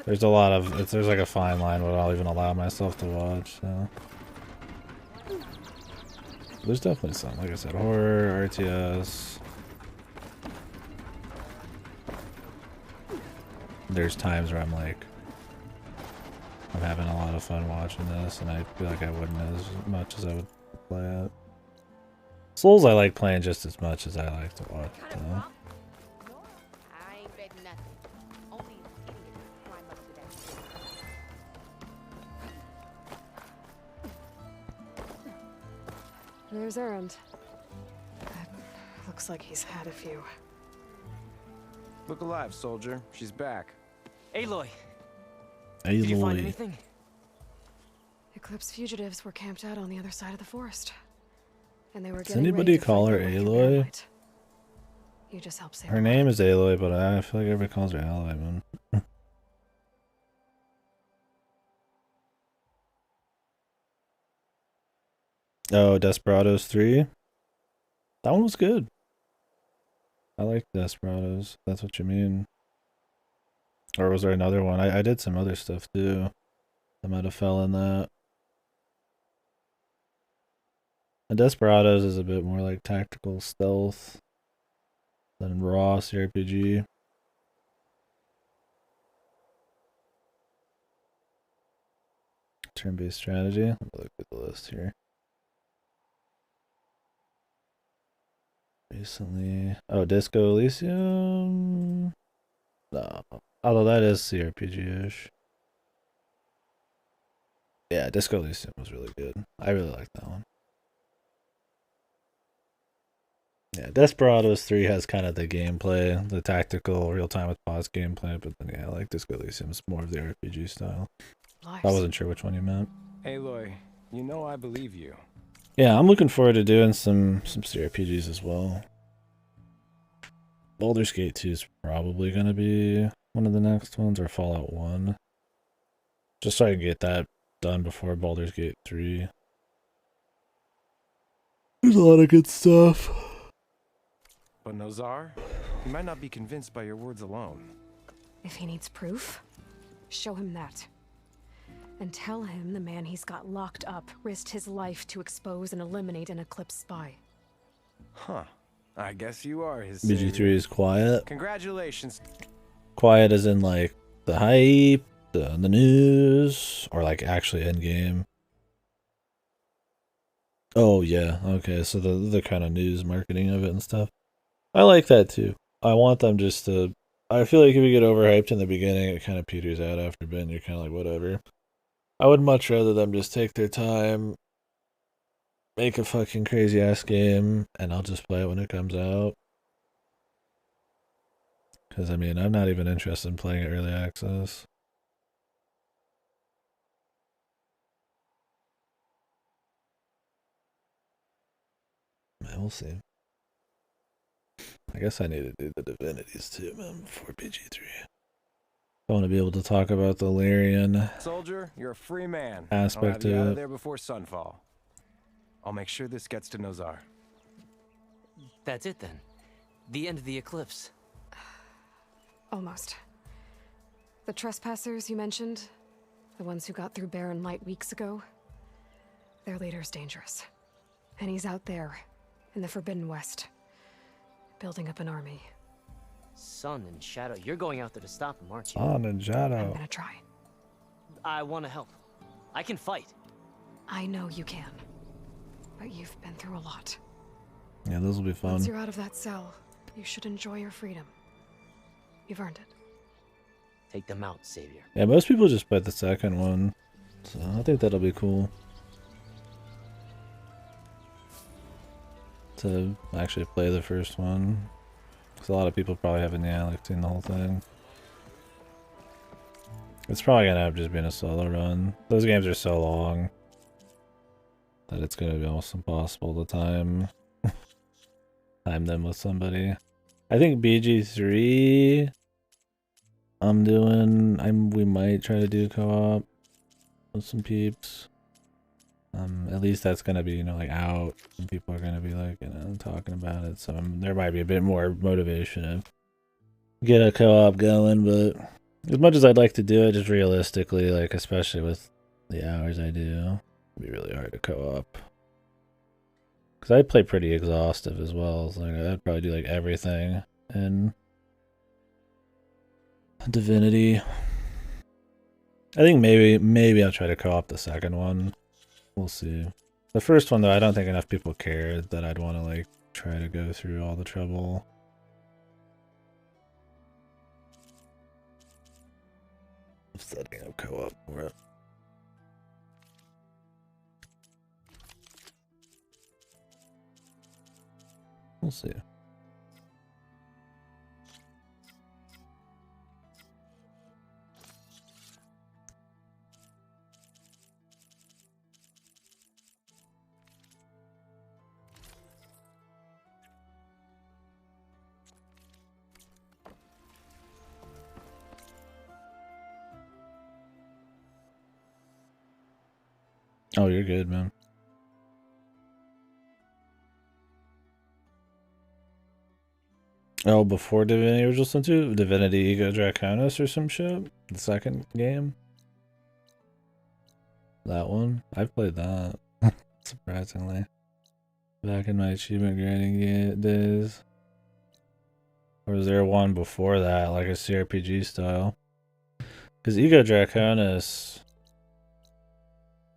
There's a lot of... There's like a fine line what I'll even allow myself to watch, so... There's definitely some, like I said, horror, RTS. There's times where I'm like... I'm having a lot of fun watching this, and I feel like I wouldn't as much as I would play it. Souls I like playing just as much as I like to watch, though. There's Errand. Looks like he's had a few. Look alive, soldier. She's back. Aloy! Aloy. Did you find anything? Eclipse fugitives were camped out on the other side of the forest. And they were Does getting anybody ready to call fight her their way through Aloy? Barrelight. You just help save Her name is Aloy, but I feel like everybody calls her Aloy, man. Oh, Desperados 3? That one was good. I like Desperados. If that's what you mean. Or was there another one? I did some other stuff too. I might have fell in that. And Desperados is a bit more like tactical stealth than raw CRPG. Turn-based strategy. Let me look at the list here. Recently, oh, Disco Elysium. No, although that is CRPG-ish. Yeah, Disco Elysium was really good. I really liked that one. Yeah, Desperados 3 has kind of the gameplay, the tactical, real-time with pause gameplay, but then yeah, I like Disco Elysium. It's more of the RPG style. I wasn't sure which one you meant. Aloy, you know I believe you. Yeah, I'm looking forward to doing some CRPGs as well. Baldur's Gate 2 is probably going to be one of the next ones, or Fallout 1. Just so I can get that done before Baldur's Gate 3. There's a lot of good stuff. But Nozar, he might not be convinced by your words alone. If he needs proof, show him that. And tell him the man he's got locked up risked his life to expose and eliminate an Eclipse spy. Huh. I guess you are his BG3 savior. is quiet. Congratulations. Quiet as in like the hype, the news, or like actually in game. Oh yeah, okay, so the kind of news marketing of it and stuff. I like that too. I want them just to. I feel like if you get overhyped in the beginning, it kind of peters out after a bit, and you're kind of like whatever. I would much rather them just take their time, make a fucking crazy ass game, and I'll just play it when it comes out. Because I mean, I'm not even interested in playing it early access. We'll see. I guess I need to do the divinities too, man, before BG3. I want to be able to talk about the Lyrian Soldier, you're a free man. aspect I'll have you out of of it. there before sunfall. I'll make sure this gets to Nozar. That's it then. The end of the eclipse. Almost. The trespassers you mentioned, the ones who got through Barren Light weeks ago, their leader's dangerous. And he's out there, in the Forbidden West, building up an army. Sun and Shadow, you're going out there to stop him, aren't you? On and I'm Shadow. gonna try. I want to help. I can fight. I know you can. But you've been through a lot. Yeah, those will be fun. Once you're out of that cell, you should enjoy your freedom. You've earned it. Take them out, Savior. Yeah, most people just play the second one, so I think that'll be cool. To actually play the first one. Because a lot of people probably haven't seen the whole thing. It's probably going to have just been a solo run. Those games are so long that it's going to be almost impossible to time them with somebody. I think BG3 we might try to do co-op with some peeps. At least that's gonna be, like out, and people are gonna be like, talking about it. So there might be a bit more motivation to get a co-op going. But as much as I'd like to do it, just realistically, like especially with the hours I do, it'd be really hard to co-op. Cause I play pretty exhaustive as well. So, I'd probably do like everything in Divinity. I think maybe I'll try to co-op the second one. We'll see. The first one, though, I don't think enough people care that I'd want to, try to go through all the trouble. Of setting up co-op for it. We'll see. Oh, you're good, man. Oh, before Divinity Original Sin 2? Divinity Ego Draconis or some shit? The second game? That one? I've played that. Surprisingly. Back in my achievement grinding days. Or was there one before that, like a CRPG style? Because Ego Draconis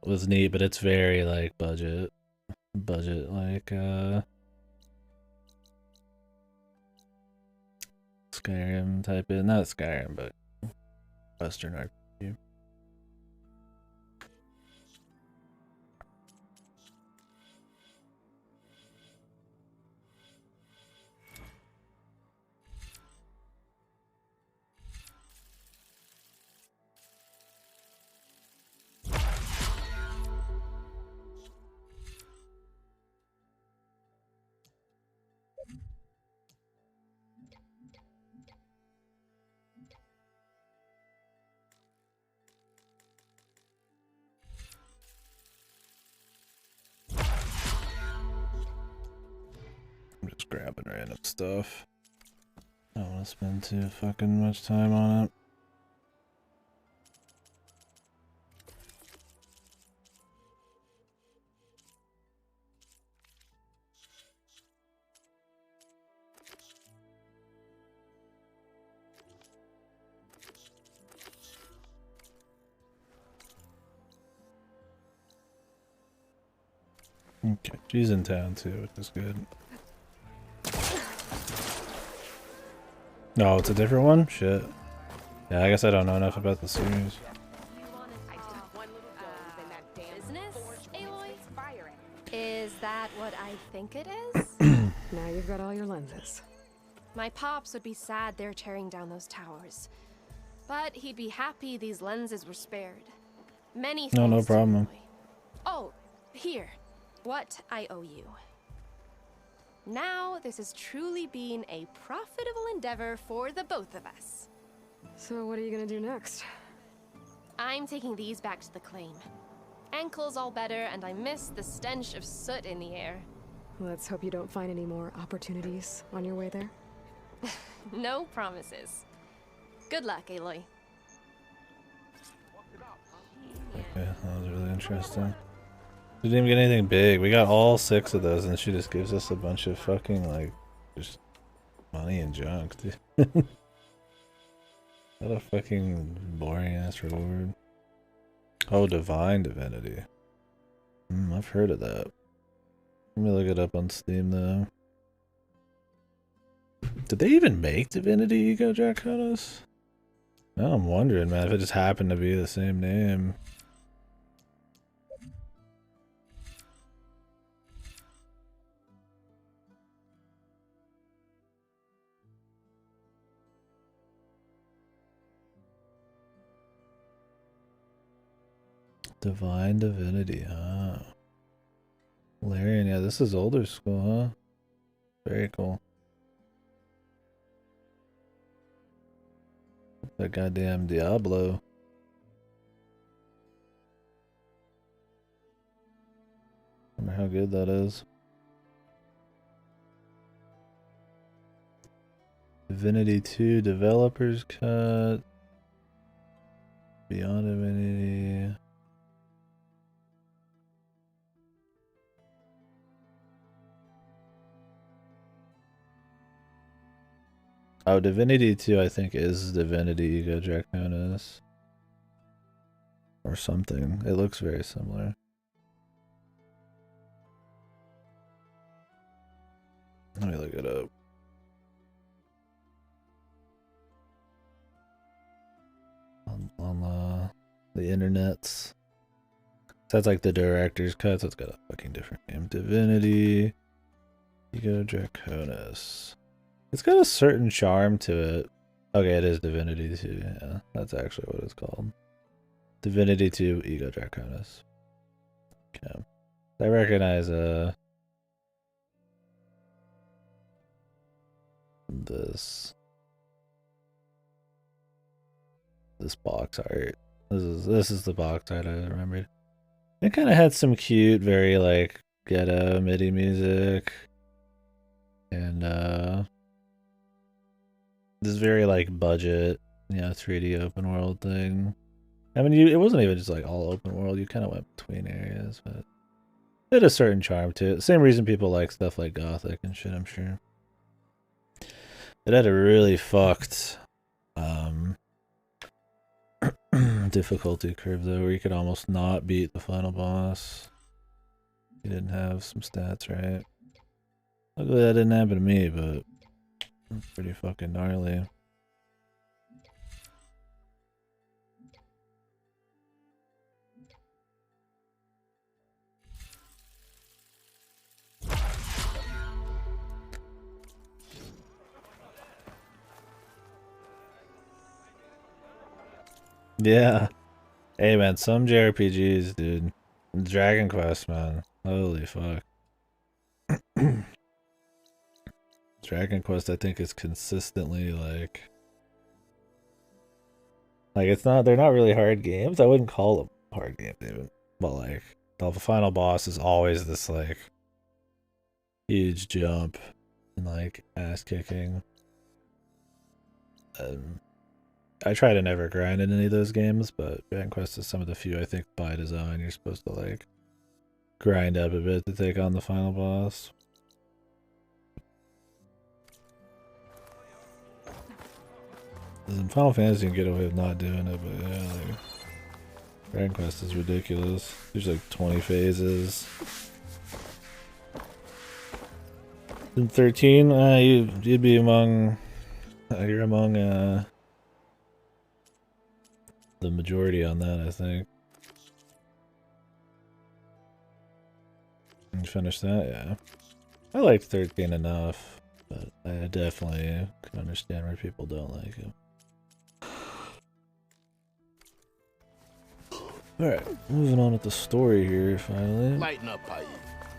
was neat, but it's very like budget like Skyrim type of, not Skyrim, but Western RPG. I'm just grabbing random stuff. I don't want to spend too fucking much time on it. Okay, she's in town too, which is good. No, it's a different one? Shit. Yeah, I guess I don't know enough about the series. Business, Aloy? Is that what I think it is? Now you've got all your lenses. My pops would be sad they're tearing down those towers. But he'd be happy these lenses were spared. Many thanks. No problem. Oh, here. What I owe you. Now, this has truly been a profitable endeavor for the both of us. So what are you gonna do next? I'm taking these back to the claim. Ankle's all better, and I miss the stench of soot in the air. Let's hope you don't find any more opportunities on your way there. No promises. Good luck, Aloy. Yeah, that was really interesting. We didn't even get anything big. We got all 6 of those, and she just gives us a bunch of fucking, like, just money and junk, dude. What a fucking boring ass reward. Oh, Divine Divinity. I've heard of that. Let me look it up on Steam, though. Did they even make Divinity Ego Draconis? Now I'm wondering, man, if it just happened to be the same name. Divine Divinity, huh? Larian, yeah, this is older school, huh? Very cool. That goddamn Diablo. Wonder how good that is. Divinity 2 Developers Cut. Beyond Divinity. Oh, Divinity 2 I think is Divinity Ego Draconis. Or something. It looks very similar. Let me look it up. On the internets. That's like the director's cut, so it's got a fucking different name. Divinity Ego Draconis. It's got a certain charm to it. Okay, it is Divinity 2, yeah. That's actually what it's called. Divinity 2 Ego Draconis. Okay. I recognize this box art. This is the box art I remembered. It kind of had some cute, very like ghetto MIDI music, and this very like budget, 3D open world thing. I mean, it wasn't even just like all open world. You kind of went between areas, but it had a certain charm to it. Same reason people like stuff like Gothic and shit, I'm sure. It had a really fucked difficulty curve though, where you could almost not beat the final boss. You didn't have some stats right. Luckily that didn't happen to me, but it's pretty fucking gnarly. Yeah. Hey man, some JRPGs, dude. Dragon Quest, man. Holy fuck. Dragon Quest, I think, is consistently like it's not, they're not really hard games. I wouldn't call them hard games even. But like the final boss is always this like huge jump and like ass kicking. I try to never grind in any of those games, but Dragon Quest is some of the few I think by design you're supposed to like grind up a bit to take on the final boss. In Final Fantasy you can get away with not doing it, but yeah, like Dragon Quest is ridiculous. There's like 20 phases. In 13, you'd be among you're among the majority on that, I think. You finish that, yeah. I liked 13 enough, but I definitely can understand why people don't like it. Alright, moving on with the story here, finally. Lighten up, Paif.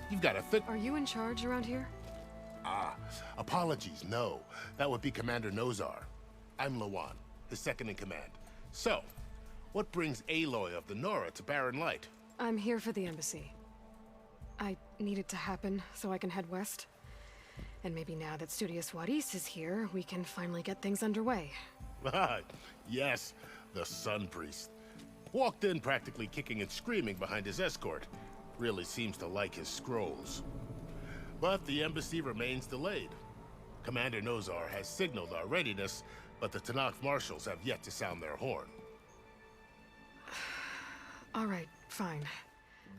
You've got a thick... Are you in charge around here? Ah, apologies, no. That would be Commander Nozar. I'm Lawan, his second in command. So, what brings Aloy of the Nora to Barren Light? I'm here for the embassy. I need it to happen so I can head west. And maybe now that Studious Wadis is here, we can finally get things underway. Yes, the Sun Priest. Walked in practically kicking and screaming behind his escort. Really seems to like his scrolls. But the embassy remains delayed. Commander Nozar has signaled our readiness, but the Tanakh marshals have yet to sound their horn. All right, fine.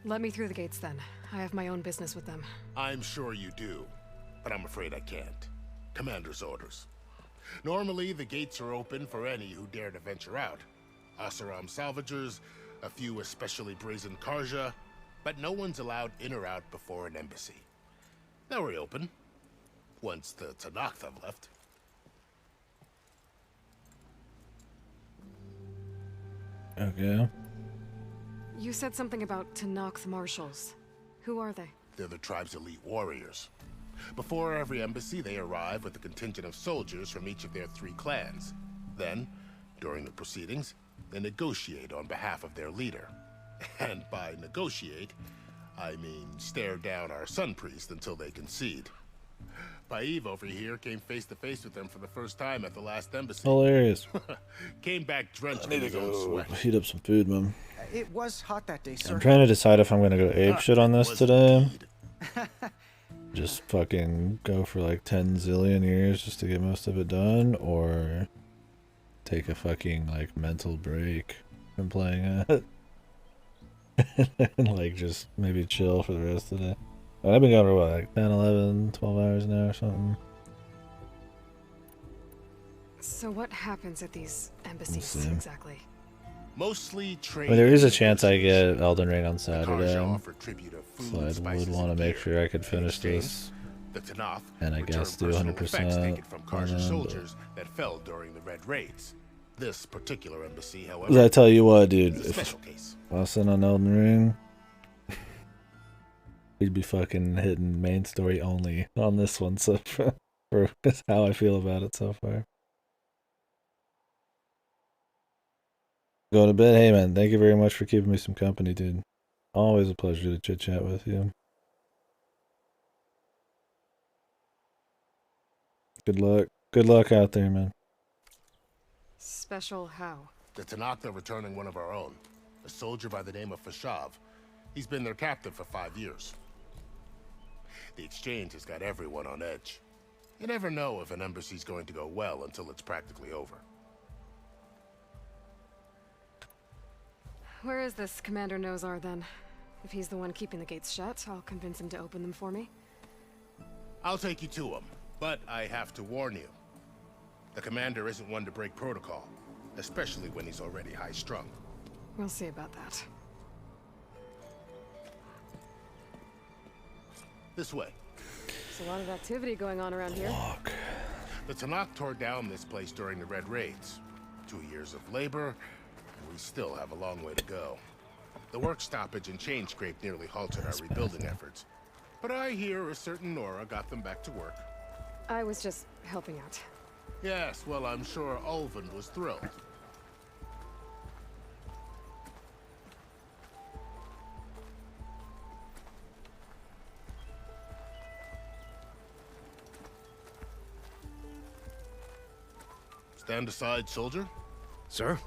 Let me through the gates then. I have my own business with them. I'm sure you do, but I'm afraid I can't. Commander's orders. Normally, the gates are open for any who dare to venture out. Asaram salvagers, a few especially brazen Karja, but no one's allowed in or out before an embassy. Now we're open, once the Tanakh have left. Okay. You said something about Tanakh marshals. Who are they? They're the tribe's elite warriors. Before every embassy, they arrive with a contingent of soldiers from each of their 3 clans. Then, during the proceedings, they negotiate on behalf of their leader. And by negotiate, I mean stare down our Sun Priest until they concede. Paif over here came face to face with them for the first time at the last embassy. Hilarious. Came back drenched in his own sweat. Heat up some food, man. It was hot that day, sir. I'm trying to decide if I'm gonna go ape shit on this today. Just fucking go for like 10 zillion years just to get most of it done, or take a fucking like mental break from playing it. And like just maybe chill for the rest of the day. I've been going for what, like 10, 11, 12 hours now or something. So what happens at these embassies exactly? Mostly trade. Well, there is a chance I get Elden Ring on Saturday, so I would want to make sure I could finish this. The Tanakh and I guess do 100% taken from Karja soldiers that fell during the Red Raids. This particular embassy, however, Cause I tell you what, dude, is a if special case. I was sitting on Elden Ring, we'd be fucking hitting main story only on this one. So that's how I feel about it so far. Going to bed. Hey man, thank you very much for keeping me some company, dude. Always a pleasure to chit chat with you. Good luck. Good luck out there, man. Special how? The Tanakh are returning one of our own, a soldier by the name of Fashav. He's been their captain for 5 years. The exchange has got everyone on edge. You never know if an embassy's going to go well until it's practically over. Where is this Commander Nozar, then? If he's the one keeping the gates shut, I'll convince him to open them for me. I'll take you to him, but I have to warn you. The commander isn't one to break protocol, especially when he's already high-strung. We'll see about that. This way. There's a lot of activity going on around here. The Tanakh tore down this place during the Red Raids. 2 years of labor, and we still have a long way to go. The work stoppage and chain scrape nearly halted our rebuilding efforts. But I hear a certain Nora got them back to work. I was just helping out. Yes, well, I'm sure Ulvin was thrilled. Stand aside, soldier. Sir?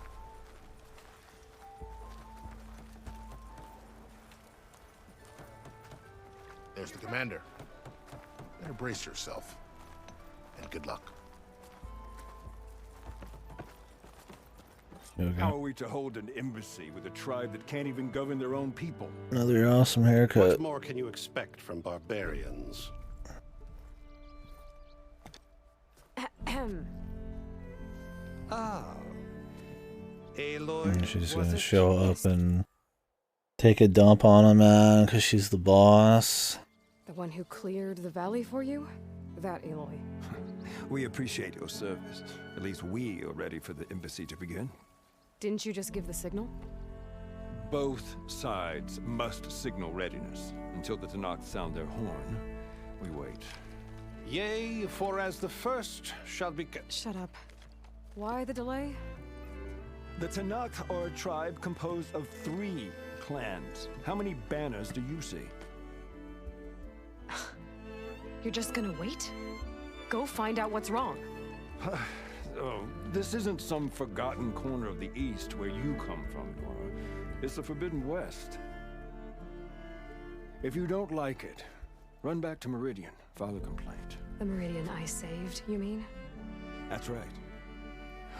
There's the commander. Better brace yourself. And good luck. Okay. How are we to hold an embassy with a tribe that can't even govern their own people? Another awesome haircut. What more can you expect from barbarians? Ah. Aloy, And she's gonna show up and take a dump on him, man, because she's the boss. The one who cleared the valley for you? That Aloy. We appreciate your service. At least we are ready for the embassy to begin. Didn't you just give the signal? Both sides must signal readiness. Until the Tanakh sound their horn, we wait. Yea, for as the first shall be... Shut up. Why the delay? The Tanakh are a tribe composed of 3 clans. How many banners do you see? You're just gonna wait? Go find out what's wrong. Oh, this isn't some forgotten corner of the East where you come from, Nora. It's the Forbidden West. If you don't like it, run back to Meridian, file a complaint. The Meridian I saved, you mean? That's right.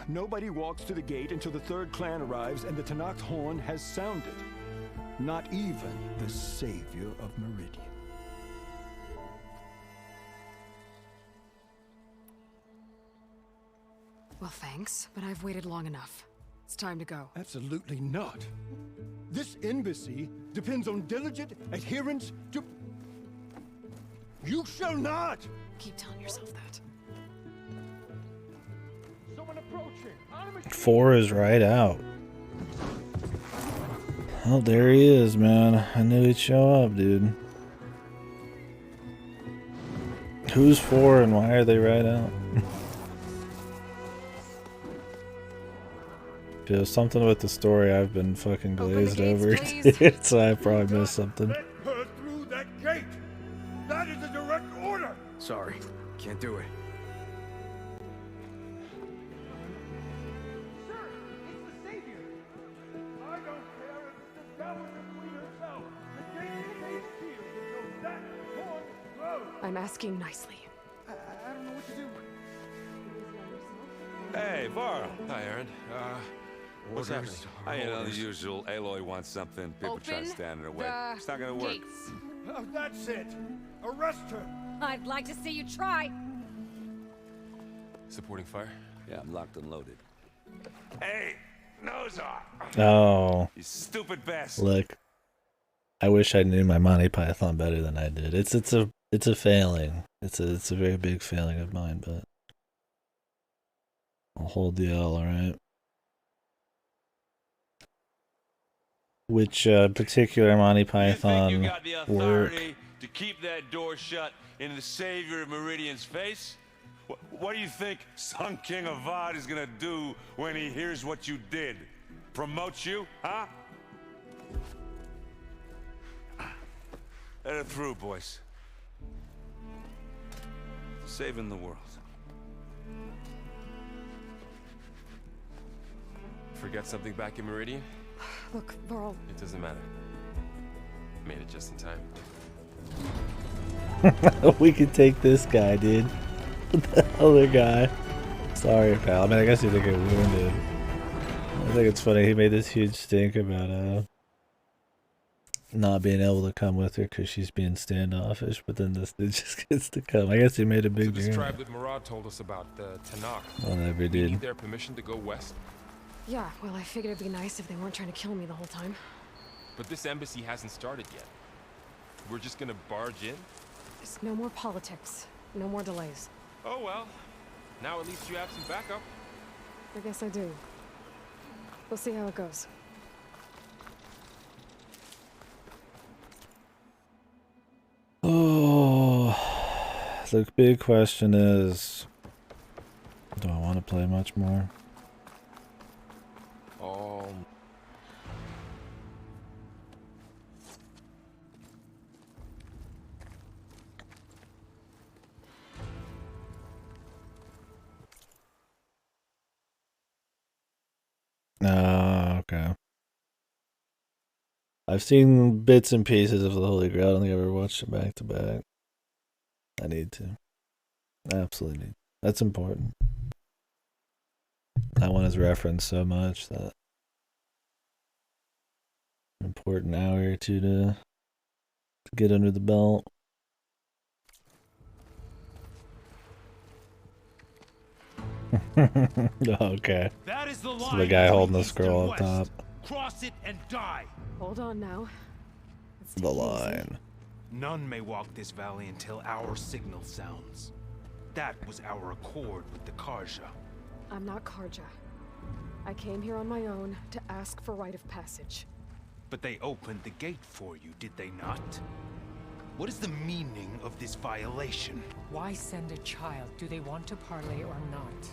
Nobody walks to the gate until the 3rd clan arrives and the Tanakh's horn has sounded. Not even the savior of Meridian. Well, thanks, but I've waited long enough. It's time to go. Absolutely not. This embassy depends on diligent adherence to... You shall not! Keep telling yourself that. Someone approaching! 4 is right out. Oh, there he is, man. I knew he'd show up, dude. Who's 4 and why are they right out? If it was something with the story, I've been fucking glazed over. So I probably missed something. Let her through that gate! That is a direct order! Sorry, can't do it. I'm asking nicely. I don't know what to do. Hey, Varl. Hi, Aaron. What's happening? You know, the usual. Aloy wants something. People try to stand in her way. It's not gonna work. Oh, that's it! Arrest her! I'd like to see you try. Supporting fire? Yeah, I'm locked and loaded. Hey, Nozar! Oh. You stupid bastard. Look. I wish I knew my Monty Python better than I did. It's a failing. It's a very big failing of mine, but I'll hold the L, alright? Which particular Monty Python You got the work? authority to keep that door shut in the savior of Meridian's face? What do you think Sun King Avad is gonna do when he hears what you did? Promote you, huh? Let her through, boys. Saving the world. Forget something back in Meridian? Look, Varl. It doesn't matter. Made it just in time. We could take this guy, dude. The other guy. Sorry, pal. I mean, I guess he did get wounded. I think it's funny. He made this huge stink about not being able to come with her because she's being standoffish, but then this dude just gets to come. I guess he made a big So this deal. tribe that Murad told us about, the Tanakh. Whatever, We dude. need their permission to go west? Yeah, well, I figured it'd be nice if they weren't trying to kill me the whole time. But this embassy hasn't started yet. We're just gonna barge in? There's no more politics. No more delays. Oh well. Now at least you have some backup. I guess I do. We'll see how it goes. Oh, the big question is, do I want to play much more? Okay. I've seen bits and pieces of the Holy Grail. I don't think I've ever watched it back to back. I need to. Absolutely need. That's important. That one is referenced so much that important hour or two to get under the belt. Okay. That is the So line the guy holding the between scroll east up and top. west. Cross it and die. Hold on now. The line. None may walk this valley until our signal sounds. That was our accord with the Karja. I'm not Karja. I came here on my own to ask for rite of passage. But they opened the gate for you, did they not? What is the meaning of this violation? Why send a child? Do they want to parley or not?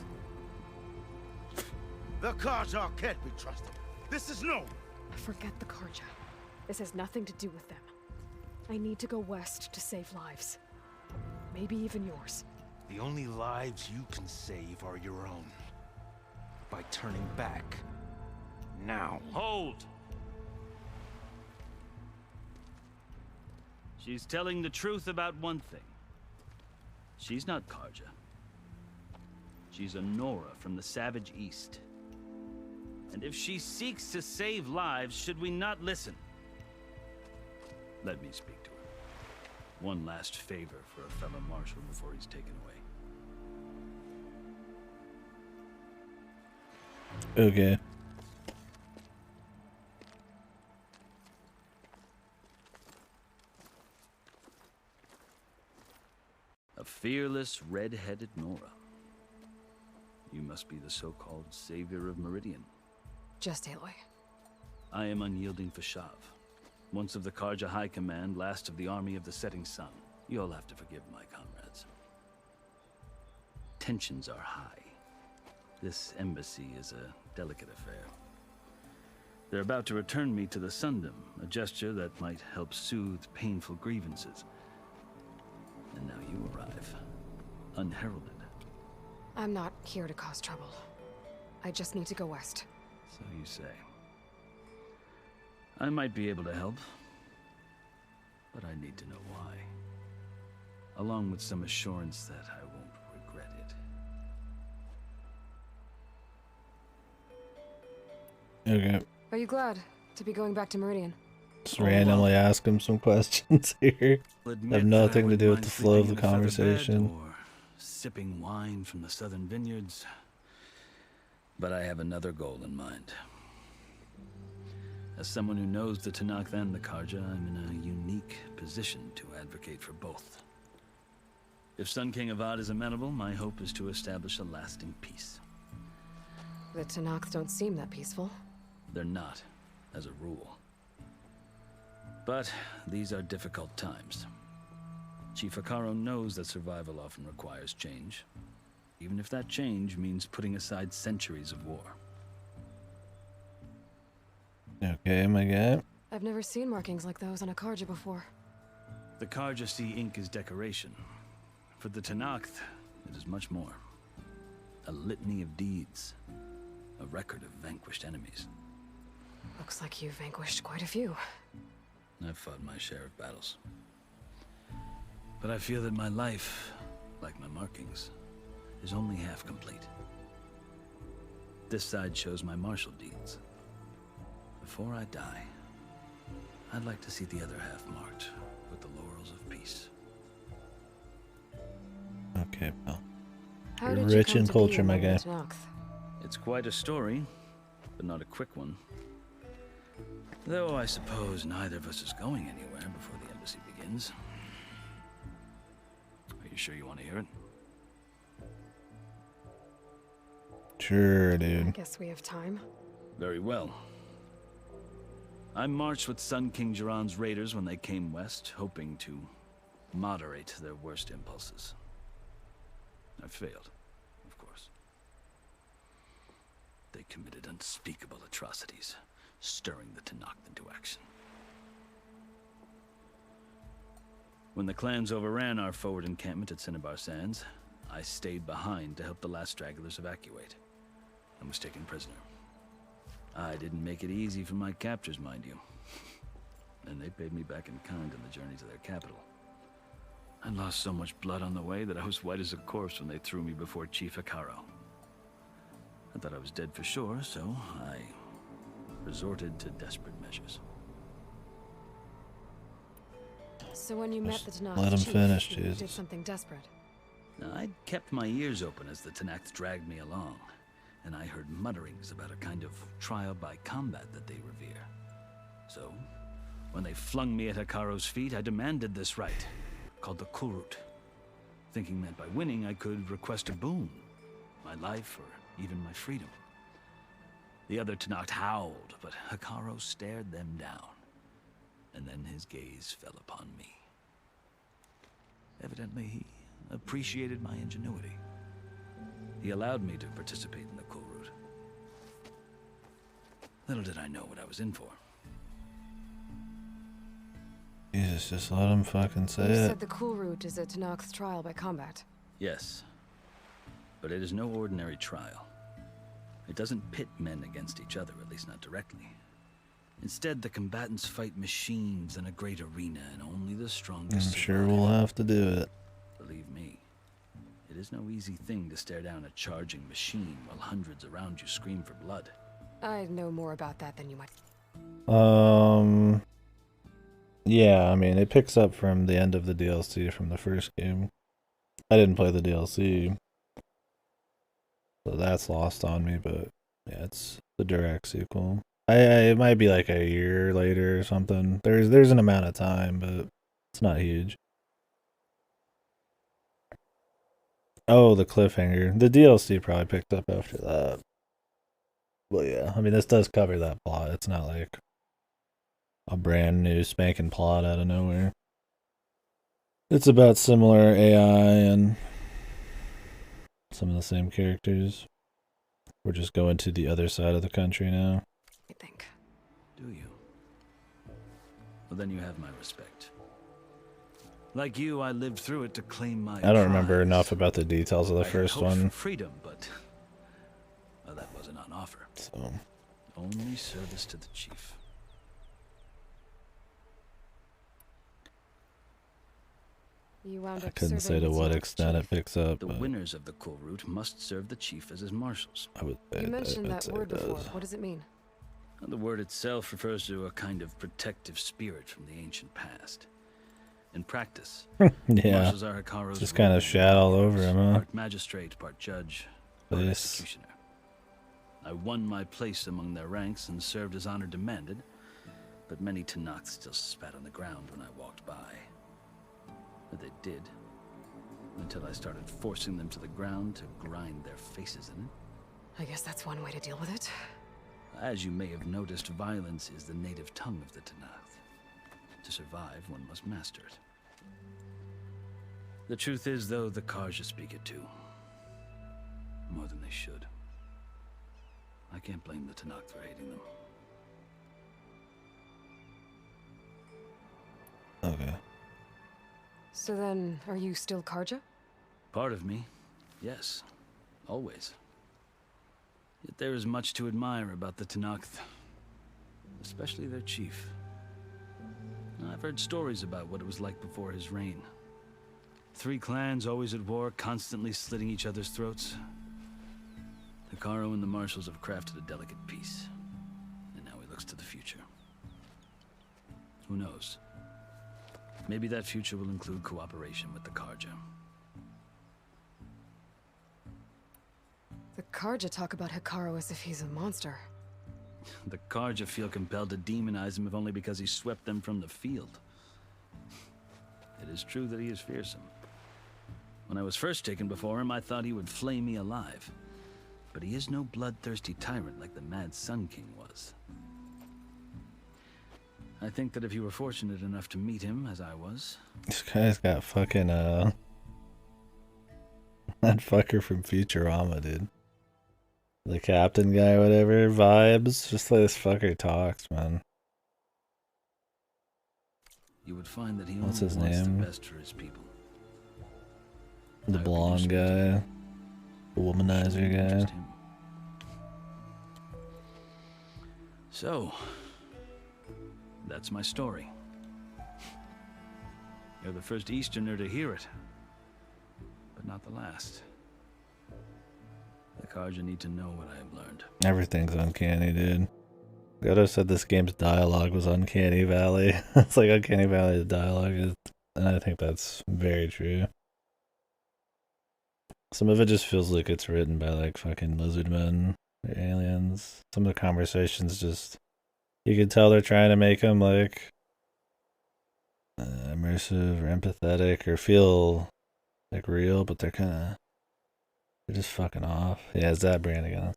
The Karja can't be trusted. This is no. Forget the Karja. This has nothing to do with them. I need to go west to save lives. Maybe even yours. The only lives you can save are your own. By turning back. Now. Hold! She's telling the truth about one thing. She's not Karja. She's a Nora from the Savage East. And if she seeks to save lives, should we not listen? Let me speak to her. One last favor for a fellow marshal before he's taken away. Okay. A fearless, red-headed Nora. You must be the so-called savior of Meridian. Just Aloy. I am unyielding Fashav. Once of the Karja High Command, last of the army of the setting sun. You'll have to forgive my comrades. Tensions are high. This embassy is a delicate affair. They're about to return me to the Sundom, a gesture that might help soothe painful grievances. And now you arrive, unheralded. I'm not here to cause trouble. I just need to go west. So you say. I might be able to help, but I need to know why. Along with some assurance that I won't regret it. Okay. Are you glad to be going back to Meridian? Just randomly ask him some questions here. Have nothing to do with the flow of the conversation. Or sipping wine from the southern vineyards. But I have another goal in mind. As someone who knows the Tanakh and the Karja, I'm in a unique position to advocate for both. If Sun King Avad is amenable, my hope is to establish a lasting peace. The Tanakh don't seem that peaceful. They're not, as a rule. But these are difficult times. Chief Akaro knows that survival often requires change, even if that change means putting aside centuries of war. Okay, my guy. I've never seen markings like those on a Karja before. The Karja see ink as decoration. For the Tanakh, it is much more. A litany of deeds. a record of vanquished enemies. Looks like you've vanquished quite a few. I've fought my share of battles. But I feel that my life, like my markings, is only half complete. This side shows my martial deeds. Before I die, I'd like to see the other half marked with the laurels of peace. Okay, pal. How You're did you rich come in to be culture, my among the guy. Tenakth? It's quite a story, but not a quick one. Though I suppose neither of us is going anywhere before the embassy begins. Are you sure you want to hear it? Sure, I dude. guess we have time. Very well. I marched with Sun King Jiran's raiders when they came west, hoping to moderate their worst impulses. I failed, of course. They committed unspeakable atrocities, stirring the Tenakth into action. When the clans overran our forward encampment at Cinnabar Sands, I stayed behind to help the last stragglers evacuate, and was taken prisoner. I didn't make it easy for my captors, mind you. And they paid me back in kind on the journey to their capital. I lost so much blood on the way that I was white as a corpse when they threw me before Chief Hikaro. I thought I was dead for sure, so I resorted to desperate measures. So when you met the Tenakth let him chief, finish, you did Jesus. something desperate. Now, I'd kept my ears open as the Tenakth dragged me along, and I heard mutterings about a kind of trial by combat that they revere. So, when they flung me at Hikaro's feet, I demanded this right, called the Kulrut, thinking that by winning I could request a boon, my life or even my freedom. The other Tenakth howled, but Hikaro stared them down, and then his gaze fell upon me. Evidently, he appreciated my ingenuity. He allowed me to participate in the Kulrut. Little did I know what I was in for. Jesus, just let him fucking say You it. said the Kulrut is a Tenakth's trial by combat. Yes, but it is no ordinary trial. It doesn't pit men against each other, at least not directly. Instead, the combatants fight machines in a great arena, and only the I'm strongest sure survive. we'll have to do it. Believe me, it is no easy thing to stare down a charging machine while hundreds around you scream for blood. I know more about that than you might. Yeah, I mean, it picks up from the end of the DLC from the first game. I didn't play the DLC, so that's lost on me, but yeah, it's the direct sequel. It might be like a year later or something. There's an amount of time, but it's not huge. Oh, the cliffhanger. The DLC probably picked up after that. Well, yeah, I mean, this does cover that plot. It's not like a brand new spanking plot out of nowhere. It's about similar AI and some of the same characters. We're just going to the other side of the country now. I think. Do you? Well, then you have my respect. Like you, I lived through it to claim my I don't remember prize. enough about the details of the I had first hoped one. for freedom, but well, that wasn't on offer. So Only service to the chief. You wound I up couldn't say serving to as what your extent it chief. picks up, The but winners of the Kulrut must serve the chief as his marshals. I would say You mentioned I would that say word it before. does. What does it mean? The word itself refers to a kind of protective spirit from the ancient past. In practice, Yeah, marshals are Hikaro's just kind of shat all over him, huh? part magistrate, part judge, part Yes. executioner. I won my place among their ranks and served as honor demanded, but many Tenakth still spat on the ground when I walked by. But they did, until I started forcing them to the ground to grind their faces in it. I guess that's one way to deal with it. As you may have noticed, violence is the native tongue of the Tenakth. To survive, one must master it. The truth is, though, the Karja speak it too. More than they should. I can't blame the Tenakth for hating them. Okay. So then, are you still Karja? Part of me, yes. Always. Yet there is much to admire about the Tenakth, especially their chief. I've heard stories about what it was like before his reign. 3 clans always at war, constantly slitting each other's throats. Hekarro and the Marshals have crafted a delicate peace, and now he looks to the future. Who knows? Maybe that future will include cooperation with the Karja. The Karja talk about Hekarro as if he's a monster. The Karja feel compelled to demonize him if only because he swept them from the field. It is true that he is fearsome. When I was first taken before him, I thought he would flay me alive. But he is no bloodthirsty tyrant like the Mad Sun King was. I think that if you were fortunate enough to meet him, as I was... This guy's got fucking, that fucker from Futurama, dude. The captain guy, whatever, vibes. Just the way this fucker talks, man. You would find that he What's only his wants name? the best for his people. The blonde guy. The womanizer guy. So, that's my story. You're the first Easterner to hear it, but not the last. The Karja need to know what I have learned. Everything's uncanny, dude. Goto said this game's dialogue was Uncanny Valley. It's like Uncanny Valley, the dialogue is, and I think that's very true. Some of it just feels like it's written by like fucking lizard men or aliens. Some of the conversations just, you can tell they're trying to make them like immersive or empathetic or feel like real, but they're just fucking off. Yeah, it's that brand again.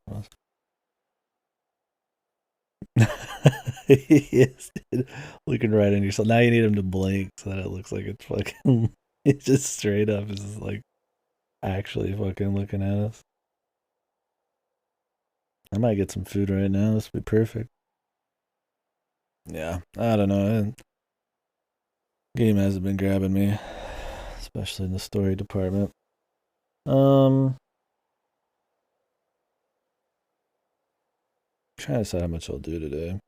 He is, dude. Looking right in yourself. Now you need him to blink so that it looks like it's fucking. It's just straight up. It's just like actually fucking looking at us. I might get some food right now. This would be perfect. Yeah, I don't know. Game hasn't been grabbing me, especially in the story department. Trying to decide how much I'll do today.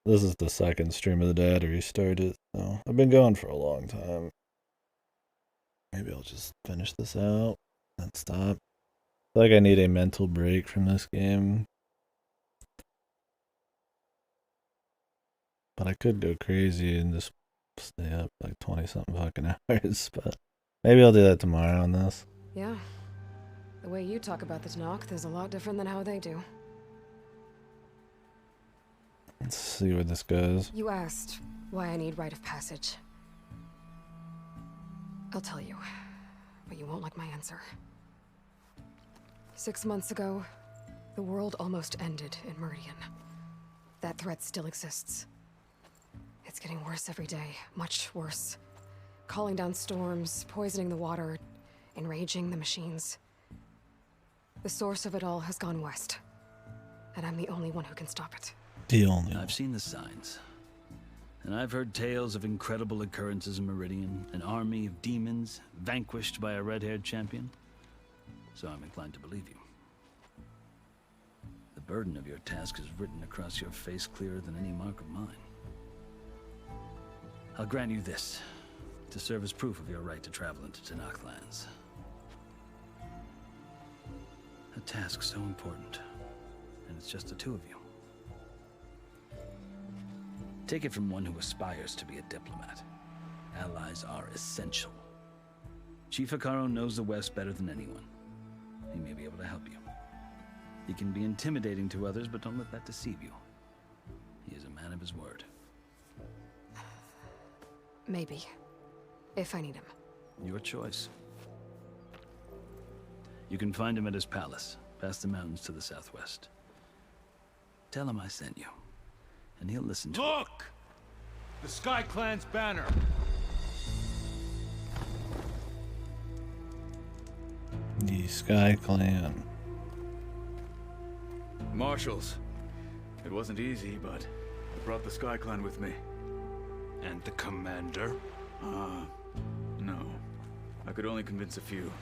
This is the second stream of the day to restart it, so I've been going for a long time. Maybe I'll just finish this out and stop. I feel like I need a mental break from this game. But I could go crazy and just stay up like 20-something fucking hours, but maybe I'll do that tomorrow on this. Yeah. The way you talk about the Tenakth is a lot different than how they do. Let's see where this goes. You asked why I need rite of passage. I'll tell you, but you won't like my answer. 6 months ago, the world almost ended in Meridian. That threat still exists. It's getting worse every day, much worse. Calling down storms, poisoning the water, enraging the machines. The source of it all has gone west, and I'm the only one who can stop it. I've seen the signs. And I've heard tales of incredible occurrences in Meridian, an army of demons vanquished by a red-haired champion. So I'm inclined to believe you. The burden of your task is written across your face clearer than any mark of mine. I'll grant you this, to serve as proof of your right to travel into Tenakth lands. A task so important, and it's just the two of you. Take it from one who aspires to be a diplomat. Allies are essential. Chief Hekarro knows the West better than anyone. He may be able to help you. He can be intimidating to others, but don't let that deceive you. He is a man of his word. Maybe. If I need him. Your choice. You can find him at his palace, past the mountains to the southwest. Tell him I sent you, and he'll listen to Look! The Sky Clan's banner! The Sky Clan. Marshals. It wasn't easy, but I brought the Sky Clan with me. And the commander? No. I could only convince a few.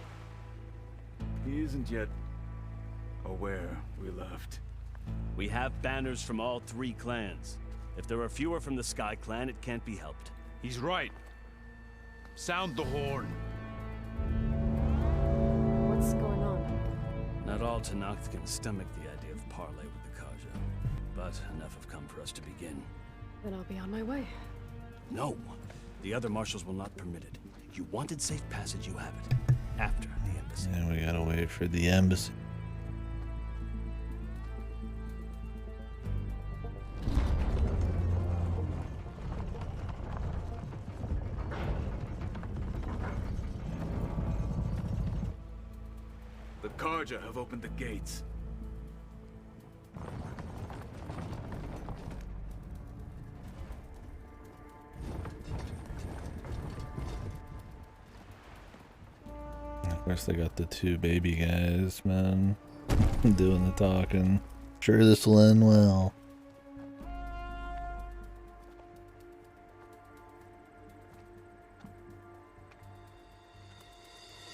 He isn't yet or where we left. We have banners from all 3 clans. If there are fewer from the Sky Clan, it can't be helped. He's right. Sound the horn. What's going on? Not all Tenakth can stomach the idea of parley with the Karja, but enough have come for us to begin. Then I'll be on my way. No, the other marshals will not permit it. You wanted safe passage, you have it. After the embassy. And we gotta wait for the embassy. The Karja have opened the gates. Of course, they got the 2 baby guys, man, doing the talking. Sure, this will end well.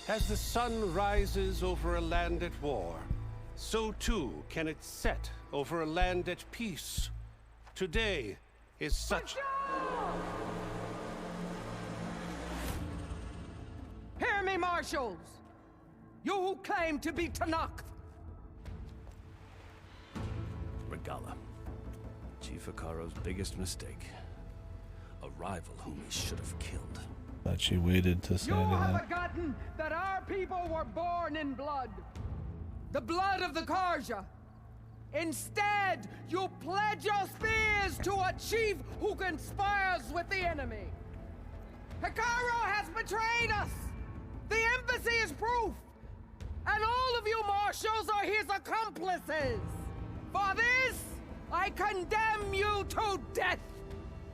As the sun rises over a land at war, so too can it set over a land at peace. Today is such... Hear me, marshals! You who claim to be Tenakth! Regala. Chief Hikaro's biggest mistake. A rival whom he should have killed. Thought she waited to say You have that. forgotten that our people were born in blood. The blood of the Karja. Instead, you pledge your spears to a chief who conspires with the enemy. Hikaro has betrayed us! The embassy is proof! And all of you marshals are his accomplices! For this, I condemn you to death!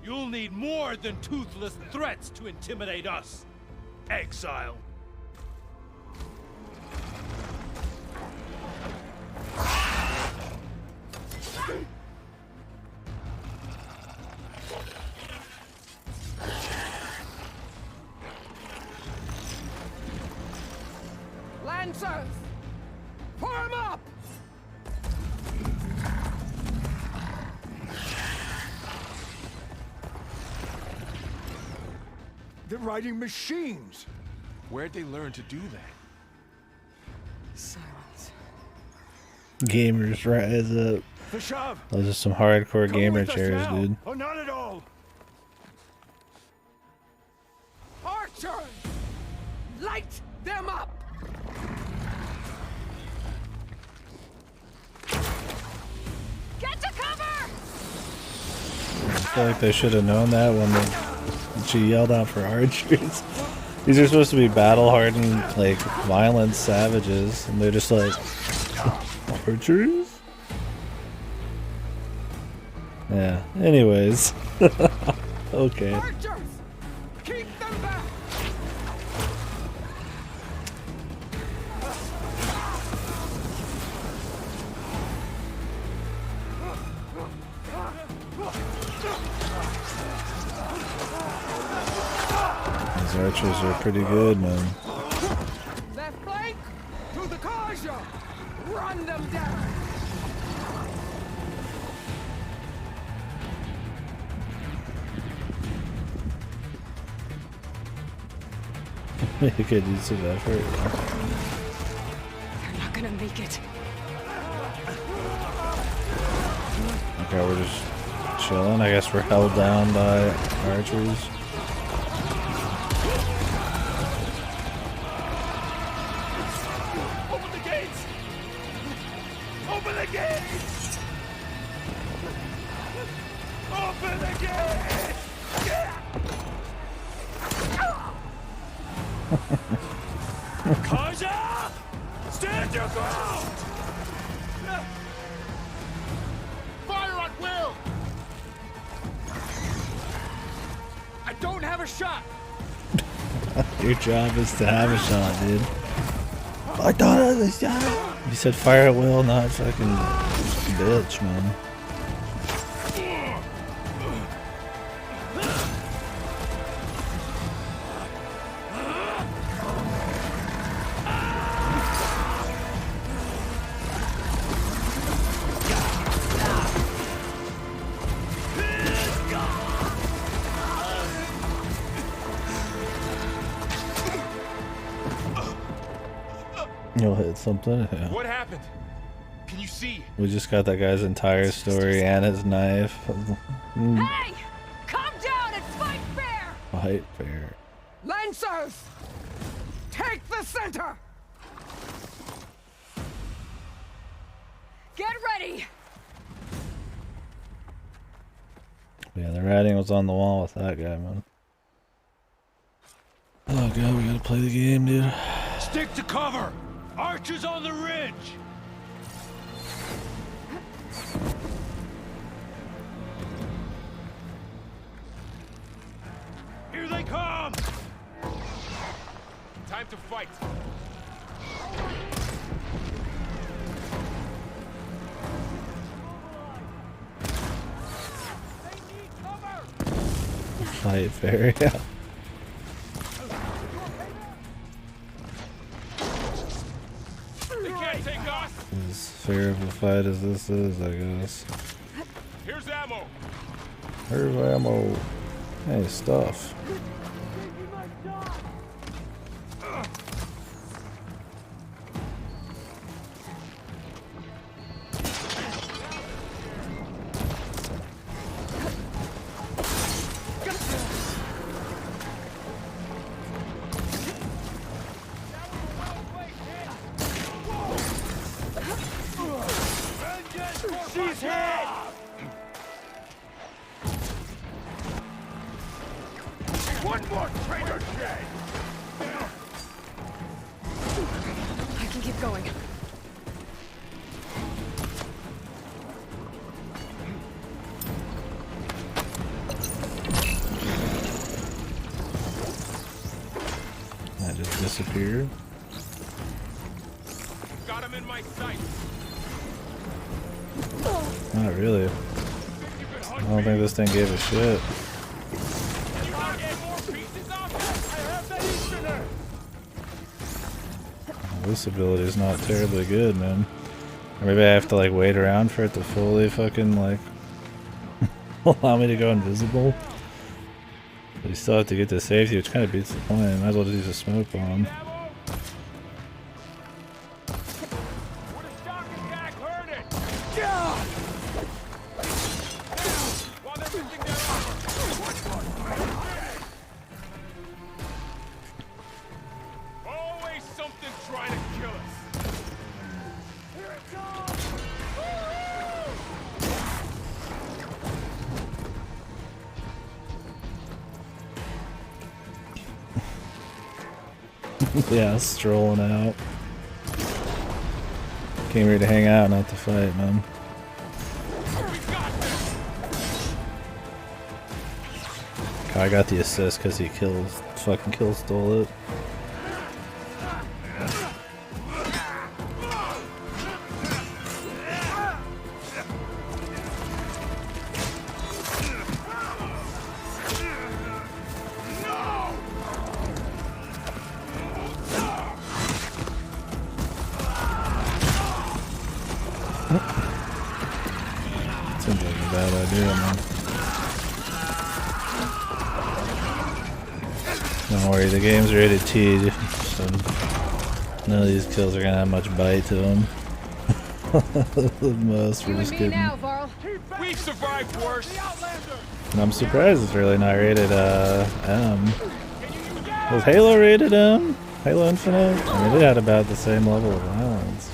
You'll need more than toothless threats to intimidate us. Exile. Lancers! Form up! They're riding machines. Where'd they learn to do that? Silence. Gamers rise up. Vashav, Those are some hardcore come gamer with us chairs, now, dude. or not at all. Archers! Light them up! Get to cover! I feel like they should have known that when she yelled out for archers. These are supposed to be battle-hardened, like, violent savages, and they're just like, archers? Yeah, anyways. Okay. Archers! Keep them back! These archers are pretty good, man. Left flank! To the Karja! Run them down! Make a good use of effort. They're not gonna make it. Okay, we're just chilling. I guess we're held down by archers. Open the gates! Open the gates! Open the gates! Karja! Stand your ground! Fire at will! I don't have a shot! Your job is to have a shot, dude. I thought I was shot. You said fire at will, not fucking bitch, man. You'll hit something. Yeah. What happened? Can you see? We just got that guy's entire story and his knife. Hey! Calm down and fight fair! Fight fair. Lancers! Take the center! Get ready! Yeah, the writing was on the wall with that guy, man. Oh god, we gotta play the game, dude. Stick to cover! Archers on the ridge! Here they come! Time to fight. Fight fair, yeah. They can't take us. As fair of a fight as this is, I guess. Here's ammo. Here's ammo. Hey, stuff. She's hit! One more traitor dead! I can keep going. That just disappeared. Got him in my sight. Not really. I don't think this thing gave a shit. This ability is not terribly good, man. Or maybe I have to like wait around for it to fully fucking like allow me to go invisible. But you still have to get to safety, which kind of beats the point. Might as well just use a smoke bomb. Always something trying to kill us. Here it comes! Yeah, strolling out. Came here to hang out, not to fight, man. I got the assist because he fucking stole it. Seems like a bad idea, man. Don't worry, the game's rated T, so none of these kills are gonna have much bite to them. Most we're just getting. We've survived worse. And I'm surprised it's really not rated M. Was Halo rated M? Halo Infinite? I mean, it had about the same level of violence.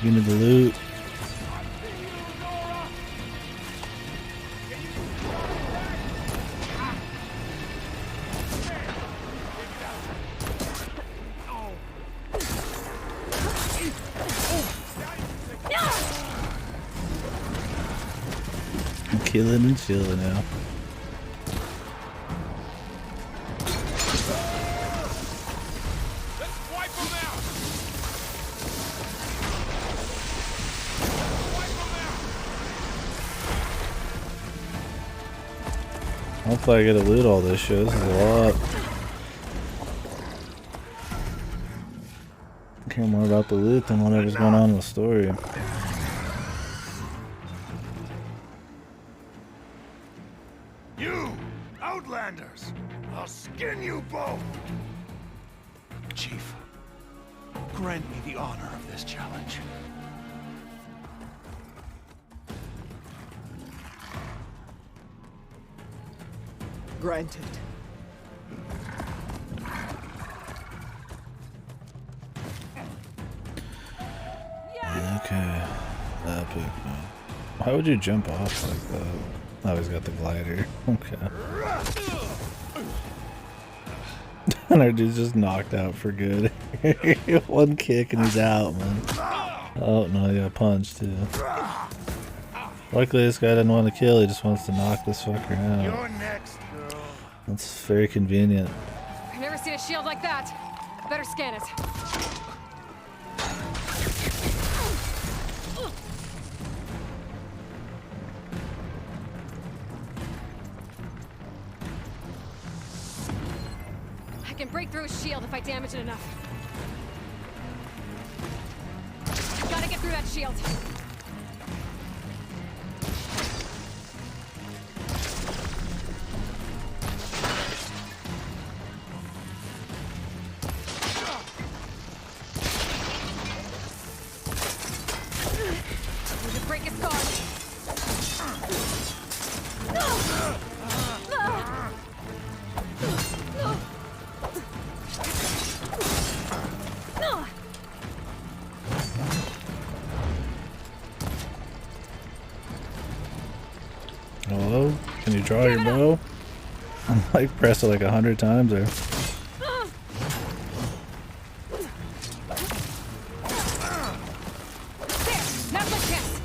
Give me the loot. I'm killing and chilling now. Hopefully I get to loot all this shit. This is a lot. I care more about the loot than whatever's going on in the story. You outlanders! I'll skin you both! Chief, grant me the honor of this challenge. Granted. Okay. Epic. Why would you jump off like that? Oh, he's got the glider. Okay. And our dude's just knocked out for good. One kick and he's out, man. Oh no, he got punched too. Luckily this guy doesn't want to kill, he just wants to knock this fucker out. You're next, girl. That's very convenient. I've never seen a shield like that. Better scan it. I can break through his shield if I damage it enough. Gotta get through that shield. Need to break his guard. Hello? Can you draw your bow? I'm like press it like 100 times there. Now's my chance.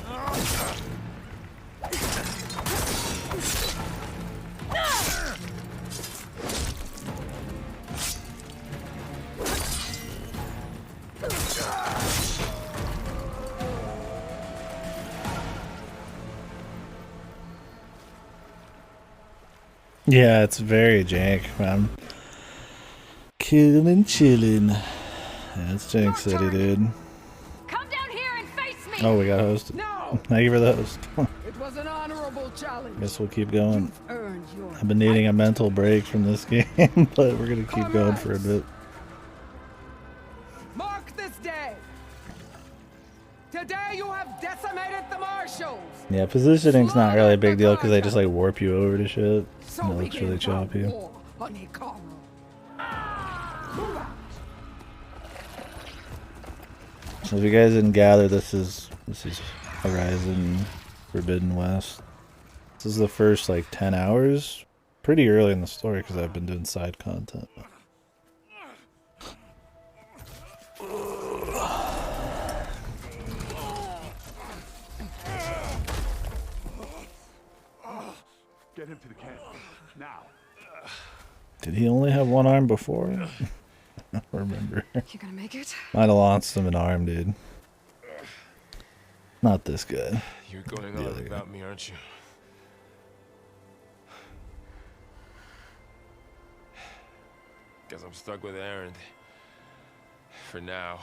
Yeah, it's very jank, man. Killing and chilling. Yeah, it's Jank City, dude. Come down here and face me. Oh, we got hosted. No. Thank you for the host. It was an honorable challenge. Guess we'll keep going. Earned your I've been needing a mental break from this game, but we're gonna keep going for a bit. Mark this day. Today you have decimated the marshals. Yeah, positioning's not really a big deal because they just like warp you over to shit. And it looks really choppy. On Hikaru. So if you guys didn't gather, this is Horizon Forbidden West. This is the first like 10 hours. Pretty early in the story because I've been doing side content. Get him to the camp. Now. Did he only have one arm before? I don't remember. You gonna make it? Might have launched him an arm, dude. Not this guy. You're going on about me, aren't you? Guess I'm stuck with Aaron. For now.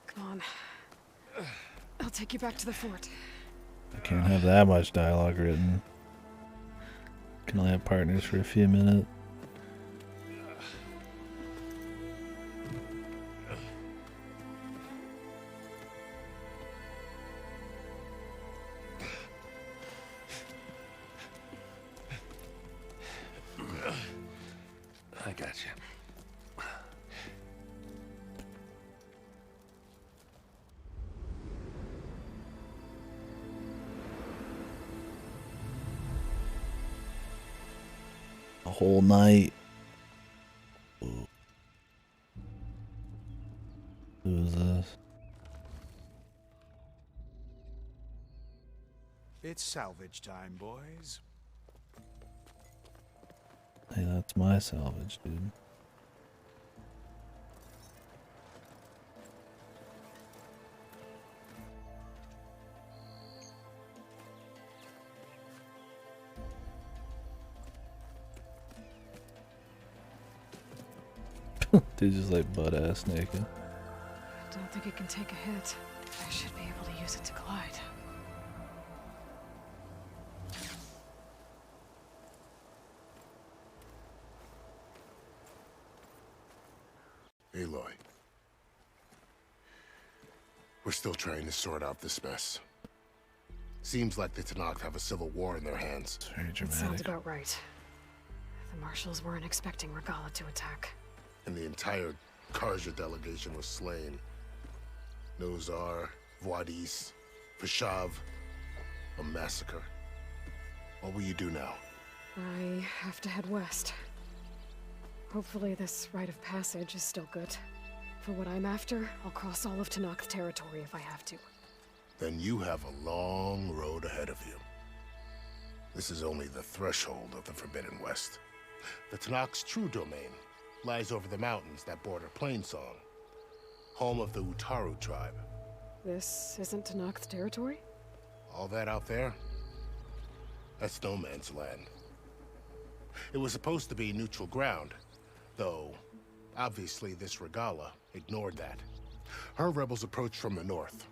Come on. I'll take you back to the fort. I can't have that much dialogue written. Can only have partners for a few minutes. I got you. A whole night. Ooh. Who is this? It's salvage time, boys. Hey, that's my salvage, dude. Dude just like butt ass naked. I don't think it can take a hit. I should be able to use it to glide. Aloy. We're still trying to sort out this mess. Seems like the Tenakth have a civil war in their hands. It's very That dramatic. sounds about right. The marshals weren't expecting Regalla to attack. And the entire Karja delegation was slain. Nozar, Voidis, Vashav. A massacre. What will you do now? I have to head west. Hopefully this rite of passage is still good. For what I'm after, I'll cross all of Tenakth territory if I have to. Then you have a long road ahead of you. This is only the threshold of the Forbidden West. The Tenakth's true domain lies over the mountains that border Plainsong, home of the Utaru tribe. This isn't Tenakth territory? All that out there, that's no man's land. It was supposed to be neutral ground, though obviously this Regalla ignored that. Her rebels approached from the north.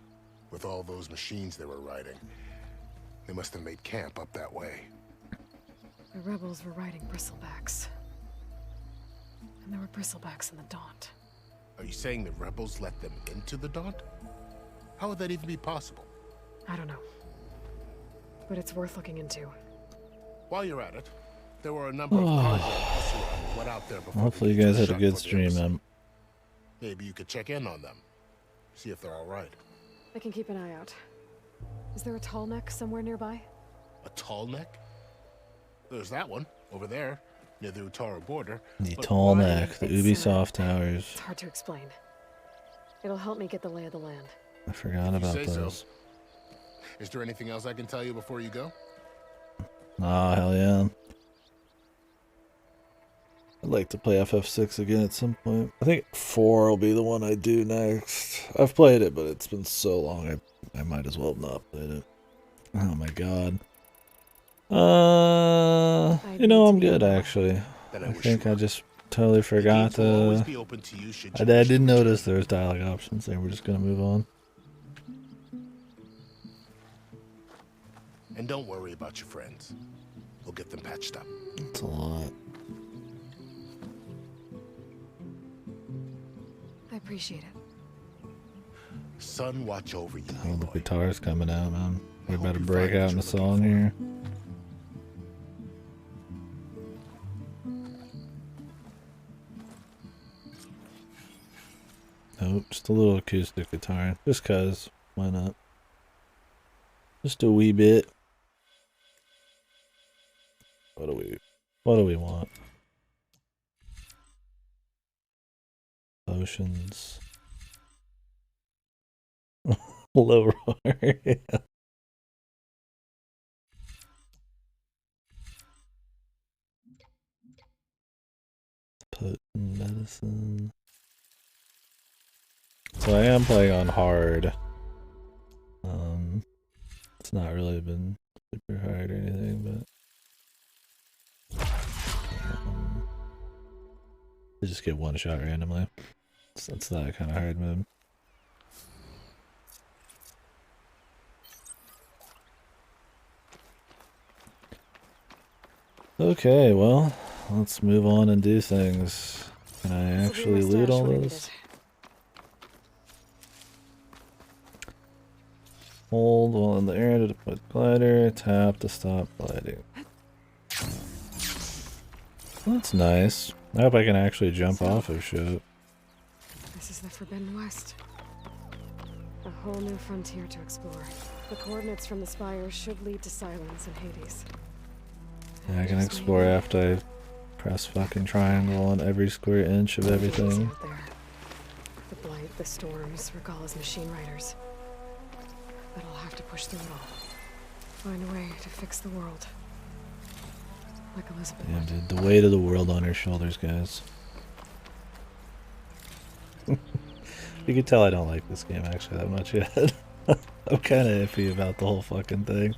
With all those machines they were riding, they must have made camp up that way. The rebels were riding bristlebacks. And there were bristlebacks in the Daunt. Are you saying the rebels let them into the Daunt? How would that even be possible? I don't know. But it's worth looking into. While you're at it, there were a number of Karja who went out there before. Hopefully you guys had a good stream, man. Maybe you could check in on them. See if they're all right. I can keep an eye out. Is there a tall neck somewhere nearby? A tall neck? There's that one, over there, near the Utaru border. The But tall why- neck, the Ubisoft towers. It's hard to explain. It'll help me get the lay of the land. I forgot If you about say so. those. Is there anything else I can tell you before you go? Oh, hell yeah. I'd like to play FF6 again at some point. I think 4 will be the one I do next. I've played it, but it's been so long, I might as well have not played it. Oh my god. You know, I'm good, actually. I think I just totally forgot I didn't notice there was dialogue options there. We're just gonna move on. And don't worry about your friends. We'll get them patched up. It's a lot. I appreciate it. Sun, watch over you. Oh, the guitar's coming out, man. We're about to break out in a song here. Nope, just a little acoustic guitar. Just cause. Why not? Just a wee bit. What do we want? Potions. Low roar, yeah. Put medicine. So I am playing on hard. It's not really been super hard or anything, but I just get one shot randomly. So it's not a kind of hard mode. Okay, well, let's move on and do things. Can I actually loot all this? Hold while in the air to deploy the glider, tap to stop gliding. That's nice. I hope I can actually jump off of shit. This is the Forbidden West. A whole new frontier to explore. The coordinates from the spires should lead to Silence and Hades. Yeah, I can explore after I press fucking triangle on every square inch of everything. Out there. The Blight, the Storms, Regalla's machine riders. But I'll have to push through it all. Find a way to fix the world. Like Elizabeth. Yeah, dude, the weight of the world on her shoulders, guys. You can tell I don't like this game actually that much yet. I'm kind of iffy about the whole fucking thing.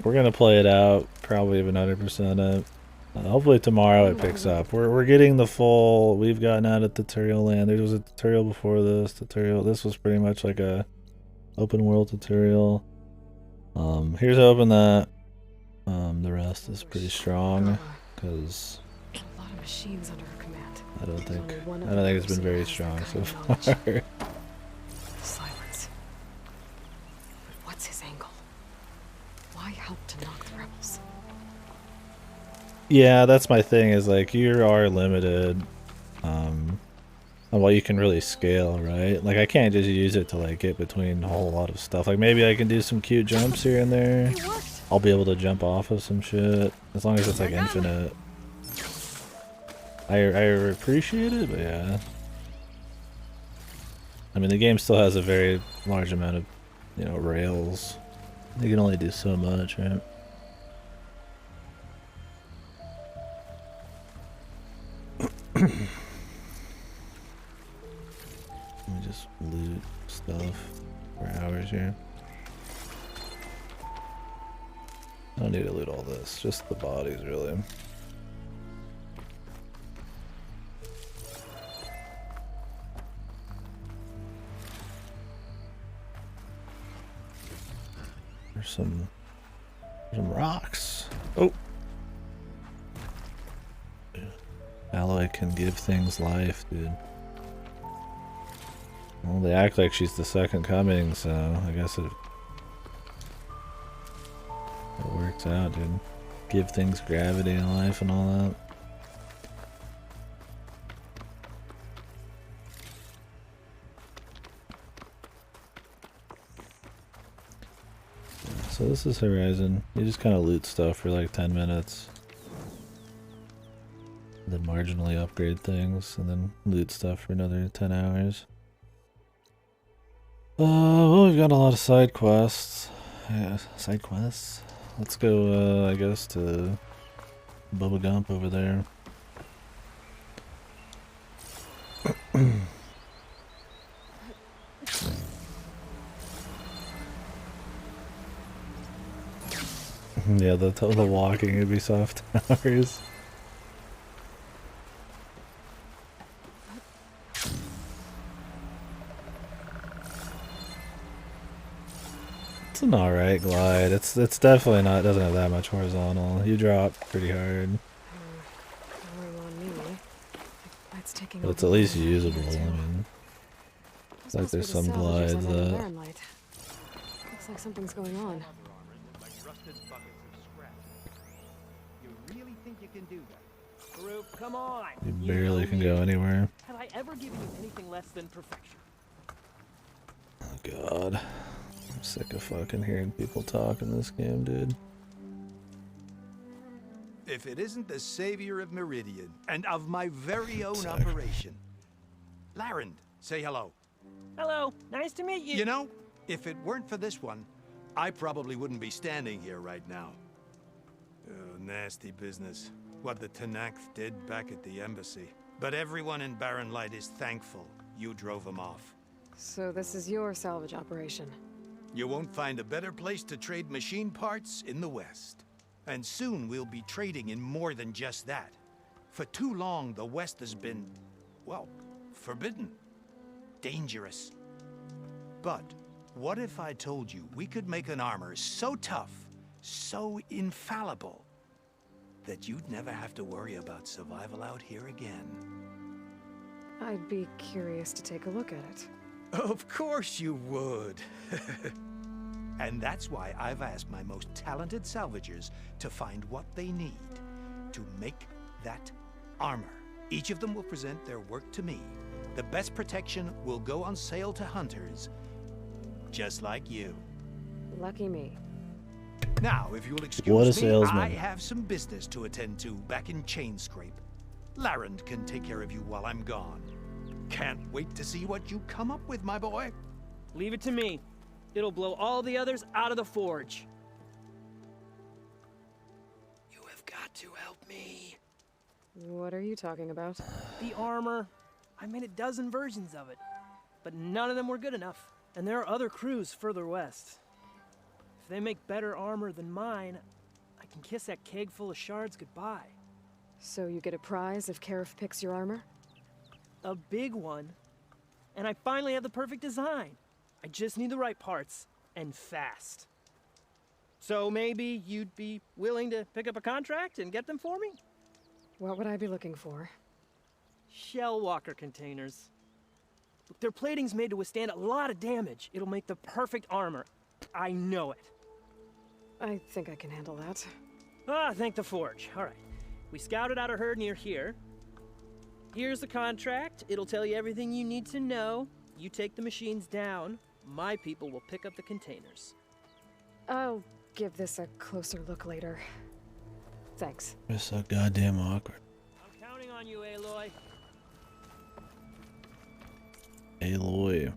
We're gonna play it out, probably even 100% it. Hopefully tomorrow it picks up. We're getting the full. We've gotten out of tutorial land. There was a tutorial before this tutorial. This was pretty much like a open world tutorial. Here's hoping that the rest is pretty strong, because A lot of machines under her command. I don't think it's been very strong so far. Silence. But what's his angle? Why help to knock the rebels? Yeah, that's my thing, is like you are limited on what you can really scale, right? Like I can't just use it to like get between a whole lot of stuff. Like maybe I can do some cute jumps here and there. I'll be able to jump off of some shit as long as it's like infinite. I appreciate it, but yeah. I mean, the game still has a very large amount of, you know, rails. You can only do so much, right? Let me just loot stuff for hours here. I don't need to loot all this, just the bodies, really. There's some rocks. Oh! Alloy can give things life, dude. Well, they act like she's the second coming, so I guess it works out, dude. Give things gravity and life and all that. So this is Horizon. You just kind of loot stuff for like 10 minutes. Then marginally upgrade things, and then loot stuff for another 10 hours. Well, we've got a lot of side quests. Yeah, side quests. Let's go, I guess, to Bubba Gump over there. Yeah, the walking Ubisoft hours. It's an alright glide. It's definitely not, doesn't have that much horizontal. You drop pretty hard. But it's at least usable. I mean, it's like there's some glides that. Looks like something's going on. You really think you can do that? Group, come on. You barely can go anywhere. Have I ever given you anything less than perfection? Oh god. I'm sick of fucking hearing people talk in this game, dude. If it isn't the savior of Meridian and of my very own operation. Larend, say hello. Hello, nice to meet you. You know, if it weren't for this one, I probably wouldn't be standing here right now. Oh, nasty business. What the Tenakth did back at the embassy. But everyone in Barren Light is thankful you drove them off. So this is your salvage operation. You won't find a better place to trade machine parts in the West. And soon we'll be trading in more than just that. For too long, the West has been, well, forbidden. Dangerous. But what if I told you we could make an armor so tough, so infallible, that you'd never have to worry about survival out here again? I'd be curious to take a look at it. Of course you would. And that's why I've asked my most talented salvagers to find what they need to make that armor. Each of them will present their work to me. The best protection will go on sale to hunters, just like you. Lucky me. Now, if you'll excuse What a me, salesman. I have some business to attend to back in Chainscrape. Larend can take care of you while I'm gone. Can't wait to see what you come up with, my boy. Leave it to me. It'll blow all the others out of the forge. You have got to help me. What are you talking about? The armor. I made a dozen versions of it, but none of them were good enough. And there are other crews further west. If they make better armor than mine, I can kiss that keg full of shards goodbye. So you get a prize if Karif picks your armor? A big one. And I finally have the perfect design. I just need the right parts, and fast. So maybe you'd be willing to pick up a contract and get them for me? What would I be looking for? Shell walker containers. Look, their plating's made to withstand a lot of damage. It'll make the perfect armor. I know it. I think I can handle that. Ah, thank the forge. All right. We scouted out a herd near here. Here's the contract. It'll tell you everything you need to know. You take the machines down. My people will pick up the containers. I'll give this a closer look later. Thanks. It's so goddamn awkward. I'm counting on you, Aloy. Aloy.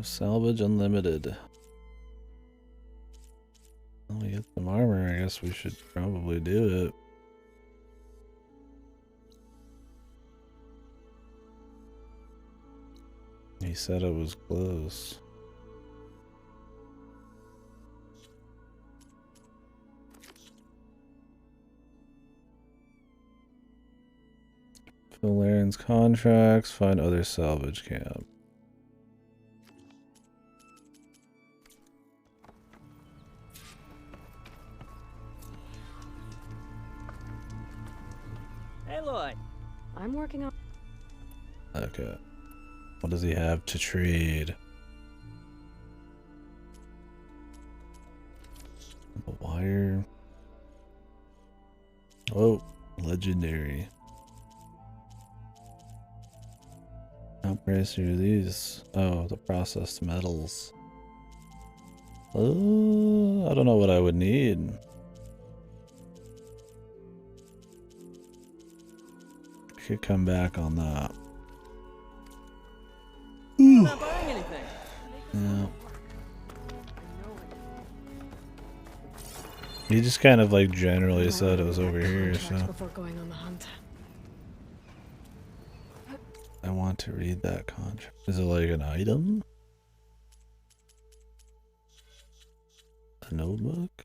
Salvage unlimited. Well, we get some armor. I guess we should probably do it. He said it was close. Fill Aaron's contracts. Find other salvage camp. Aloy. I'm working on... Okay. What does he have to trade? The wire. Oh, legendary. How pricey are these? Oh, the processed metals. I don't know what I would need. I could come back on that. I'm not buying anything. Yeah. He just kind of like generally said it was over here, so Before going on the hunt. I want to read that contract. Is it like an item? A notebook?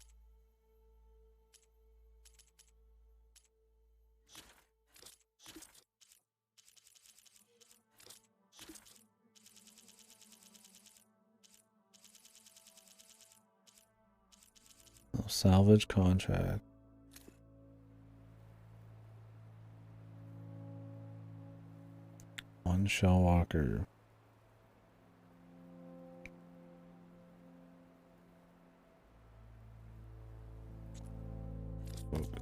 Oh, salvage contract. One shell walker.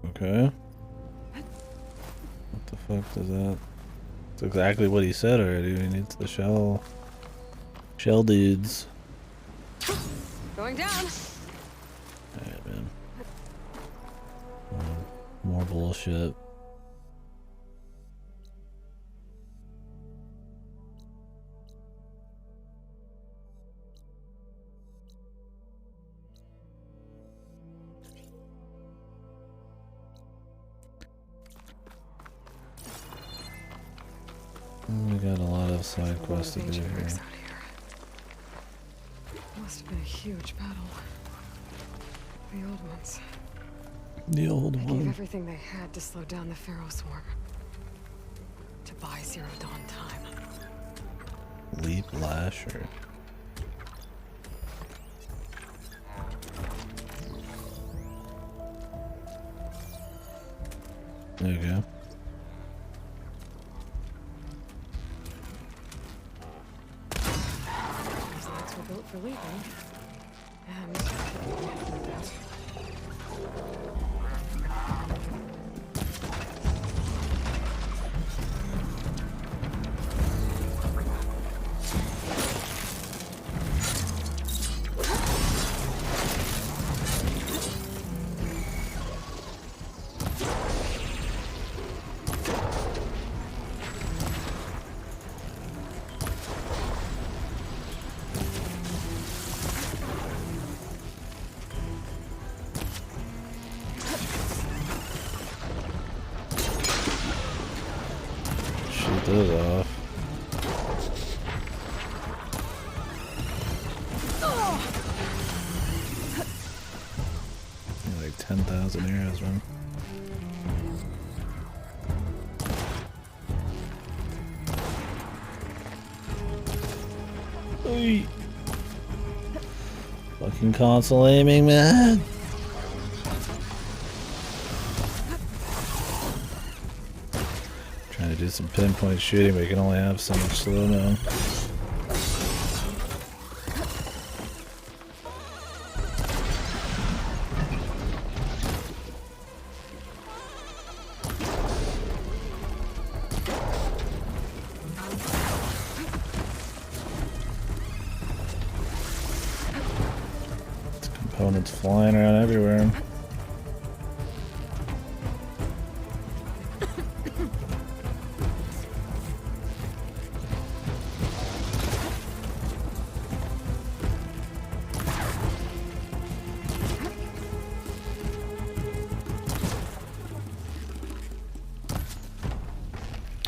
Okay. What the fuck does that? It's exactly what he said already. He needs the shell dudes. Going down. Alright, man. More bullshit. We got a lot of side quests to do here. Must have been a huge battle. The old ones. The old They gave one. everything they had to slow down the Pharaoh swarm. To buy Zero Dawn time. Leap Lasher. There you go. These lights were built for leaving. And that. Get those off. Like 10,000 arrows, man. Oy. Fucking console aiming, man. Trying to do some pinpoint shooting, but you can only have so much slow-mo. Components flying around everywhere.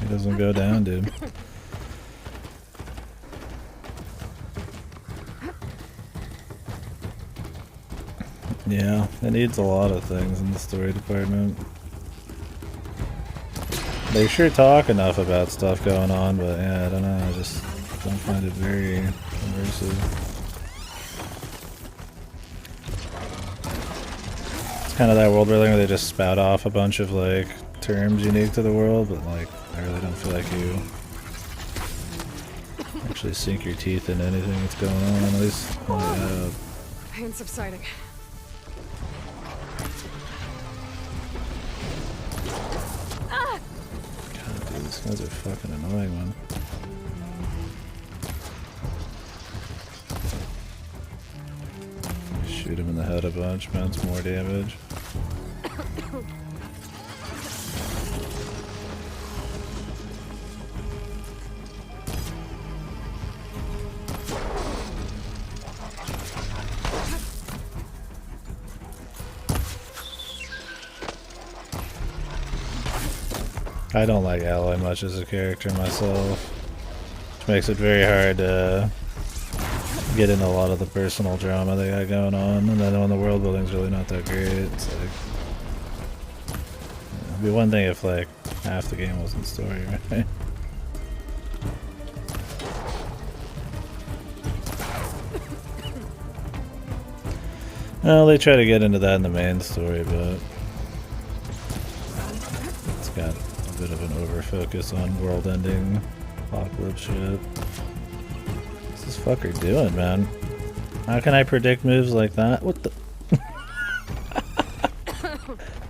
It doesn't go down, dude. Yeah, it needs a lot of things in the story department. They sure talk enough about stuff going on, but yeah, I don't know, I just don't find it very immersive. It's kind of that world building where they just spout off a bunch of like terms unique to the world, but like I really don't feel like you actually sink your teeth into anything that's going on, at least. Pain subsiding. God, dude, these guys are fucking annoying, man. Shoot him in the head a bunch, mounts more damage. I don't like Ally much as a character myself, which makes it very hard to get into a lot of the personal drama they got going on, and then when the world building's really not that great, it's like... It'd be one thing if like half the game wasn't story, right? Well, they try to get into that in the main story, but it's got a bit of an over-focus on world-ending apocalypse shit. What's this fucker doing, man? How can I predict moves like that? What the?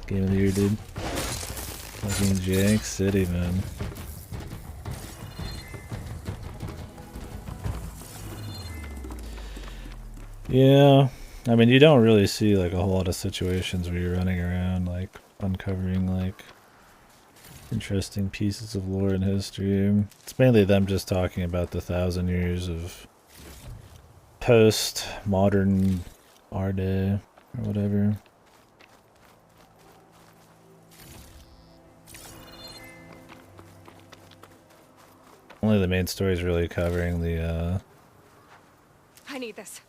Game of the year, dude. Fucking Jank City, man. Yeah. I mean, you don't really see like a whole lot of situations where you're running around like uncovering like interesting pieces of lore and history. It's mainly them just talking about the 1,000 years of post-modern Arde or whatever. Only the main story is really covering the I need this.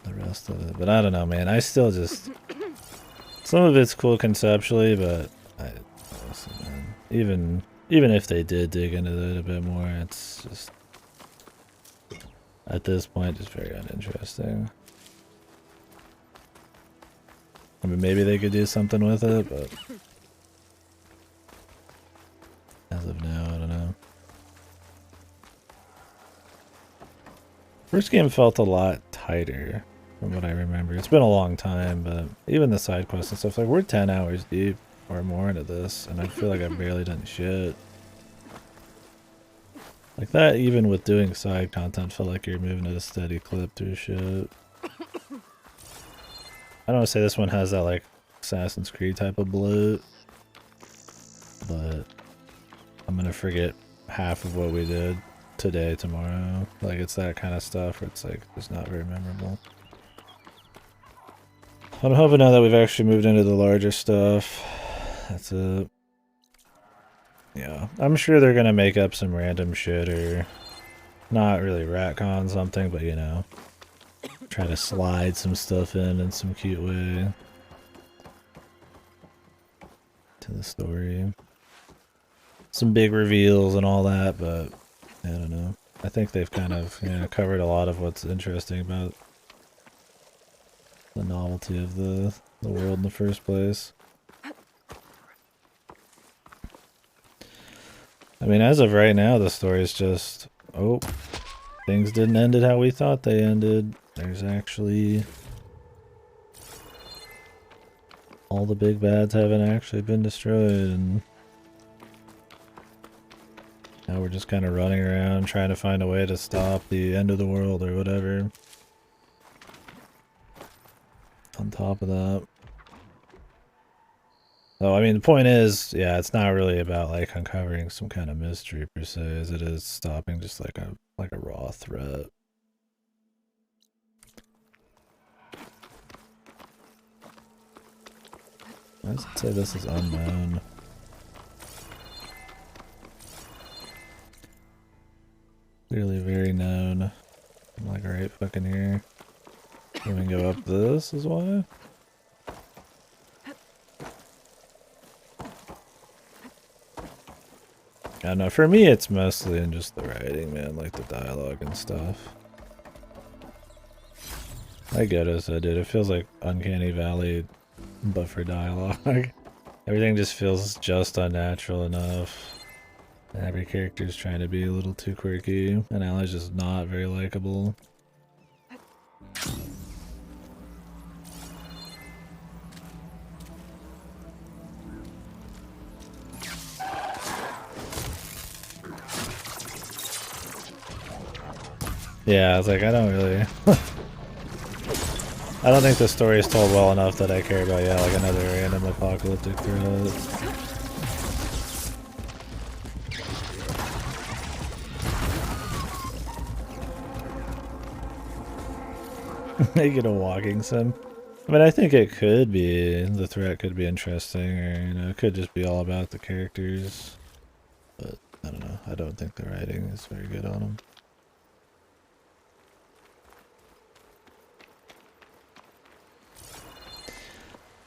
the rest of it, but I don't know, man. I still just some of it's cool conceptually, but listen, man, even if they did dig into it a bit more, it's just at this point just very uninteresting. I mean, maybe they could do something with it, but as of now, I don't know. First game felt a lot tighter from what I remember. It's been a long time, but even the side quests and stuff, like we're 10 hours deep or more into this, and I feel like I've barely done shit. Like that, even with doing side content, felt like you're moving at a steady clip through shit. I don't want to say this one has that like Assassin's Creed type of bloat, but I'm gonna forget half of what we did today, tomorrow. Like it's that kind of stuff where it's like just not very memorable. I'm hoping now that we've actually moved into the larger stuff. That's it. Yeah, I'm sure they're gonna make up some random shit or not really retcon something, but you know, try to slide some stuff in some cute way to the story. Some big reveals and all that, but I don't know. I think they've kind of covered a lot of what's interesting about the novelty of the world in the first place. I mean, as of right now, the story is just, oh, things didn't end it how we thought they ended. There's actually... all the big bads haven't actually been destroyed, and now we're just kind of running around trying to find a way to stop the end of the world or whatever. On top of that. So, I mean, the point is, yeah, it's not really about, like, uncovering some kind of mystery, per se, as it is stopping just, like a raw threat. Why does it say this is unknown? Clearly very known. I'm like, right fucking here. Can we go up this as well? I don't know, for me it's mostly in just the writing, man, like the dialogue and stuff. I get as I did. It feels like Uncanny Valley, but for dialogue. Everything just feels just unnatural enough. Every character's trying to be a little too quirky, and Allie's just not very likable. Yeah, I was like, I don't really... I don't think the story is told well enough that I care about, yeah, like another random apocalyptic threat. Make it a walking sim. I mean, I think it could be, the threat could be interesting, or, you know, it could just be all about the characters. But, I don't know, I don't think the writing is very good on them.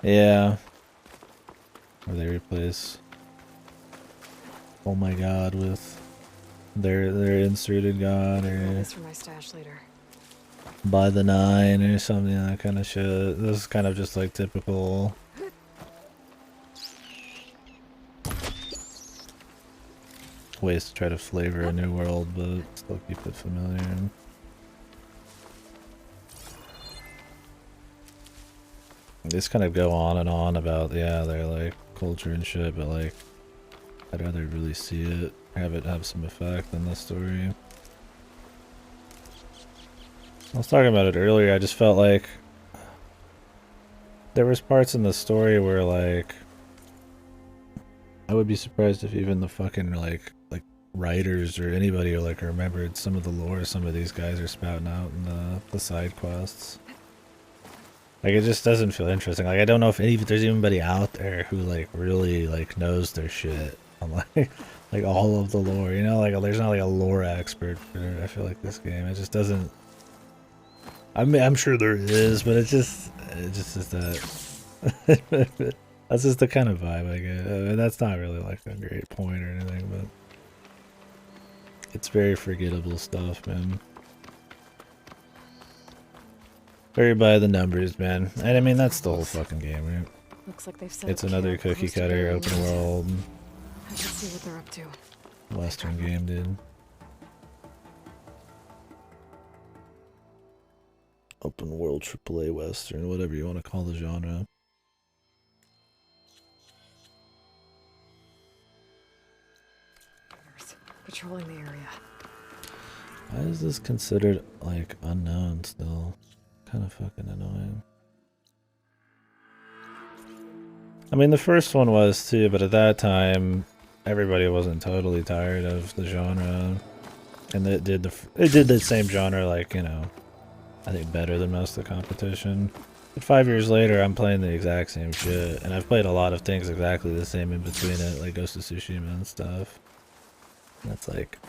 Yeah. Or they replace oh my god with their inserted god, or This for my stash later. by the 9 or something, that kind of shit. This is kind of just like typical ways to try to flavor a new world but still keep it familiar. They just kind of go on and on about, yeah, their like culture and shit, but like I'd rather really see it, have it have some effect than the story. I was talking about it earlier, I just felt like there was parts in the story where like I would be surprised if even the fucking like writers or anybody like remembered some of the lore some of these guys are spouting out in the side quests. Like, it just doesn't feel interesting. Like, I don't know if there's anybody out there who, like, really, like, knows their shit on, like all of the lore, you know? Like, there's not, like, a lore expert for, I feel like, this game. It just doesn't... I mean, I'm sure there is, but it just is that... That's just the kind of vibe I get. I mean, that's not really, like, a great point or anything, but... It's very forgettable stuff, man. Very by the numbers, man. And I mean, that's the whole fucking game, right? Looks like they've set It's up another camp cookie close to cutter the open area. world Let's see what they're up to. Western game, dude. Open world AAA Western, whatever you want to call the genre. Patrolling the area. Why is this considered, like, unknown still? Kind of fucking annoying. I mean, the first one was too, but at that time, everybody wasn't totally tired of the genre. And it did the same genre, like, you know, I think better than most of the competition. But 5 years later, I'm playing the exact same shit, and I've played a lot of things exactly the same in between it, like Ghost of Tsushima and stuff. That's like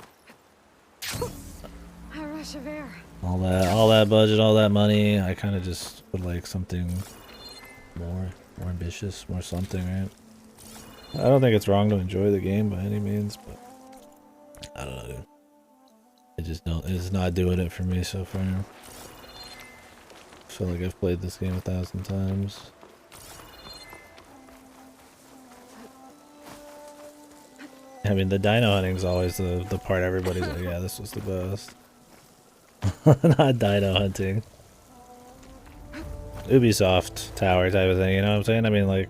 A rush of air. all that budget, all that money. I kind of just would like something more ambitious, more something, right? I don't think it's wrong to enjoy the game by any means, but I don't know, dude. It's not doing it for me so far. I feel like I've played this game 1,000 times. I mean, the dino hunting is always the part everybody's like, yeah, this was the best. Not dino hunting. Ubisoft tower type of thing, you know what I'm saying? I mean, like,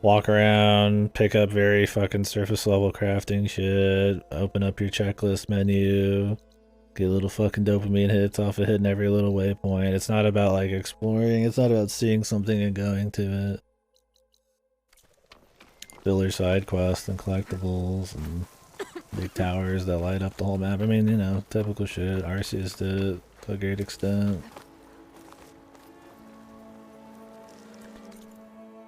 walk around, pick up very fucking surface level crafting shit, open up your checklist menu, get little fucking dopamine hits off of hitting every little waypoint. It's not about like exploring, it's not about seeing something and going to it. Filler side quests and collectibles and big towers that light up the whole map. I mean, you know, typical shit. Arceus did it to a great extent.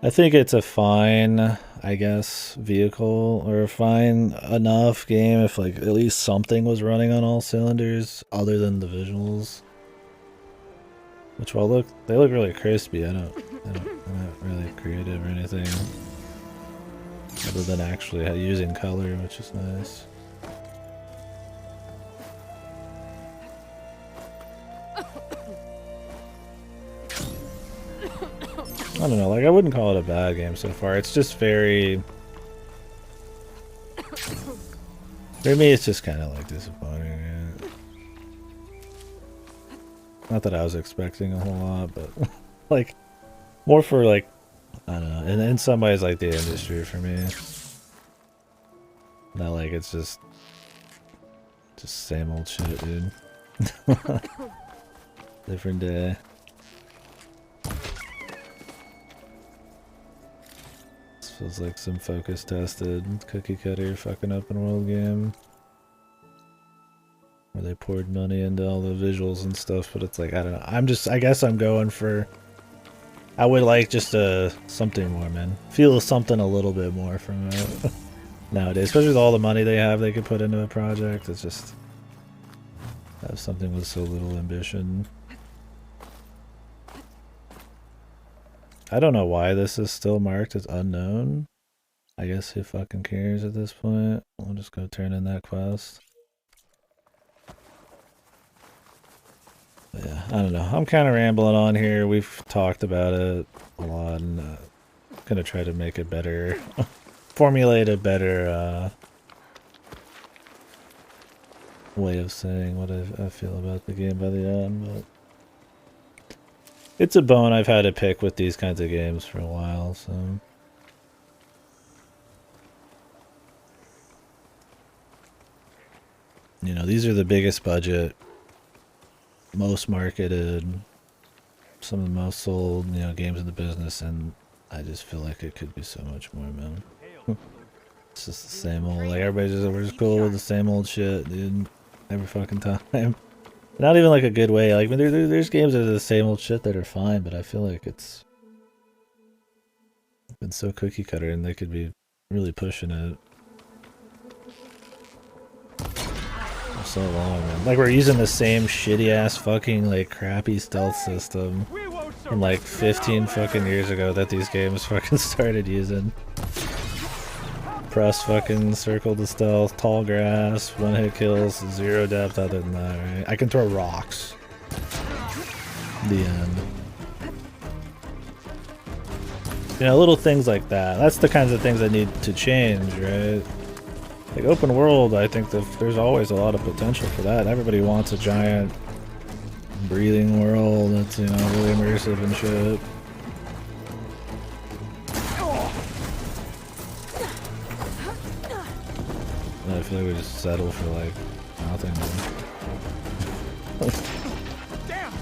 I think it's a fine, I guess, vehicle, or a fine enough game if like at least something was running on all cylinders other than the visuals. Which, well, they look really crispy. I'm not really creative or anything other than actually using color, which is nice. I don't know, like, I wouldn't call it a bad game so far. It's just very... For me, it's just kind of, like, disappointing, yeah. Not that I was expecting a whole lot, but, like, more for, like, I don't know, in some ways, like, the industry for me. Not like it's just same old shit, dude. Different day. Feels like some focus tested cookie cutter fucking open world game where they poured money into all the visuals and stuff, but it's like, I don't know. I guess I'm going for, I would like just something more, man. Feel something a little bit more from it nowadays, especially with all the money they have they could put into a project. It's just have something with so little ambition. I don't know why this is still marked as unknown. I guess who fucking cares at this point? We'll just go turn in that quest. But yeah, I don't know. I'm kind of rambling on here. We've talked about it a lot, and I'm gonna try to make it better. Formulate a better way of saying what I feel about the game by the end, but it's a bone I've had to pick with these kinds of games for a while, so... You know, these are the biggest budget, most marketed, some of the most sold, you know, games in the business, and I just feel like it could be so much more, man. It's just the same old, like, we're just cool with the same old shit, dude. Every fucking time. Not even like a good way. Like, I mean, there's games that are the same old shit that are fine, but I feel like it's been so cookie cutter, and they could be really pushing it for so long, man. Like, we're using the same shitty ass fucking like crappy stealth system from like 15 fucking years ago that these games fucking started using. Press fucking circle to stealth, tall grass, one hit kills, zero depth other than that, right? I can throw rocks. The end. You know, little things like that. That's the kinds of things that need to change, right? Like open world, I think there's always a lot of potential for that. Everybody wants a giant breathing world that's, you know, really immersive and shit. I feel like we just settle for like nothing. Damn!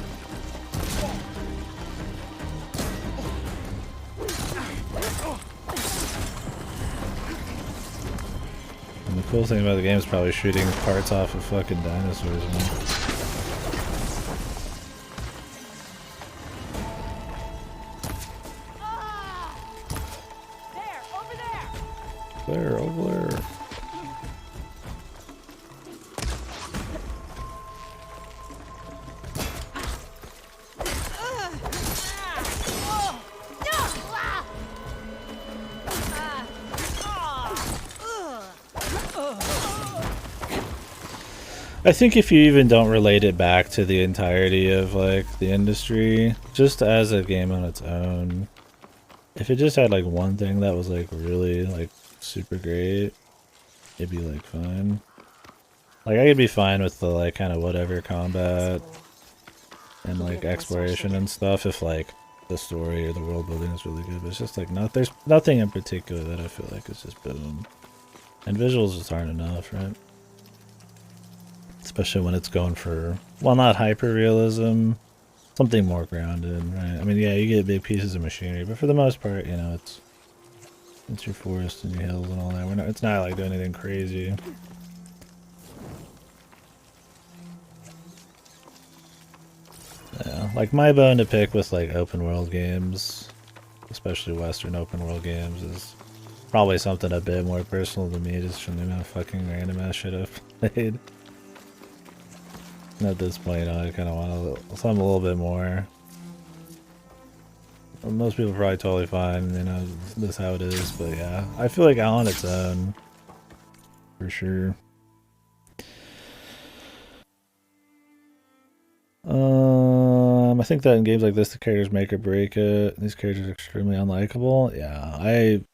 And the cool thing about the game is probably shooting parts off of fucking dinosaurs, man. there, over there. I think if you even don't relate it back to the entirety of like the industry, just as a game on its own, if it just had like one thing that was like really like super great, it'd be like fine. Like I could be fine with the like kind of whatever combat and like exploration and stuff if like the story or the world building is really good. But it's just like there's nothing in particular that I feel like is just boom. And visuals just aren't enough, right? Especially when it's going for, well, not hyper-realism, something more grounded, right? I mean, yeah, you get big pieces of machinery, but for the most part, you know, it's your forest and your hills and all that. It's not like doing anything crazy. Yeah, like my bone to pick with like open world games, especially Western open world games, is probably something a bit more personal to me, just from the amount of fucking random ass shit I've played. And at this point, I kind of want something a little bit more. Well, most people are probably totally fine, you know, this is how it is, but yeah, I feel like on its own, for sure. I think that in games like this, the characters make or break it. These characters are extremely unlikable. Yeah,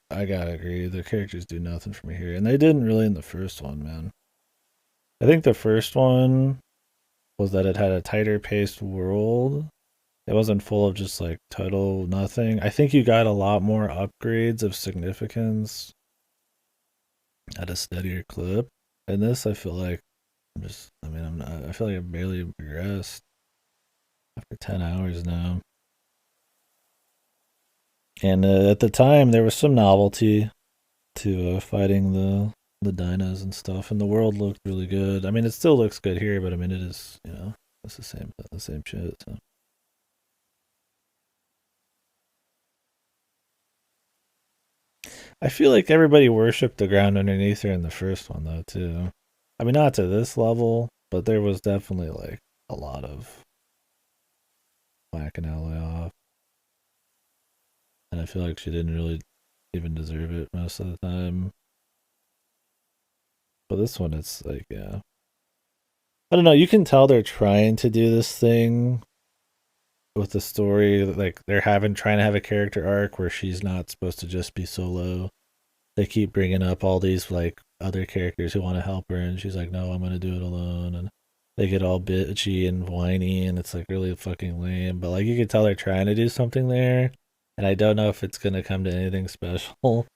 I gotta agree. The characters do nothing for me here, and they didn't really in the first one, man. I think the first one was that it had a tighter paced world. It wasn't full of just like total nothing. I think you got a lot more upgrades of significance at a steadier clip. In this, I feel like I feel like I barely progressed after 10 hours now. And at the time, there was some novelty to fighting the dinos and stuff, and the world looked really good. I mean, it still looks good here, but I mean, it is, you know, it's the same shit. So. I feel like everybody worshipped the ground underneath her in the first one, though, too. I mean, not to this level, but there was definitely like a lot of whacking Aloy off. And I feel like she didn't really even deserve it most of the time. But this one, it's like, yeah. I don't know, you can tell they're trying to do this thing with the story, like they're trying to have a character arc where she's not supposed to just be solo. They keep bringing up all these like other characters who want to help her, and she's like, no, I'm gonna do it alone. And they get all bitchy and whiny, and it's like really fucking lame. But like you can tell they're trying to do something there, and I don't know if it's gonna come to anything special.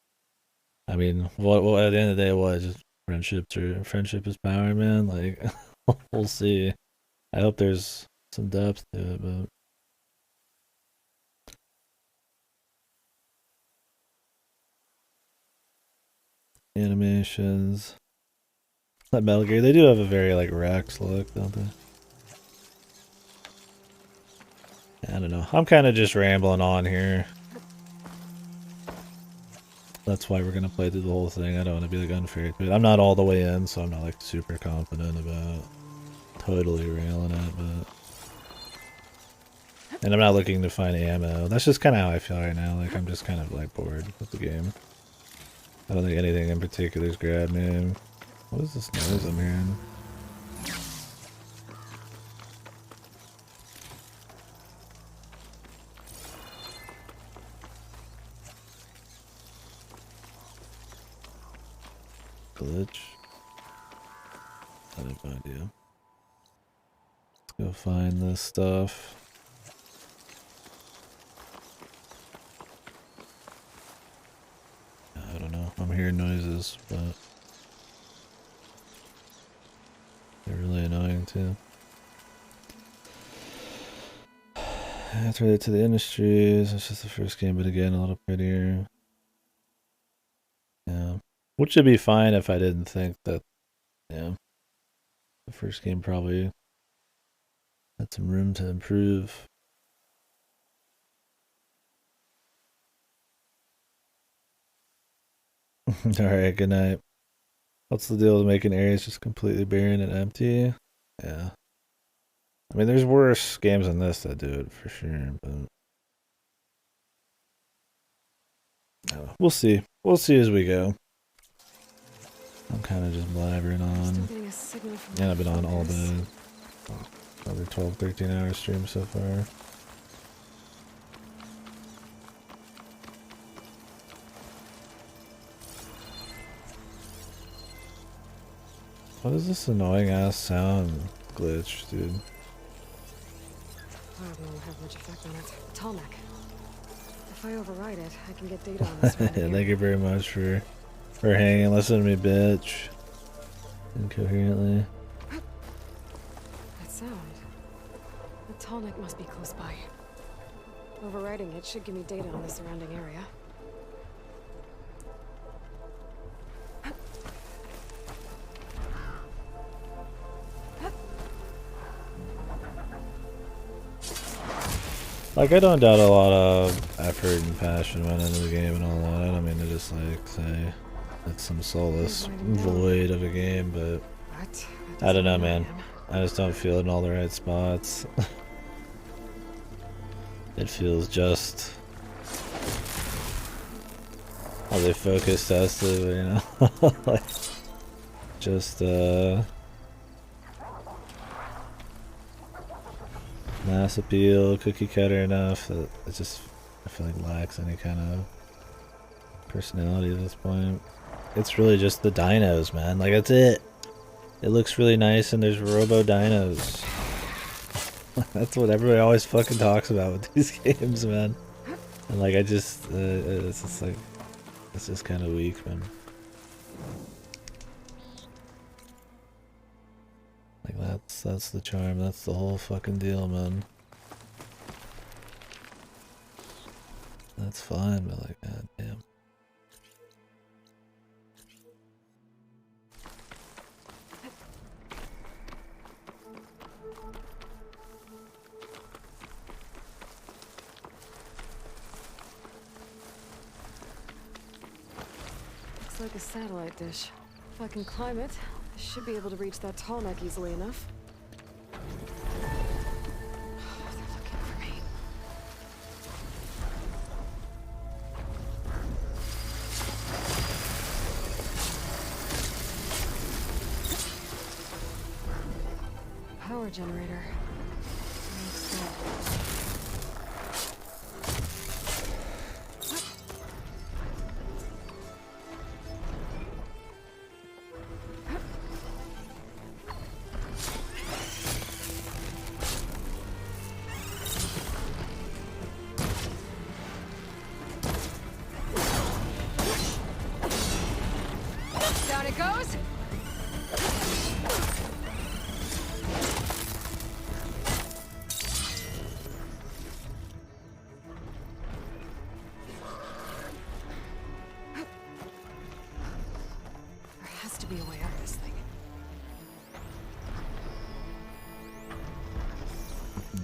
I mean, what at the end of the day, what, just friendship is power, man. Like we'll see. I hope there's some depth to it, but. Animations. That Metal Gear, they do have a very like Rex look, don't they? I don't know. I'm kind of just rambling on here. That's why we're gonna play through the whole thing. I don't want to be like unfair to it. I'm not all the way in, so I'm not like super confident about totally railing it, but. And I'm not looking to find ammo. That's just kind of how I feel right now. Like I'm just kind of like bored with the game. I don't think anything in particular's grabbed me. What is this noise I'm hearing? Glitch? I have no idea. Let's go find this stuff. I don't know. I'm hearing noises, but they're really annoying too. It's related to the industries. It's just the first game, but again, a little prettier. Yeah. Which would be fine if I didn't think that, yeah, the first game probably had some room to improve. Alright, good night. What's the deal with making areas just completely barren and empty? Yeah. I mean, there's worse games than this that do it for sure, but we'll see. We'll see as we go. I'm kind of just blabbering on. And I've been on all day. Another 12, 13 hour stream so far. What is this annoying ass sound glitch, dude? Cloud won't have much effect on it. Tallneck. If I override it, I can get data on this. Thank you very much for hanging. Listen to me, bitch. Incoherently. That sound. The Tallneck must be close by. Overriding it should give me data on the surrounding area. Like, I don't doubt a lot of effort and passion went into the game and all that. I don't mean to just, like, say it's some soulless void of a game, but I don't know, man. I just don't feel it in all the right spots. It feels just how they focus tested, you know? Like, just, mass appeal, cookie cutter enough that it just, I feel like, lacks any kind of personality at this point. It's really just the dinos, man. Like, that's it. It looks really nice and there's robo dinos. That's what everybody always fucking talks about with these games, man. And like, I just, it's just like, it's just kind of weak, man. Like, that's the charm, that's the whole fucking deal, man. That's fine, but like, god damn. Looks like a satellite dish. If I can climb it, I should be able to reach that Tallneck easily enough. They're looking for me. Power generator. Looks good. Down it goes. There has to be a way up this thing.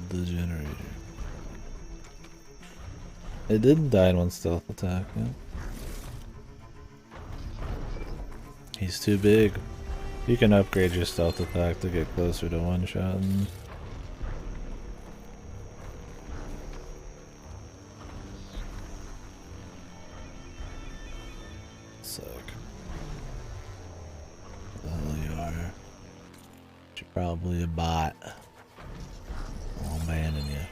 The generator. It didn't die in one stealth attack, yeah. He's too big. You can upgrade your stealth attack to get closer to one-shot. Suck. Oh, you are. You're probably a bot. I'll abandon you.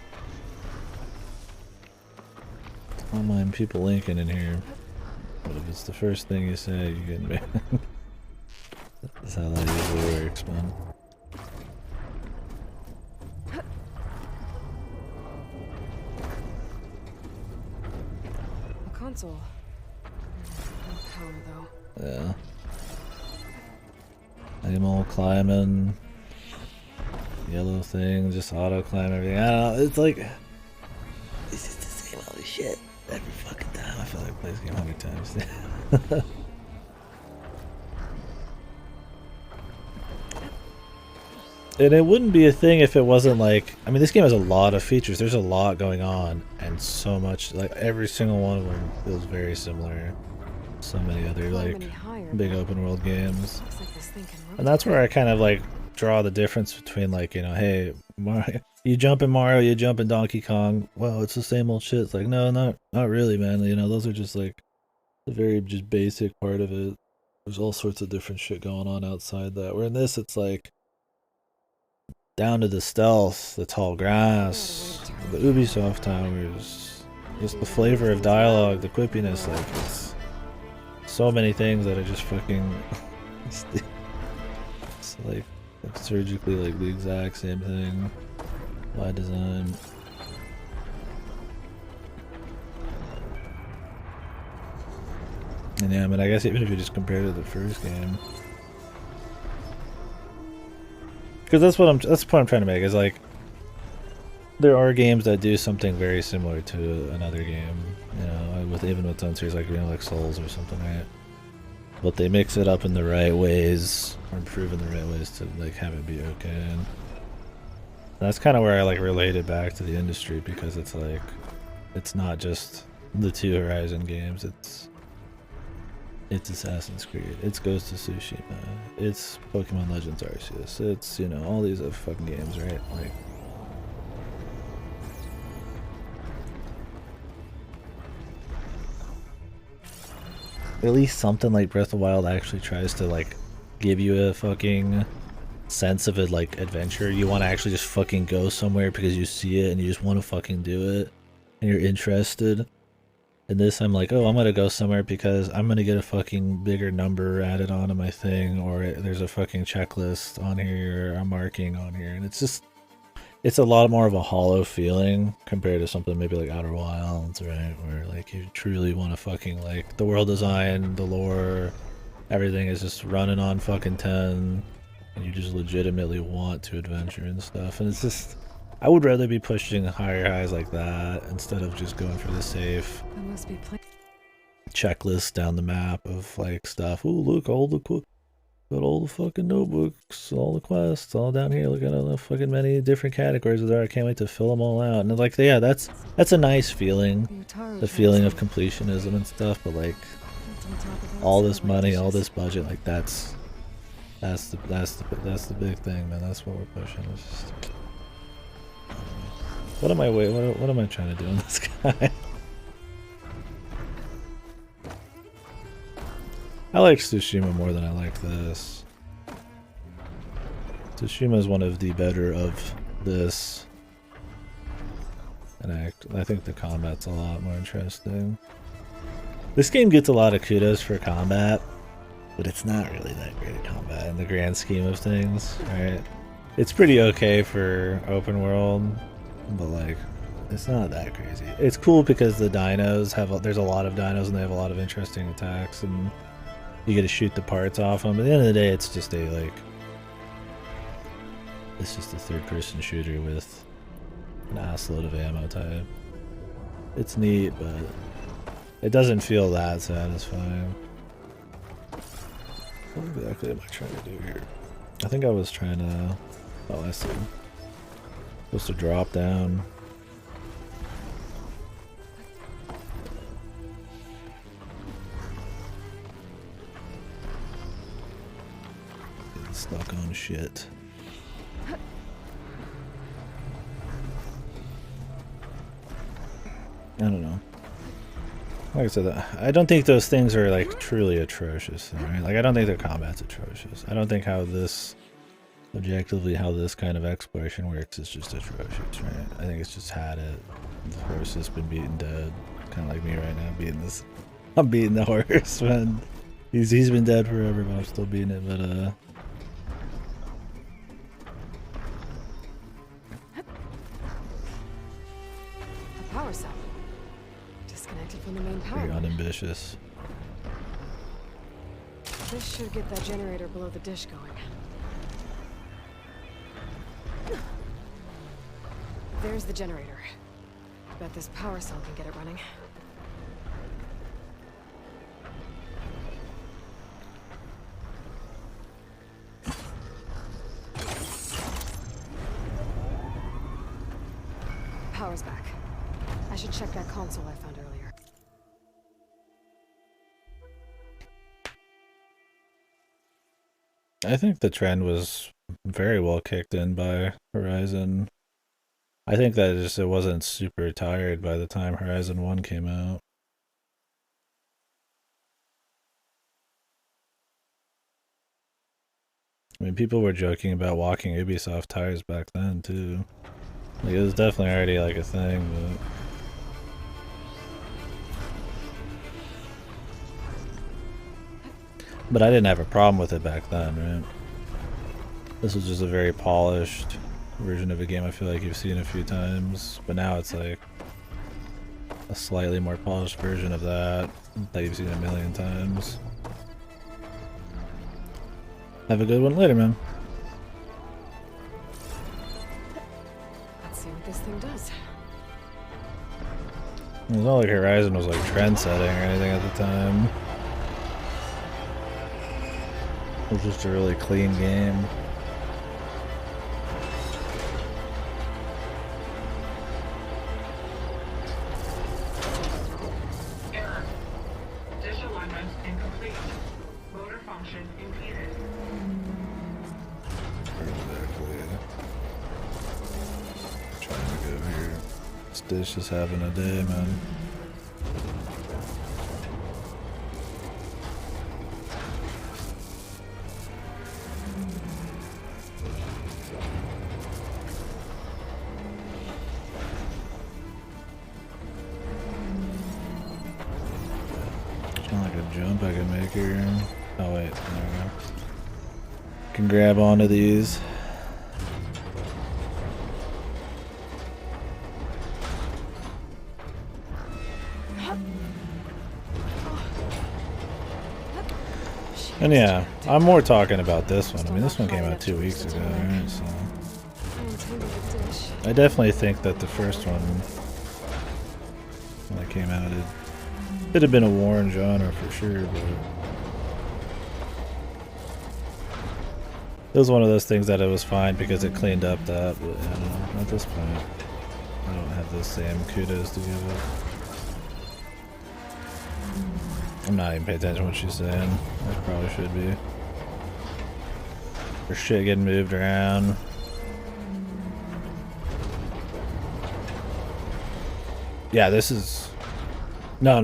I don't mind people linking in here, but if it's the first thing you say, you get banned. That's how that usually works, man. A console. No power though. Yeah. Animal climbing. Yellow thing, just auto climb everything. I don't know, it's like, it's just the same old shit every fucking time. I feel like I play this game 100 times. And it wouldn't be a thing if it wasn't like, I mean, this game has a lot of features. There's a lot going on, and so much, like every single one of them feels very similar. so many other like Any higher, big but open world games. looks like this thing can And that's where I kind of like draw the difference between like, you know, hey, Mario, you jump in Mario, you jump in Donkey Kong. Well, it's the same old shit. It's like, no, not really, man. You know, those are just like the very just basic part of it. There's all sorts of different shit going on outside that. Where in this, it's like down to the stealth, the tall grass, the Ubisoft towers, just the flavor of dialogue, the quippiness. Like it's so many things that are just fucking. It's like surgically like the exact same thing by design. And yeah, I mean, I guess even if you just compare to the first game, because that's the point I'm trying to make is like there are games that do something very similar to another game, you know, with even with some series like, you know, like Souls or something, right? But they mix it up in the right ways, or improve in the right ways to like have it be okay. And that's kind of where I like relate it back to the industry, because it's like it's not just the two Horizon games. It's Assassin's Creed. It's Ghost of Tsushima. It's Pokemon Legends Arceus. It's, you know, all these other fucking games, right? Like, at least something like Breath of the Wild actually tries to like give you a fucking sense of it, like adventure. You want to actually just fucking go somewhere because you see it and you just want to fucking do it and you're interested. In this, I'm like, oh, I'm gonna go somewhere because I'm gonna get a fucking bigger number added onto my thing, or there's a fucking checklist on here, or I'm marking on here, and it's just, it's a lot more of a hollow feeling compared to something maybe like Outer Wilds, right? Where like you truly want to fucking like the world design, the lore, everything is just running on fucking 10, and you just legitimately want to adventure and stuff, and it's just. I would rather be pushing higher highs like that instead of just going for the safe checklist down the map of like stuff. Ooh, look, all the cool, got all the fucking notebooks, all the quests, all down here. Look at all the fucking many different categories there. I can't wait to fill them all out. And like, yeah, that's a nice feeling, the feeling of completionism and stuff. But like, all this money, all this budget, like that's the big thing, man. That's what we're pushing. It's just. What am I trying to do in this guy? I like Tsushima more than I like this. Tsushima is one of the better of this. And I think the combat's a lot more interesting. This game gets a lot of kudos for combat, but it's not really that great at combat in the grand scheme of things, right? It's pretty okay for open world, but like, it's not that crazy. It's cool because the dinos there's a lot of dinos and they have a lot of interesting attacks, and you get to shoot the parts off them. But at the end of the day, it's just it's just a third-person shooter with an assload of ammo type. It's neat, but it doesn't feel that satisfying. What exactly am I trying to do here? I think I was trying to... Oh, I see. Supposed to drop down. Getting stuck on shit. I don't know. Like I said, I don't think those things are like truly atrocious, right? Like I don't think their combat's atrocious. I don't think how this... Objectively, how this kind of exploration works is just atrocious, right? I think it's just had it. The horse has been beaten dead. Kind of like me right now, beating this. I'm beating the horse, man. He's been dead forever, but I'm still beating it. But The power cell. Disconnected from the main power. Very unambitious. This should get that generator below the dish going. There's the generator. Bet this power cell can get it running. Power's back. I should check that console I found earlier. I think the trend was very well kicked in by Horizon. I think that it wasn't super tired by the time Horizon 1 came out. I mean, people were joking about walking Ubisoft tires back then, too. Like, it was definitely already, like, a thing, but I didn't have a problem with it back then, right? This was just a very polished version of a game I feel like you've seen a few times, but now it's like a slightly more polished version of that you've seen a million times. Have a good one later, man. Let's see what this thing does. It's not like Horizon was like trend-setting or anything at the time. It was just a really clean game. Error. Dish alignment incomplete. Motor function impeded. Trying to go here. This dish is having a day, man. Like a jump I can make here. Oh wait, there we go. Can grab onto these. And yeah, I'm more talking about this one. I mean, this one came out 2 weeks ago, right? So I definitely think that the first one, when it came out, it had been a worn genre for sure, but it was one of those things that it was fine because it cleaned up that, but I don't know, at this point, I don't have the same kudos to give it. I'm not even paying attention to what she's saying. I probably should be. Her shit getting moved around. Yeah, this is... No.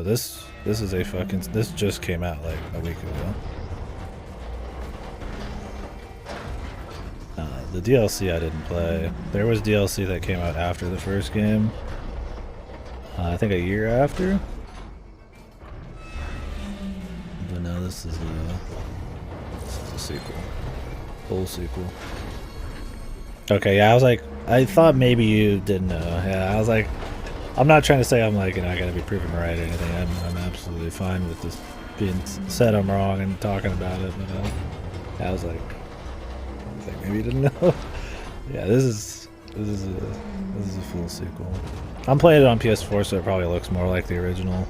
This is a fucking... This just came out like a week ago. The DLC I didn't play. There was DLC that came out after the first game. I think a year after. But no, this is a sequel. Full sequel. Okay, yeah, I was like... I thought maybe you didn't know. Yeah, I was like... I'm not trying to say I'm like, I gotta be proven right or anything. I'm absolutely fine with this being said I'm wrong and talking about it, but I was like maybe you didn't know. Yeah, this is a full sequel. I'm playing it on PS4, so it probably looks more like the original.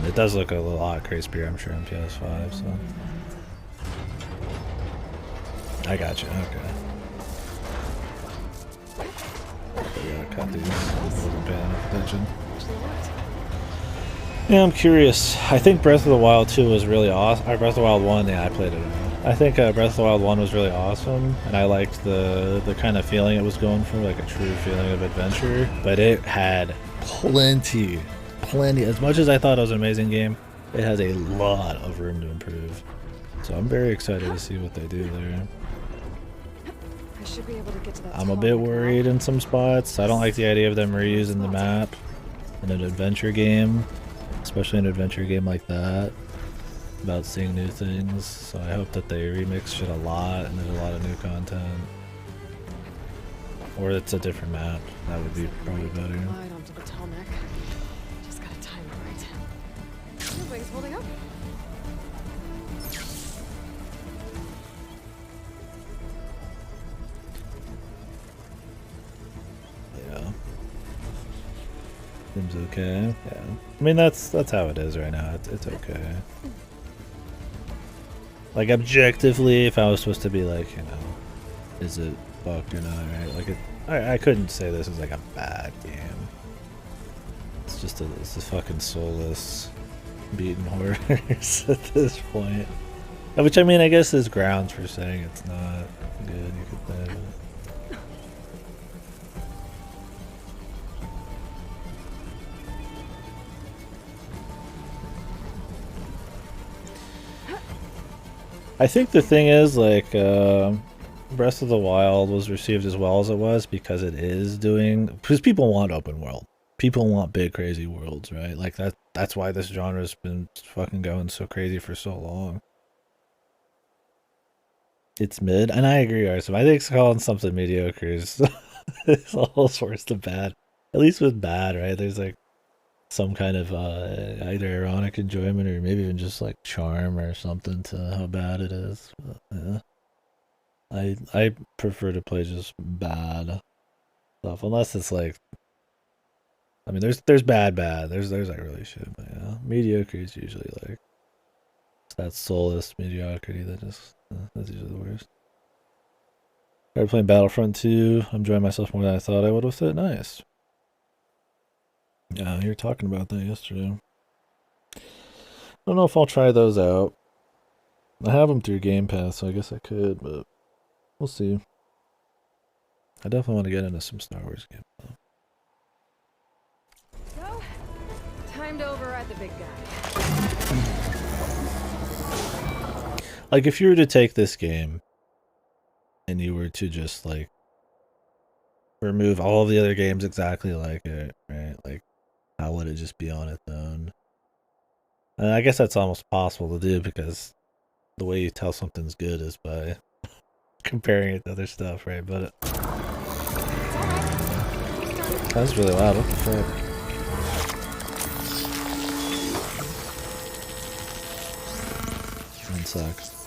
It does look a lot crispier, I'm sure, on PS5. So I got you. Okay. I gotta cut these. I wasn't paying enough attention. Yeah, I'm curious. I think Breath of the Wild 2 was really awesome. Breath of the Wild 1, yeah, I played it. I think Breath of the Wild 1 was really awesome, and I liked the kind of feeling it was going for, like a true feeling of adventure. But it had plenty. As much as I thought it was an amazing game, it has a lot of room to improve. So I'm very excited to see what they do there. I should be able to get to that. I'm a bit worried in some spots. I don't like the idea of them reusing the map in an adventure game, especially an adventure game like that, about seeing new things. So I hope that they remix shit a lot and there's a lot of new content. Or it's a different map. That would be probably better. Right onto the Potomac. Just gotta time it right. Everything's holding up. Yeah. Seems okay. Yeah. I mean that's how it is right now. It's okay. Like objectively, if I was supposed to be like, is it fucked or not, right? Like I couldn't say this is like a bad game. It's just it's a fucking soulless beating horse at this point. Which, I mean, I guess is grounds for saying it's not good, you could say. I think the thing is, like, Breath of the Wild was received as well as it was because it is doing... Because people want open world. People want big, crazy worlds, right? Like, that's why this genre's been fucking going so crazy for so long. It's mid, and I agree, Arson. I think calling something mediocre is almost worse than bad. At least with bad, right? There's, like, some kind of either ironic enjoyment or maybe even just, like, charm or something to how bad it is. But, yeah. I prefer to play just bad stuff, unless it's like, I mean, there's bad, there's like really shit, but yeah, mediocre is usually like it's that soulless mediocrity that just that's usually the worst. Started playing Battlefront 2. I'm enjoying myself more than I thought I would with it. Nice. Yeah, you were talking about that yesterday. I don't know if I'll try those out. I have them through Game Pass, so I guess I could, but we'll see. I definitely want to get into some Star Wars games though. So, time to override the big guy. Like, if you were to take this game and you were to just, like, remove all of the other games exactly like it, right? Like, how would it just be on its own? And I guess that's almost possible to do because the way you tell something's good is by comparing it to other stuff, right? But that's really loud. What the fuck? That sucks.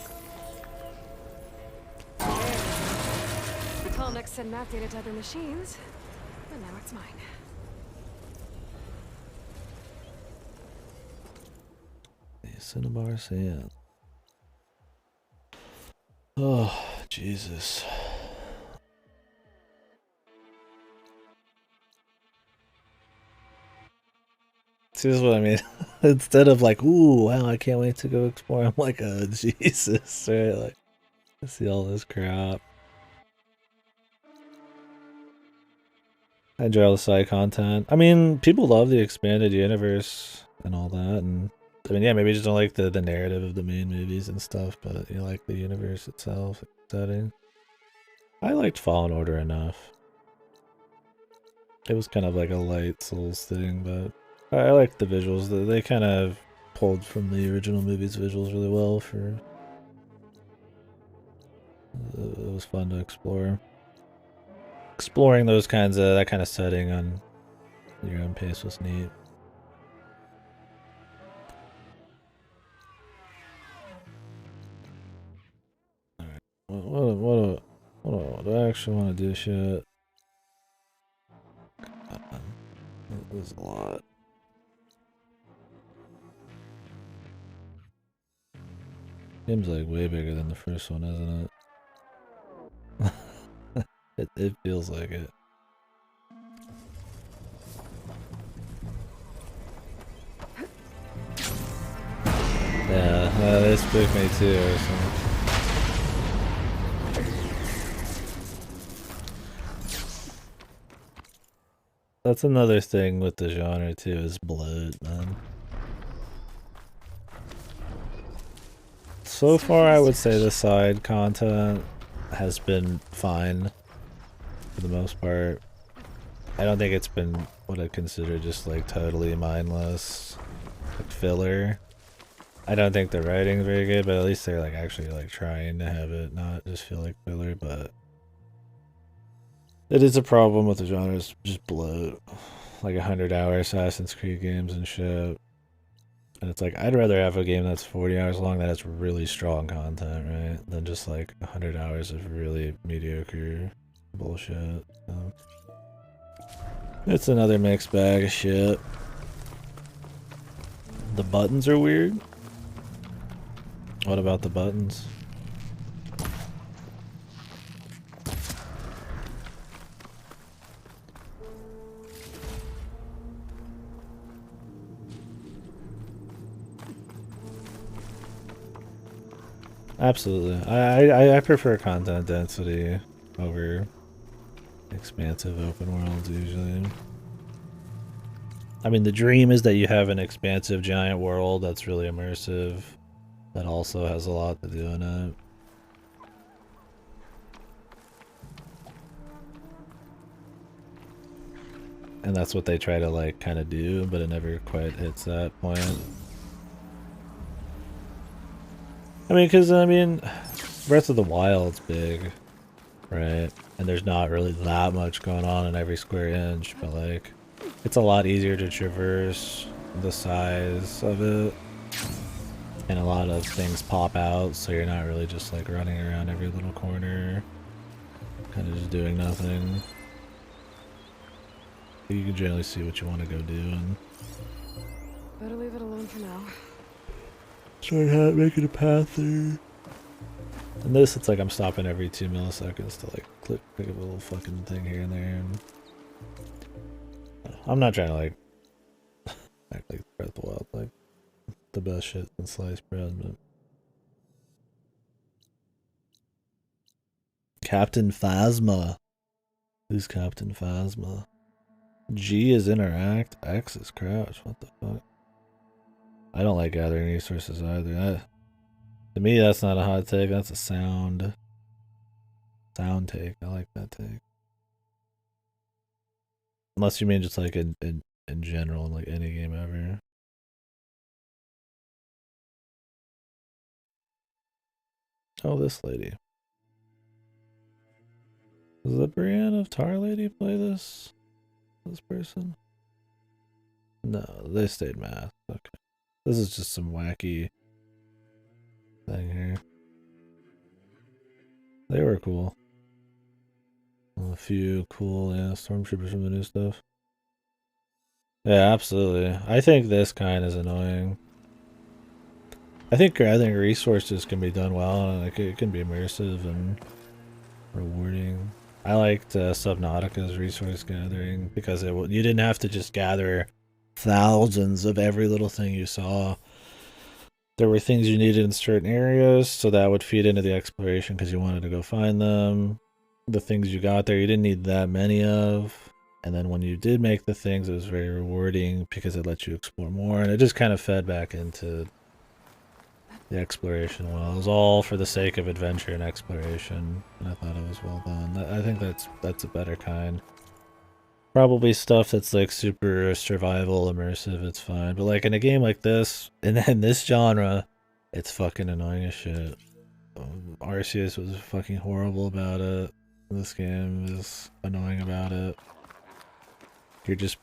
Tallneck sent map data to other machines, but now it's mine. The Cinnabar Sand. Oh, Jesus. See, this is what I mean. Instead of like, ooh, wow, I can't wait to go explore, I'm like, oh, Jesus, right? Like, I see all this crap. I enjoy all the side content. I mean, people love the expanded universe and all that, and I mean, yeah, maybe you just don't like the narrative of the main movies and stuff, but you like the universe itself, setting. I liked Fallen Order enough. It was kind of like a light Souls thing, but I liked the visuals. They kind of pulled from the original movie's visuals really well for... It was fun to explore. Exploring those kinds of, that kind of setting on your own pace was neat. Alright, what do I actually want to do shit? There's a lot. Game's like way bigger than the first one, isn't it? It feels like it. Yeah, they spooked me too or something. That's another thing with the genre too, is bloat, man. So far, I would say the side content has been fine for the most part. I don't think it's been what I'd consider just like totally mindless, like filler. I don't think the writing's very good, but at least they're like actually like trying to have it not just feel like filler, but it is a problem with the genre, is just bloat. Like 100-hour Assassin's Creed games and shit. And it's like, I'd rather have a game that's 40 hours long that has really strong content, right? Than just like 100 hours of really mediocre bullshit. It's another mixed bag of shit. The buttons are weird. What about the buttons? Absolutely. I prefer content density over expansive open worlds usually. I mean, the dream is that you have an expansive giant world that's really immersive, that also has a lot to do in it. And that's what they try to like kind of do, but it never quite hits that point. I mean, because Breath of the Wild's big, right? And there's not really that much going on in every square inch, but like, it's a lot easier to traverse the size of it. And a lot of things pop out, so you're not really just like running around every little corner, kind of just doing nothing. You can generally see what you want to go do and better leave it alone for now. start making a path through. And this, it's like I'm stopping every 2 milliseconds to like click a little fucking thing here and there. And I'm not trying to like act like Breath of the Wild like the best shit in sliced bread, but Captain Phasma. Who's Captain Phasma? G is interact, X is crouch. What the fuck? I don't like gathering resources either. To me, that's not a hot take. That's a sound take. I like that take. Unless you mean just like in general, in like any game ever. Oh, this lady. Does the Brienne of Tar lady play this? This person? No, they stayed masked. Okay. This is just some wacky thing here. They were cool. A few cool, yeah, stormtroopers from the new stuff. Yeah, absolutely. I think this kind is annoying. I think gathering resources can be done well, and it can be immersive and rewarding. I liked Subnautica's resource gathering because you didn't have to just gather thousands of every little thing you saw. There were things you needed in certain areas, so that would feed into the exploration because you wanted to go find them. The things you got there, you didn't need that many of. And then when you did make the things, it was very rewarding because it let you explore more. And it just kind of fed back into the exploration well. It was all for the sake of adventure and exploration. And I thought it was well done. I think that's a better kind. Probably stuff that's like super survival, immersive, it's fine. But like in a game like this, and in this genre, it's fucking annoying as shit. Arceus was fucking horrible about it. This game is annoying about it. You're just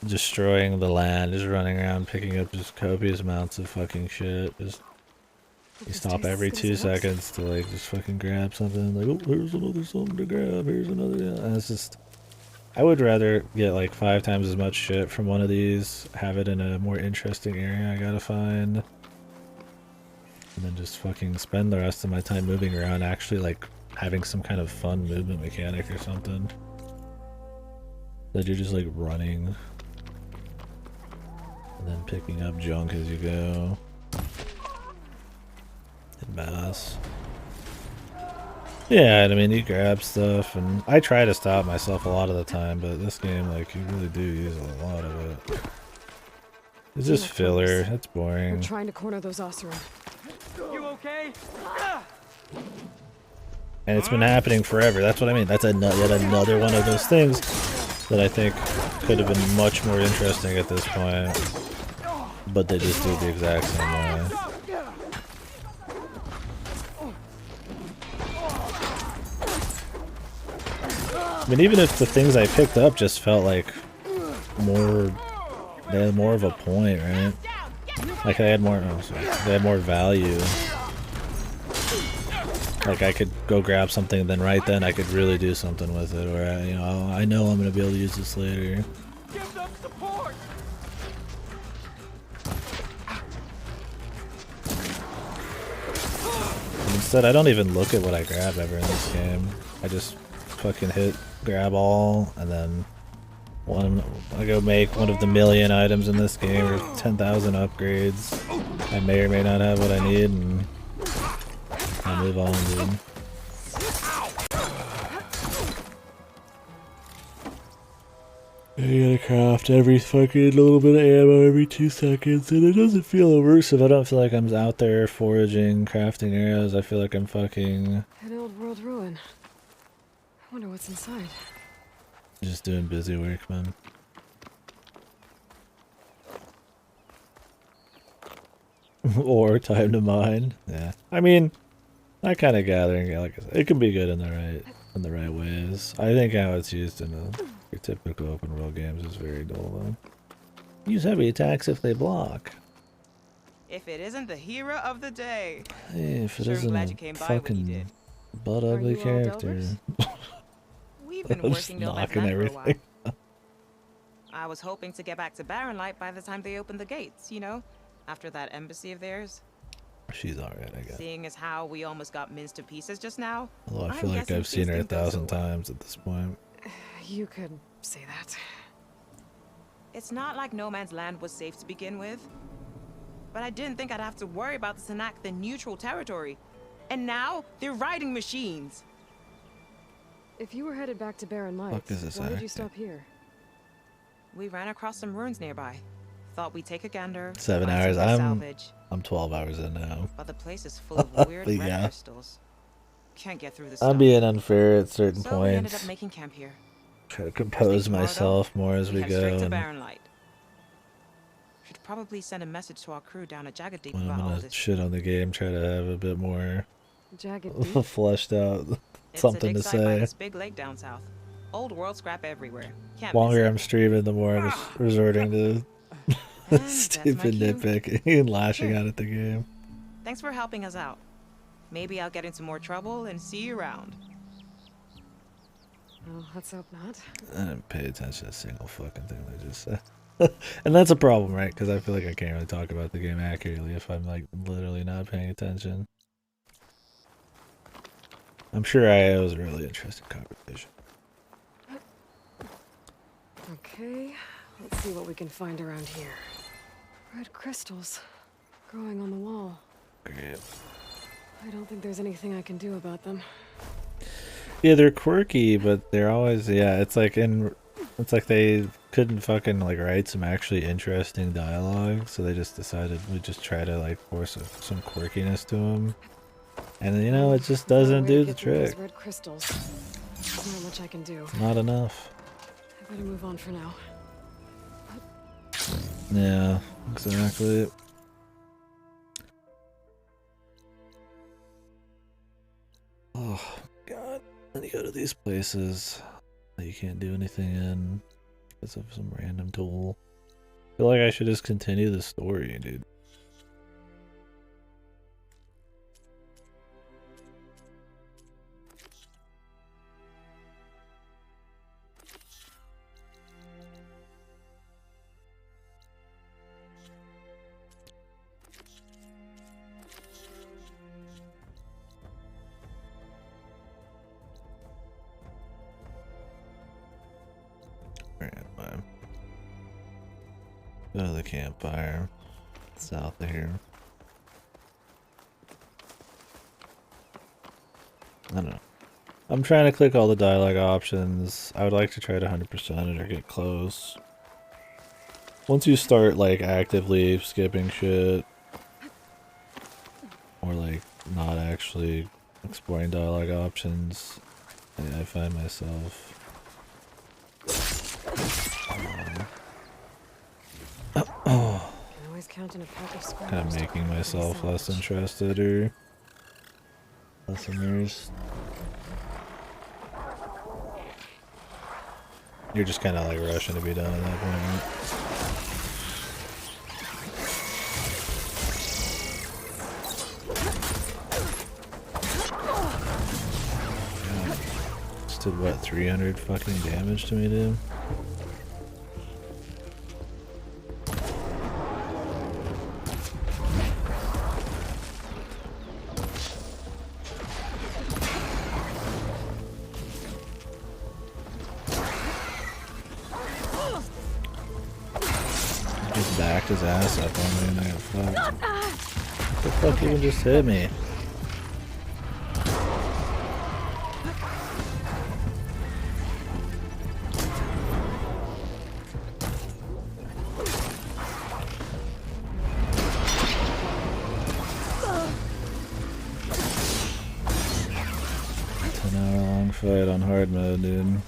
destroying the land, just running around picking up just copious amounts of fucking shit. You stop every 2 seconds to like just fucking grab something. Like, oh, here's another something to grab. Here's another. And it's just, I would rather get like 5 times as much shit from one of these, have it in a more interesting area I gotta find, and then just fucking spend the rest of my time moving around, actually like having some kind of fun movement mechanic or something. That you're just like running and then picking up junk as you go. In mass. Yeah, I mean, you grab stuff, and I try to stop myself a lot of the time, but this game, like, you really do use a lot of it. It's just filler. It's boring. We're trying to corner those Oseram. You okay? And it's been happening forever. That's what I mean. That's yet another one of those things that I think could have been much more interesting at this point. But they just do it the exact same way. I mean, even if the things I picked up just felt like they had more of a point, right? Like they had more value. Like I could go grab something, and then right then I could really do something with it. Or I know I'm gonna be able to use this later. Instead, I don't even look at what I grab ever in this game. I just fucking hit grab all, and then I go make one of the 1,000,000 items in this game, or 10,000 upgrades. I may or may not have what I need, and Gotta move on, dude. You gotta craft every fucking little bit of ammo every 2 seconds, and it doesn't feel immersive. I don't feel like I'm out there foraging, crafting arrows. I feel like I'm fucking... An old world ruin. I wonder what's inside. just doing busy work, man. Or time to mine. Yeah. I mean, that kind of gathering, like I said, it can be good in the right ways. I think how it's used in your typical open world games is very dull though. Use heavy attacks if they block. If it isn't the hero of the day. Hey, if it sure isn't glad a you came by when you fucking did. butt ugly character. We've been I'm just working no man's knocking land for a while. everything. I was hoping to get back to Barren Light by the time they opened the gates, you know? After that embassy of theirs. She's alright, I guess. Seeing as how we almost got minced to pieces just now. Although I feel like I've seen her 1,000 times at this point. You could say that. It's not like no man's land was safe to begin with. But I didn't think I'd have to worry about the Tanakh, the neutral territory. And now, they're riding machines. If you were headed back to Barren Lights, why did you stop here? We ran across some ruins nearby. Thought we'd take a gander. 7 hours. I'm 12 hours in now. But the place is full of weird red yeah. crystals. Can't get through the I'm stuff. being unfair at certain So we ended points. up making camp here. Try to compose myself more as we head go. straight to And Barren Light. Should probably send a message to our crew down at Jagged Deep when about I'm all gonna this. shit on the game, try to have a bit more Jagged Deep? fleshed out It's something a to dig site by say. this big lake down south. Old world scrap everywhere. Can't Longer miss it. I'm streaming, the more I'm just resorting to stupid cue. nitpicking and lashing out at the game. Thanks for helping us out. Maybe I'll get into more trouble and see you around. Well, let's hope not. I didn't pay attention to a single fucking thing they just said. And that's a problem, right? Because I feel like I can't really talk about the game accurately if I'm like literally not paying attention. I'm sure it was a really interesting conversation. Okay, let's see what we can find around here. Red crystals growing on the wall. Great. I don't think there's anything I can do about them. Yeah, they're quirky, but they're always it's like they couldn't fucking like write some actually interesting dialogue, so they just decided we just try to like force some quirkiness to them, and you know it just doesn't do the trick. Red crystals. There's not much I can do. Not enough. I better move on for now. Yeah, exactly. Oh god, then you go to these places that you can't do anything in because of some random tool. I feel like I should just continue the story, dude. Go to the campfire south of here. I don't know. I'm trying to click all the dialogue options. I would like to try to 100% it or get close. Once you start like actively skipping shit or like not actually exploring dialogue options, I find myself kind of making myself less interested or less immersed. You're just kind of like rushing to be done at that point, right? Just did what, 300 fucking damage to me, dude? Just backed his ass up on me and I got fucked. What the fuck even just hit me? fight on hard mode, dude.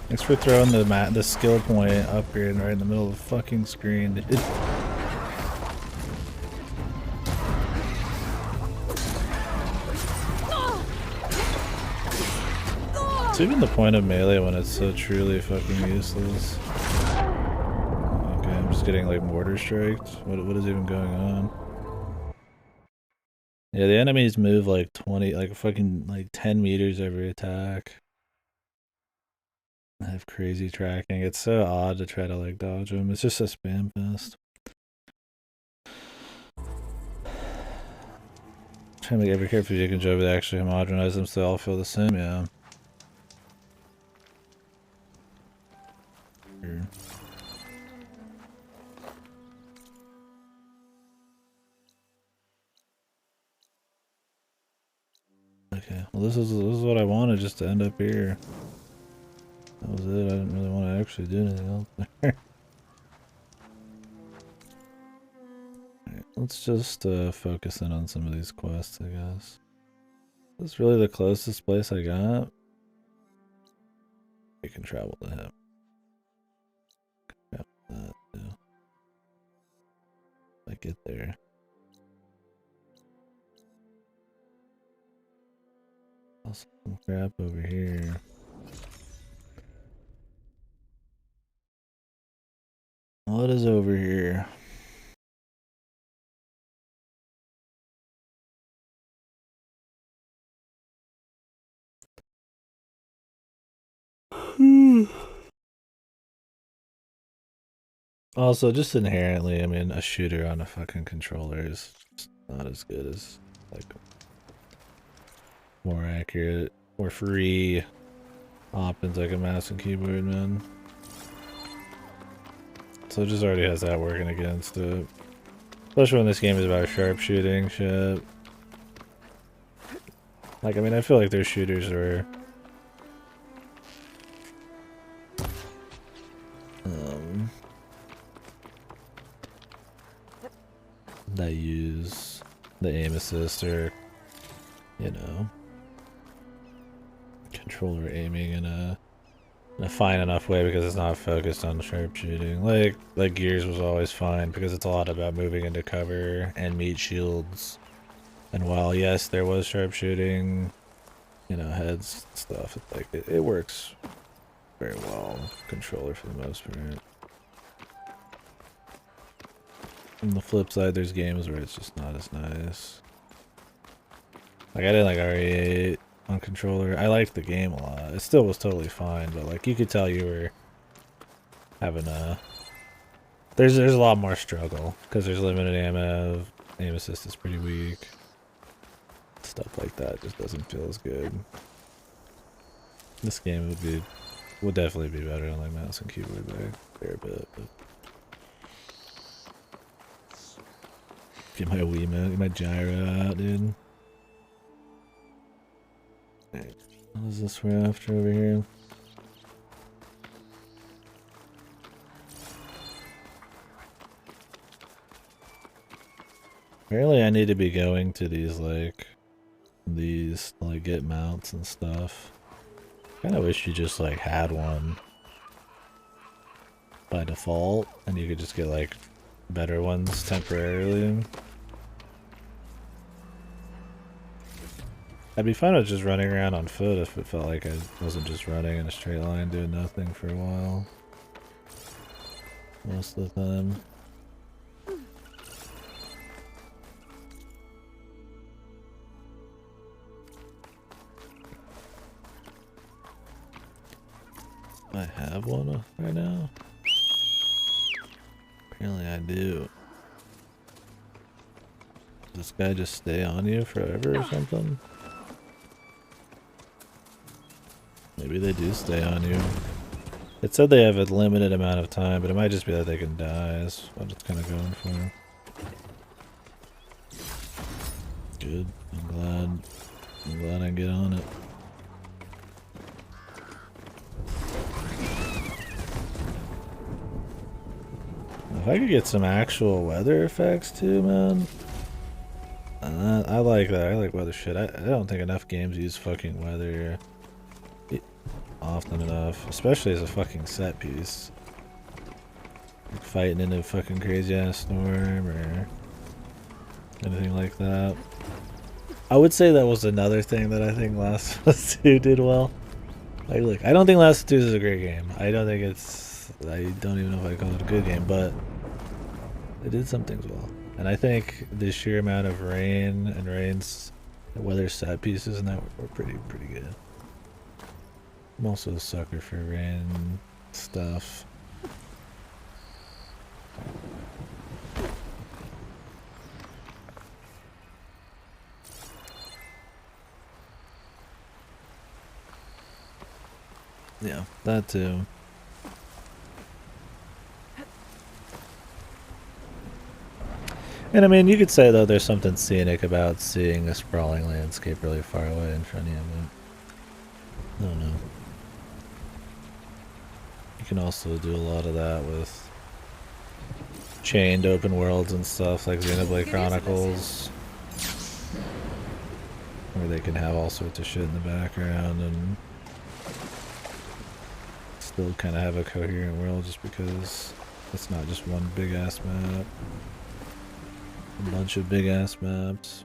Thanks for throwing the skill point up here and right in the middle of the fucking screen, dude. It's even the point of melee when it's so truly fucking useless. Okay, I'm just getting like mortar striked. What is even going on? Yeah, the enemies move like 20, like fucking like 10 meters every attack. I have crazy tracking. It's so odd to try to like dodge them. It's just a spam fest. Trying to make every character you can job with actually homogenize them so they all feel the same, yeah. Here. Okay, well this is what I wanted, just to end up here. That was it. I didn't really want to actually do anything else there. Alright, let's just focus in on some of these quests, I guess. This is really the closest place I got. We can travel to him. Travel to that too. If I get there. Also some crap over here. What is over here? Also, just inherently, I mean, a shooter on a fucking controller is not as good as, like, more accurate, more free options like a mouse and keyboard, man. So it just already has that working against it. Especially when this game is about sharpshooting shit. Like, I mean, I feel like there's shooters where that use the aim assist or, you know, controller aiming in a fine enough way because it's not focused on sharpshooting. Like Gears was always fine because it's a lot about moving into cover and meat shields. And while yes, there was sharpshooting, you know, heads and stuff, it's like it works very well with controller for the most part. On the flip side, there's games where it's just not as nice. Like, I didn't like RE8 on controller. I liked the game a lot. It still was totally fine, but like, you could tell you were having a... There's a lot more struggle, because there's limited ammo, aim assist is pretty weak. Stuff like that just doesn't feel as good. This game would definitely be better on like mouse and keyboard by a fair bit, but... Get my Wiimote, get my gyro out, dude. Alright, what is this we're after over here? Apparently I need to be going to these get mounts and stuff. Kinda wish you just like had one by default and you could just get like better ones temporarily. I'd be fine with just running around on foot if it felt like I wasn't just running in a straight line doing nothing for a while. Most of the time. I have one right now? Apparently I do. Does this guy just stay on you forever or something? Maybe they do stay on you. It said they have a limited amount of time, but it might just be that they can die. That's what it's kind of going for. Good. I'm glad I get on it. I could get some actual weather effects too, man. I like that. I like weather shit. I don't think enough games use fucking weather often enough, especially as a fucking set piece. Like fighting in a fucking crazy ass storm or anything like that. I would say that was another thing that I think Last of Us 2 did well. Like, look, I don't think Last of Us 2 is a great game. I don't think it's... I don't even know if I call it a good game, but it did some things well. And I think the sheer amount of rain and rain's weather set pieces in that were pretty good. I'm also a sucker for rain stuff. Yeah, that too. And I mean, you could say though there's something scenic about seeing a sprawling landscape really far away in front of you, but I don't know. You can also do a lot of that with chained open worlds and stuff like Xenoblade Chronicles, where they can have all sorts of shit in the background and still kind of have a coherent world just because it's not just one big ass map. A bunch of big ass maps.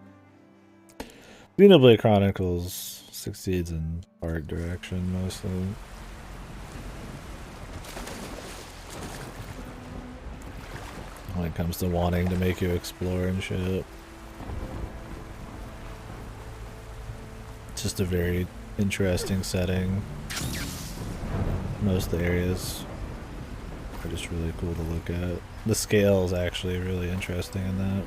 Xenoblade Chronicles succeeds in art direction mostly. When it comes to wanting to make you explore and shit. It's just a very interesting setting. Most of the areas are just really cool to look at. The scale is actually really interesting in that.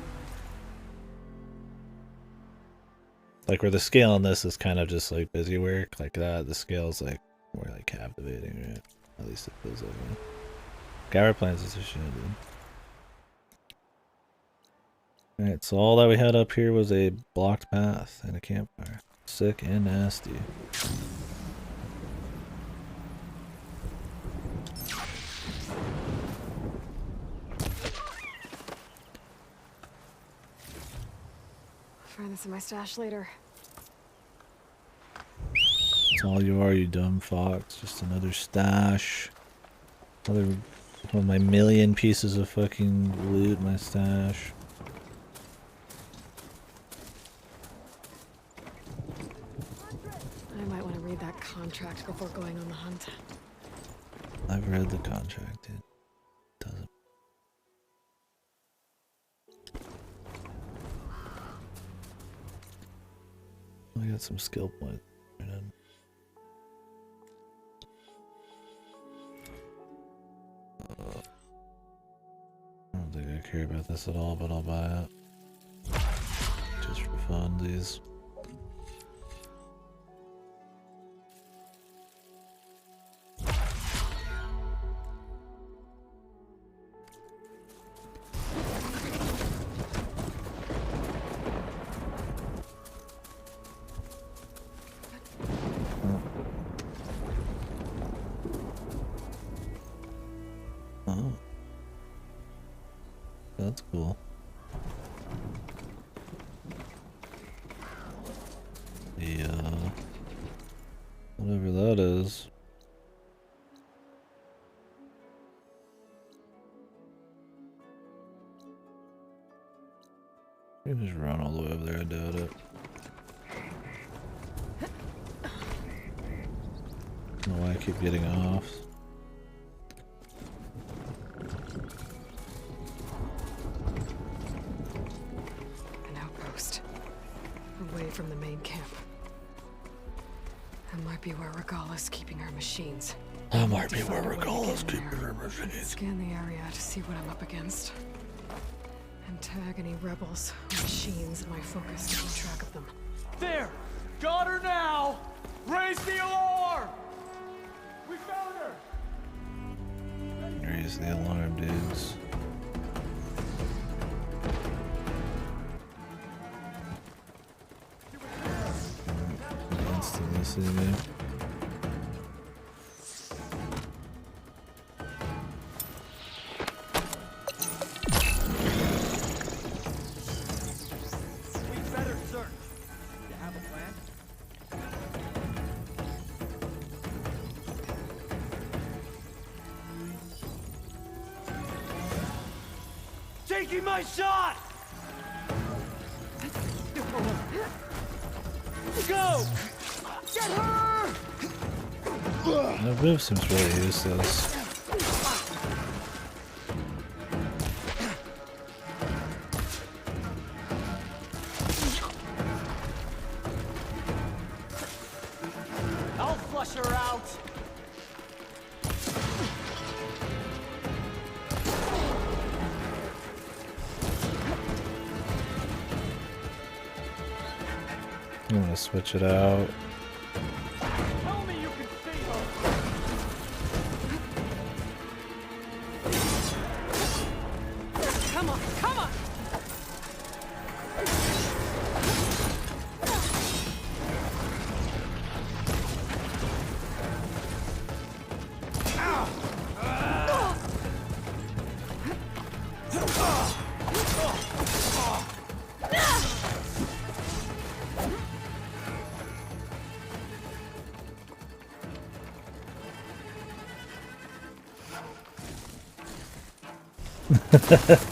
Like where the scale on this is kind of just like busy work, like that, the scale is like more like captivating, right? At least it feels like it. Gower Plains is a shit, dude. Alright, so all that we had up here was a blocked path and a campfire. Sick and nasty. Find this in my stash later. That's all you are, you dumb fox. Just another stash. Another one of my million pieces of fucking loot in my stash. I might want to read that contract before going on the hunt. I've read the contract, dude. Doesn't. I got some skill points. I don't think I care about this at all, but I'll buy it. Just for funsies. Oh. That's cool. Yeah. Whatever that is. You can just run all the way over there, I doubt it. I don't know why I keep getting off. An outpost. Away from the main camp. That might be where Regala's keeping her machines. That might be where Regala's keeping her machines. Scan the area to see what I'm up against. And tag any rebels or machines in my focus to keep track of them. There! Got her now! Raise the alarm! We found her! Raise the alarm, dudes. Instantly see me. taking my shot! Go! Get her! That move seems really useless. I'll flush her out! I'm gonna switch it out. Tell me you can see her! Come on, come on!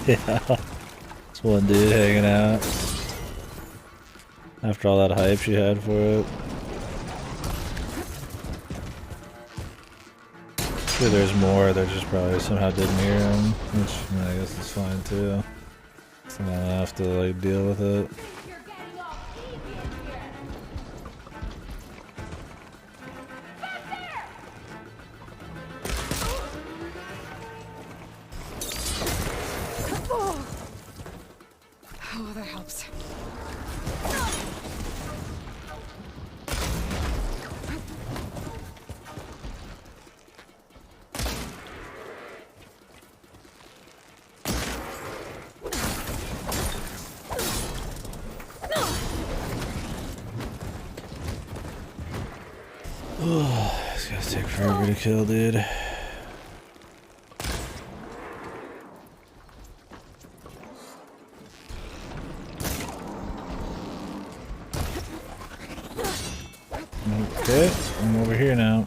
Yeah. It's one dude hanging out. After all that hype she had for it. Sure, there's more, they just probably somehow didn't hear him, which I guess is fine too. So I don't have to like deal with it. Oh, that helps. It's gonna take forever to kill, dude. Okay, I'm over here now.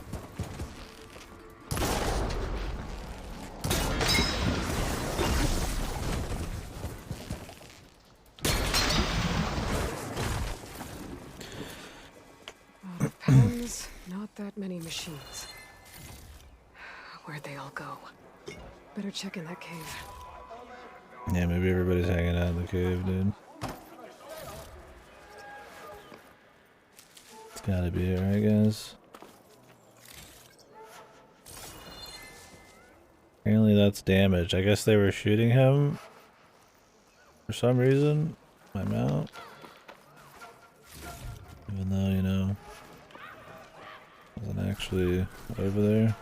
Pens, not that many machines. Where'd they all go? Better check in that cave. Yeah, maybe everybody's hanging out in the cave, dude. It's gotta be it, right, guys? Apparently that's damage. I guess they were shooting him for some reason. My mount. Even though, you know, wasn't actually over there.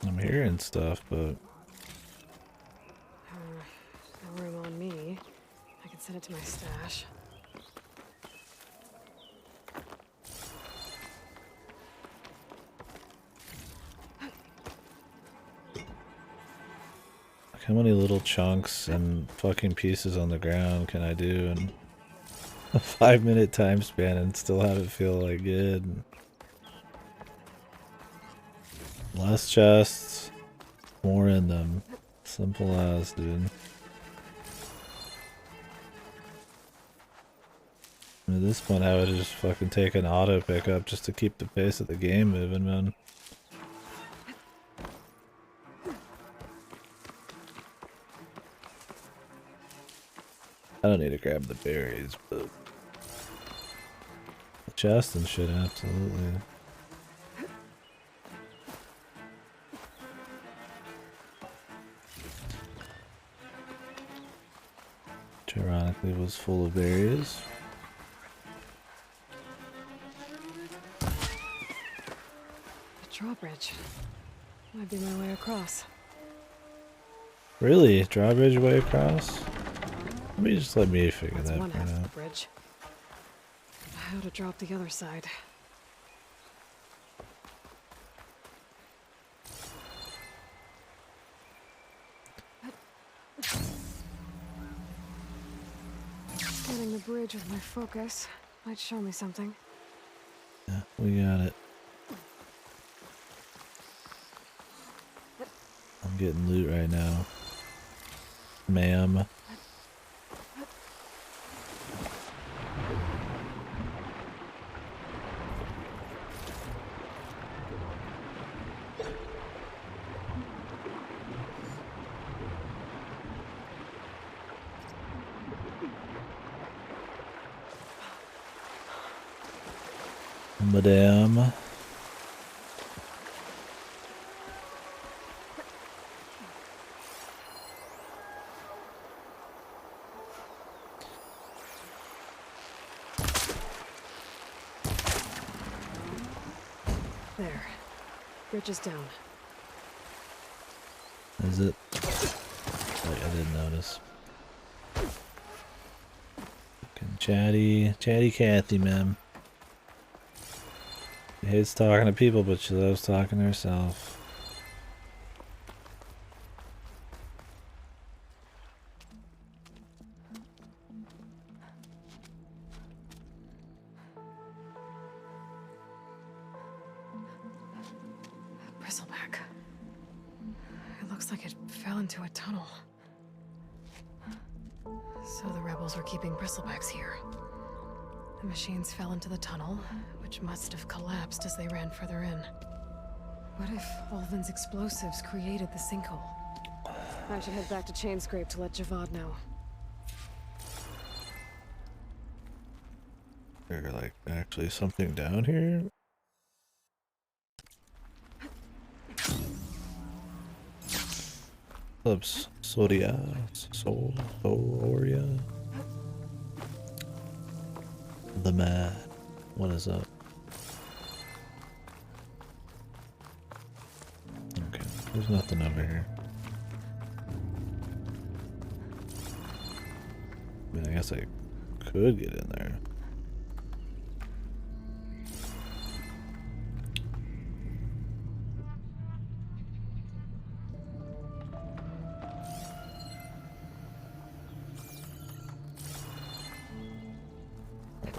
I'm hearing stuff, but No room on me. I can send it to my stash. how many little chunks and fucking pieces on the ground can I do in a 5-minute time span and still have it feel like good? Less chests, more in them. Simple as, dude. At this point, I would just fucking take an auto pickup just to keep the pace of the game moving, man. I don't need to grab the berries, but the chest and shit, absolutely. Which ironically was full of berries. The drawbridge. Might be my way across. Really? Drawbridge way across? Let me figure That's that one part half of the out. bridge. How to drop the other side. Getting the bridge with my focus might show me something. Yeah, we got it. I'm getting loot right now. Ma'am. Madame. There. Bridge is down. Is it? Wait, I didn't notice. Fucking chatty Kathy, man. She hates talking to people, but she loves talking to herself. Bristleback. It looks like it fell into a tunnel. So the rebels were keeping bristlebacks here. The machines fell into the tunnel, which must have collapsed as they ran further in. What if Ulvin's explosives created the sinkhole? I should head back to Chainscrape to let Javad know. Is there like actually something down here? Oops, Soria, Soria. The man. What is up? Okay, there's nothing over here. I mean, I guess I could get in there.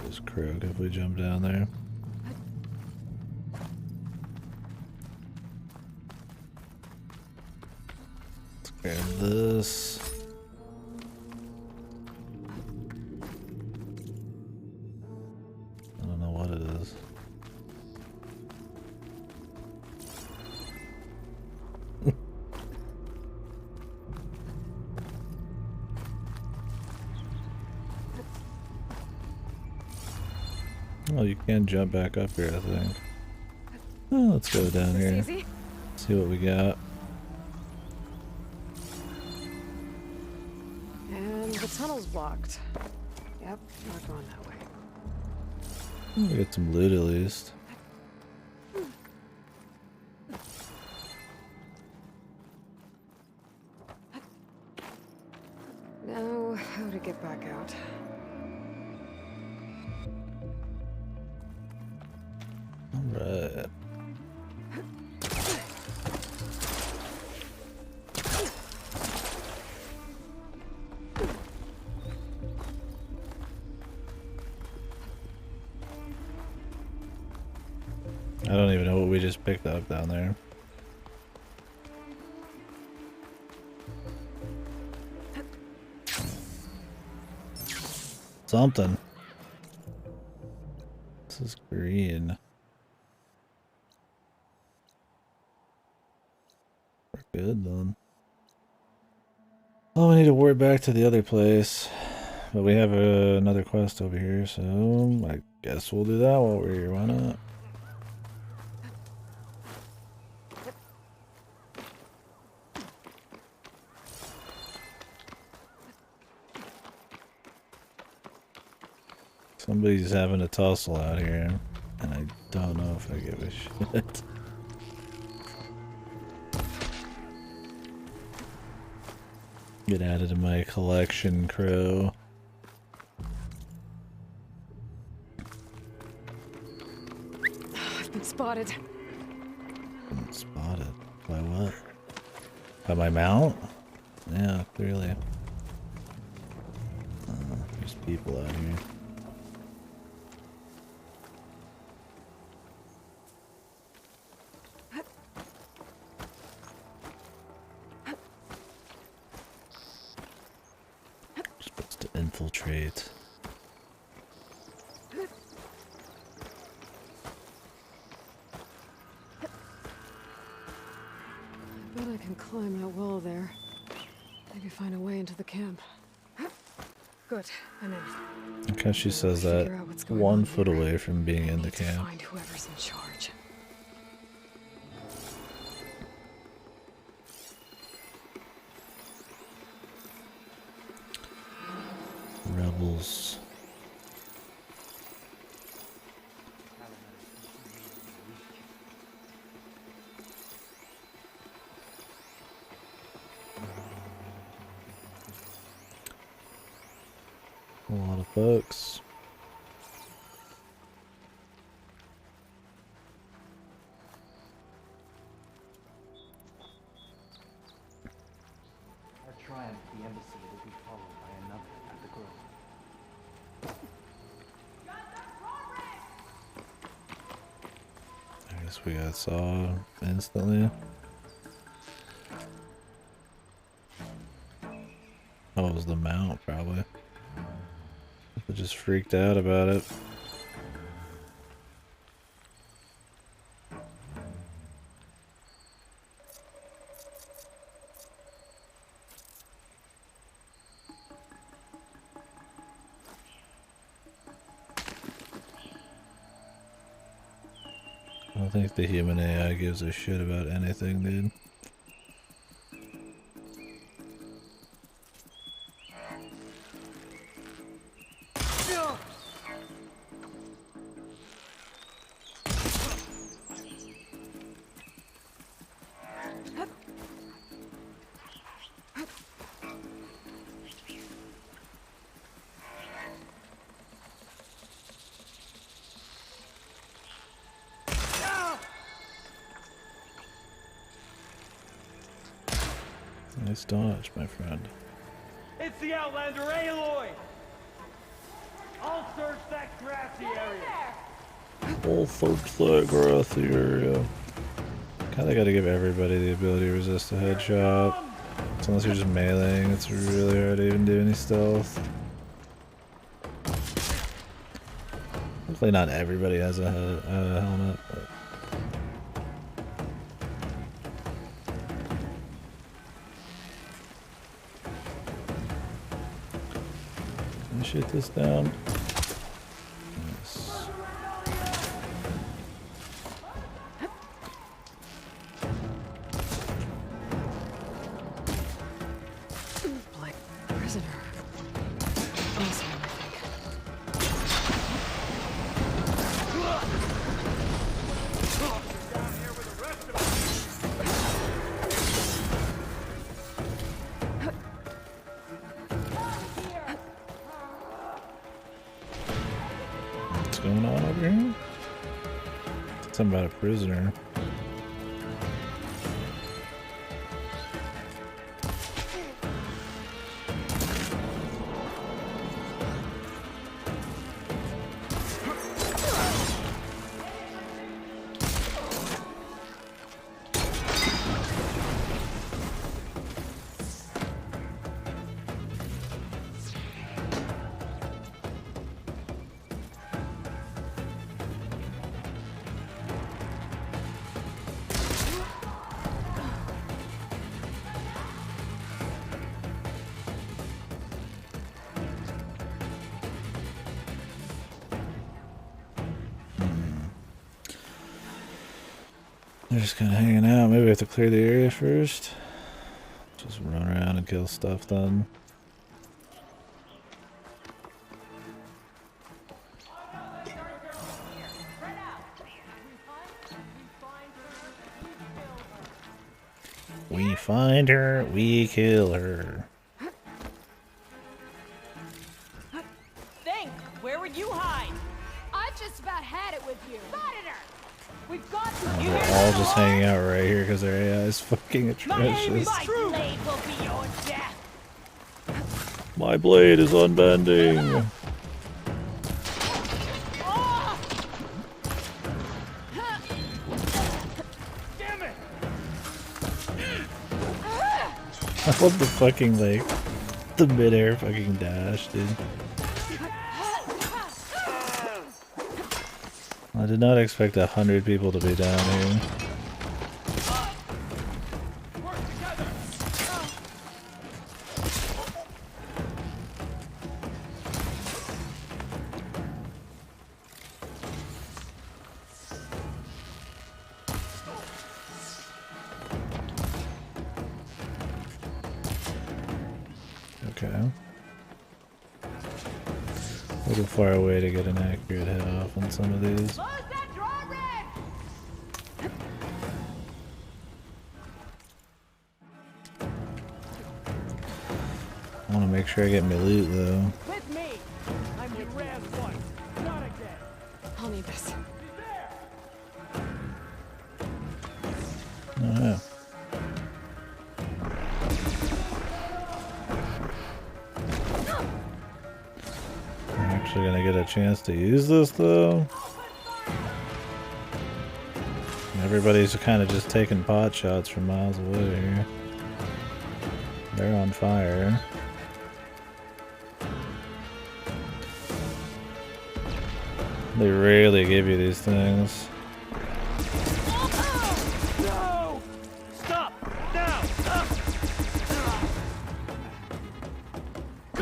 There's Krog if we jump down there. Let's grab this. I don't know what it is. Oh, you can jump back up here, I think. Oh, let's go down here. See what we got. And the tunnel's blocked. Yep, not going that way. We get some loot at least. Now, how to get back out? Alright. I don't even know what we just picked up down there. Something. This is green. We're good then. Well, we need to ward back to the other place. But we have another quest over here, so I guess we'll do that while we're here. Why not? Somebody's having a tussle out here, and I don't know if I give a shit. Get added to my collection, Crow. I've been spotted. Been spotted? By what? By my mount? Yeah, clearly. There's people out here. Infiltrate. I bet I can climb that wall there. Maybe find a way into the camp. Good, I'm in. Okay, she says that Figure out what's going 1 on foot here. away from being in the Need to camp. find whoever's in charge. Rebels. A lot of folks. Our triumph at the embassy will be followed by another at the grove. I guess we got saw instantly. Oh, it was the mount, probably. They just freaked out about it. I don't think the human AI gives a shit about anything, dude. Nice dodge, my friend. It's the Outlander Aloy! I'll search that grassy area. All folks that grassy area. Kinda gotta give everybody the ability to resist a headshot. So unless you're just meleeing, it's really hard to even do any stealth. Hopefully not everybody has a helmet, but... Can I shoot this down? Yes. Black prisoner. Awesome, I think. What's going on over here? Something about a prisoner. They're just kind of hanging out. Maybe we have to clear the area first. Just run around and kill stuff then. We find her, we kill her. Think, where would you hide? I just about had it with you. Spotted her! We've got to. Oh, they're all just hanging out right here because their AI is fucking My atrocious. blade will be your death. My blade is unbending. Damn it! I love the fucking like The mid-air fucking dash, dude. I did not expect 100 people to be down here. Okay. A little far away to get an accurate hit off on some of these. I want to make sure I get my loot though. With me! I'm your ram once, not again. I'll need this. Oh yeah. I'm actually gonna get a chance to use this though. Everybody's kind of just taking pot shots from miles away here. They're on fire. They rarely give you these things. No! Stop! Now!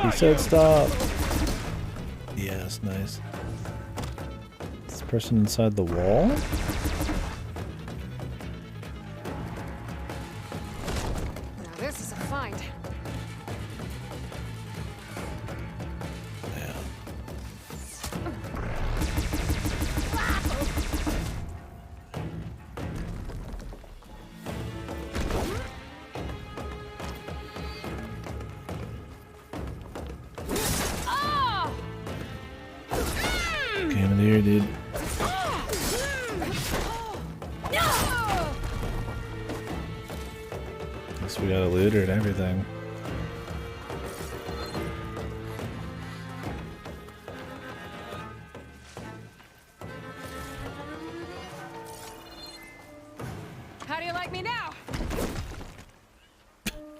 He said stop. Yes, nice. Is this person inside the wall? Now this is a find. Came in here, dude. Guess we got a looter and everything. How do you like me now?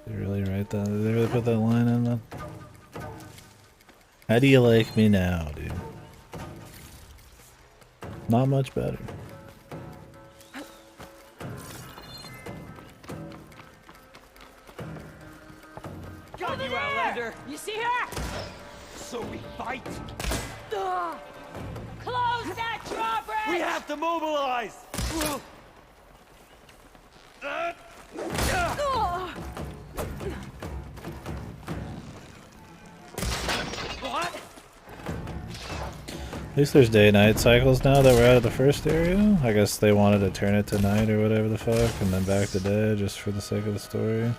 They really write that? Did they really put that line in there? How do you like me now, dude? Not much better. Got you, Outlander! You see her? So we fight? Ugh. Close that drawbridge! We have to mobilize! What? At least there's day-night cycles now that we're out of the first area. I guess they wanted to turn it to night or whatever the fuck, and then back to day just for the sake of the story.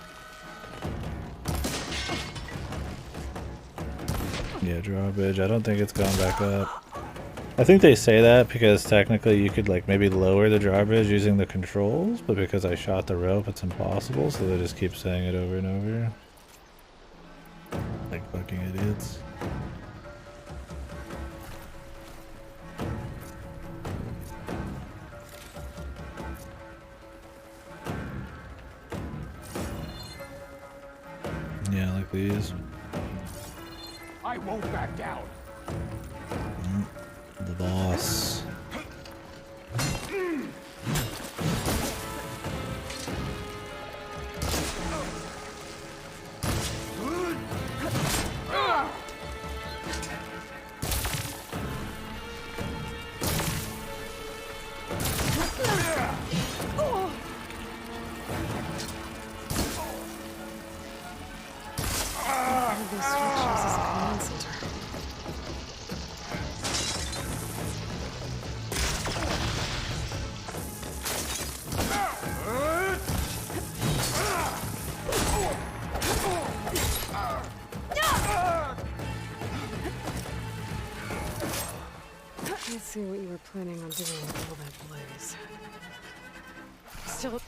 Yeah, drawbridge. I don't think it's gone back up. I think they say that because technically you could like maybe lower the drawbridge using the controls, but because I shot the rope it's impossible, so they just keep saying it over and over. Like fucking idiots. Yeah, like these. I won't back down. The boss. These structures is a command center. Let's see what you were planning on doing with all that blaze. Still.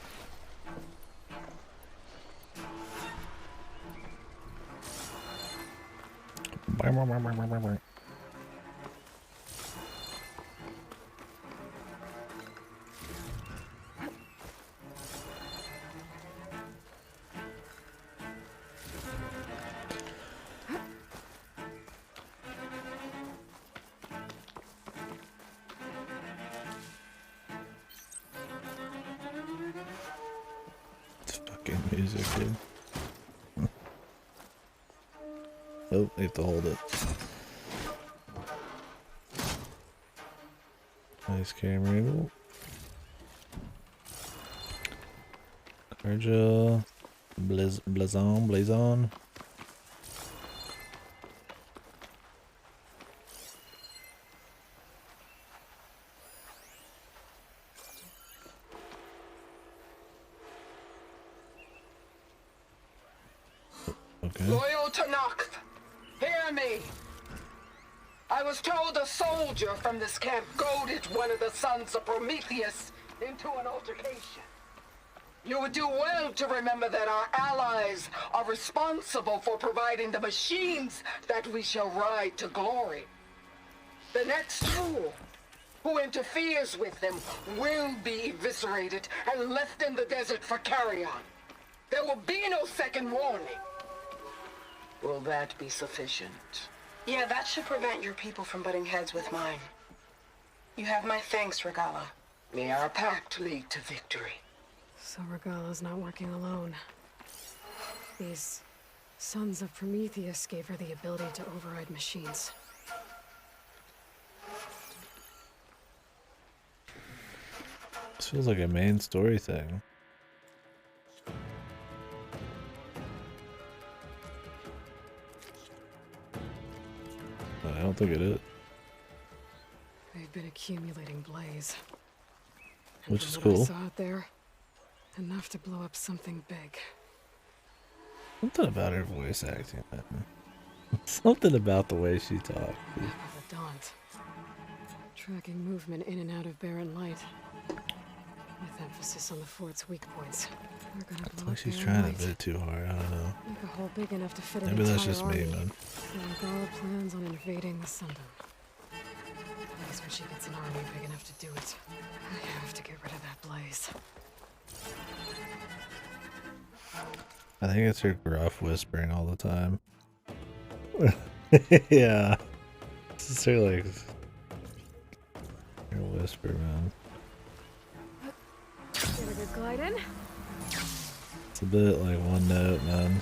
fucking music, dude. Oh, I have to hold it. Nice camera angle. Carja. Blazon. Okay. Loyal Tanakh, hear me. I was told a soldier from this camp goaded one of the sons of Prometheus into an altercation. You would do well to remember that our allies are responsible for providing the machines that we shall ride to glory. The next fool who interferes with them will be eviscerated and left in the desert for carrion. There will be no second warning. Will that be sufficient? Yeah, that should prevent your people from butting heads with mine. You have my thanks, Regala. May our pact lead to victory. So Regala's not working alone. These sons of Prometheus gave her the ability to override machines. This feels like a main story thing. But I don't think it is. They've been accumulating blaze. Which is From what cool. I saw out there, enough to blow up something big. Something about her voice acting, man. Something about the way she talks. Map of the Daunt. Tracking movement in and out of barren light. With emphasis on the fort's weak points. We're gonna I blow think up she's barren trying a light. bit too hard. I don't know. Make a hole big enough to fit an Maybe that's entire just me, army. man. Regala plans on invading the Sundom. At least when she gets an army big enough to do it. I have to get rid of that blaze. I think it's her gruff whispering all the time. Yeah. This is her, like, her whisper, man. Get a good glide in. It's a bit like one note, man.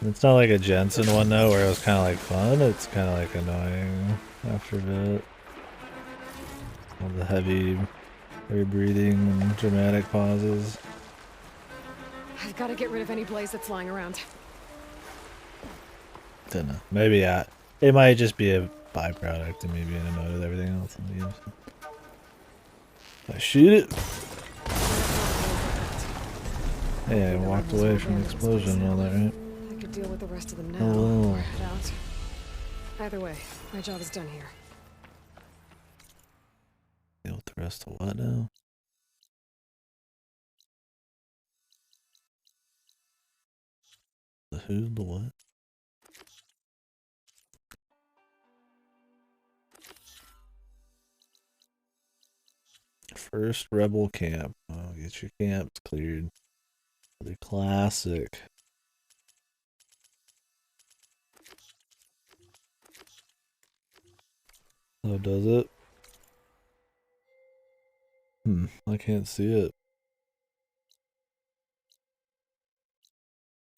It's not like a Jensen one note where it was kind of like fun. It's kind of like annoying after a bit. All the heavy breathing and dramatic pauses. I've got to get rid of any blaze that's lying around. Don't know. Maybe it might just be a byproduct of me being annoyed with everything else in the game. I shoot it. Hey, I walked away from the explosion and all that, right? I could deal with the rest of them now. Oh. Or head out. Either way, my job is done here. Deal with the rest of what now? The who, the what? First rebel camp. Oh, get your camps cleared. The classic. Oh, does it? I can't see it.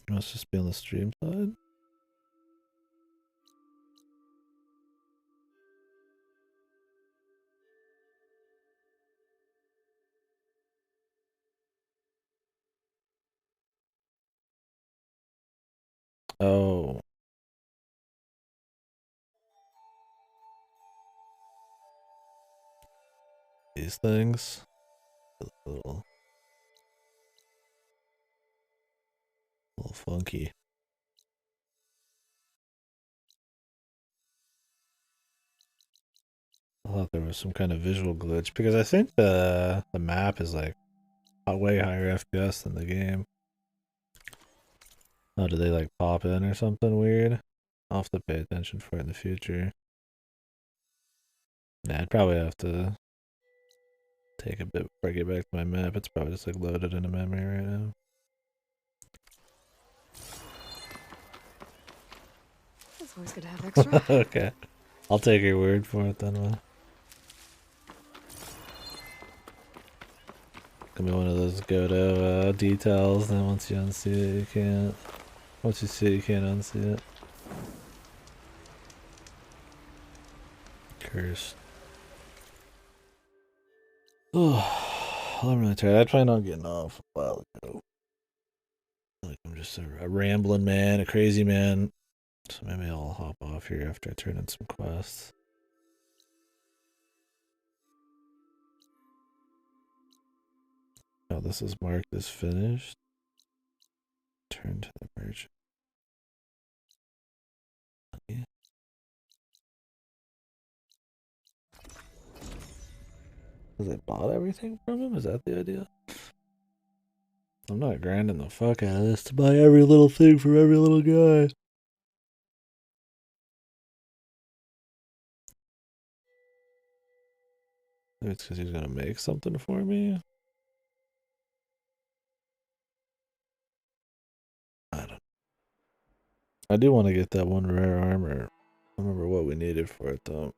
Must just be on the stream side. Oh. These things. A little funky. I thought there was some kind of visual glitch because I think the map is like a way higher FPS than the game. Oh, did they like pop in or something weird? I'll have to pay attention for it in the future. Yeah, I'd probably have to take a bit before I get back to my map. It's probably just like loaded into memory right now. It's always good to have extra. Okay. I'll take your word for it then. Gonna be one of those Godot details. Then once you unsee it, you can't. Once you see it, you can't unsee it. Cursed. Oh, I'm really tired. I planned on getting off a while ago. Like I'm just a rambling man, a crazy man. So maybe I'll hop off here after I turn in some quests. Oh, this is marked as finished. Turn to the merchant. Okay. Has it bought everything from him? Is that the idea? I'm not grinding the fuck out of this to buy every little thing from every little guy. Maybe it's because he's gonna make something for me. I don't know. I do want to get that one rare armor. I don't remember what we needed for it though.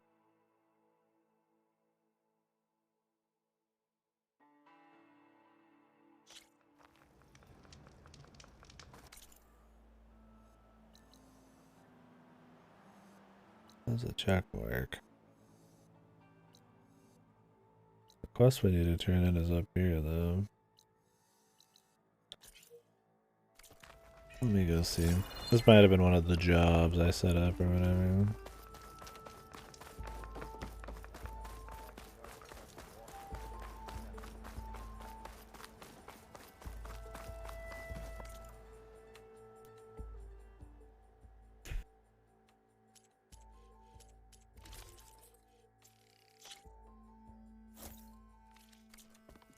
That's a check mark. The quest we need to turn in is up here though. Let me go see. This might have been one of the jobs I set up or whatever.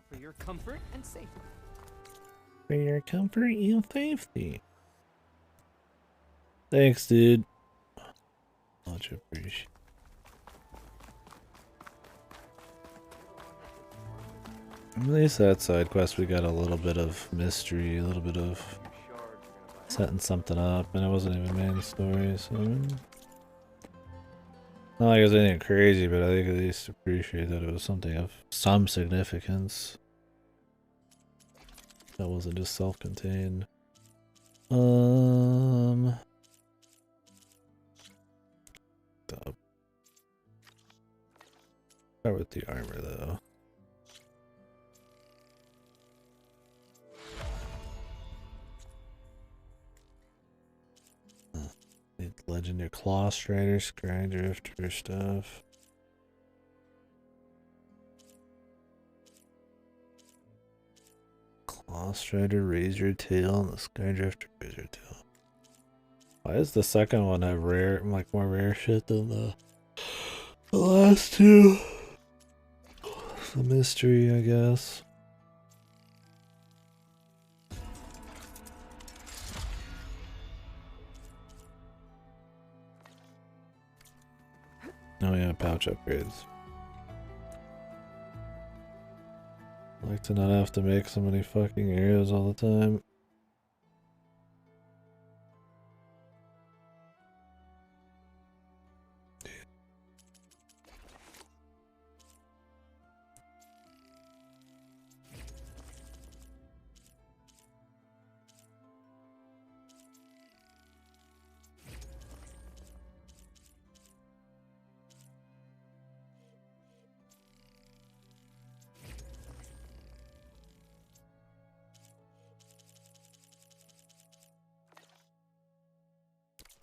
For your comfort and safety. For your comfort and safety. Thanks, dude. Much appreciated. At least that side quest we got a little bit of mystery, a little bit of setting something up, and it wasn't even main story, so not like it was anything crazy, but I think at least appreciate that it was something of some significance. That wasn't just self-contained. Start with the armor though. Need legendary claw strider, scry drifter stuff. Claw strider, razor tail, and the sky drifter, razor tail. Why does the second one have rare, like more rare shit than the last two? It's a mystery, I guess. Oh yeah, pouch upgrades. I like to not have to make so many fucking arrows all the time.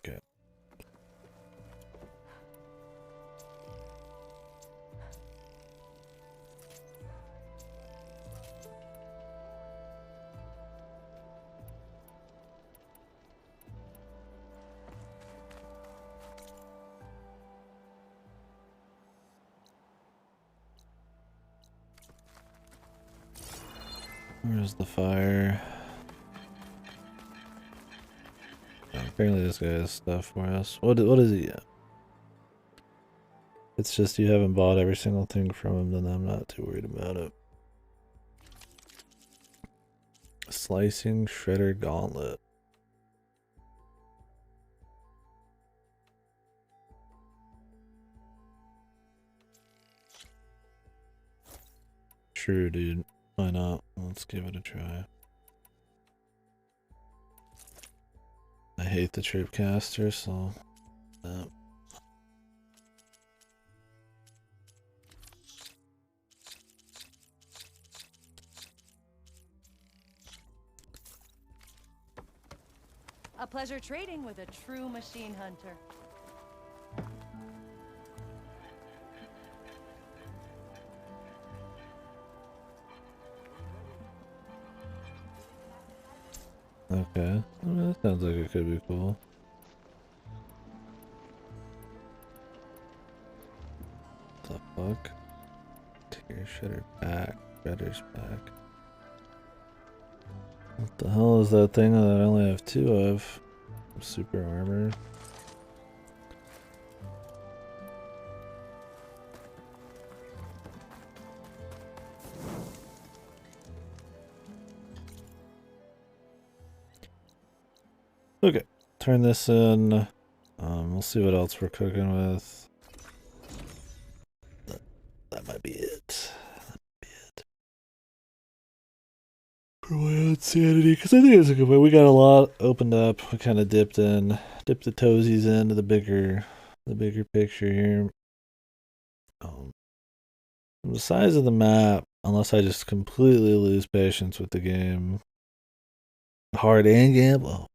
Okay. Where's the fire? Oh, apparently this guy has stuff for us. What is he? It's just you haven't bought every single thing from him, then I'm not too worried about it. Slicing shredder gauntlet. True, dude. Why not? Let's give it a try. I hate the Tripcaster, so... A pleasure trading with a true machine hunter. Okay. I mean, that sounds like it could be cool. What the fuck? Tear shredder back. Shredder's back. What the hell is that thing that I only have 2 of? Super armor. Okay, turn this in. We'll see what else we're cooking with. That might be it. For my insanity, because I think it's a good way. We got a lot opened up. We kind of dipped the toesies into the bigger picture here. The size of the map, unless I just completely lose patience with the game. Hard and gamble.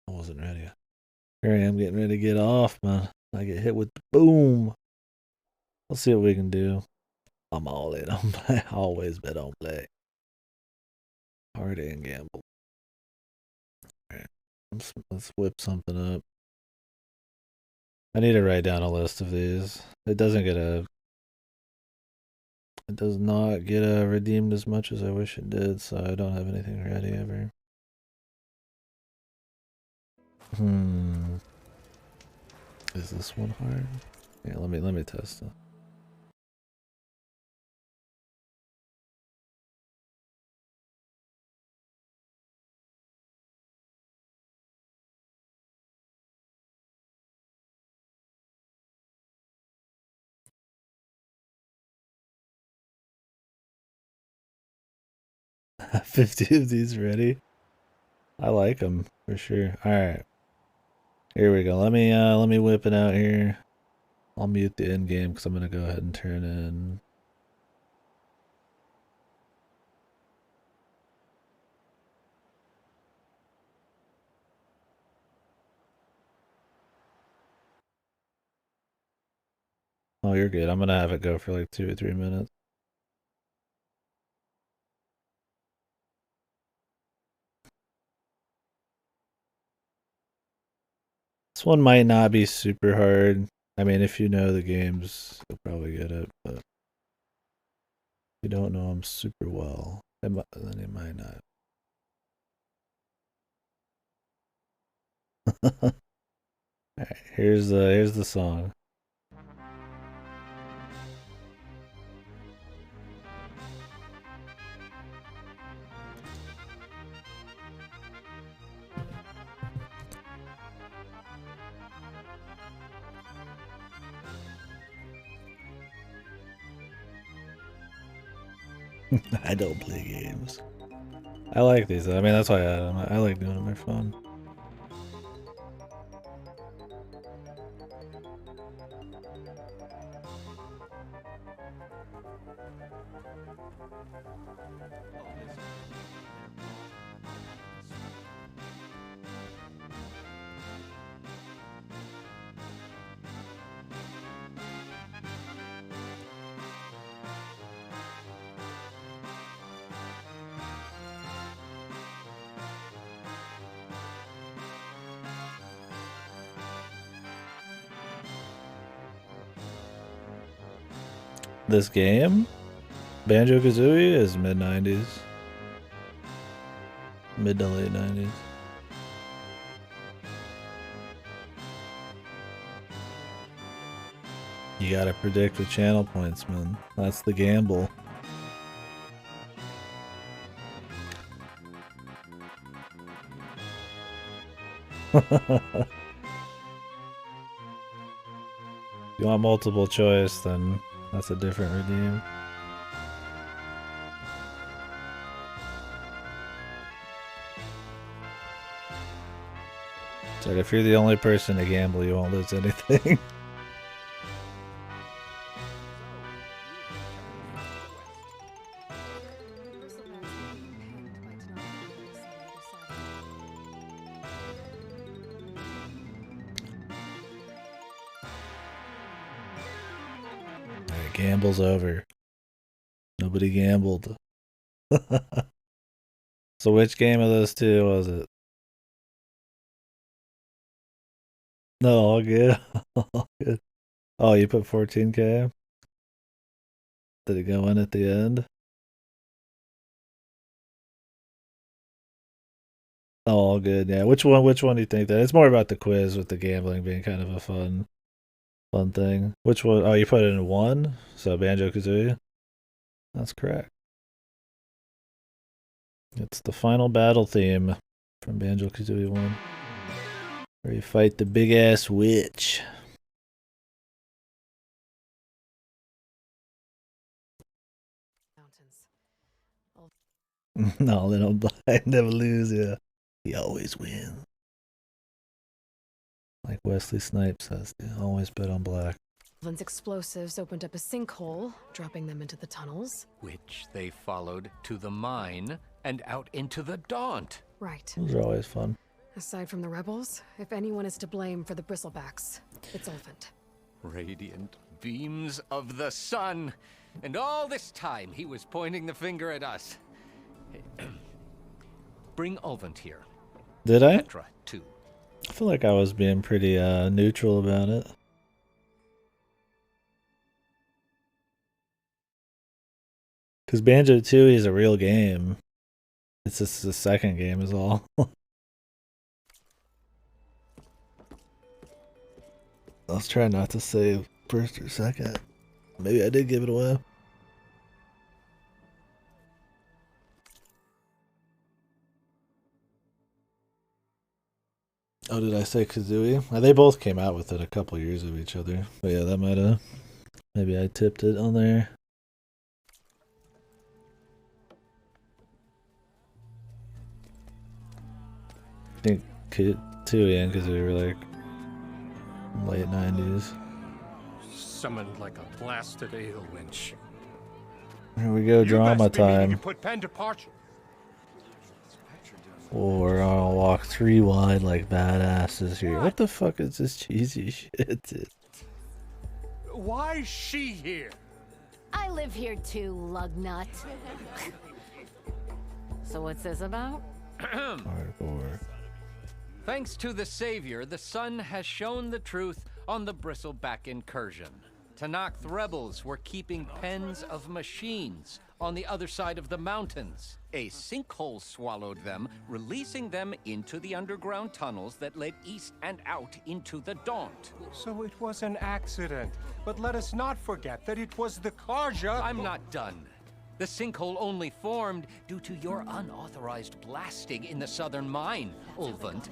Oh, I wasn't ready. Here I am getting ready to get off, man. I get hit with the boom. Let's see what we can do. I'm all in on play. I always bet on play. Hard and gamble. Alright. Let's whip something up. I need to write down a list of these. It does not get redeemed as much as I wish it did, so I don't have anything ready ever. Is this one hard? Yeah, let me test it. Have 50 of these ready. I like them for sure. All right, here we go. Let me whip it out here. I'll mute the end game because I'm gonna go ahead and turn in. Oh, you're good. I'm gonna have it go for like 2 or 3 minutes. This one might not be super hard. I mean, if you know the games, you'll probably get it, but if you don't know them super well, then it might not. Alright, here's the song. I don't play games. I like these. I mean, that's why I like doing them. They're fun. This game, Banjo-Kazooie, is mid-90s. Mid to late 90s. You gotta predict with channel points, man. That's the gamble. If you want multiple choice, then that's a different redeem. So if you're the only person to gamble, you won't lose anything. Alright, gamble's over. Nobody gambled. So which game of those two was it? No, all good. All good. Oh, you put 14K? Did it go in at the end? Oh, all good. Yeah. Which one do you think that? It's more about the quiz with the gambling being kind of a fun thing. Which one? Oh, you put it in 1? So Banjo-Kazooie? That's correct. It's the final battle theme from Banjo-Kazooie 1. Where you fight the big ass witch. No, they don't I never lose, yeah. He always wins. Like Wesley Snipes says, they always bet on black. Olin's explosives opened up a sinkhole, dropping them into the tunnels. Which they followed to the mine and out into the Daunt. Right. Those are always fun. Aside from the rebels, if anyone is to blame for the bristlebacks, it's Ulvund. Radiant beams of the sun. And all this time he was pointing the finger at us. Bring Ulvund here. Did I? Petra, too. I feel like I was being pretty neutral about it. Because Banjo-Tooie is a real game. It's just the second game is all. I was trying not to say first or second. Maybe I did give it away. Oh, did I say Kazooie? They both came out with it a couple years of each other. But yeah, that might have... Maybe I tipped it on there. I think Kazooie and Kazooie were like late 90s. Summoned like a blasted ale winch. Here we go, drama time. Put pen to parchment. Oh, we're gonna walk 3 wide like badasses here. What the fuck is this cheesy shit? Why is she here? I live here too, lugnut. So what's this about? Hardcore. Thanks to the Savior, the sun has shown the truth on the bristleback incursion. Tanakh rebels were keeping pens of machines on the other side of the mountains. A sinkhole swallowed them, releasing them into the underground tunnels that led east and out into the Daunt. So it was an accident. But let us not forget that it was the Karja. I'm not done. The sinkhole only formed due to your unauthorized blasting in the southern mine, Ulvund.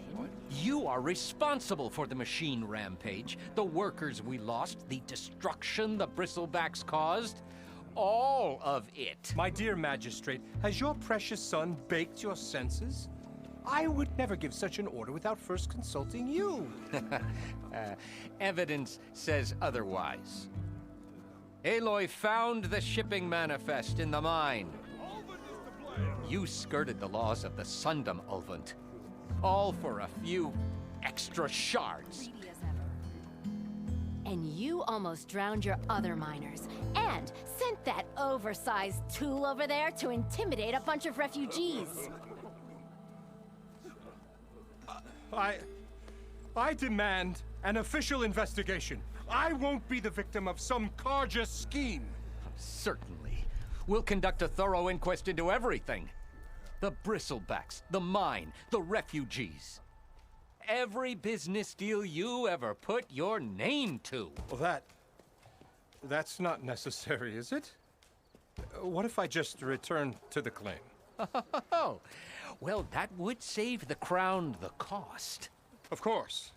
You are responsible for the machine rampage, the workers we lost, the destruction the bristlebacks caused. All of it. My dear magistrate, has your precious son baked your senses? I would never give such an order without first consulting you. Evidence says otherwise. Aloy found the shipping manifest in the mine. You skirted the laws of the Sundom, Ulvund. All for a few extra shards. And you almost drowned your other miners. And sent that oversized tool over there to intimidate a bunch of refugees. I demand an official investigation. I won't be the victim of some Karja scheme. Certainly. We'll conduct a thorough inquest into everything. The bristlebacks, the mine, the refugees. Every business deal you ever put your name to. Well, that's not necessary, is it? What if I just return to the claim? Oh, well, that would save the crown the cost. Of course.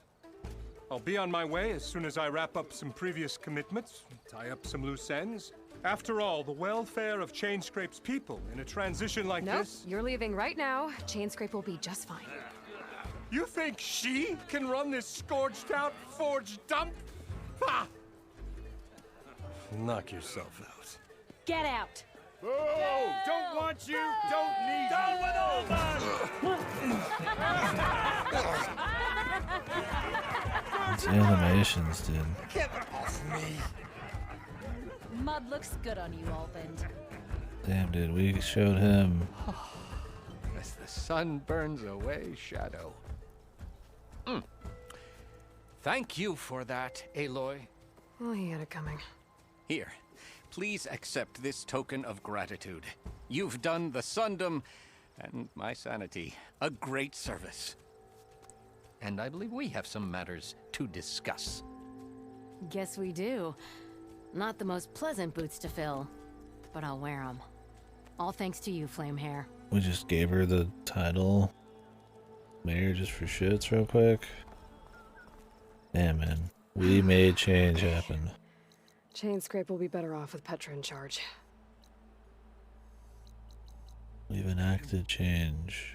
I'll be on my way as soon as I wrap up some previous commitments, tie up some loose ends. After all, the welfare of Chainscrape's people in a transition like this... Nope, you're leaving right now. Chainscrape will be just fine. You think she can run this scorched out forge dump? Ha! Knock yourself out. Get out. Oh, don't want you, don't need down with all that! These animations, dude. Get off me! Mud looks good on you, Alvin. Damn, dude, we showed him. As the sun burns away shadow. Thank you for that, Aloy. Oh, he had it coming. Here, please accept this token of gratitude. You've done the Sundom and my sanity a great service. And I believe we have some matters to discuss. Guess we do. Not the most pleasant boots to fill, but I'll wear them. All thanks to you, Flamehair. We just gave her the title. Mayor just for shits real quick. Damn, man. We made change happen. Chain Scrape will be better off with Petra in charge. We've enacted change.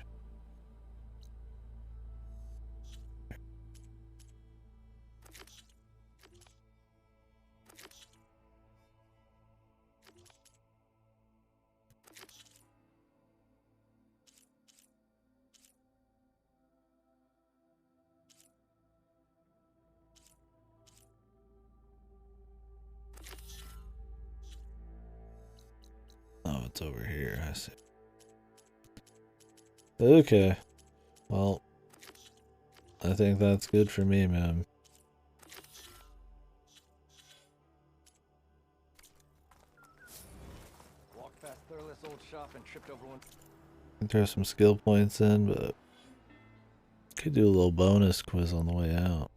Oh, it's over here. I see. Okay. Well, I think that's good for me, man. Walked past Thurless old shop and tripped over one. Throw some skill points in, but could do a little bonus quiz on the way out.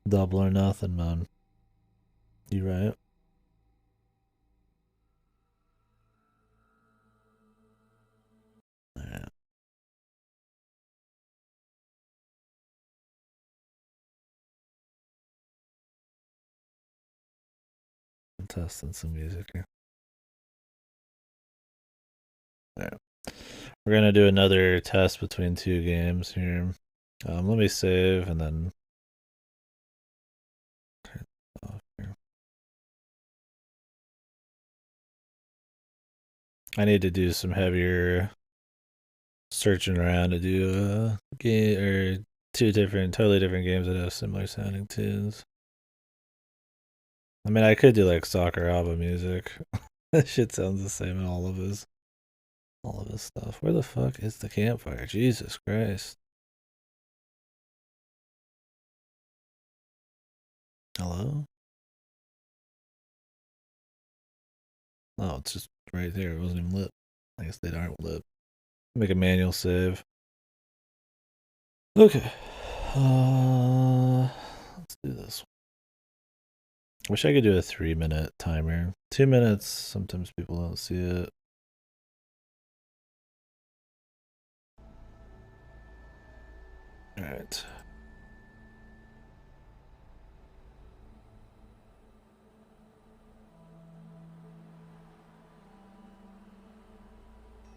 Double or nothing, man. You right? Alright. I'm testing some music here. Alright. We're gonna do another test between two games here. Let me save and then turn it off here. I need to do some heavier searching around to do a game or two totally different games that have similar sounding tunes. I mean, I could do like Soccer ABBA music. That shit sounds the same in all of his stuff. Where the fuck is the campfire? Jesus Christ. Hello? Oh, it's just right there. It wasn't even lit. I guess they aren't lit. Make a manual save. Okay. Let's do this one. Wish I could do a 3-minute timer. 2 minutes, sometimes people don't see it. Alright.